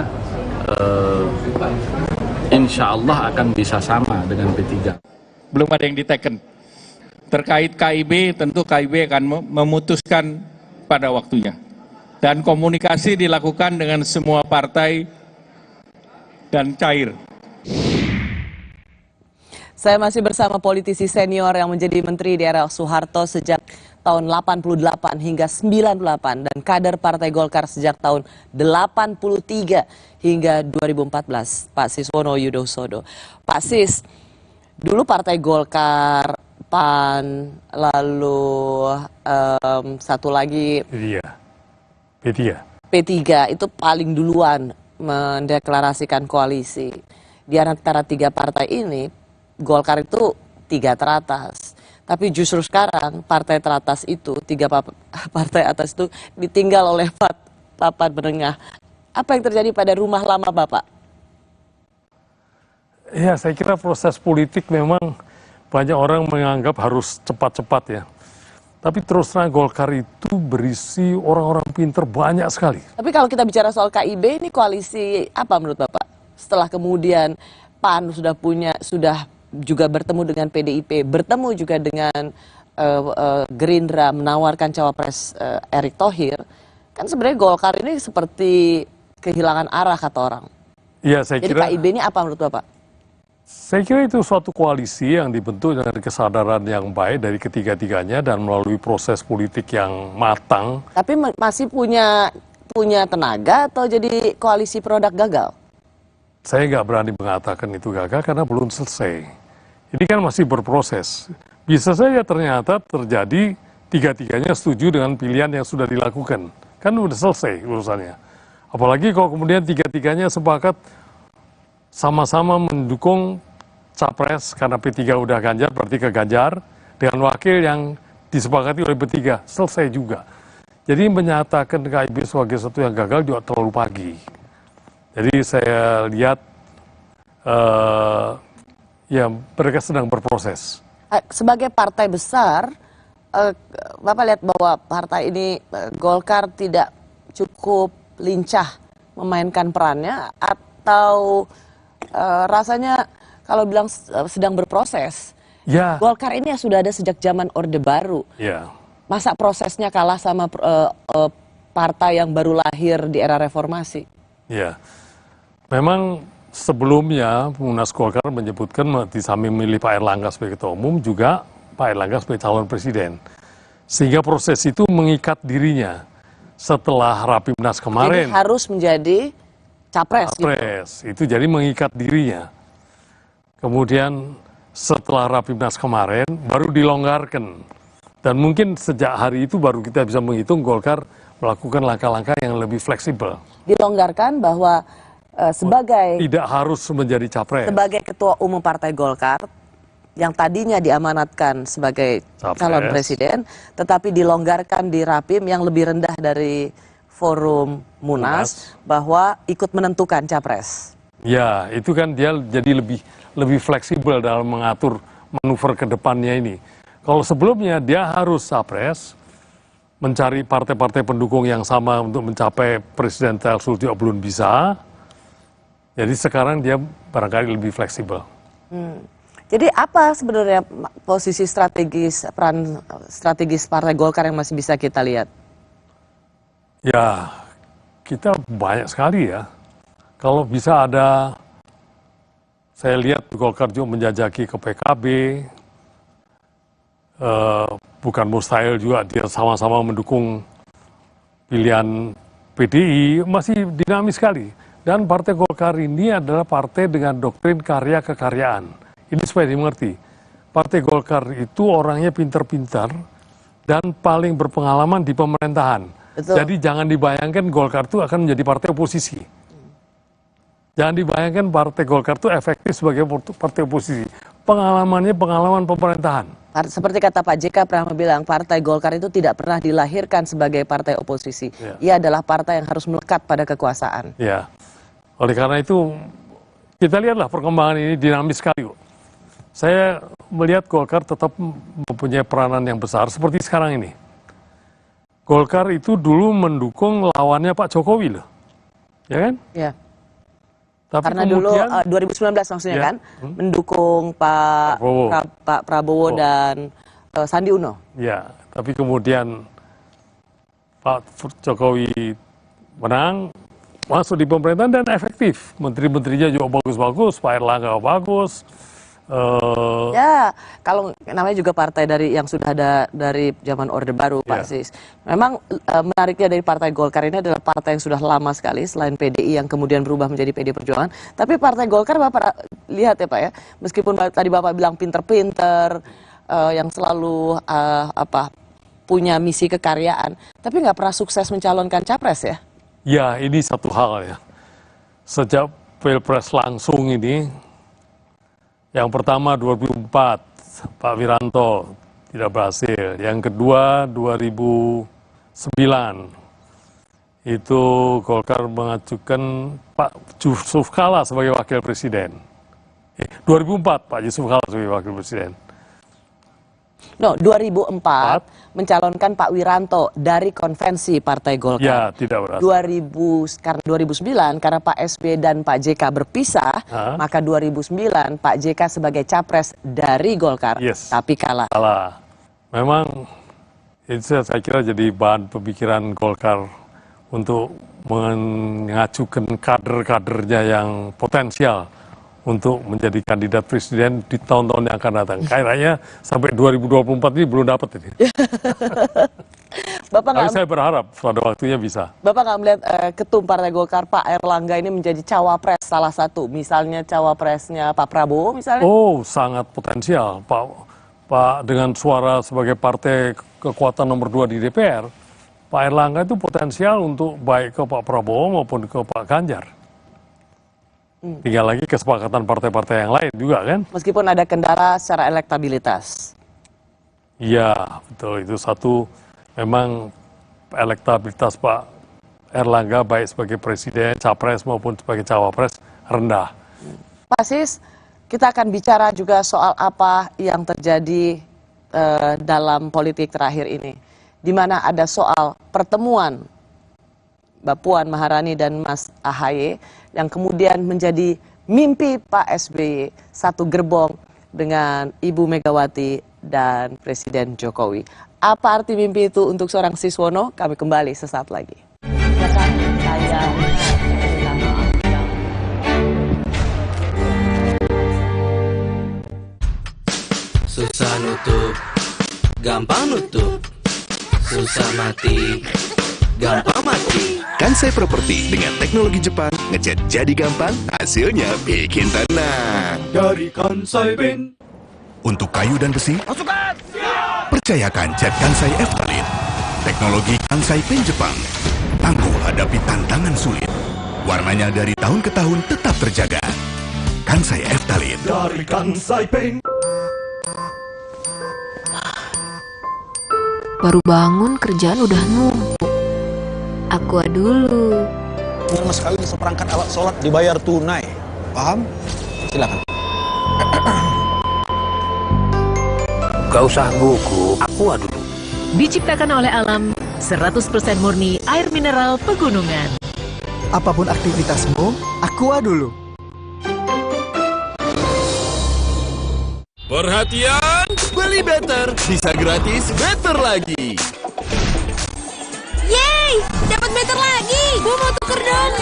insya Allah akan bisa sama dengan P3. Belum ada yang diteken. Terkait KIB, tentu KIB akan memutuskan pada waktunya. Dan komunikasi dilakukan dengan semua partai dan cair. Saya masih bersama politisi senior yang menjadi menteri di era Soeharto sejak tahun 88 hingga 98 dan kader Partai Golkar sejak tahun 83 hingga 2014, Pak Siswono Yudhosodo. Pak Sis, dulu Partai Golkar, PAN, lalu satu lagi P3 itu paling duluan mendeklarasikan koalisi. Di antara tiga partai ini, Golkar itu tiga teratas. Tapi justru sekarang partai teratas itu, tiga partai atas itu ditinggal oleh papan menengah. Apa yang terjadi pada rumah lama Bapak? Ya, saya kira proses politik memang banyak orang menganggap harus cepat-cepat ya. Tapi terus terang Golkar itu berisi orang-orang pinter banyak sekali. Tapi kalau kita bicara soal KIB, ini koalisi apa menurut Bapak? Setelah kemudian PAN sudah juga bertemu dengan PDIP, bertemu juga dengan Gerindra menawarkan cawapres Erick Thohir, kan sebenarnya Golkar ini seperti kehilangan arah kata orang. Ya, Jadi KIB ini apa menurut Bapak? Saya kira itu suatu koalisi yang dibentuk dengan kesadaran yang baik dari ketiga-tiganya dan melalui proses politik yang matang. Tapi masih punya tenaga atau jadi koalisi produk gagal? Saya nggak berani mengatakan itu gagal karena belum selesai. Ini kan masih berproses. Bisa saja ternyata terjadi tiga-tiganya setuju dengan pilihan yang sudah dilakukan. Kan udah selesai urusannya. Apalagi kalau kemudian tiga-tiganya sepakat sama-sama mendukung capres karena P3 udah Ganjar, berarti ke Ganjar, dengan wakil yang disepakati oleh P3, selesai juga. Jadi menyatakan KIB sebagai sesuatu yang gagal juga terlalu pagi. Jadi saya lihat ya mereka sedang berproses. Sebagai partai besar, Bapak lihat bahwa partai ini Golkar tidak cukup lincah memainkan perannya atau rasanya kalau bilang sedang berproses. Ya. Golkar ini sudah ada sejak zaman Orde Baru. Ya. Masa prosesnya kalah sama partai yang baru lahir di era reformasi? Ya. Memang sebelumnya Munas Golkar menyebutkan di samping memilih Pak Erlangga sebagai ketua umum juga Pak Erlangga sebagai calon presiden. Sehingga proses itu mengikat dirinya setelah Rapimnas kemarin. Jadi harus menjadi capres. Itu jadi mengikat dirinya. Kemudian setelah Rapimnas kemarin baru dilonggarkan. Dan mungkin sejak hari itu baru kita bisa menghitung Golkar melakukan langkah-langkah yang lebih fleksibel. Dilonggarkan bahwa sebagai tidak harus menjadi capres. Sebagai ketua umum Partai Golkar yang tadinya diamanatkan sebagai calon presiden, tetapi dilonggarkan di Rapim yang lebih rendah dari forum Munas bahwa ikut menentukan capres. Ya, itu kan dia jadi lebih fleksibel dalam mengatur manuver ke depannya ini. Kalau sebelumnya dia harus capres, mencari partai-partai pendukung yang sama untuk mencapai presidensial threshold juga belum bisa. Jadi sekarang dia barangkali lebih fleksibel. Jadi apa sebenarnya posisi strategis, peran strategis Partai Golkar yang masih bisa kita lihat? Ya, kita banyak sekali ya. Kalau bisa ada, saya lihat Golkar juga menjajaki ke PKB, bukan mustahil juga dia sama-sama mendukung pilihan PDI, masih dinamis sekali. Dan Partai Golkar ini adalah partai dengan doktrin karya kekaryaan. Ini supaya dimengerti. Partai Golkar itu orangnya pintar-pintar dan paling berpengalaman di pemerintahan. Betul. Jadi jangan dibayangkan Golkar itu akan menjadi partai oposisi. Jangan dibayangkan Partai Golkar itu efektif sebagai partai oposisi. Pengalamannya pengalaman pemerintahan. Seperti kata Pak JK pernah bilang, Partai Golkar itu tidak pernah dilahirkan sebagai partai oposisi. Ya. Ia adalah partai yang harus melekat pada kekuasaan. Ya. Oleh karena itu, kita lihatlah perkembangan ini dinamis sekali. Saya melihat Golkar tetap mempunyai peranan yang besar seperti sekarang ini. Golkar itu dulu mendukung lawannya Pak Jokowi loh. Ya kan? Ya. Tapi karena kemudian, dulu 2019 maksudnya ya, kan, mendukung Pak Prabowo dan Sandi Uno. Ya, tapi kemudian Pak Jokowi menang, masuk di pemerintahan dan efektif. Menteri-menterinya juga bagus-bagus, Pak Erlangga bagus, Ya, kalau namanya juga partai yang sudah ada dari zaman Orde Baru, Pak Sis. Memang menariknya dari Partai Golkar ini adalah partai yang sudah lama sekali, selain PDI yang kemudian berubah menjadi PD Perjuangan. Tapi Partai Golkar Bapak lihat ya Pak ya, meskipun tadi Bapak bilang pinter-pinter, yang selalu punya misi kekaryaan, tapi nggak pernah sukses mencalonkan capres ya? Ya, ini satu hal ya. Sejak Pilpres langsung ini, yang pertama 2004, Pak Wiranto tidak berhasil. Yang kedua 2009, itu Golkar mengajukan Pak Yusuf Kala sebagai wakil presiden. 2004 Pak Yusuf Kala sebagai wakil presiden. No, 2004 mencalonkan Pak Wiranto dari konvensi Partai Golkar. Ya, tidak berhasil. Karena 2009, karena Pak SB dan Pak JK berpisah, maka 2009 Pak JK sebagai capres dari Golkar, tapi kalah. Memang itu saya kira jadi bahan pemikiran Golkar untuk mengajukan kader-kadernya yang potensial untuk menjadi kandidat presiden di tahun-tahun yang akan datang. Kayaknya sampai 2024 ini belum dapat ini. Tapi saya berharap pada waktunya bisa. Bapak nggak melihat ketum Partai Golkar Pak Erlangga ini menjadi cawapres salah satu, misalnya cawapresnya Pak Prabowo misalnya? Oh, sangat potensial. Pak dengan suara sebagai partai kekuatan nomor 2 di DPR, Pak Erlangga itu potensial untuk baik ke Pak Prabowo maupun ke Pak Ganjar. Tinggal lagi kesepakatan partai-partai yang lain juga kan? Meskipun ada kendala secara elektabilitas. Iya, betul. Itu satu, memang elektabilitas Pak Erlangga baik sebagai presiden, capres maupun sebagai cawapres rendah. Pak Sis, kita akan bicara juga soal apa yang terjadi dalam politik terakhir ini. Di mana ada soal pertemuan Mbak Puan Maharani dan Mas AHY yang kemudian menjadi mimpi Pak SBY, satu gerbong dengan Ibu Megawati dan Presiden Jokowi. Apa arti mimpi itu untuk seorang Siswono? Kami kembali sesaat lagi. Susah nutup, gampang nutup, susah mati, gampang mati. Kansai Properti dengan teknologi Jepang, ngecat jadi gampang, hasilnya bikin tenang. Dari Kansai Ben. Untuk kayu dan besi, percayakan cat Kansai Eftalin. Teknologi Kansai Pen Jepang, tangguh hadapi tantangan sulit. Warnanya dari tahun ke tahun tetap terjaga. Kansai Eftalin. Dari Kansai Pen. Baru bangun kerjaan udah numpuk. Aqua dulu. Dengan mas kawin seperangkat alat sholat dibayar tunai. Paham? Silakan. Gak usah gugup, Aqua dulu. Diciptakan oleh alam, 100% murni air mineral pegunungan. Apapun aktivitasmu, Aqua dulu. Perhatian, beli better, bisa gratis better lagi. Yeay, dapat better lagi. Gue mau tuker dong.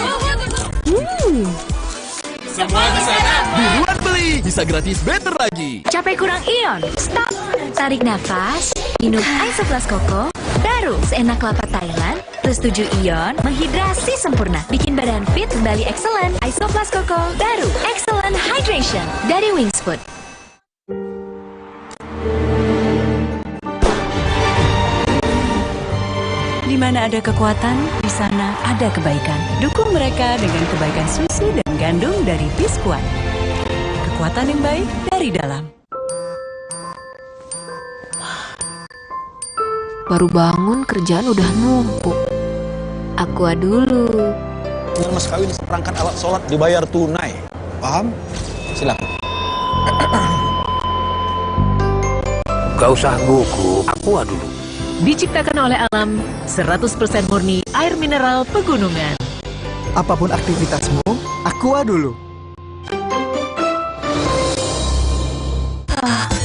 Semua di sana, buruan beli, bisa gratis better lagi. Capek kurang ion, stop. Tarik nafas, minum Isoplas Koko, baru seenak kelapa Thailand, plus 7 ion, menghidrasi sempurna. Bikin badan fit kembali excellent. Isoplas Koko, baru excellent hydration dari Wings Food. Di mana ada kekuatan, di sana ada kebaikan. Dukung mereka dengan kebaikan susu dan gandum dari Biskuat. Kekuatan yang baik dari dalam. Baru bangun kerjaan udah numpuk. Aqua dulu. Dengan mas kawin seperangkat alat sholat dibayar tunai. Paham? Silakan. Gak usah gugup, Aqua dulu. Diciptakan oleh alam, 100% murni air mineral pegunungan. Apapun aktivitasmu, Aqua dulu.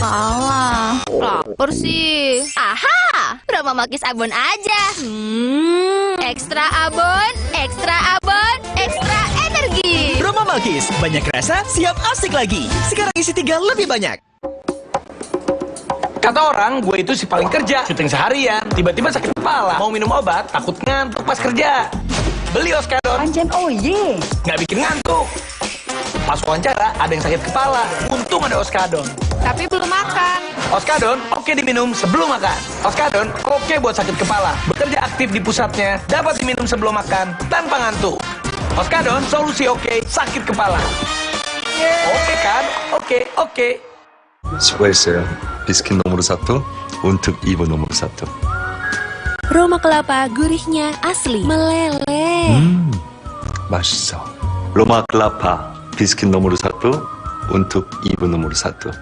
Alah, lapar sih. Aha, berapa makis abon aja. Ekstra abon, ekstra energi. Roma Malkis, banyak rasa, siap asik lagi. Sekarang isi 3 lebih banyak. Kata orang, gue itu si paling kerja, syuting seharian, tiba-tiba sakit kepala, mau minum obat, takut ngantuk pas kerja. Beli Oskadon. Anjir, oh ye. Nggak bikin ngantuk. Pas wawancara, ada yang sakit kepala, untung ada Oskadon. Tapi belum makan. Oskadon, oke diminum sebelum makan. Oskadon, oke buat sakit kepala. Bekerja aktif di pusatnya, dapat diminum sebelum makan, tanpa ngantuk. Oskadon, solusi oke, sakit kepala. Oke kan? Oke. 수고했어요. 비스킷 nomor 1 untuk ibu nomor 1. Roma kelapa gurihnya asli, meleleh. 맛있어. 로마 클라파 비스킷 nomor 1 untuk ibu nomor 1.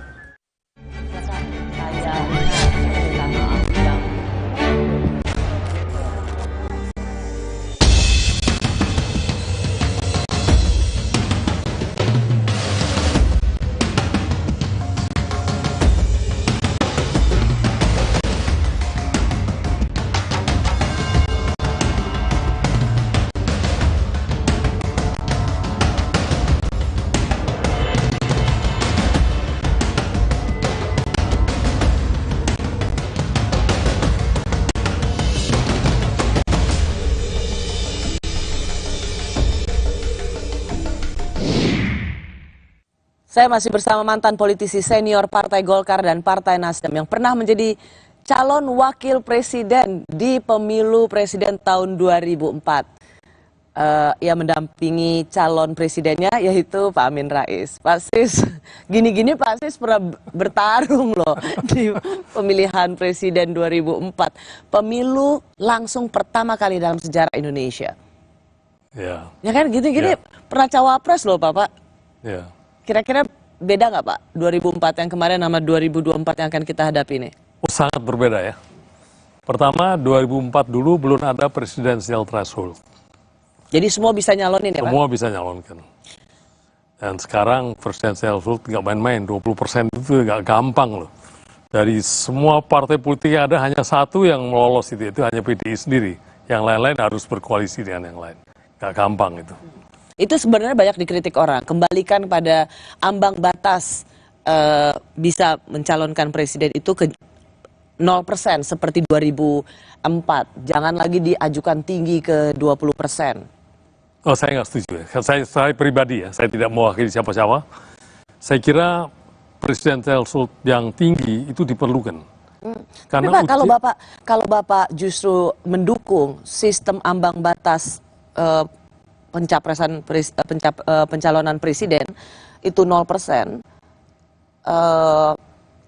Saya masih bersama mantan politisi senior Partai Golkar dan Partai Nasdem yang pernah menjadi calon wakil presiden di pemilu presiden tahun 2004. Ia mendampingi calon presidennya yaitu Pak Amin Rais. Pak Sis, gini-gini Pak Sis pernah bertarung loh di pemilihan presiden 2004. Pemilu langsung pertama kali dalam sejarah Indonesia. Ya. Ya kan gini-gini pernah cawapres loh Bapak. Ya. Kira-kira beda nggak Pak 2004 yang kemarin sama 2024 yang akan kita hadapi ini? Oh, sangat berbeda ya. Pertama 2004 dulu belum ada presidensial threshold. Jadi semua bisa nyalonin ya Pak? Semua bisa nyalonkan. Dan sekarang presidensial threshold nggak main-main, 20% itu nggak gampang loh. Dari semua partai politik yang ada hanya satu yang lolos itu hanya PDI sendiri. Yang lain-lain harus berkoalisi dengan yang lain. Nggak gampang itu. Itu sebenarnya banyak dikritik orang. Kembalikan pada ambang batas bisa mencalonkan presiden itu ke 0% seperti 2004. Jangan lagi diajukan tinggi ke 20%. Oh, saya nggak setuju. Saya pribadi ya, saya tidak mewakili siapa-siapa. Saya kira presidensial threshold yang tinggi itu diperlukan. Karena Pak, kalau Bapak justru mendukung sistem ambang batas pencalonan presiden itu 0%,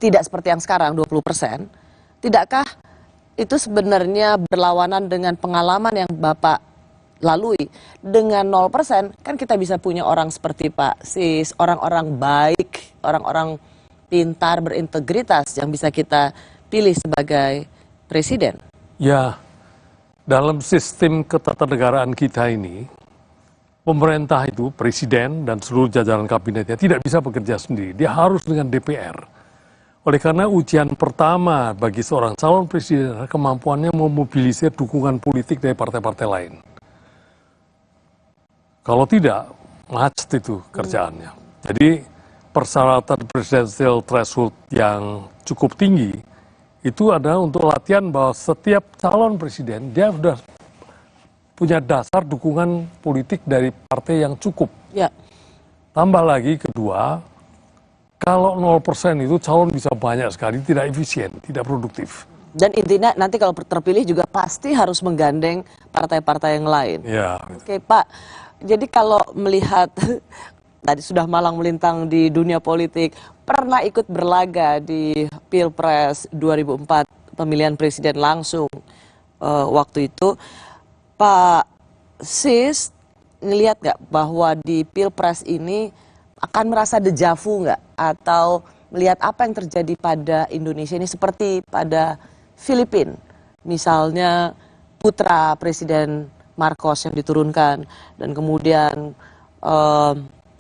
tidak seperti yang sekarang 20%, tidakkah itu sebenarnya berlawanan dengan pengalaman yang Bapak lalui? Dengan 0% kan kita bisa punya orang seperti Pak Sis, orang-orang baik, orang-orang pintar, berintegritas yang bisa kita pilih sebagai presiden. Ya, dalam sistem ketatanegaraan kita ini, pemerintah itu, presiden dan seluruh jajaran kabinetnya tidak bisa bekerja sendiri. Dia harus dengan DPR. Oleh karena ujian pertama bagi seorang calon presiden adalah kemampuannya memobilisir dukungan politik dari partai-partai lain. Kalau tidak, macet itu kerjaannya. Jadi persyaratan presidensial threshold yang cukup tinggi itu adalah untuk latihan bahwa setiap calon presiden dia sudah punya dasar dukungan politik dari partai yang cukup. Ya. Tambah lagi kedua, kalau 0% itu calon bisa banyak sekali, tidak efisien, tidak produktif. Dan intinya nanti kalau terpilih juga pasti harus menggandeng partai-partai yang lain. Ya. Oke Pak, jadi kalau melihat tadi sudah malang melintang di dunia politik, pernah ikut berlaga di Pilpres 2004, pemilihan presiden langsung waktu itu. Pak Sis, ngelihat nggak bahwa di Pilpres ini akan merasa dejavu nggak? Atau melihat apa yang terjadi pada Indonesia ini seperti pada Filipina? Misalnya putra Presiden Marcos yang diturunkan, dan kemudian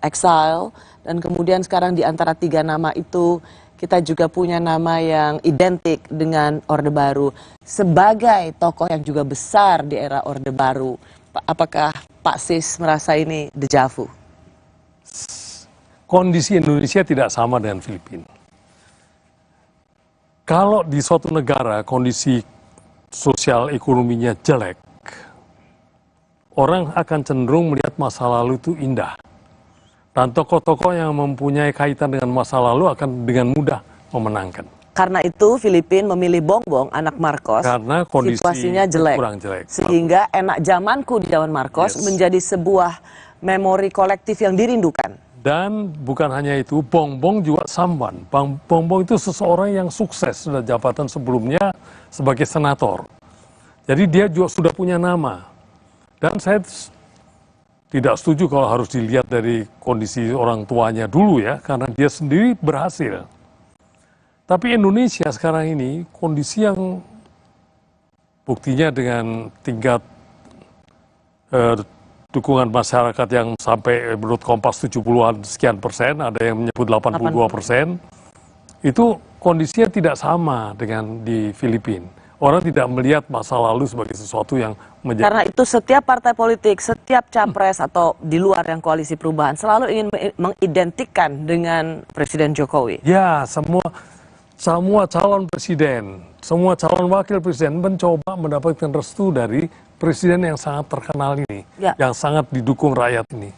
exile, dan kemudian sekarang di antara 3 nama itu, kita juga punya nama yang identik dengan Orde Baru. Sebagai tokoh yang juga besar di era Orde Baru, apakah Pak Sis merasa ini dejavu? kondisi Indonesia tidak sama dengan Filipina. Kalau di suatu negara kondisi sosial ekonominya jelek, orang akan cenderung melihat masa lalu itu indah. Dan tokoh-tokoh yang mempunyai kaitan dengan masa lalu akan dengan mudah memenangkan. Karena itu Filipina memilih Bongbong, anak Marcos, karena kondisi situasinya jelek. Kurang jelek. Sehingga enak zamanku di zaman Marcos menjadi sebuah memori kolektif yang dirindukan. Dan bukan hanya itu, Bongbong juga samban. Bongbong itu seseorang yang sukses sudah jabatan sebelumnya sebagai senator. Jadi dia juga sudah punya nama. Dan saya tidak setuju kalau harus dilihat dari kondisi orang tuanya dulu ya, karena dia sendiri berhasil. Tapi Indonesia sekarang ini kondisi yang buktinya dengan tingkat dukungan masyarakat yang sampai menurut Kompas 70-an sekian persen, ada yang menyebut 82%, itu kondisinya tidak sama dengan di Filipina. Orang tidak melihat masa lalu sebagai sesuatu yang menjadi... Karena itu setiap partai politik, setiap capres atau di luar yang koalisi perubahan selalu ingin mengidentikan dengan Presiden Jokowi. Ya, semua calon presiden, semua calon wakil presiden mencoba mendapatkan restu dari presiden yang sangat terkenal ini, yang sangat didukung rakyat ini.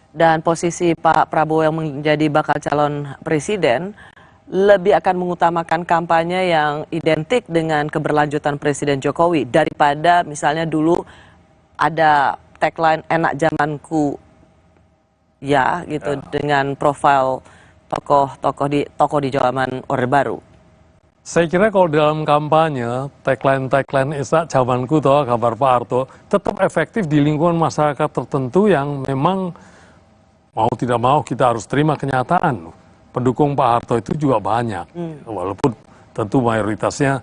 Dan posisi Pak Prabowo yang menjadi bakal calon presiden lebih akan mengutamakan kampanye yang identik dengan keberlanjutan Presiden Jokowi daripada misalnya dulu ada tagline enak zamanku ya gitu dengan profil tokoh di zaman Orde Baru. Saya kira kalau dalam kampanye tagline enak zamanku toh gambar Pak Harto tetap efektif di lingkungan masyarakat tertentu yang memang mau tidak mau kita harus terima kenyataan. Pendukung Pak Harto itu juga banyak, walaupun tentu mayoritasnya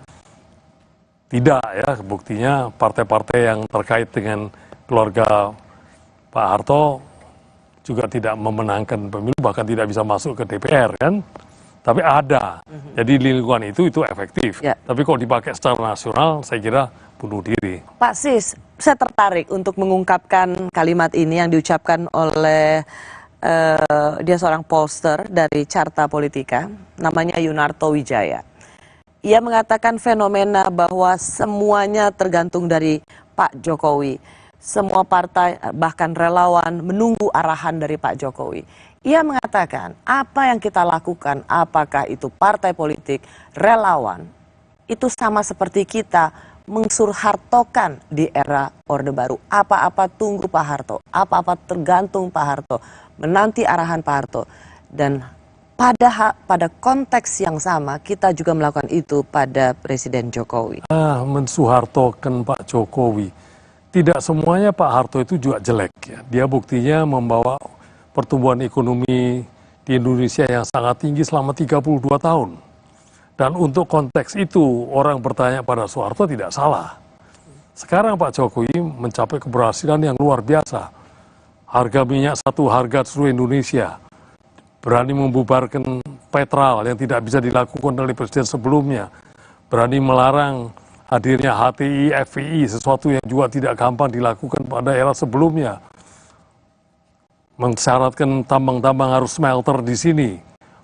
tidak ya. Buktinya partai-partai yang terkait dengan keluarga Pak Harto juga tidak memenangkan pemilu, bahkan tidak bisa masuk ke DPR kan. Tapi ada, jadi di lingkungan itu efektif. Tapi kalau dipakai secara nasional, saya kira bunuh diri. Pak Sis, saya tertarik untuk mengungkapkan kalimat ini yang diucapkan oleh dia seorang pollster dari Carta Politika, namanya Yunarto Wijaya. Ia mengatakan fenomena bahwa semuanya tergantung dari Pak Jokowi. Semua partai bahkan relawan menunggu arahan dari Pak Jokowi. Ia mengatakan apa yang kita lakukan, apakah itu partai politik, relawan, itu sama seperti kita mengsurhartokan di era Orde Baru. Apa-apa tunggu Pak Harto, apa-apa tergantung Pak Harto, menanti arahan Pak Harto. Dan pada konteks yang sama kita juga melakukan itu pada Presiden Jokowi. Mensuhartokan Pak Jokowi. Tidak semuanya Pak Harto itu juga jelek ya. Dia buktinya membawa pertumbuhan ekonomi di Indonesia yang sangat tinggi selama 32 tahun. Dan untuk konteks itu, orang bertanya pada Soeharto tidak salah. Sekarang Pak Jokowi mencapai keberhasilan yang luar biasa. Harga minyak satu harga seluruh Indonesia. Berani membubarkan Petral yang tidak bisa dilakukan oleh presiden sebelumnya. Berani melarang hadirnya HTI, FPI, sesuatu yang juga tidak gampang dilakukan pada era sebelumnya. Mensyaratkan tambang-tambang harus smelter di sini.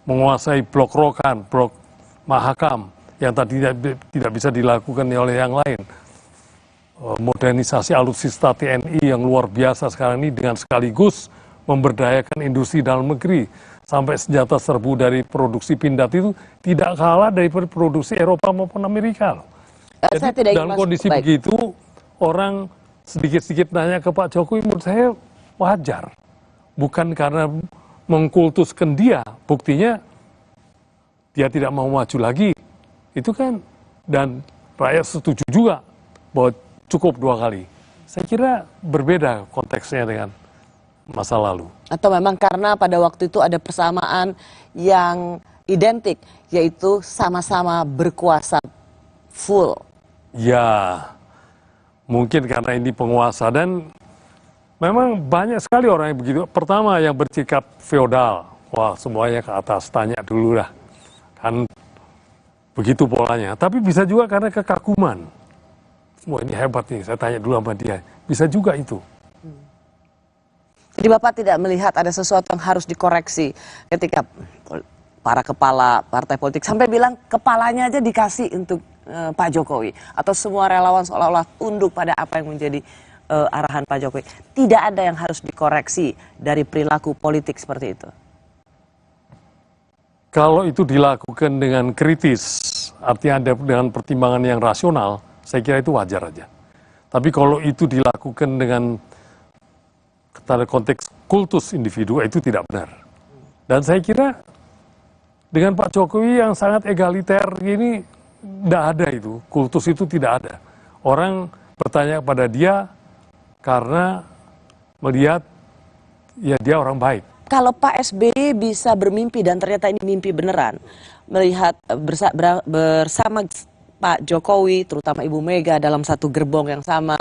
Menguasai blok Rokan, blok Mahakam yang tadi tidak bisa dilakukan oleh yang lain. Modernisasi alutsista TNI yang luar biasa sekarang ini dengan sekaligus memberdayakan industri dalam negeri. Sampai senjata serbu dari produksi Pindad itu tidak kalah dari produksi Eropa maupun Amerika. Jadi dalam kondisi begitu, orang sedikit-sedikit nanya ke Pak Jokowi, menurut saya wajar. Bukan karena mengkultuskan dia, buktinya dia tidak mau maju lagi, itu kan, dan rakyat setuju juga bahwa cukup 2 kali. Saya kira berbeda konteksnya dengan masa lalu. Atau memang karena pada waktu itu ada persamaan yang identik, yaitu sama-sama berkuasa full. Ya, mungkin karena ini penguasa dan memang banyak sekali orang yang begitu. Pertama yang bersikap feodal, wah semuanya ke atas, tanya dulu lah. Kan begitu polanya, tapi bisa juga karena kekaguman. Wah ini hebat nih, saya tanya dulu sama dia. Bisa juga itu. Jadi Bapak tidak melihat ada sesuatu yang harus dikoreksi ketika para kepala partai politik sampai bilang kepalanya aja dikasih untuk Pak Jokowi, atau semua relawan seolah-olah tunduk pada apa yang menjadi arahan Pak Jokowi. Tidak ada yang harus dikoreksi dari perilaku politik seperti itu. Kalau itu dilakukan dengan kritis, artinya ada dengan pertimbangan yang rasional, saya kira itu wajar aja. Tapi kalau itu dilakukan dengan konteks kultus individu, itu tidak benar. Dan saya kira dengan Pak Jokowi yang sangat egaliter ini, tidak ada itu, kultus itu tidak ada. Orang bertanya kepada dia karena melihat ya dia orang baik. Kalau Pak SBY bisa bermimpi dan ternyata ini mimpi beneran, melihat bersama Pak Jokowi, terutama Ibu Mega dalam satu gerbong yang sama,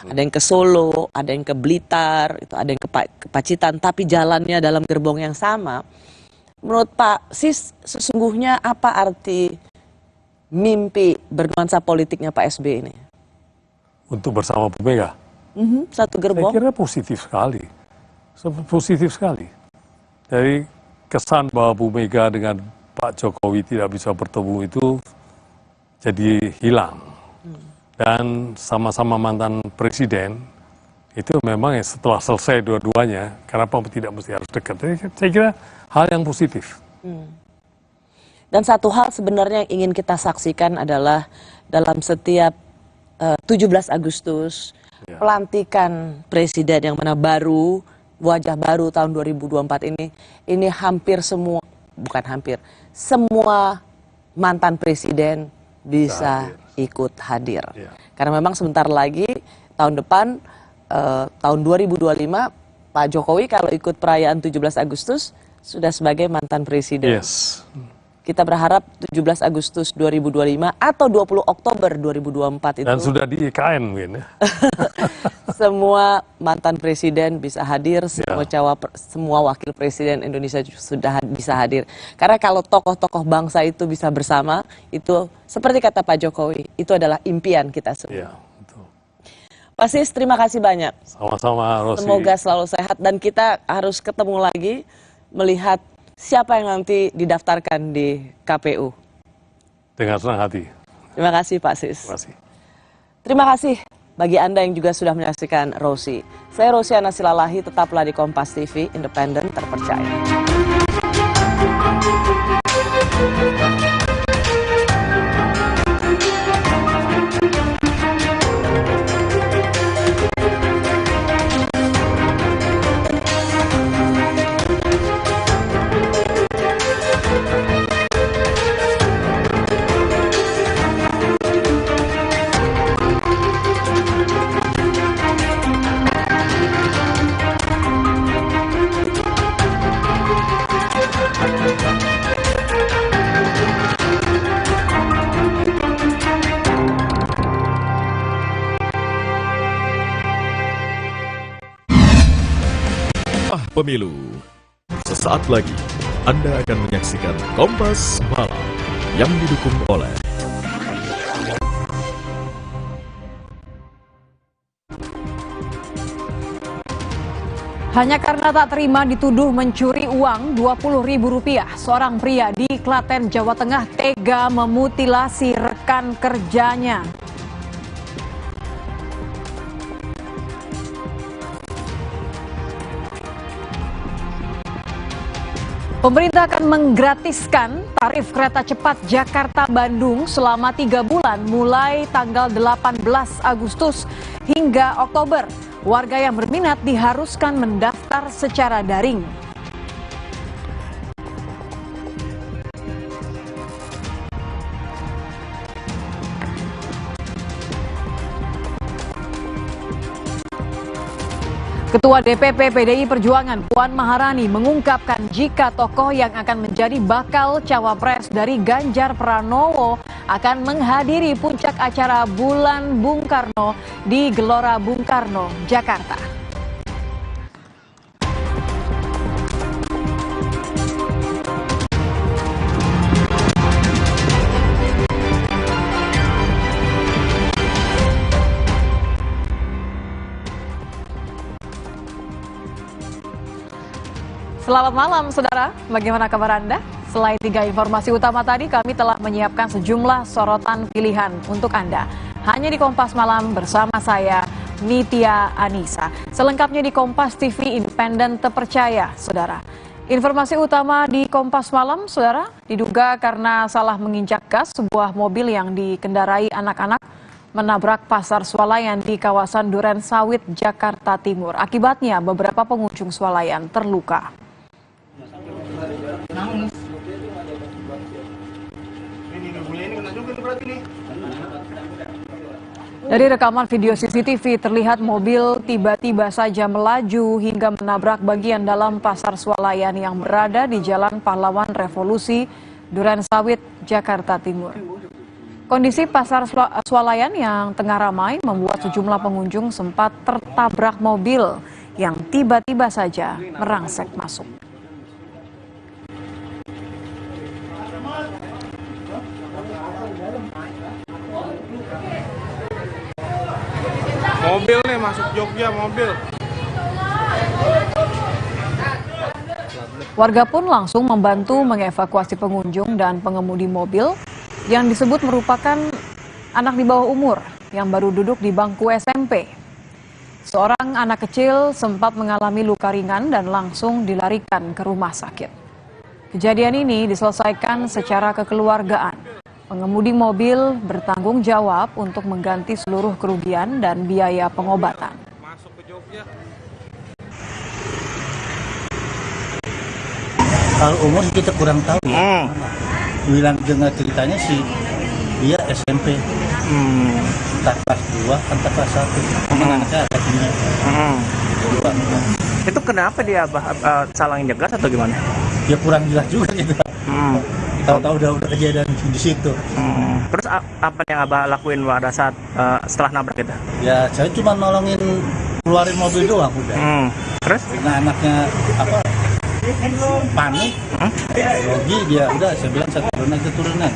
ada yang ke Solo, ada yang ke Blitar, itu ada yang ke Pacitan, tapi jalannya dalam gerbong yang sama. Menurut Pak Sis, sesungguhnya apa arti mimpi bernuansa politiknya Pak SBY ini? Untuk bersama Bu Mega? Satu gerbong? Saya kira positif sekali. Positif sekali. Dari kesan bahwa Bu Mega dengan Pak Jokowi tidak bisa bertemu itu jadi hilang. Dan sama-sama mantan presiden, itu memang setelah selesai dua-duanya, kenapa tidak mesti harus dekat. Jadi saya kira hal yang positif. Dan satu hal sebenarnya yang ingin kita saksikan adalah dalam setiap 17 Agustus, pelantikan presiden yang mana baru, wajah baru tahun 2024 ini hampir semua, bukan hampir, semua mantan presiden bisa ikut hadir. Karena memang sebentar lagi tahun depan, tahun 2025, Pak Jokowi kalau ikut perayaan 17 Agustus sudah sebagai mantan presiden. Kita berharap 17 Agustus 2025 atau 20 Oktober 2024 itu. Dan sudah di IKN mungkin ya. Semua mantan presiden bisa hadir, semua wakil presiden Indonesia sudah bisa hadir. Karena kalau tokoh-tokoh bangsa itu bisa bersama, itu seperti kata Pak Jokowi, itu adalah impian kita semua. Pak Sis, terima kasih banyak. Sama-sama, Rosi. Semoga selalu sehat dan kita harus ketemu lagi melihat siapa yang nanti didaftarkan di KPU. Dengan senang hati. Terima kasih Pak Sis. Terima kasih. Terima kasih bagi Anda yang juga sudah menyaksikan Rosi. Saya Rosiana Silalahi, tetaplah di Kompas TV, independen, terpercaya. Pemilu. Sesaat lagi Anda akan menyaksikan Kompas Malam yang didukung oleh hanya karena tak terima dituduh mencuri uang Rp20.000, seorang pria di Klaten, Jawa Tengah tega memutilasi rekan kerjanya. Pemerintah akan menggratiskan tarif kereta cepat Jakarta-Bandung selama 3 bulan mulai tanggal 18 Agustus hingga Oktober. Warga yang berminat diharuskan mendaftar secara daring. Ketua DPP PDI Perjuangan Puan Maharani mengungkapkan jika tokoh yang akan menjadi bakal cawapres dari Ganjar Pranowo akan menghadiri puncak acara Bulan Bung Karno di Gelora Bung Karno, Jakarta. Selamat malam, saudara. Bagaimana kabar Anda? Selain 3 informasi utama tadi, kami telah menyiapkan sejumlah sorotan pilihan untuk Anda. Hanya di Kompas Malam bersama saya, Nitya Anissa. Selengkapnya di Kompas TV Independen Terpercaya, saudara. Informasi utama di Kompas Malam, saudara, diduga karena salah menginjak gas, sebuah mobil yang dikendarai anak-anak menabrak pasar swalayan di kawasan Duren Sawit, Jakarta Timur. Akibatnya beberapa pengunjung swalayan terluka. Dari rekaman video CCTV terlihat mobil tiba-tiba saja melaju hingga menabrak bagian dalam pasar swalayan yang berada di Jalan Pahlawan Revolusi, Duren Sawit, Jakarta Timur. Kondisi pasar swalayan yang tengah ramai membuat sejumlah pengunjung sempat tertabrak mobil yang tiba-tiba saja merangsek masuk. Mobil nih masuk Jogja, mobil. Warga pun langsung membantu mengevakuasi pengunjung dan pengemudi mobil yang disebut merupakan anak di bawah umur yang baru duduk di bangku SMP. Seorang anak kecil sempat mengalami luka ringan dan langsung dilarikan ke rumah sakit. Kejadian ini diselesaikan secara kekeluargaan. Pengemudi mobil bertanggung jawab untuk mengganti seluruh kerugian dan biaya pengobatan. Kalau umur kita kurang tahu ya. Bilang dengar ceritanya sih dia SMP. Entah kelas 2, entah kelas 1. Anaknya ada tinggi. Itu kenapa dia salah injak gas atau gimana? Ya kurang jelas juga gitu. Tahu-tahu udah kejadian di situ. Terus apa yang Abah lakuin pada saat setelah nabrak itu? Ya saya cuma nolongin keluarin mobil doang udah. Terus? Nah anaknya panik, Yogi dia udah saya bilang saya turunan.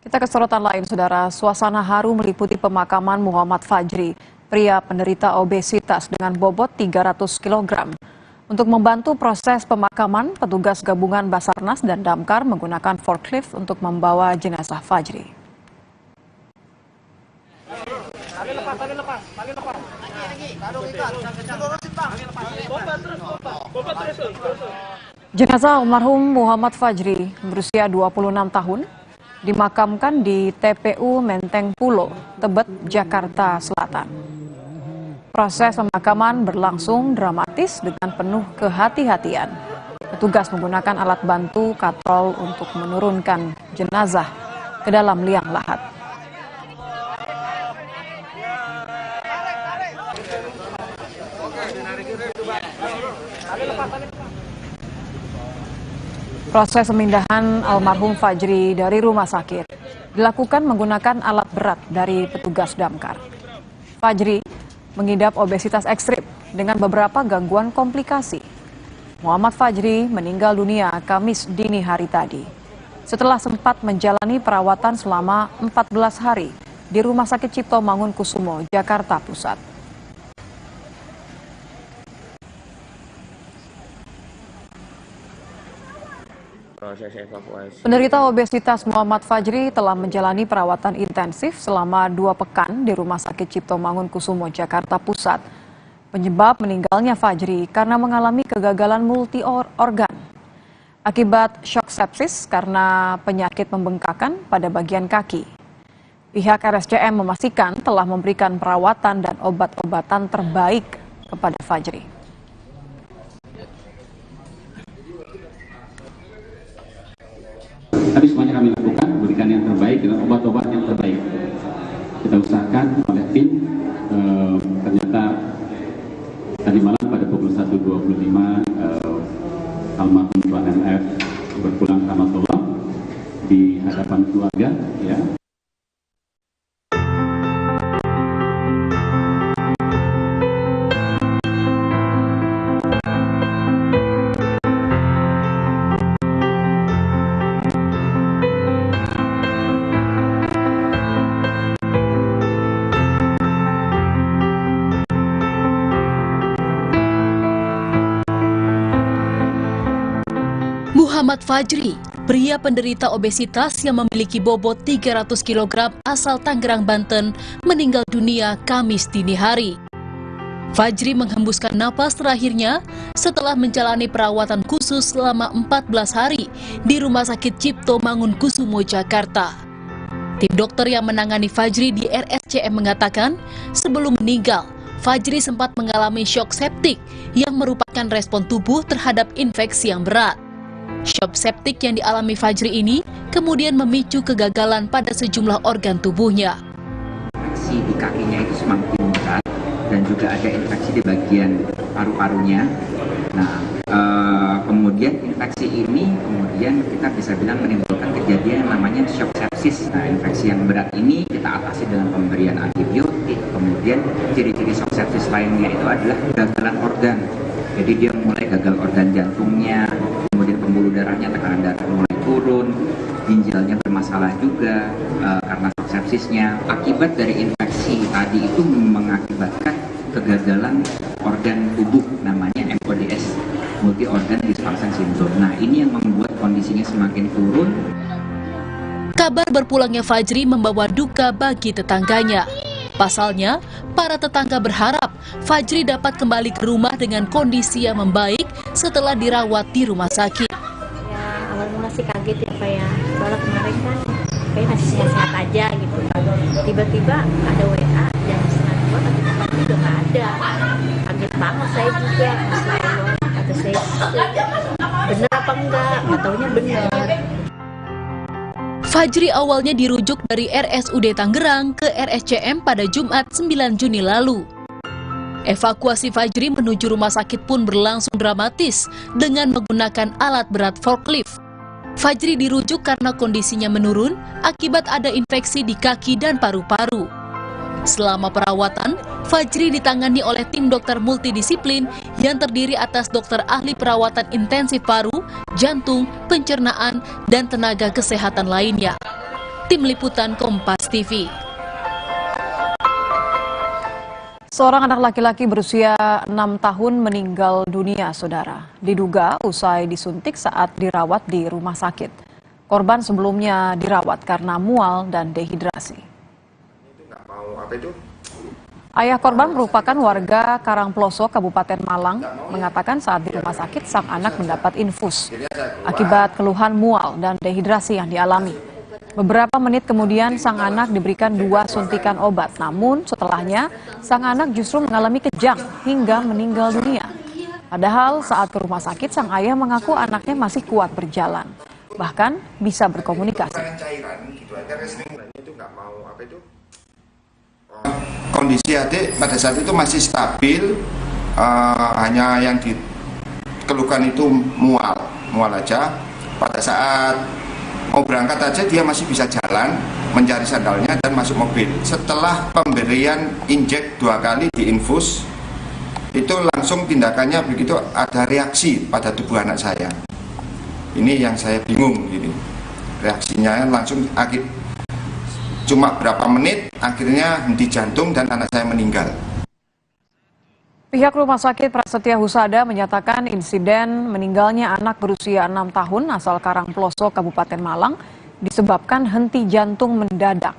Kita ke sorotan lain, saudara. Suasana haru meliputi pemakaman Muhammad Fajri, pria penderita obesitas dengan bobot 300 kg. Untuk membantu proses pemakaman, petugas gabungan Basarnas dan Damkar menggunakan forklift untuk membawa jenazah Fajri. Jenazah almarhum Muhammad Fajri berusia 26 tahun dimakamkan di TPU Menteng Pulo, Tebet, Jakarta Selatan. Proses pemakaman berlangsung dramatis dengan penuh kehati-hatian. Petugas menggunakan alat bantu katrol untuk menurunkan jenazah ke dalam liang lahat. Proses pemindahan almarhum Fajri dari rumah sakit dilakukan menggunakan alat berat dari petugas damkar. Fajri mengidap obesitas ekstrim dengan beberapa gangguan komplikasi. Muhammad Fajri meninggal dunia Kamis dini hari tadi setelah sempat menjalani perawatan selama 14 hari di Rumah Sakit Cipto Mangunkusumo, Jakarta Pusat. Proses evakuasi. Penderita obesitas Muhammad Fajri telah menjalani perawatan intensif selama 2 pekan di Rumah Sakit Cipto Mangunkusumo, Jakarta Pusat. Penyebab meninggalnya Fajri karena mengalami kegagalan multi organ akibat shock sepsis karena penyakit pembengkakan pada bagian kaki. Pihak RSCM memastikan telah memberikan perawatan dan obat-obatan terbaik kepada Fajri. Tapi semuanya kami lakukan, berikan yang terbaik dengan obat-obat yang terbaik. Kita usahakan oleh tim, ternyata tadi malam pada pukul 1.25 almarhum Tuan MF berpulang sama Allah di hadapan keluarga, ya. Muhammad Fajri, pria penderita obesitas yang memiliki bobot 300 kg asal Tangerang, Banten, meninggal dunia Kamis dini hari. Fajri menghembuskan napas terakhirnya setelah menjalani perawatan khusus selama 14 hari di Rumah Sakit Cipto Mangunkusumo, Jakarta. Tim dokter yang menangani Fajri di RSCM mengatakan, sebelum meninggal, Fajri sempat mengalami shock septik yang merupakan respon tubuh terhadap infeksi yang berat. Shock septik yang dialami Fajri ini kemudian memicu kegagalan pada sejumlah organ tubuhnya. Infeksi di kakinya itu semakin berat dan juga ada infeksi di bagian paru-parunya. Nah, kemudian infeksi ini kemudian kita bisa bilang menimbulkan kejadian yang namanya shock sepsis. Nah, infeksi yang berat ini kita atasi dengan pemberian antibiotik. Kemudian ciri-ciri shock sepsis lainnya itu adalah kegagalan organ. Jadi dia mulai gagal organ jantungnya, kemudian pembuluh darahnya, tekanan darah mulai turun, ginjalnya bermasalah juga karena shock sepsisnya. Akibat dari infeksi tadi itu mengakibatkan kegagalan organ tubuh, namanya MODS, multi organ dysfunction syndrome. Nah, ini yang membuat kondisinya semakin turun. Kabar berpulangnya Fajri membawa duka bagi tetangganya. Pasalnya, para tetangga berharap Fajri dapat kembali ke rumah dengan kondisi yang membaik setelah dirawat di rumah sakit. Ya, awal mula sih kaget ya Pak ya, soalnya kemarin kan kayak masih sehat-sehat aja gitu kan. Tiba-tiba ada WA jam 1:30 tapi tempatnya udah nggak ada. Kaget banget saya juga, kata saya bener apa enggak, nggak taunya bener. Fajri awalnya dirujuk dari RSUD Tangerang ke RSCM pada Jumat 9 Juni lalu. Evakuasi Fajri menuju rumah sakit pun berlangsung dramatis dengan menggunakan alat berat forklift. Fajri dirujuk karena kondisinya menurun akibat ada infeksi di kaki dan paru-paru. Selama perawatan, Fajri ditangani oleh tim dokter multidisiplin yang terdiri atas dokter ahli perawatan intensif paru, jantung, pencernaan, dan tenaga kesehatan lainnya. Tim Liputan Kompas TV. Seorang anak laki-laki berusia 6 tahun meninggal dunia, saudara. Diduga usai disuntik saat dirawat di rumah sakit. Korban sebelumnya dirawat karena mual dan dehidrasi. Ayah korban merupakan warga Karangploso, Kabupaten Malang, mengatakan saat di rumah sakit sang anak mendapat infus akibat keluhan mual dan dehidrasi yang dialami. Beberapa menit kemudian sang anak diberikan 2 suntikan obat, namun setelahnya sang anak justru mengalami kejang hingga meninggal dunia. Padahal saat ke rumah sakit sang ayah mengaku anaknya masih kuat berjalan, bahkan bisa berkomunikasi. Kondisi adik pada saat itu masih stabil, hanya yang dikeluhkan itu mual aja. Pada saat mau berangkat aja dia masih bisa jalan, mencari sandalnya dan masuk mobil. Setelah pemberian injek 2 kali di infus, itu langsung tindakannya begitu ada reaksi pada tubuh anak saya. Ini yang saya bingung gini. Reaksinya langsung cuma berapa menit, akhirnya henti jantung dan anak saya meninggal. Pihak Rumah Sakit Prasetya Husada menyatakan insiden meninggalnya anak berusia 6 tahun asal Karangploso, Kabupaten Malang disebabkan henti jantung mendadak.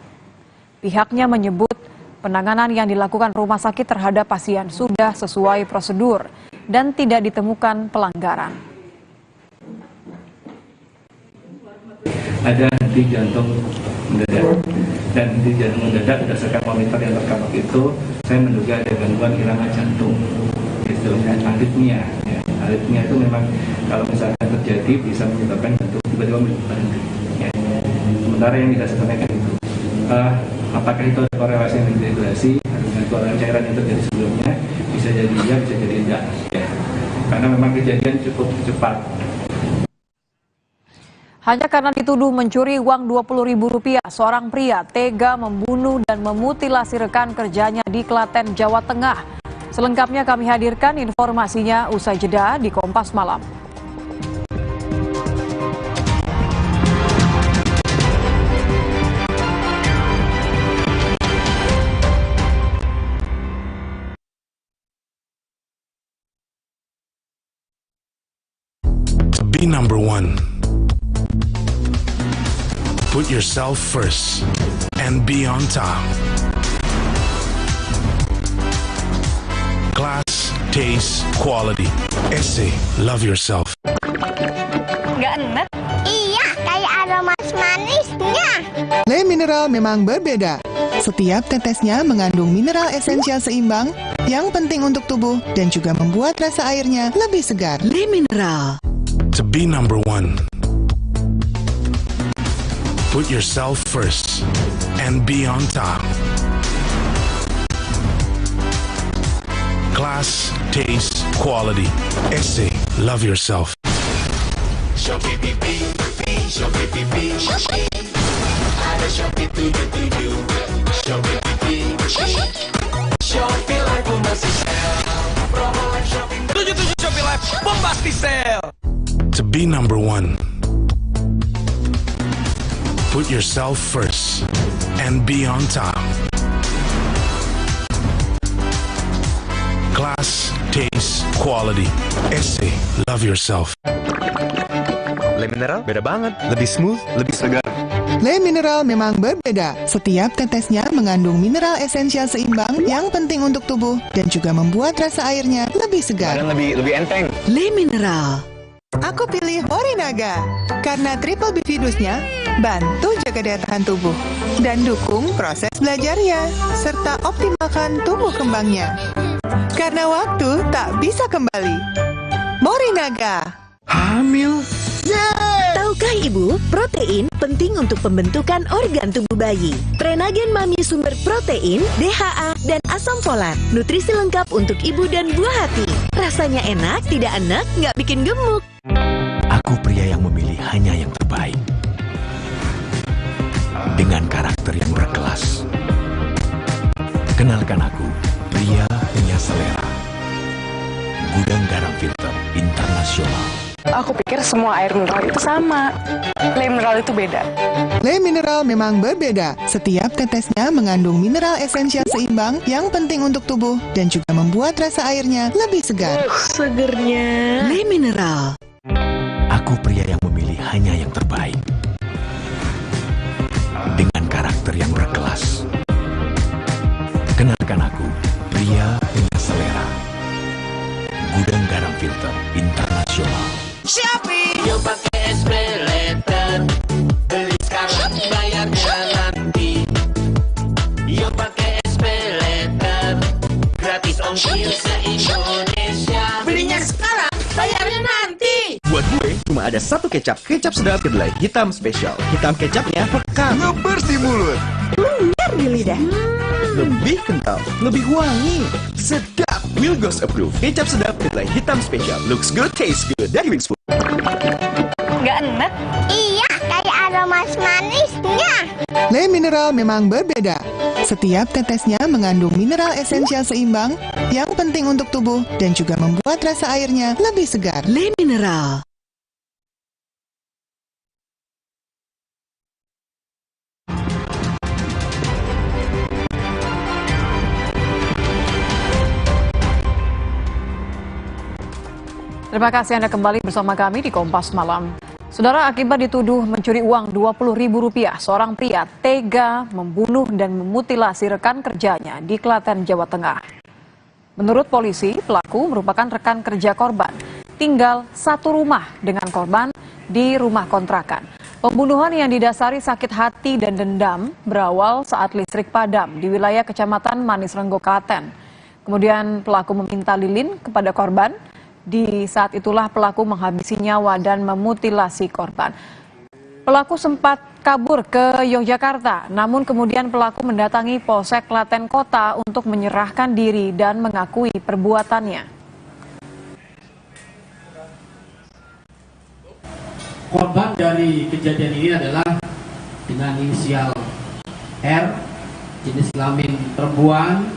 Pihaknya menyebut penanganan yang dilakukan rumah sakit terhadap pasien sudah sesuai prosedur dan tidak ditemukan pelanggaran. Ada henti jantung mendadak, dan henti jantung mendadak berdasarkan monitor yang terkawal itu saya menduga ada gangguan irama jantung gitu, dan aritmia itu memang kalau misalkan terjadi bisa menyebabkan jantung tiba-tiba berhenti ya. Sementara yang tidak sebenarnya itu apakah itu ada korelasi yang dehidrasi dengan keluaran cairan yang terjadi sebelumnya, bisa jadi iya, bisa jadi tidak ya. Karena memang kejadian cukup cepat. Hanya karena dituduh mencuri uang Rp20.000, seorang pria tega membunuh dan memutilasi rekan kerjanya di Klaten, Jawa Tengah. Selengkapnya kami hadirkan informasinya usai jeda di Kompas Malam. Be number one. Put yourself first and be on top. Class, taste, quality. Essay, love yourself. Nggak enak? Iya, kayak aroma manisnya. Le Mineral memang berbeda. Setiap tetesnya mengandung mineral esensial seimbang yang penting untuk tubuh dan juga membuat rasa airnya lebih segar. Le Mineral. To be number one, put yourself first and be on top. Class, taste, quality. Essay, love yourself. Shopee ada Shopee 77, Shopee Shopee Live Bombastic Sale, promo live shopping 77 Shopee Live Bombastic Sale. To be number one, put yourself first and be on top. Class, taste, quality. Essay, love yourself. Le Mineral beda banget, lebih smooth, lebih segar. Le Mineral memang berbeda. Setiap tetesnya mengandung mineral esensial seimbang yang penting untuk tubuh dan juga membuat rasa airnya lebih segar. Dan lebih enteng. Le Mineral. Aku pilih Morinaga karena triple B virusnya bantu jaga daya tahan tubuh dan dukung proses belajarnya serta optimalkan tumbuh kembangnya. Karena waktu tak bisa kembali. Morinaga. Hamil. Tahukah Ibu, protein penting untuk pembentukan organ tubuh bayi. Prenagen Mami sumber protein, DHA, dan asam folat. Nutrisi lengkap untuk ibu dan buah hati. Rasanya enak, tidak enak, nggak bikin gemuk. Aku pria yang memilih hanya yang terbaik. Dengan karakter yang berkelas. Kenalkan aku, pria punya selera. Gudang Garam Filter Internasional. Aku pikir semua air mineral itu sama. Le Mineral itu beda. Le Mineral memang berbeda. Setiap tetesnya mengandung mineral esensial seimbang yang penting untuk tubuh dan juga membuat rasa airnya lebih segar. Segernya. Le Mineral. Aku pria yang memilih hanya yang terbaik. Dengan karakter yang berkelas. Kenalkan aku, pria punya selera. Gudang Garam Filter Internasional. Shopee, yuk pakai SP Letter, beli sekarang bayarnya nanti. Yuk pakai SP Letter, gratis ongkir se-Indonesia. Belinya sekarang, bayarnya nanti. Buat gue cuma ada satu kecap sedap kedelai hitam spesial. Hitam kecapnya pekat, ngebersih mulut, lengket di lidah, lebih kental, lebih wangi, sedap. Wilgos Approved kecap sedap kedelai hitam spesial, looks good, tastes good dari Wings Food. Nggak enak? Iya, kayak aroma manisnya. Le Mineral memang berbeda. Setiap tetesnya mengandung mineral esensial seimbang yang penting untuk tubuh dan juga membuat rasa airnya lebih segar. Le Mineral. Terima kasih Anda kembali bersama kami di Kompas Malam. Saudara, akibat dituduh mencuri uang Rp20.000, seorang pria tega membunuh dan memutilasi rekan kerjanya di Klaten, Jawa Tengah. Menurut polisi, pelaku merupakan rekan kerja korban, tinggal satu rumah dengan korban di rumah kontrakan. Pembunuhan yang didasari sakit hati dan dendam berawal saat listrik padam di wilayah Kecamatan Manis Renggo, Klaten. Kemudian pelaku meminta lilin kepada korban. Di saat itulah pelaku menghabisi nyawa dan memutilasi korban. Pelaku sempat kabur ke Yogyakarta, namun kemudian pelaku mendatangi Polsek Klaten Kota untuk menyerahkan diri dan mengakui perbuatannya. Korban dari kejadian ini adalah dengan inisial R, jenis kelamin perempuan,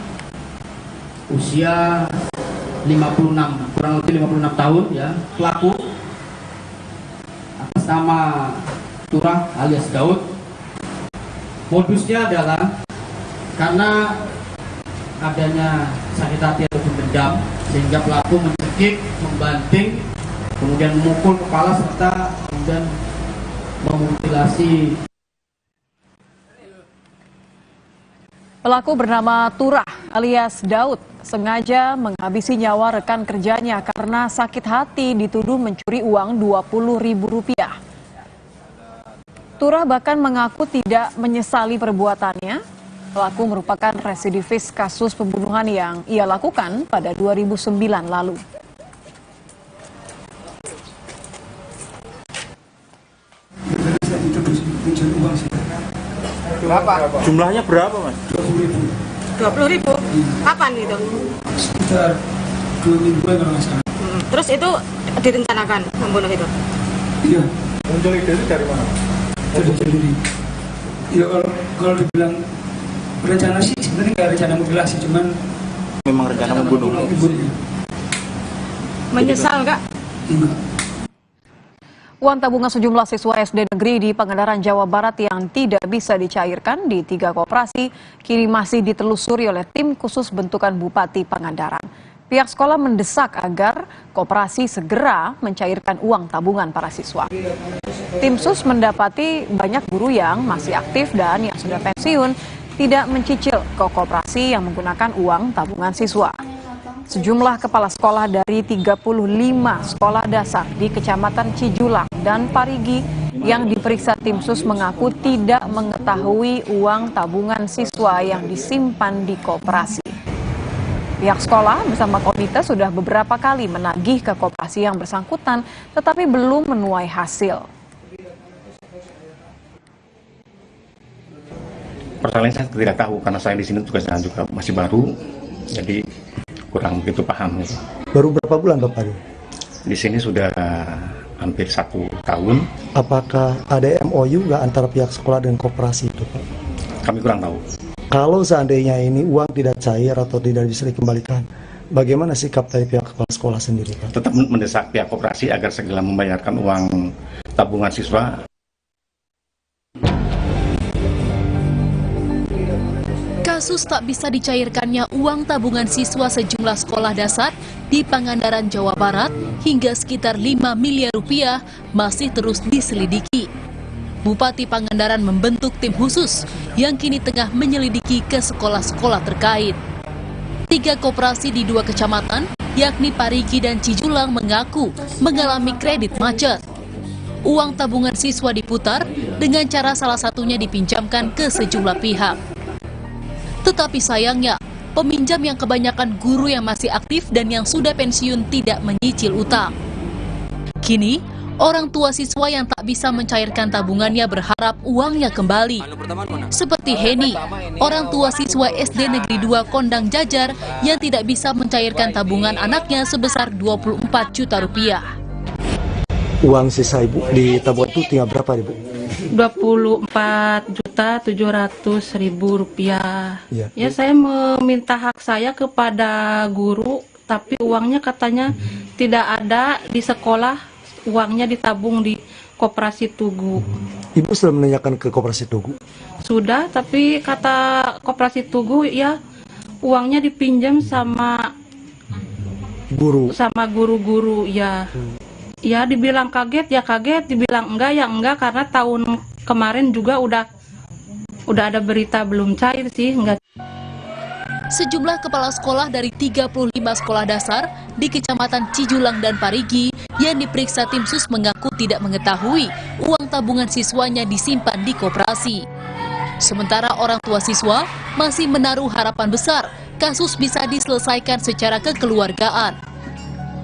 usia 56, kurang lebih 56 tahun ya. Pelaku atas nama Turah alias Daud. Modusnya adalah karena adanya sakit hati ataupun dendam, sehingga pelaku mencekik, membanting, kemudian memukul kepala serta kemudian memutilasi Pelaku bernama Turah alias Daud sengaja menghabisi nyawa rekan kerjanya karena sakit hati dituduh mencuri uang Rp20.000. Turah bahkan mengaku tidak menyesali perbuatannya. Pelaku merupakan residivis kasus pembunuhan yang ia lakukan pada 2009 lalu. Berapa? Jumlahnya berapa, Mas? 20.000? Kapan itu? Sekitar 2 mingguan kalau nggak salah. Terus itu direncanakan membunuh itu? Iya. Muncul ide itu dari mana? Dari sendiri. Ya kalau dibilang rencana sih sebenarnya nggak rencana mutilasi, cuman memang rencana membunuh. Menyesal nggak? Enggak. Uang tabungan sejumlah siswa SD negeri di Pangandaran, Jawa Barat yang tidak bisa dicairkan di 3 koperasi kini masih ditelusuri oleh tim khusus bentukan Bupati Pangandaran. Pihak sekolah mendesak agar koperasi segera mencairkan uang tabungan para siswa. Tim sus mendapati banyak guru yang masih aktif dan yang sudah pensiun tidak mencicil ke koperasi yang menggunakan uang tabungan siswa. Sejumlah kepala sekolah dari 35 sekolah dasar di Kecamatan Cijulang dan Parigi yang diperiksa tim sus mengaku tidak mengetahui uang tabungan siswa yang disimpan di koperasi. Pihak sekolah bersama komite sudah beberapa kali menagih ke koperasi yang bersangkutan tetapi belum menuai hasil. Persoalannya saya tidak tahu karena saya di sini tugasnya juga masih baru, jadi kurang begitu paham. Baru berapa bulan Bapak? Di sini sudah hampir 1 tahun. Apakah ada MOU nggak antara pihak sekolah dan koperasi itu, Pak? Kami kurang tahu. Kalau seandainya ini uang tidak cair atau tidak bisa dikembalikan, bagaimana sikap dari pihak kepala sekolah sendiri, Pak? Tetap mendesak pihak koperasi agar segera membayarkan uang tabungan siswa. Kasus tak bisa dicairkannya uang tabungan siswa sejumlah sekolah dasar di Pangandaran, Jawa Barat hingga sekitar 5 miliar rupiah masih terus diselidiki. Bupati Pangandaran membentuk tim khusus yang kini tengah menyelidiki ke sekolah-sekolah terkait. 3 koperasi di 2 kecamatan, yakni Parigi dan Cijulang, mengaku mengalami kredit macet. Uang tabungan siswa diputar dengan cara salah satunya dipinjamkan ke sejumlah pihak. Tetapi sayangnya, peminjam yang kebanyakan guru yang masih aktif dan yang sudah pensiun tidak menyicil utang. Kini, orang tua siswa yang tak bisa mencairkan tabungannya berharap uangnya kembali. Seperti Heni, orang tua siswa SD Negeri 2 Kondang Jajar yang tidak bisa mencairkan tabungan anaknya sebesar 24 juta rupiah. Uang sisa Ibu di tabungan itu tinggal berapa, Ibu? 24.700.000 rupiah. Ya, saya meminta hak saya kepada guru, tapi uangnya katanya tidak ada di sekolah, uangnya ditabung di Koperasi Tugu. Ibu sudah menanyakan ke Koperasi Tugu? Sudah, tapi kata Koperasi Tugu ya uangnya dipinjam sama guru-guru ya. Ya dibilang kaget ya kaget, dibilang enggak ya enggak, karena tahun kemarin juga udah ada berita belum cair sih, enggak. Sejumlah kepala sekolah dari 35 sekolah dasar di Kecamatan Cijulang dan Parigi yang diperiksa tim sus mengaku tidak mengetahui uang tabungan siswanya disimpan di koperasi. Sementara orang tua siswa masih menaruh harapan besar kasus bisa diselesaikan secara kekeluargaan.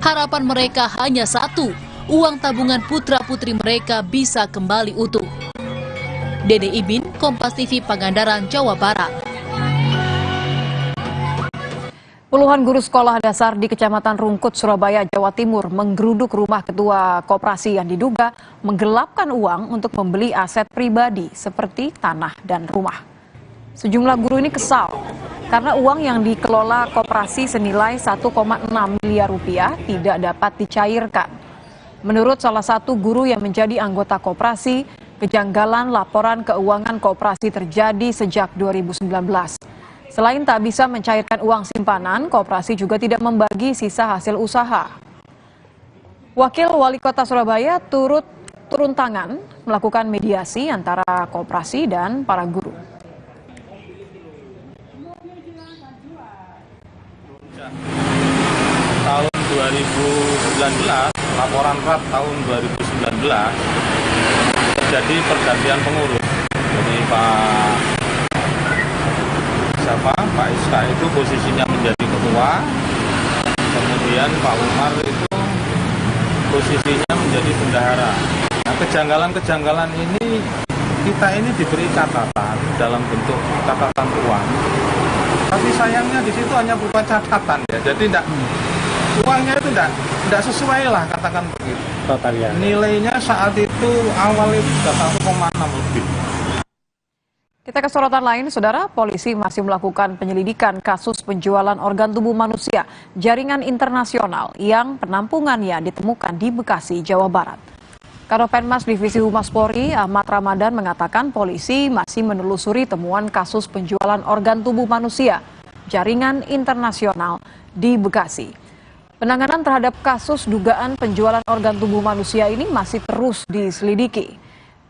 Harapan mereka hanya satu, uang tabungan putra-putri mereka bisa kembali utuh. Dede Ibin, Kompas TV, Pangandaran, Jawa Barat. Puluhan guru sekolah dasar di Kecamatan Rungkut, Surabaya, Jawa Timur menggeruduk rumah ketua koperasi yang diduga menggelapkan uang untuk membeli aset pribadi seperti tanah dan rumah. Sejumlah guru ini kesal karena uang yang dikelola koperasi senilai 1,6 miliar rupiah tidak dapat dicairkan. Menurut salah satu guru yang menjadi anggota koperasi, kejanggalan laporan keuangan koperasi terjadi sejak 2019. Selain tak bisa mencairkan uang simpanan, koperasi juga tidak membagi sisa hasil usaha. Wakil Wali Kota Surabaya turun tangan melakukan mediasi antara koperasi dan para guru. Tahun 2019, laporan RAT tahun 2019 terjadi pergantian pengurus. Jadi Pak Iska itu posisinya menjadi ketua, kemudian Pak Umar itu posisinya menjadi bendahara. Nah, kejanggalan-kejanggalan ini kita ini diberi catatan dalam bentuk catatan uang. Tapi sayangnya di situ hanya berupa catatan ya. Jadi uangnya itu tidak sesuai lah, katakan begitu. Total ya. Nilainya saat itu awal itu sudah 1,6 lebih. Kita ke sorotan lain, Saudara. Polisi masih melakukan penyelidikan kasus penjualan organ tubuh manusia jaringan internasional yang penampungannya ditemukan di Bekasi, Jawa Barat. Karopenmas Divisi Humas Polri, Ahmad Ramadan, mengatakan polisi masih menelusuri temuan kasus penjualan organ tubuh manusia jaringan internasional di Bekasi. Penanganan terhadap kasus dugaan penjualan organ tubuh manusia ini masih terus diselidiki.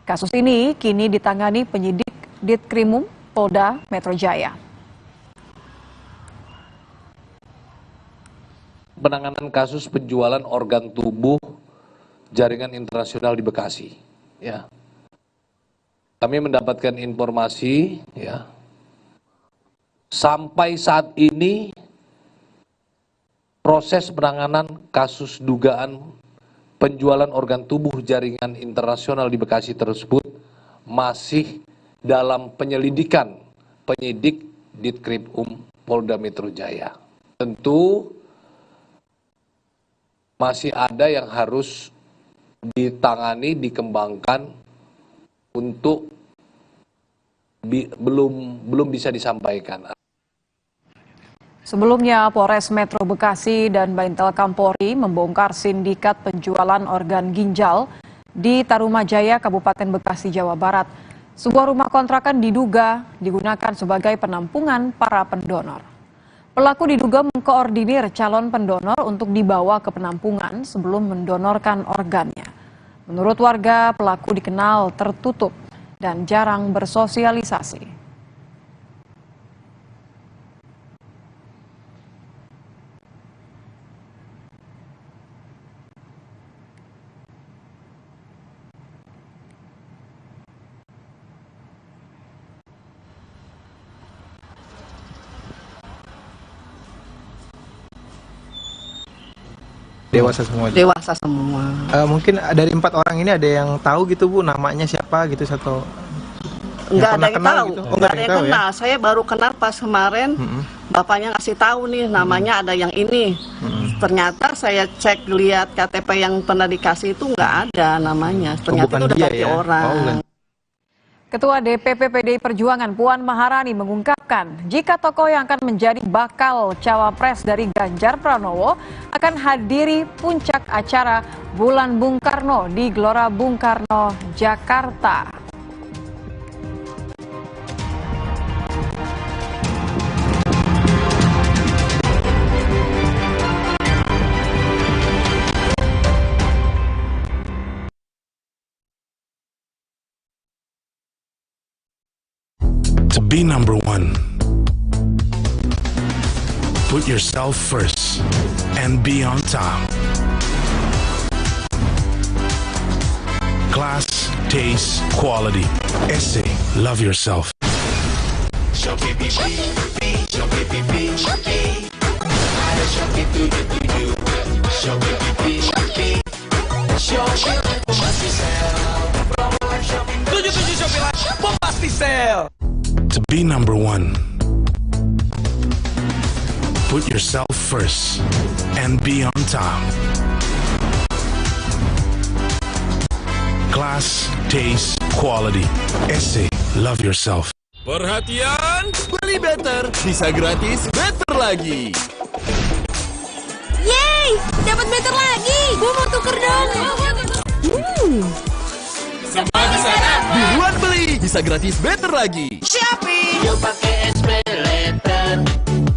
Kasus ini kini ditangani penyidik Ditkrimum Polda Metro Jaya. Penanganan kasus penjualan organ tubuh jaringan internasional di Bekasi. Ya, kami mendapatkan informasi, ya, sampai saat ini proses penanganan kasus dugaan penjualan organ tubuh jaringan internasional di Bekasi tersebut masih dalam penyelidikan penyidik Ditkrimum Polda Metro Jaya. Tentu masih ada yang harus ditangani, dikembangkan untuk belum bisa disampaikan. Sebelumnya, Polres Metro Bekasi dan Baintel Kampori membongkar sindikat penjualan organ ginjal di Tarumajaya, Kabupaten Bekasi, Jawa Barat. Sebuah rumah kontrakan diduga digunakan sebagai penampungan para pendonor. Pelaku diduga mengkoordinir calon pendonor untuk dibawa ke penampungan sebelum mendonorkan organnya. Menurut warga, pelaku dikenal tertutup dan jarang bersosialisasi. Dewasa semua. Dewasa semua. Mungkin dari 4 orang ini ada yang tahu gitu Bu, namanya siapa gitu atau nggak ada yang tahu. Gitu? Nggak ada yang kenal. Ya? Saya baru kenal pas kemarin. Bapaknya ngasih tahu nih namanya ada yang ini. Ternyata saya cek lihat KTP yang pernah dikasih itu nggak ada namanya. Ternyata itu udah ganti orang. Ketua DPP PDI Perjuangan Puan Maharani mengungkapkan jika tokoh yang akan menjadi bakal cawapres dari Ganjar Pranowo akan hadiri puncak acara Bulan Bung Karno di Gelora Bung Karno, Jakarta. To be number one, put yourself first and be on top. Class, taste, quality. Essay, love yourself. To be number one, put yourself first and be on top. Class, taste, quality. Essay, love yourself. Perhatian, beli better bisa gratis better lagi. Yeay, dapat better lagi. Gue mau tuker dong. Semua di sana, buruan beli bisa gratis better lagi. Shopee. Yuk pakai SP Later,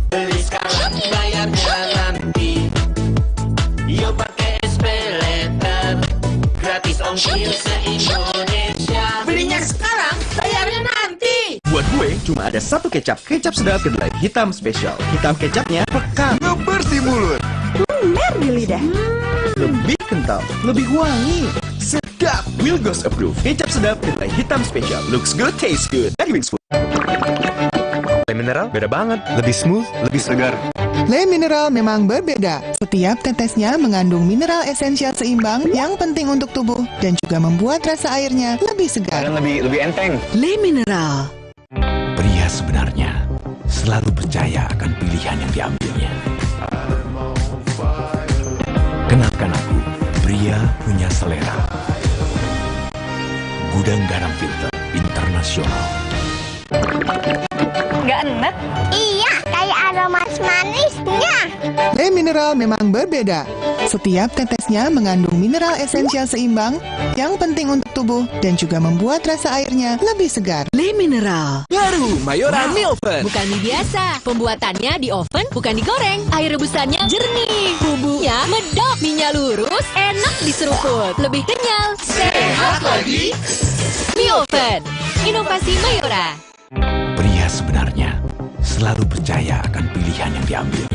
beli sekarang bayarnya nanti. Yuk pakai SP Later, gratis ongkir se-Indonesia. Belinya sekarang, bayarnya nanti. Buat gue cuma ada Ada satu kecap sedap kedelai hitam spesial. Hitam kecapnya pekat, ngebersih mulut. Lumer di lidah. Lebih kental, lebih wangi. Sedap, Wilgos approve. Kecap sedap kedelai hitam spesial. Looks good, tastes good. Dari Wings Food. Le Mineral beda banget, lebih smooth, lebih segar. Le Mineral memang berbeda. Setiap tetesnya mengandung mineral esensial seimbang yang penting untuk tubuh dan juga membuat rasa airnya lebih segar. Dan lebih enteng. Le Mineral. Pria sebenarnya selalu percaya akan pilihan yang diambilnya. Kenalkan aku, pria punya selera. Gudang Garam Filter Internasional. Nggak enak? Iya, kayak aroma manisnya. Le Mineral memang berbeda. Setiap tetesnya mengandung mineral esensial seimbang yang penting untuk tubuh dan juga membuat rasa airnya lebih segar. Le Mineral. Baru Mayora Mie Oven. Bukan mie biasa. Pembuatannya di oven, bukan digoreng. Air rebusannya jernih. Bumbunya medok. Mie-nya lurus, enak diseruput. Lebih kenyal, sehat lagi. Mie Oven. Inovasi Mayora. Pria sebenarnya selalu percaya akan pilihan yang diambilnya.